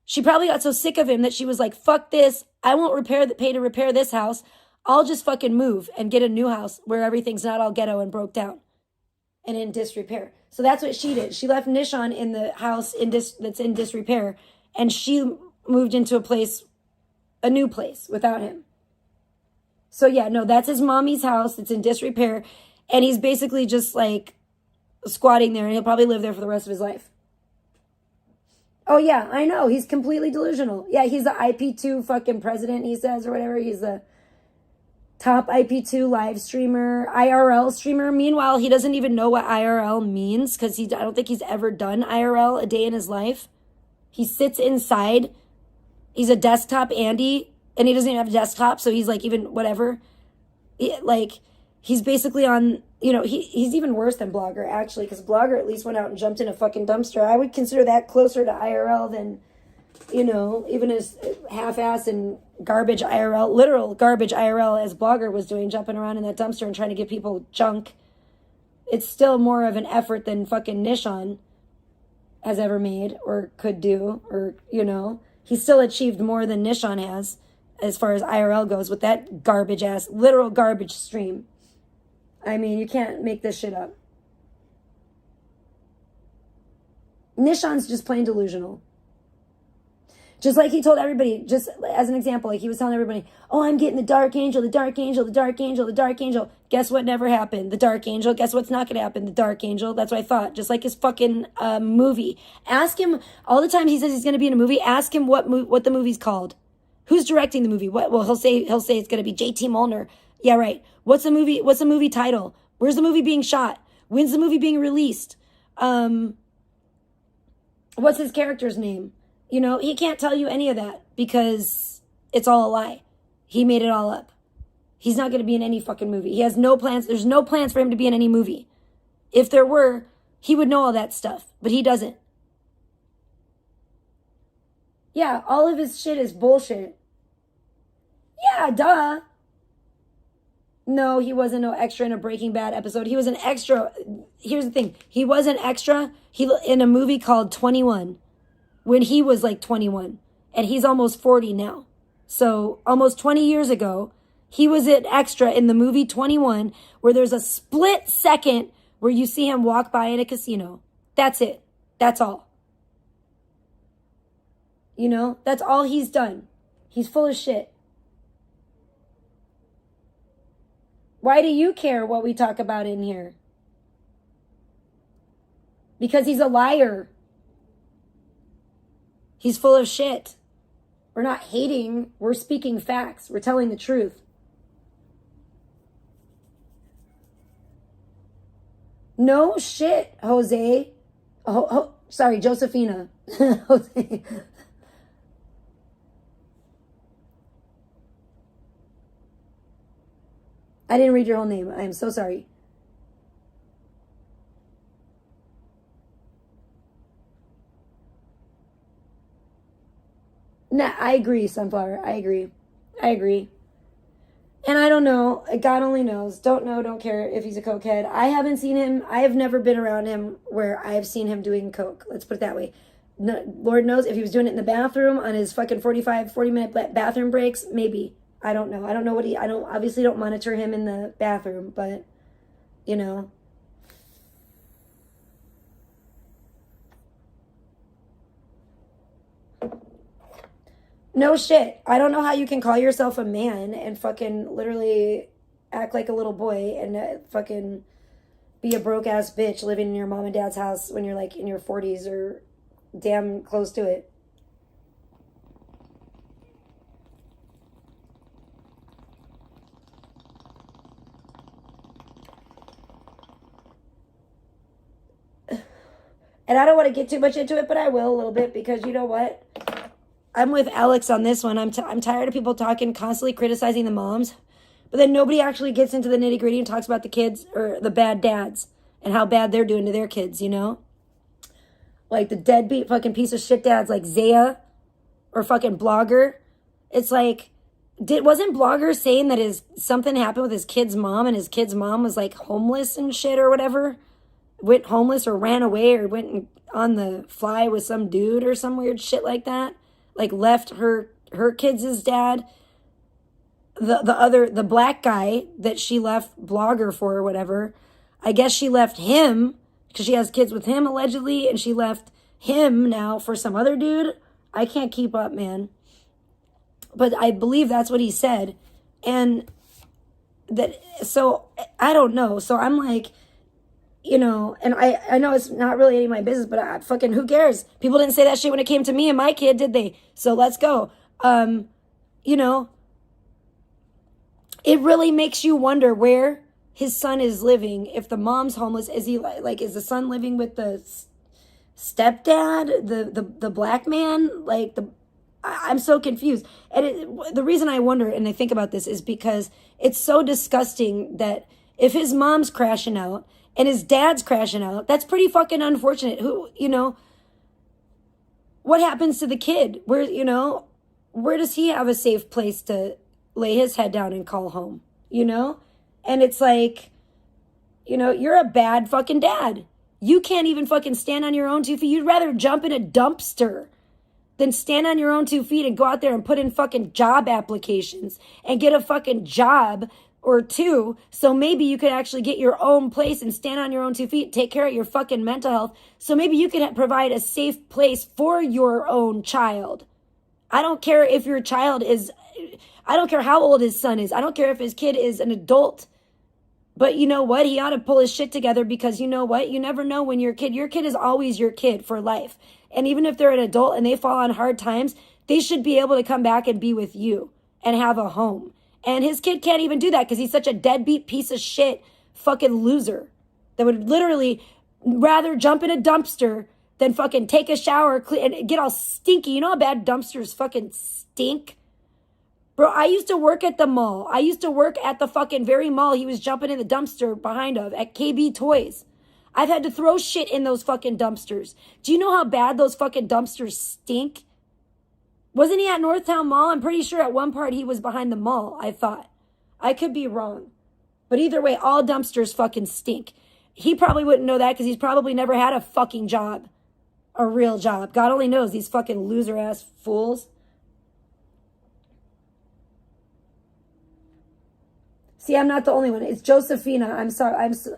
she probably got so sick of him that she was like, fuck this. I won't pay to repair this house. I'll just fucking move and get a new house where everything's not all ghetto and broke down and in disrepair. So that's what she did. She left Nishan in the house that's in disrepair, and she moved into a new place without him. So yeah, no, that's his mommy's house. It's in disrepair. And he's basically just like squatting there, and he'll probably live there for the rest of his life. Oh yeah, I know. He's completely delusional. Yeah, he's the IP2 fucking president, he says, or whatever. He's the top IP2 live streamer, IRL streamer. Meanwhile, he doesn't even know what IRL means, because I don't think he's ever done IRL a day in his life. He sits inside. He's a desktop Andy, and he doesn't even have a desktop, so he's like even whatever. He's basically on, he's even worse than Blogger, actually, because Blogger at least went out and jumped in a fucking dumpster. I would consider that closer to IRL than, even as half-ass and garbage IRL, literal garbage IRL as Blogger was doing, jumping around in that dumpster and trying to give people junk. It's still more of an effort than fucking Nishan has ever made or could do, or, He's still achieved more than Nishan has as far as IRL goes with that garbage-ass, literal garbage stream. I mean, you can't make this shit up. Nishan's just plain delusional. Just like he told everybody, just as an example, like he was telling everybody, oh, I'm getting the dark angel, the dark angel, the dark angel, the dark angel. Guess what never happened? The dark angel. Guess what's not going to happen? The dark angel. That's what I thought. Just like his fucking movie. Ask him, all the time he says he's going to be in a movie, ask him what the movie's called. Who's directing the movie? Well, he'll say it's going to be JT Molnar. Yeah, right. What's the movie title? Where's the movie being shot? When's the movie being released? What's his character's name? He can't tell you any of that because it's all a lie. He made it all up. He's not going to be in any fucking movie. He has no plans. There's no plans for him to be in any movie. If there were, he would know all that stuff, but he doesn't. Yeah, all of his shit is bullshit. Yeah, duh. No, he wasn't no extra in a Breaking Bad episode. He was an extra. Here's the thing. He was an extra in a movie called 21 when he was like 21. And he's almost 40 now. So almost 20 years ago, he was an extra in the movie 21 where there's a split second where you see him walk by in a casino. That's it. That's all. You know, that's all he's done. He's full of shit. Why do you care what we talk about in here? Because he's a liar. He's full of shit. We're not hating. We're speaking facts. We're telling the truth. No shit, Jose. Sorry, Josephina. Jose. I didn't read your whole name. I am so sorry. Nah, I agree, Sunflower. I agree. And I don't know. God only knows. Don't know, don't care if he's a cokehead. I haven't seen him. I have never been around him where I have seen him doing coke. Let's put it that way. No, Lord knows if he was doing it in the bathroom on his fucking 40-minute bathroom breaks, maybe. I don't know. I don't know what I obviously don't monitor him in the bathroom, but, you know. No shit. I don't know how you can call yourself a man and fucking literally act like a little boy and fucking be a broke ass bitch living in your mom and dad's house when you're like in your 40s or damn close to it. And I don't want to get too much into it, but I will a little bit because you know what? I'm with Alex on this one. I'm tired of people talking, constantly criticizing the moms, but then nobody actually gets into the nitty gritty and talks about the kids or the bad dads and how bad they're doing to their kids, you know? Like the deadbeat fucking piece of shit dads like Zaya or fucking Blogger. It's like, wasn't Blogger saying that something happened with his kid's mom and his kid's mom was like homeless and shit or whatever? Went homeless or ran away or went on the fly with some dude or some weird shit like that. Like left her kids' dad. The black guy that she left Blogger for or whatever. I guess she left him because she has kids with him allegedly. And she left him now for some other dude. I can't keep up, man. But I believe that's what he said. And so I don't know. So I'm like, you know, and I know it's not really any of my business, but fucking who cares? People didn't say that shit when it came to me and my kid, did they? So let's go. You know, it really makes you wonder where his son is living. If the mom's homeless, is he like is the son living with the stepdad, the black man? Like I'm so confused. And the reason I wonder and I think about this is because it's so disgusting that if his mom's crashing out and his dad's crashing out, that's pretty fucking unfortunate. Who, you know, what happens to the kid? Where does he have a safe place to lay his head down and call home? You know? And it's like, you know, you're a bad fucking dad. You can't even fucking stand on your own 2 feet. You'd rather jump in a dumpster than stand on your own 2 feet and go out there and put in fucking job applications and get a fucking job or two, so maybe you could actually get your own place and stand on your own 2 feet, take care of your fucking mental health, so maybe you could provide a safe place for your own child. I don't care if your child I don't care how old his son is. I don't care if his kid is an adult. But you know what? He ought to pull his shit together because you know what? You never know when your kid is always your kid for life. And even if they're an adult and they fall on hard times, they should be able to come back and be with you and have a home. And his kid can't even do that because he's such a deadbeat piece of shit fucking loser that would literally rather jump in a dumpster than fucking take a shower and get all stinky. You know how bad dumpsters fucking stink? Bro, I used to work at the mall. I used to work at the fucking very mall he was jumping in the dumpster behind of at KB Toys. I've had to throw shit in those fucking dumpsters. Do you know how bad those fucking dumpsters stink? Wasn't he at Northtown Mall? I'm pretty sure at one part he was behind the mall, I thought. I could be wrong. But either way, all dumpsters fucking stink. He probably wouldn't know that because he's probably never had a fucking job. A real job. God only knows, these fucking loser-ass fools. See, I'm not the only one. It's Josephina. I'm sorry.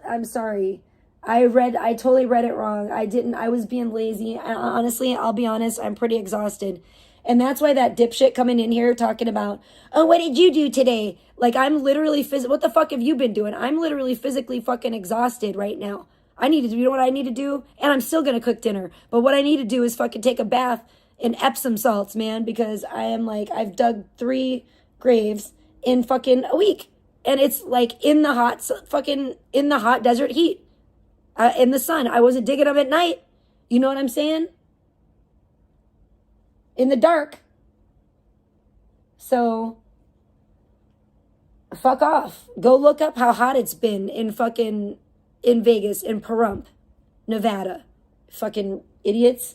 I'm sorry. I totally read it wrong. I was being lazy. Honestly, I'll be honest, I'm pretty exhausted. And that's why that dipshit coming in here talking about, oh, what did you do today? Like, I'm literally, what the fuck have you been doing? I'm literally physically fucking exhausted right now. I need to do, you know what I need to do? And I'm still going to cook dinner. But what I need to do is fucking take a bath in Epsom salts, man, because I am like, I've dug 3 graves in fucking a week. And it's like in the hot desert heat. In the sun. I wasn't digging them at night. You know what I'm saying? In the dark. So, fuck off. Go look up how hot it's been in Vegas, in Pahrump, Nevada. Fucking idiots.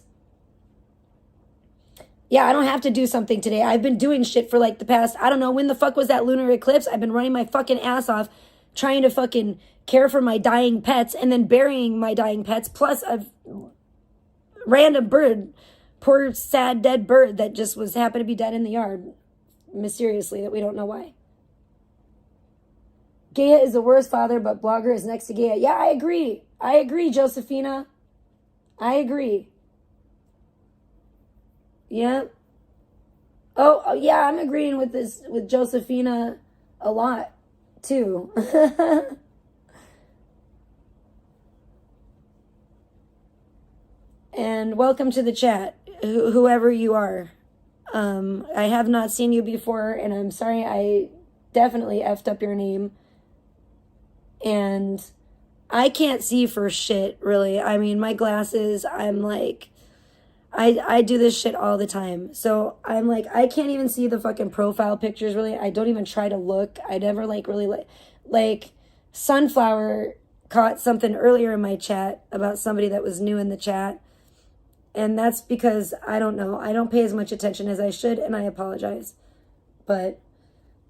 Yeah, I don't have to do something today. I've been doing shit for like the past, I don't know, when the fuck was that lunar eclipse? I've been running my fucking ass off trying to fucking care for my dying pets and then burying my dying pets, plus a random bird, poor sad dead bird that just happened to be dead in the yard mysteriously, that we don't know why. Gaia is the worst father, but blogger is next to Gaia. Yeah, I agree, Josephina. I agree. Yeah. Oh yeah, I'm agreeing with Josephina a lot too. And welcome to the chat, whoever you are. I have not seen you before, and I'm sorry, I definitely effed up your name. And I can't see for shit, really. I mean, my glasses, I'm like, I do this shit all the time. So I'm like, I can't even see the fucking profile pictures, really. I don't even try to look. I never like Sunflower caught something earlier in my chat about somebody that was new in the chat. And that's because, I don't know, I don't pay as much attention as I should, and I apologize. But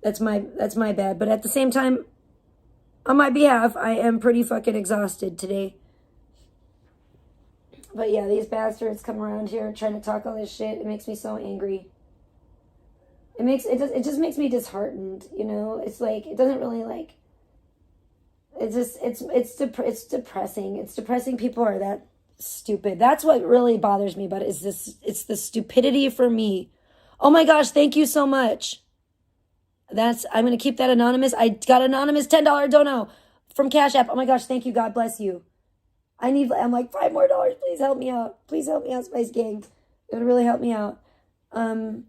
that's my bad. But at the same time, on my behalf, I am pretty fucking exhausted today. But yeah, these bastards come around here trying to talk all this shit. It makes me so angry. It just makes me disheartened, you know? It's like, it doesn't really like, it's depressing. It's depressing people are that stupid. That's what really bothers me about it, is this, it's the stupidity for me. Oh my gosh, thank you so much. I'm going to keep that anonymous. I got anonymous $10 dono from Cash App. Oh my gosh, thank you. God bless you. I'm like, $5 more. Please help me out. Please help me out, Spice Gang. It would really help me out. I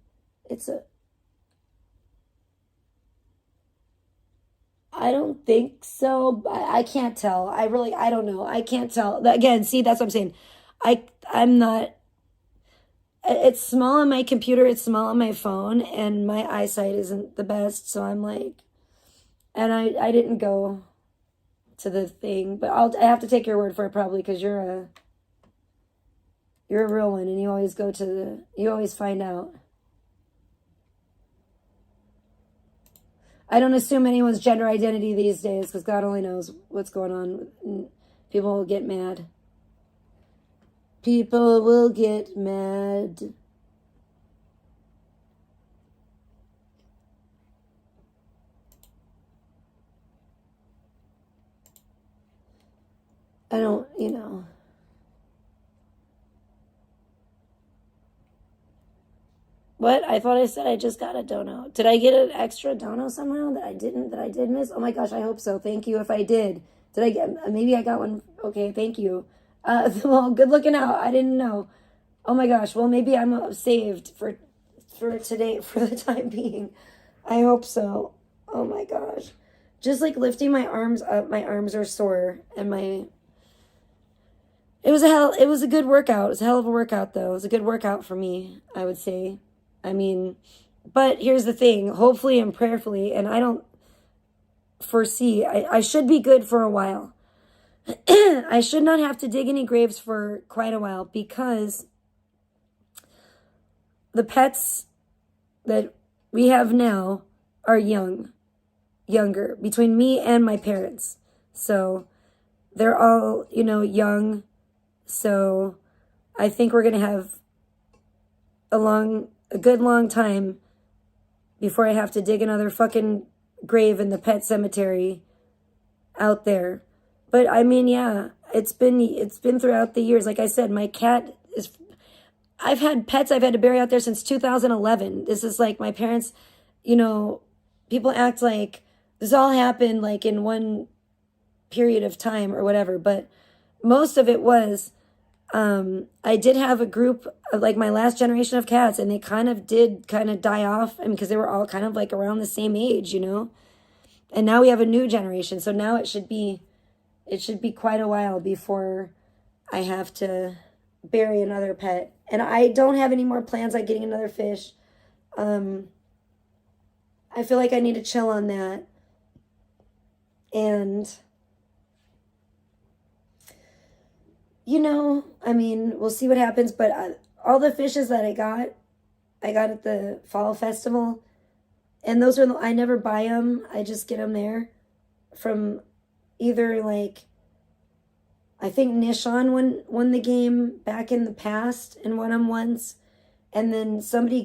don't think so. I can't tell. I don't know. I can't tell. Again, see, that's what I'm saying. I'm not, it's small on my computer, it's small on my phone, and my eyesight isn't the best, so I'm like, and I didn't go to the thing, but I have to take your word for it probably, because you're a real one, and you always you always find out. I don't assume anyone's gender identity these days, because God only knows what's going on. People will get mad. People will get mad. I don't, What? I thought I said I just got a dono. Did I get an extra dono somehow that I did miss? Oh my gosh, I hope so. Thank you if I did. Maybe I got one. Okay, thank you. Well, good looking out. I didn't know. Oh my gosh. Well, maybe I'm saved for today, for the time being. I hope so. Oh my gosh. Just like lifting my arms up, my arms are sore, and it was a good workout. It was a hell of a workout though. It was a good workout for me, I would say. I mean, but here's the thing, hopefully and prayerfully, and I don't foresee, I should be good for a while. I should not have to dig any graves for quite a while, because the pets that we have now are young younger, between me and my parents. So they're all, you know, young. So I think we're going to have a good long time before I have to dig another fucking grave in the pet cemetery out there. But I mean, yeah, it's been throughout the years. Like I said, my cat is, I've had pets I've had to bury out there since 2011. This is like my parents, you know, people act like this all happened like in one period of time or whatever, but most of it was, I did have a group of like my last generation of cats, and they did die off, and because they were all kind of like around the same age, you know, and now we have a new generation. So now it should be quite a while before I have to bury another pet. And I don't have any more plans on getting another fish. I feel like I need to chill on that. And, you know, I mean, we'll see what happens. But all the fishes that I got at the fall festival. And those are, I never buy them. I just get them there from either like, I think Nishan won the game back in the past and won them once. And then somebody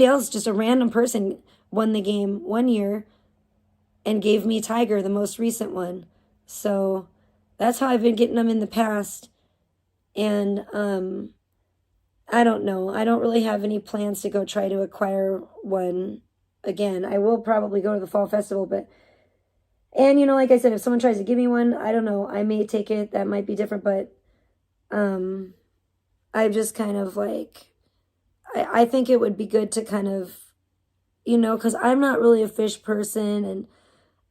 else, just a random person, won the game one year and gave me Tiger, the most recent one. So that's how I've been getting them in the past. And I don't know. I don't really have any plans to go try to acquire one again. I will probably go to the fall festival, and, you know, like I said, if someone tries to give me one, I don't know, I may take it. That might be different, but I'm just kind of like, I think it would be good to kind of, you know, because I'm not really a fish person, and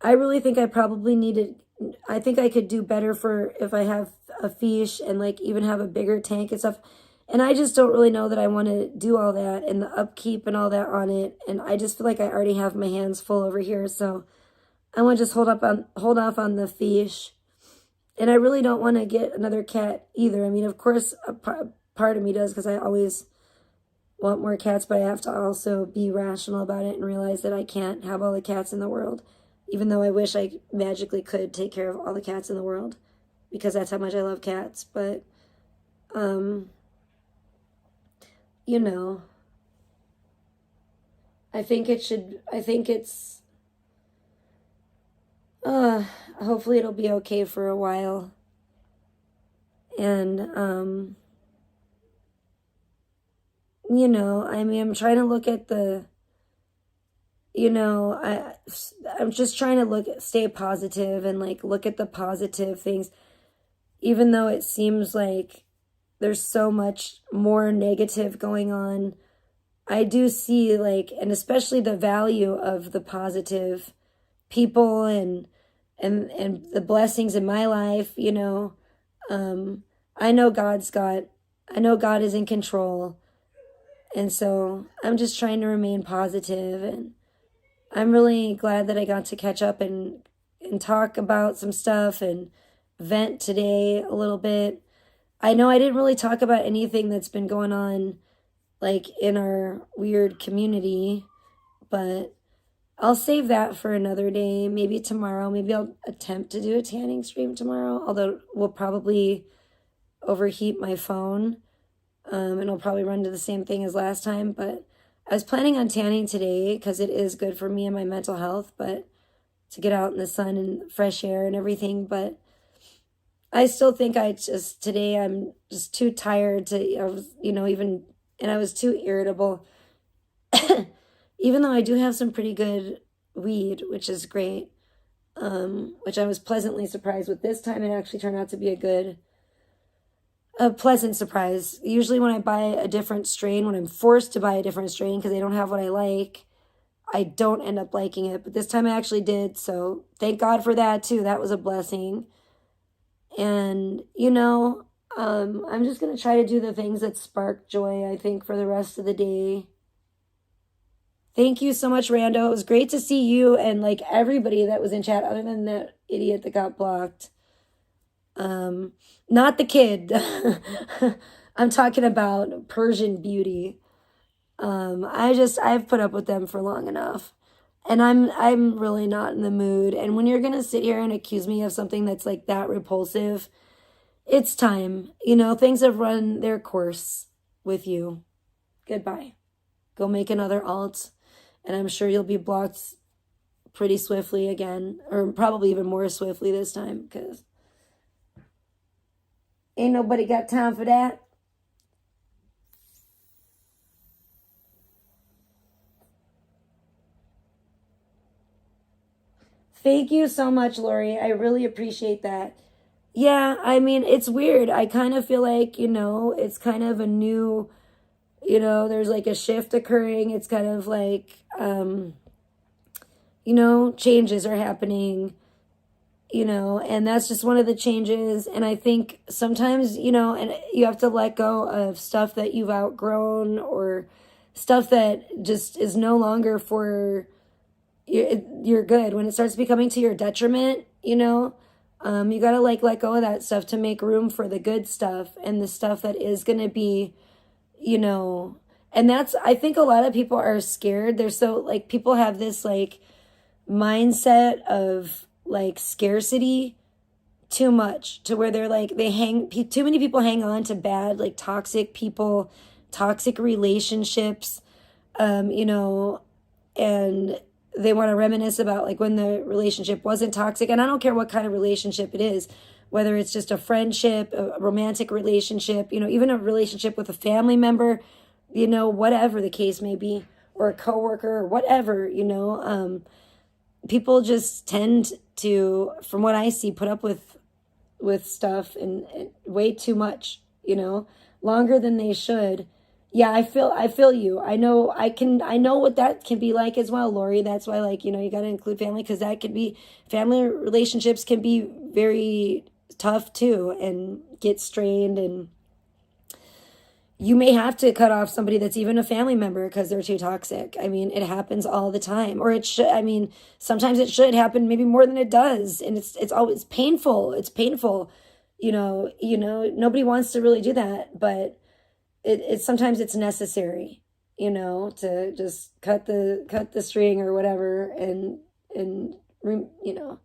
I really think I probably I think I could do better if I have a fish and, like, even have a bigger tank and stuff. And I just don't really know that I want to do all that and the upkeep and all that on it. And I just feel like I already have my hands full over here, so I want to just hold off on the fish. And I really don't want to get another cat either. I mean, of course, a part of me does, because I always want more cats, but I have to also be rational about it and realize that I can't have all the cats in the world, even though I wish I magically could take care of all the cats in the world, because that's how much I love cats. But, you know, hopefully it'll be okay for a while. And, you know, I mean, I'm trying to look at I'm just trying to stay positive and, like, look at the positive things, even though it seems like there's so much more negative going on. I do see, like, and especially the value of the positive people and the blessings in my life, you know. I know God is in control. And so I'm just trying to remain positive, and I'm really glad that I got to catch up and talk about some stuff and vent today a little bit. I know I didn't really talk about anything that's been going on, like, in our weird community, but I'll save that for another day, maybe tomorrow. Maybe I'll attempt to do a tanning stream tomorrow, although we'll probably overheat my phone, and it'll probably run to the same thing as last time. But I was planning on tanning today because it is good for me and my mental health, but to get out in the sun and fresh air and everything. But I still think today I'm just too tired I was too irritable. Even though I do have some pretty good weed, which is great, which I was pleasantly surprised with this time. It actually turned out to be a pleasant surprise. Usually when I buy a different strain, when I'm forced to buy a different strain because they don't have what I like, I don't end up liking it. But this time I actually did, so thank God for that too. That was a blessing. And, you know, I'm just going to try to do the things that spark joy, I think, for the rest of the day. Thank you so much, Rando. It was great to see you and, like, everybody that was in chat, other than that idiot that got blocked. Not the kid. I'm talking about Persian Beauty. I've put up with them for long enough. And I'm really not in the mood. And when you're going to sit here and accuse me of something that's like that repulsive, it's time. You know, things have run their course with you. Goodbye. Go make another alt, and I'm sure you'll be blocked pretty swiftly again, or probably even more swiftly this time, because ain't nobody got time for that. Thank you so much, Lori. I really appreciate that. Yeah, I mean, it's weird. I kind of feel like, you know, it's kind of a new, you know, there's like a shift occurring. It's kind of like, you know, changes are happening, you know, and that's just one of the changes. And I think sometimes, you know, and you have to let go of stuff that you've outgrown or stuff that just is no longer for your good. When it starts becoming to your detriment, you know, you got to like let go of that stuff to make room for the good stuff and the stuff that is going to be, you know, and that's, I think a lot of people are scared. They're so like, people have this like mindset of like scarcity too much to where they're like, too many people hang on to bad, like toxic people, toxic relationships, you know, and they want to reminisce about like when the relationship wasn't toxic. And I don't care what kind of relationship it is, whether it's just a friendship, a romantic relationship, you know, even a relationship with a family member, you know, whatever the case may be, or a coworker or whatever, you know, people just tend to, from what I see, put up with stuff and way too much, you know, longer than they should. Yeah, I feel you. I know what that can be like as well, Lori. That's why, like, you know, you got to include family, because that could be, family relationships can be very tough too and get strained, and you may have to cut off somebody that's even a family member because they're too toxic. I mean, it happens all the time, or it should. I mean, sometimes it should happen, maybe more than it does, and it's always painful. It's painful, you know. Nobody wants to really do that, but it's sometimes it's necessary, you know, to just cut the string or whatever, and you know,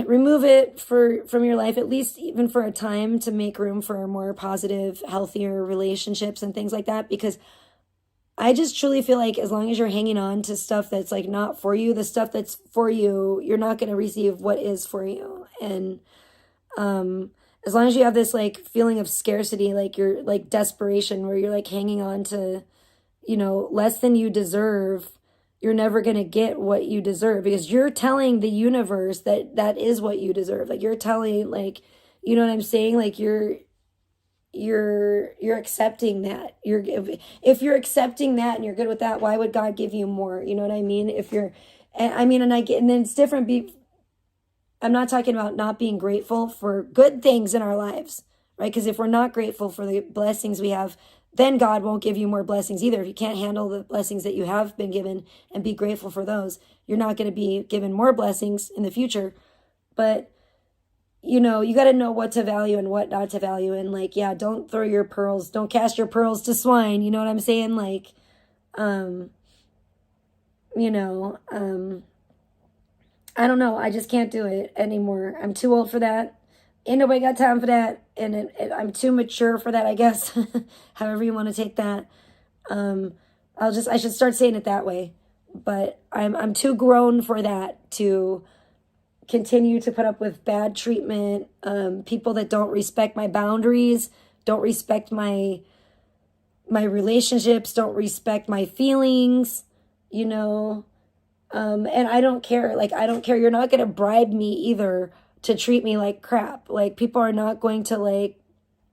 remove it from your life, at least even for a time, to make room for more positive, healthier relationships and things like that. Because I just truly feel like as long as you're hanging on to stuff that's like not for you, the stuff that's for you, you're not going to receive what is for you. And as long as you have this like feeling of scarcity, like you're like desperation, where you're like hanging on to, you know, less than you deserve, you're never going to get what you deserve, because you're telling the universe that is what you deserve. Like you're telling, like, you know what I'm saying? Like you're accepting that. If you're accepting that and you're good with that, why would God give you more? You know what I mean? If you're, I mean, and then it's different. I'm not talking about not being grateful for good things in our lives, right? Because if we're not grateful for the blessings we have, then God won't give you more blessings either. If you can't handle the blessings that you have been given and be grateful for those, you're not going to be given more blessings in the future. But, you know, you got to know what to value and what not to value. And like, yeah, don't cast your pearls to swine. You know what I'm saying? Like, you know, I don't know. I just can't do it anymore. I'm too old for that. Ain't nobody got time for that. And I'm too mature for that, I guess. However you want to take that. I should start saying it that way. But I'm too grown for that to continue to put up with bad treatment. People that don't respect my boundaries, don't respect my relationships, don't respect my feelings, you know. And I don't care. Like, I don't care. You're not going to bribe me either to treat me like crap. Like, people are not going to, like,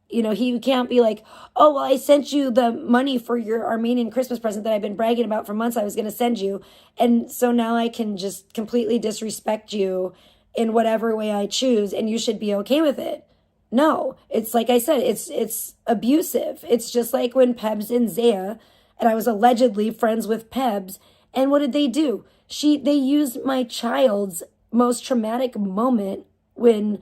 you know, he can't be like, oh, well, I sent you the money for your Armenian Christmas present that I've been bragging about for months I was going to send you. And so now I can just completely disrespect you in whatever way I choose, and you should be okay with it. No, it's like I said, it's abusive. It's just like when Pebs and Zaya, and I was allegedly friends with Pebs, and what did they do? They used my child's most traumatic moment when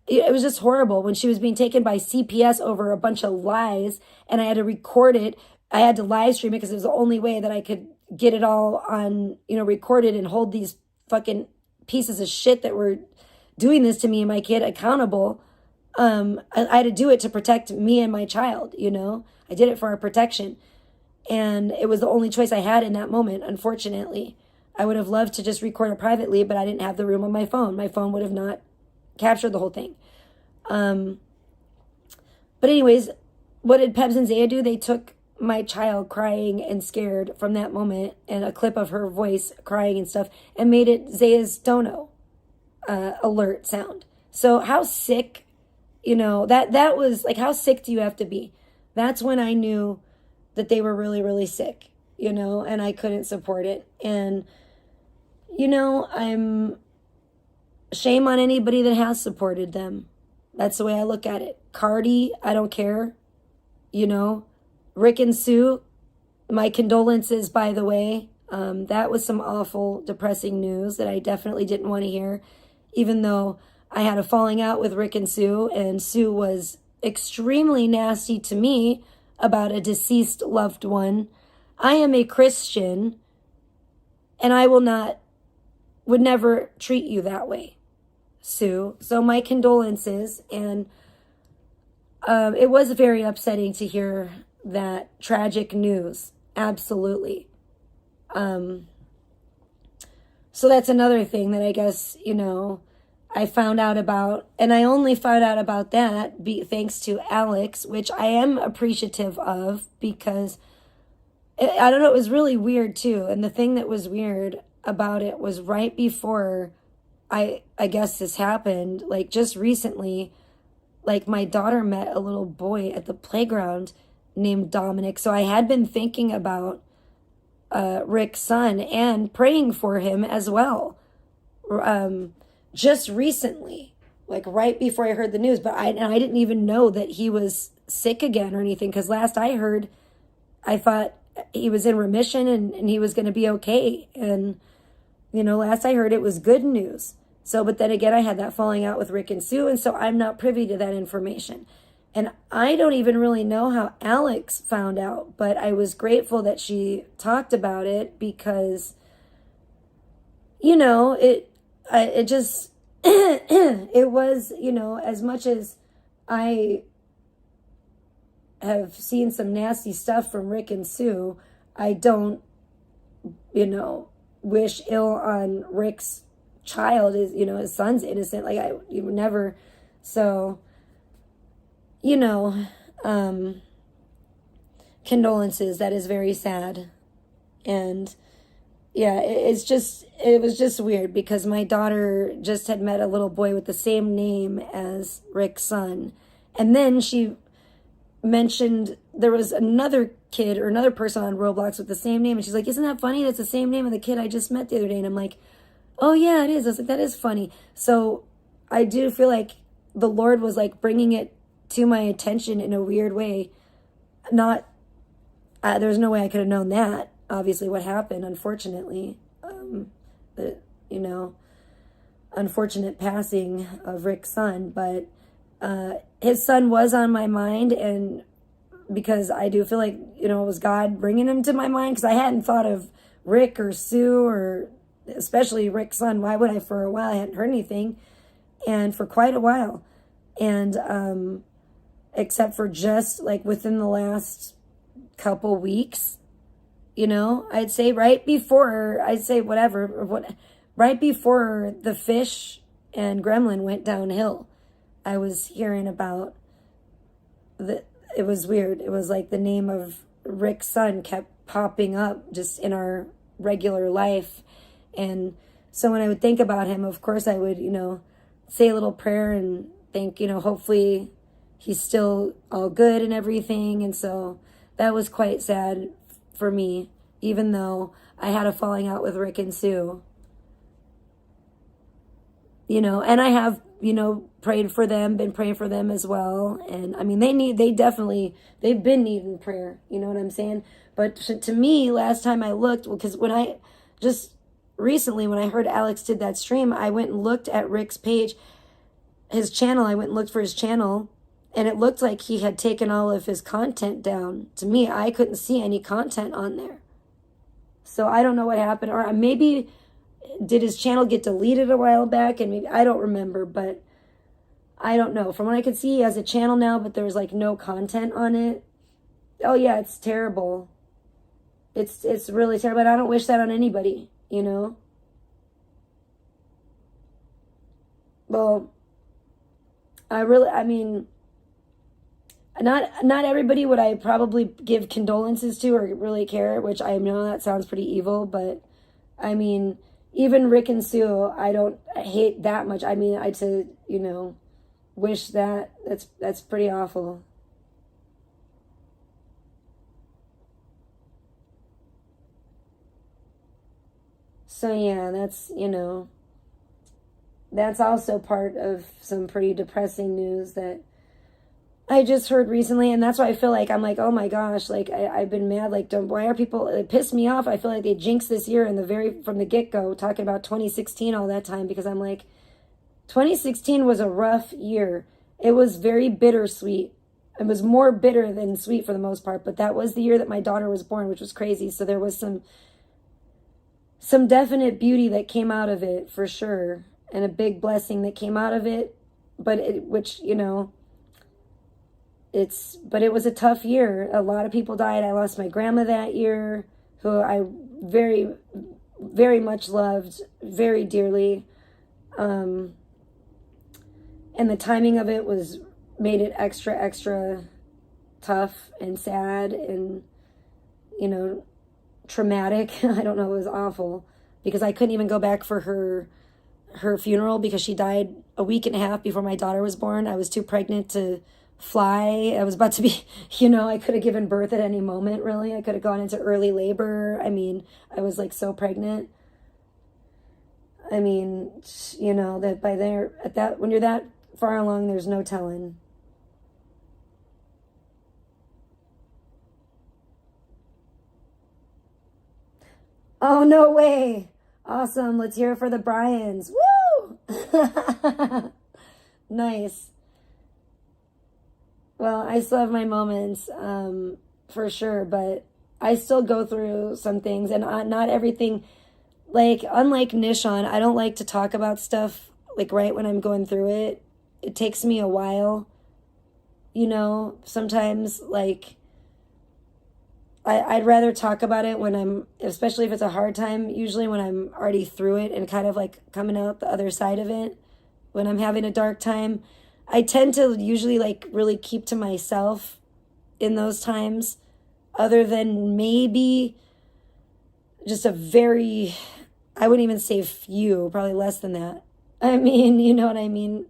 it was just horrible, when she was being taken by CPS over a bunch of lies, and I had to record it. I had to live stream it because it was the only way that I could get it all on, recorded and hold these fucking pieces of shit that were doing this to me and my kid accountable. I had to do it to protect me and my child, I did it for our protection. And it was the only choice I had in that moment, unfortunately. I would have loved to just record it privately, but I didn't have the room on my phone. My phone would have not captured the whole thing. But anyways, what did Pebs and Zaya do? They took my child crying and scared from that moment and a clip of her voice crying and stuff and made it Zaya's dono alert sound. So how sick, that was like, how sick do you have to be? That's when I knew that they were really, really sick, and I couldn't support it. And, I'm shame on anybody that has supported them. That's the way I look at it. Cardi, I don't care. Rick and Sue, my condolences, by the way. That was some awful, depressing news that I definitely didn't want to hear, even though I had a falling out with Rick and Sue was extremely nasty to me about a deceased loved one. I am a Christian, and I would never treat you that way, Sue. So my condolences, and it was very upsetting to hear that tragic news. Absolutely. So that's another thing that I guess, I found out about, and I only found out about that thanks to Alex, which I am appreciative of, because I don't know, it was really weird too. And the thing that was weird about it was right before I guess this happened, like just recently, like my daughter met a little boy at the playground named Dominic. So I had been thinking about Rick's son and praying for him as well. Just recently, like right before I heard the news, but I didn't even know that he was sick again or anything, because last I heard, I thought he was in remission and he was going to be okay. And, last I heard it was good news. So, but then again, I had that falling out with Rick and Sue, and so I'm not privy to that information. And I don't even really know how Alex found out, but I was grateful that she talked about it, because, it just, it was, as much as I have seen some nasty stuff from Rick and Sue, I don't, wish ill on Rick's child. Is, his son's innocent. Like, you would never. So, condolences. That is very sad. And yeah, it was just weird, because my daughter just had met a little boy with the same name as Rick's son. And then she mentioned there was another kid or another person on Roblox with the same name. And she's like, isn't that funny? That's the same name of the kid I just met the other day. And I'm like, oh yeah, it is. I was like, that is funny. So I do feel like the Lord was like bringing it to my attention in a weird way. There's no way I could have known that, obviously, what happened, unfortunately. The unfortunate passing of Rick's son. But his son was on my mind, and because I do feel like, it was God bringing him to my mind, because I hadn't thought of Rick or Sue, or especially Rick's son. Why would I? For a while, I hadn't heard anything, and for quite a while. And except for just like within the last couple weeks, I'd say right before the fish and gremlin went downhill, I was hearing about it was weird. It was like the name of Rick's son kept popping up just in our regular life. And so when I would think about him, of course I would, say a little prayer and think, hopefully he's still all good and everything. And so that was quite sad for me, even though I had a falling out with Rick and Sue. And I have, prayed for them, been praying for them as well. And I mean, they've been needing prayer. You know what I'm saying? But to me, last time I looked, because recently when I heard Alex did that stream, I went and looked at Rick's page, his channel. I went and looked for his channel, and it looked like he had taken all of his content down. To me, I couldn't see any content on there. So I don't know what happened, or maybe did his channel get deleted a while back, and maybe, I don't remember, but I don't know. From what I could see, he has a channel now, but there's like no content on it. Oh yeah, it's terrible. It's really terrible, and I don't wish that on anybody, you know? Well, I mean, not everybody would I probably give condolences to or really care, which I know that sounds pretty evil, but I mean, even Rick and Sue, I hate that much. I mean, I'd say, you know, wish that's pretty awful. So yeah, that's, you know, that's also part of some pretty depressing news that I just heard recently, and that's why I feel like I'm like, oh my gosh, like I've been mad, like why are people, it pissed me off. I feel like they jinxed this year from the get-go, talking about 2016 all that time, because I'm like, 2016 was a rough year. It was very bittersweet. It was more bitter than sweet for the most part, but that was the year that my daughter was born, which was crazy. So there was some definite beauty that came out of it for sure, and a big blessing that came out of it, which, you know, but it was a tough year. A lot of people died. I lost my grandma that year, who I very, very much loved, very dearly. And the timing of it made it extra tough and sad and, you know, traumatic. I don't know, it was awful, because I couldn't even go back for her funeral because she died a week and a half before my daughter was born. I was too pregnant to fly. I was about to be, you know, I could have given birth at any moment, really. I could have gone into early labor. I mean, I was like so pregnant. I mean, you know, that when you're that far along, there's no telling. Oh, no way. Awesome. Let's hear it for the Bryans. Woo! Nice. Well, I still have my moments, for sure, but I still go through some things, and not everything, like, unlike Nishon, I don't like to talk about stuff, like, right when I'm going through it. It takes me a while, you know, sometimes, like, I'd rather talk about it when especially if it's a hard time, usually when I'm already through it and kind of, like, coming out the other side of it, when I'm having a dark time. I tend to usually, like, really keep to myself in those times, other than maybe just a very, I wouldn't even say few, probably less than that. I mean, you know what I mean?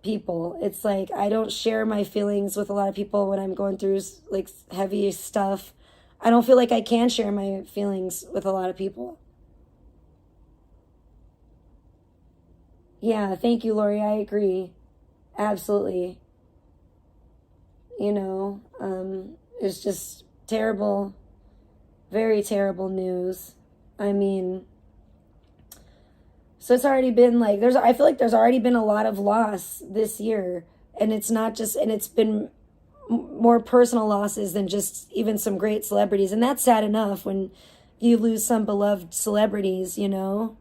People. It's like, I don't share my feelings with a lot of people when I'm going through, like, heavy stuff. I don't feel like I can share my feelings with a lot of people. Yeah, thank you, Lori. I agree. Absolutely. You know, it's just terrible, very terrible news. I mean, so it's already been like, I feel like there's already been a lot of loss this year, and it's not just, and it's been more personal losses than just even some great celebrities. And that's sad enough when you lose some beloved celebrities, you know,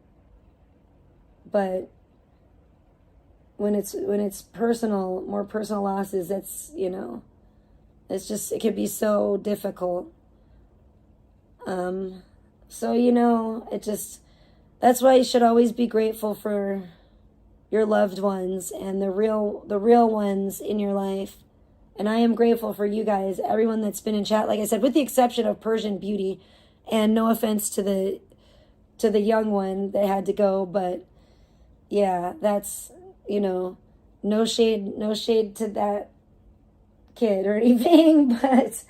but when it's personal, more personal losses, that's, you know, it can be so difficult. So, you know, that's why you should always be grateful for your loved ones and the real ones in your life. And I am grateful for you guys, everyone that's been in chat, like I said, with the exception of Persian Beauty, and no offense to the young one that had to go, but yeah, that's, you know, no shade to that kid or anything, but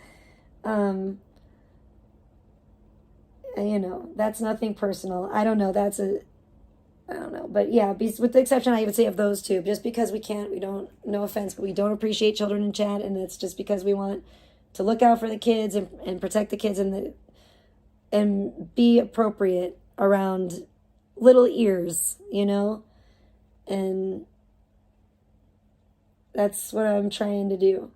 you know, that's nothing personal. I don't know, I don't know, but yeah, with the exception, I would say, of those two, just because we don't, no offense, but we don't appreciate children in chat, and it's just because we want to look out for the kids and protect the kids and be appropriate around little ears, you know, and that's what I'm trying to do.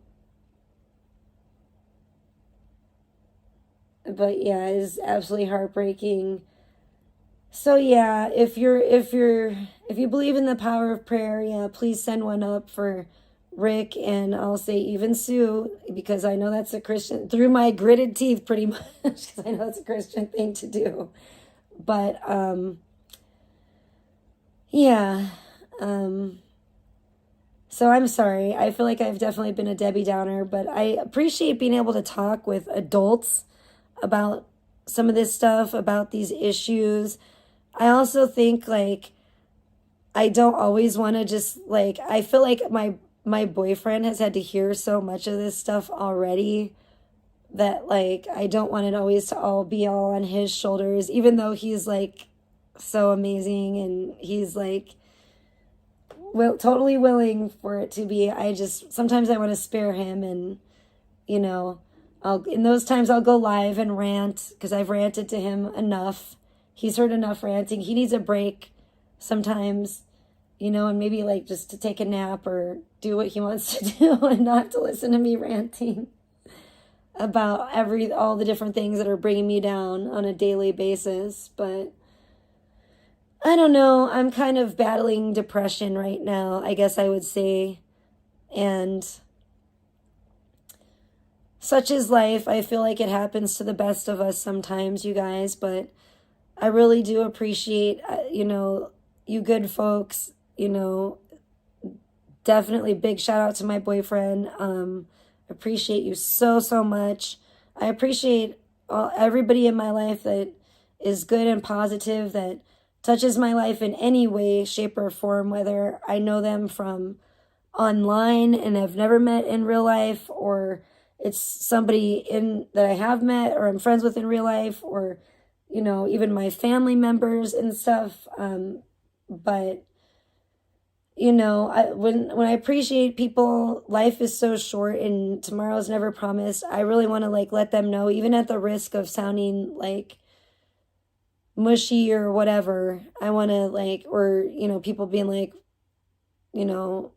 But yeah, it is absolutely heartbreaking. So yeah, if you believe in the power of prayer, yeah, please send one up for Rick, and I'll say even Sue, because I know that's a Christian, through my gritted teeth pretty much, because I know it's a Christian thing to do. But yeah, so I'm sorry. I feel like I've definitely been a Debbie Downer, but I appreciate being able to talk with adults about some of this stuff, about these issues. I also think, like, I don't always want to just, like, I feel like my boyfriend has had to hear so much of this stuff already that, like, I don't want it always to all be all on his shoulders, even though he's, like, so amazing and he's, like, totally willing for it to be. I just, sometimes I want to spare him, and, you know, in those times I'll go live and rant, because I've ranted to him enough. He's heard enough ranting. He needs a break sometimes, you know, and maybe, like, just to take a nap or do what he wants to do and not to listen to me ranting about all the different things that are bringing me down on a daily basis. But I don't know. I'm kind of battling depression right now, I guess I would say. And such is life. I feel like it happens to the best of us sometimes, you guys. But I really do appreciate, you know, you good folks, you know, definitely big shout out to my boyfriend. Appreciate you so, so much. I appreciate everybody in my life that is good and positive, that touches my life in any way, shape, or form, whether I know them from online and have never met in real life, or it's somebody that I have met or I'm friends with in real life, or, you know, even my family members and stuff. But, you know, when I appreciate people, life is so short and tomorrow's never promised. I really want to, like, let them know, even at the risk of sounding like mushy or whatever. I want to, like, or, you know, people being like, you know,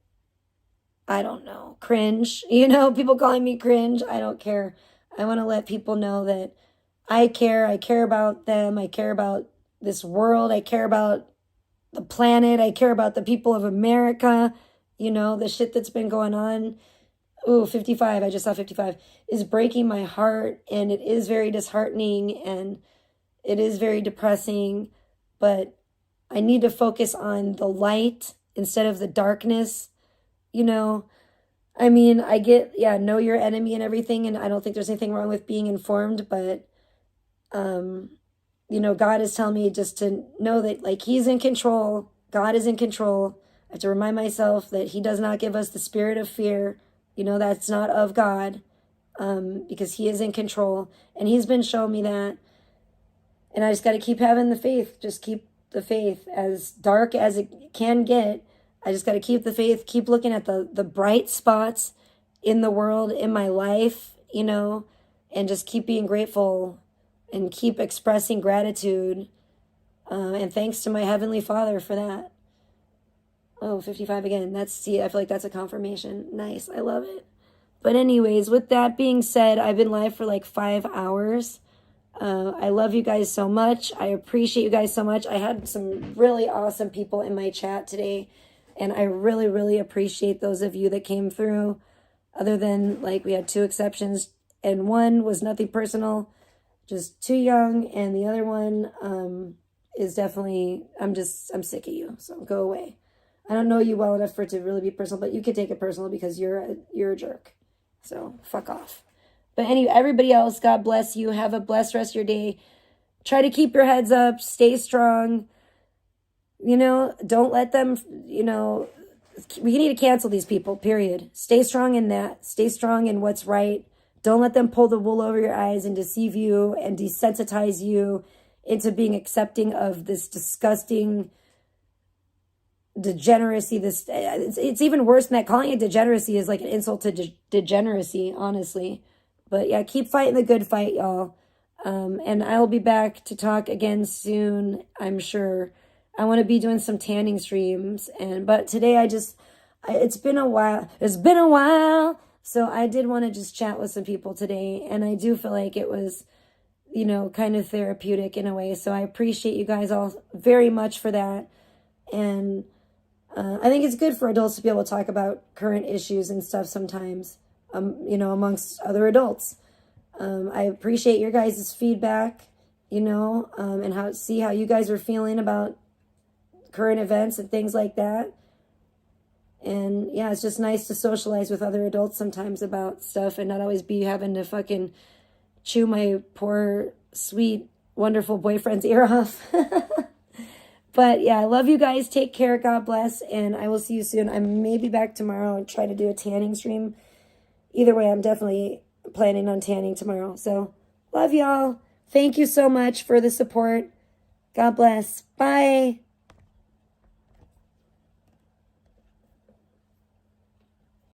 I don't know, cringe, you know, people calling me cringe. I don't care. I want to let people know that I care about them. I care about this world. I care about the planet. I care about the people of America. You know, the shit that's been going on. Ooh, 55. I just saw 55 is breaking my heart, and it is very disheartening, and it is very depressing, but I need to focus on the light instead of the darkness. You know, I mean, I get, yeah, know your enemy and everything, and I don't think there's anything wrong with being informed, but, you know, God is telling me just to know that, like, he's in control. God is in control. I have to remind myself that he does not give us the spirit of fear. You know, that's not of God, because he is in control, and he's been showing me that. And I just got to keep having the faith. Just keep the faith, as dark as it can get. I just got to keep the faith, keep looking at the bright spots in the world, in my life, you know, and just keep being grateful and keep expressing gratitude. And thanks to my Heavenly Father for that. Oh, 55 again. I feel like that's a confirmation. Nice. I love it. But anyways, with that being said, I've been live for like 5 hours. I love you guys so much. I appreciate you guys so much. I had some really awesome people in my chat today, and I really, really appreciate those of you that came through. Other than, like, we had 2 exceptions, and one was nothing personal, just too young, and the other one is definitely, I'm sick of you, so go away. I don't know you well enough for it to really be personal, but you could take it personal because you're a jerk. So fuck off. But anyway, everybody else, God bless you. Have a blessed rest of your day. Try to keep your heads up. Stay strong. You know, don't let them, you know, we need to cancel these people, period. Stay strong in that. Stay strong in what's right. Don't let them pull the wool over your eyes and deceive you and desensitize you into being accepting of this disgusting degeneracy. It's even worse than that. Calling it degeneracy is like an insult to degeneracy, honestly. But yeah, keep fighting the good fight, y'all. And I'll be back to talk again soon, I'm sure. I want to be doing some tanning streams, but today it's been a while. It's been a while, so I did want to just chat with some people today, and I do feel like it was you know, kind of therapeutic in a way. So I appreciate you guys all very much for that. And I think it's good for adults to be able to talk about current issues and stuff sometimes, you know, amongst other adults. I appreciate your guys' feedback, you know, and see how you guys are feeling about current events and things like that. And yeah, it's just nice to socialize with other adults sometimes about stuff and not always be having to fucking chew my poor, sweet, wonderful boyfriend's ear off. But yeah, I love you guys. Take care. God bless. And I will see you soon. I may be back tomorrow and try to do a tanning stream. Either way, I'm definitely planning on tanning tomorrow. So love y'all. Thank you so much for the support. God bless. Bye.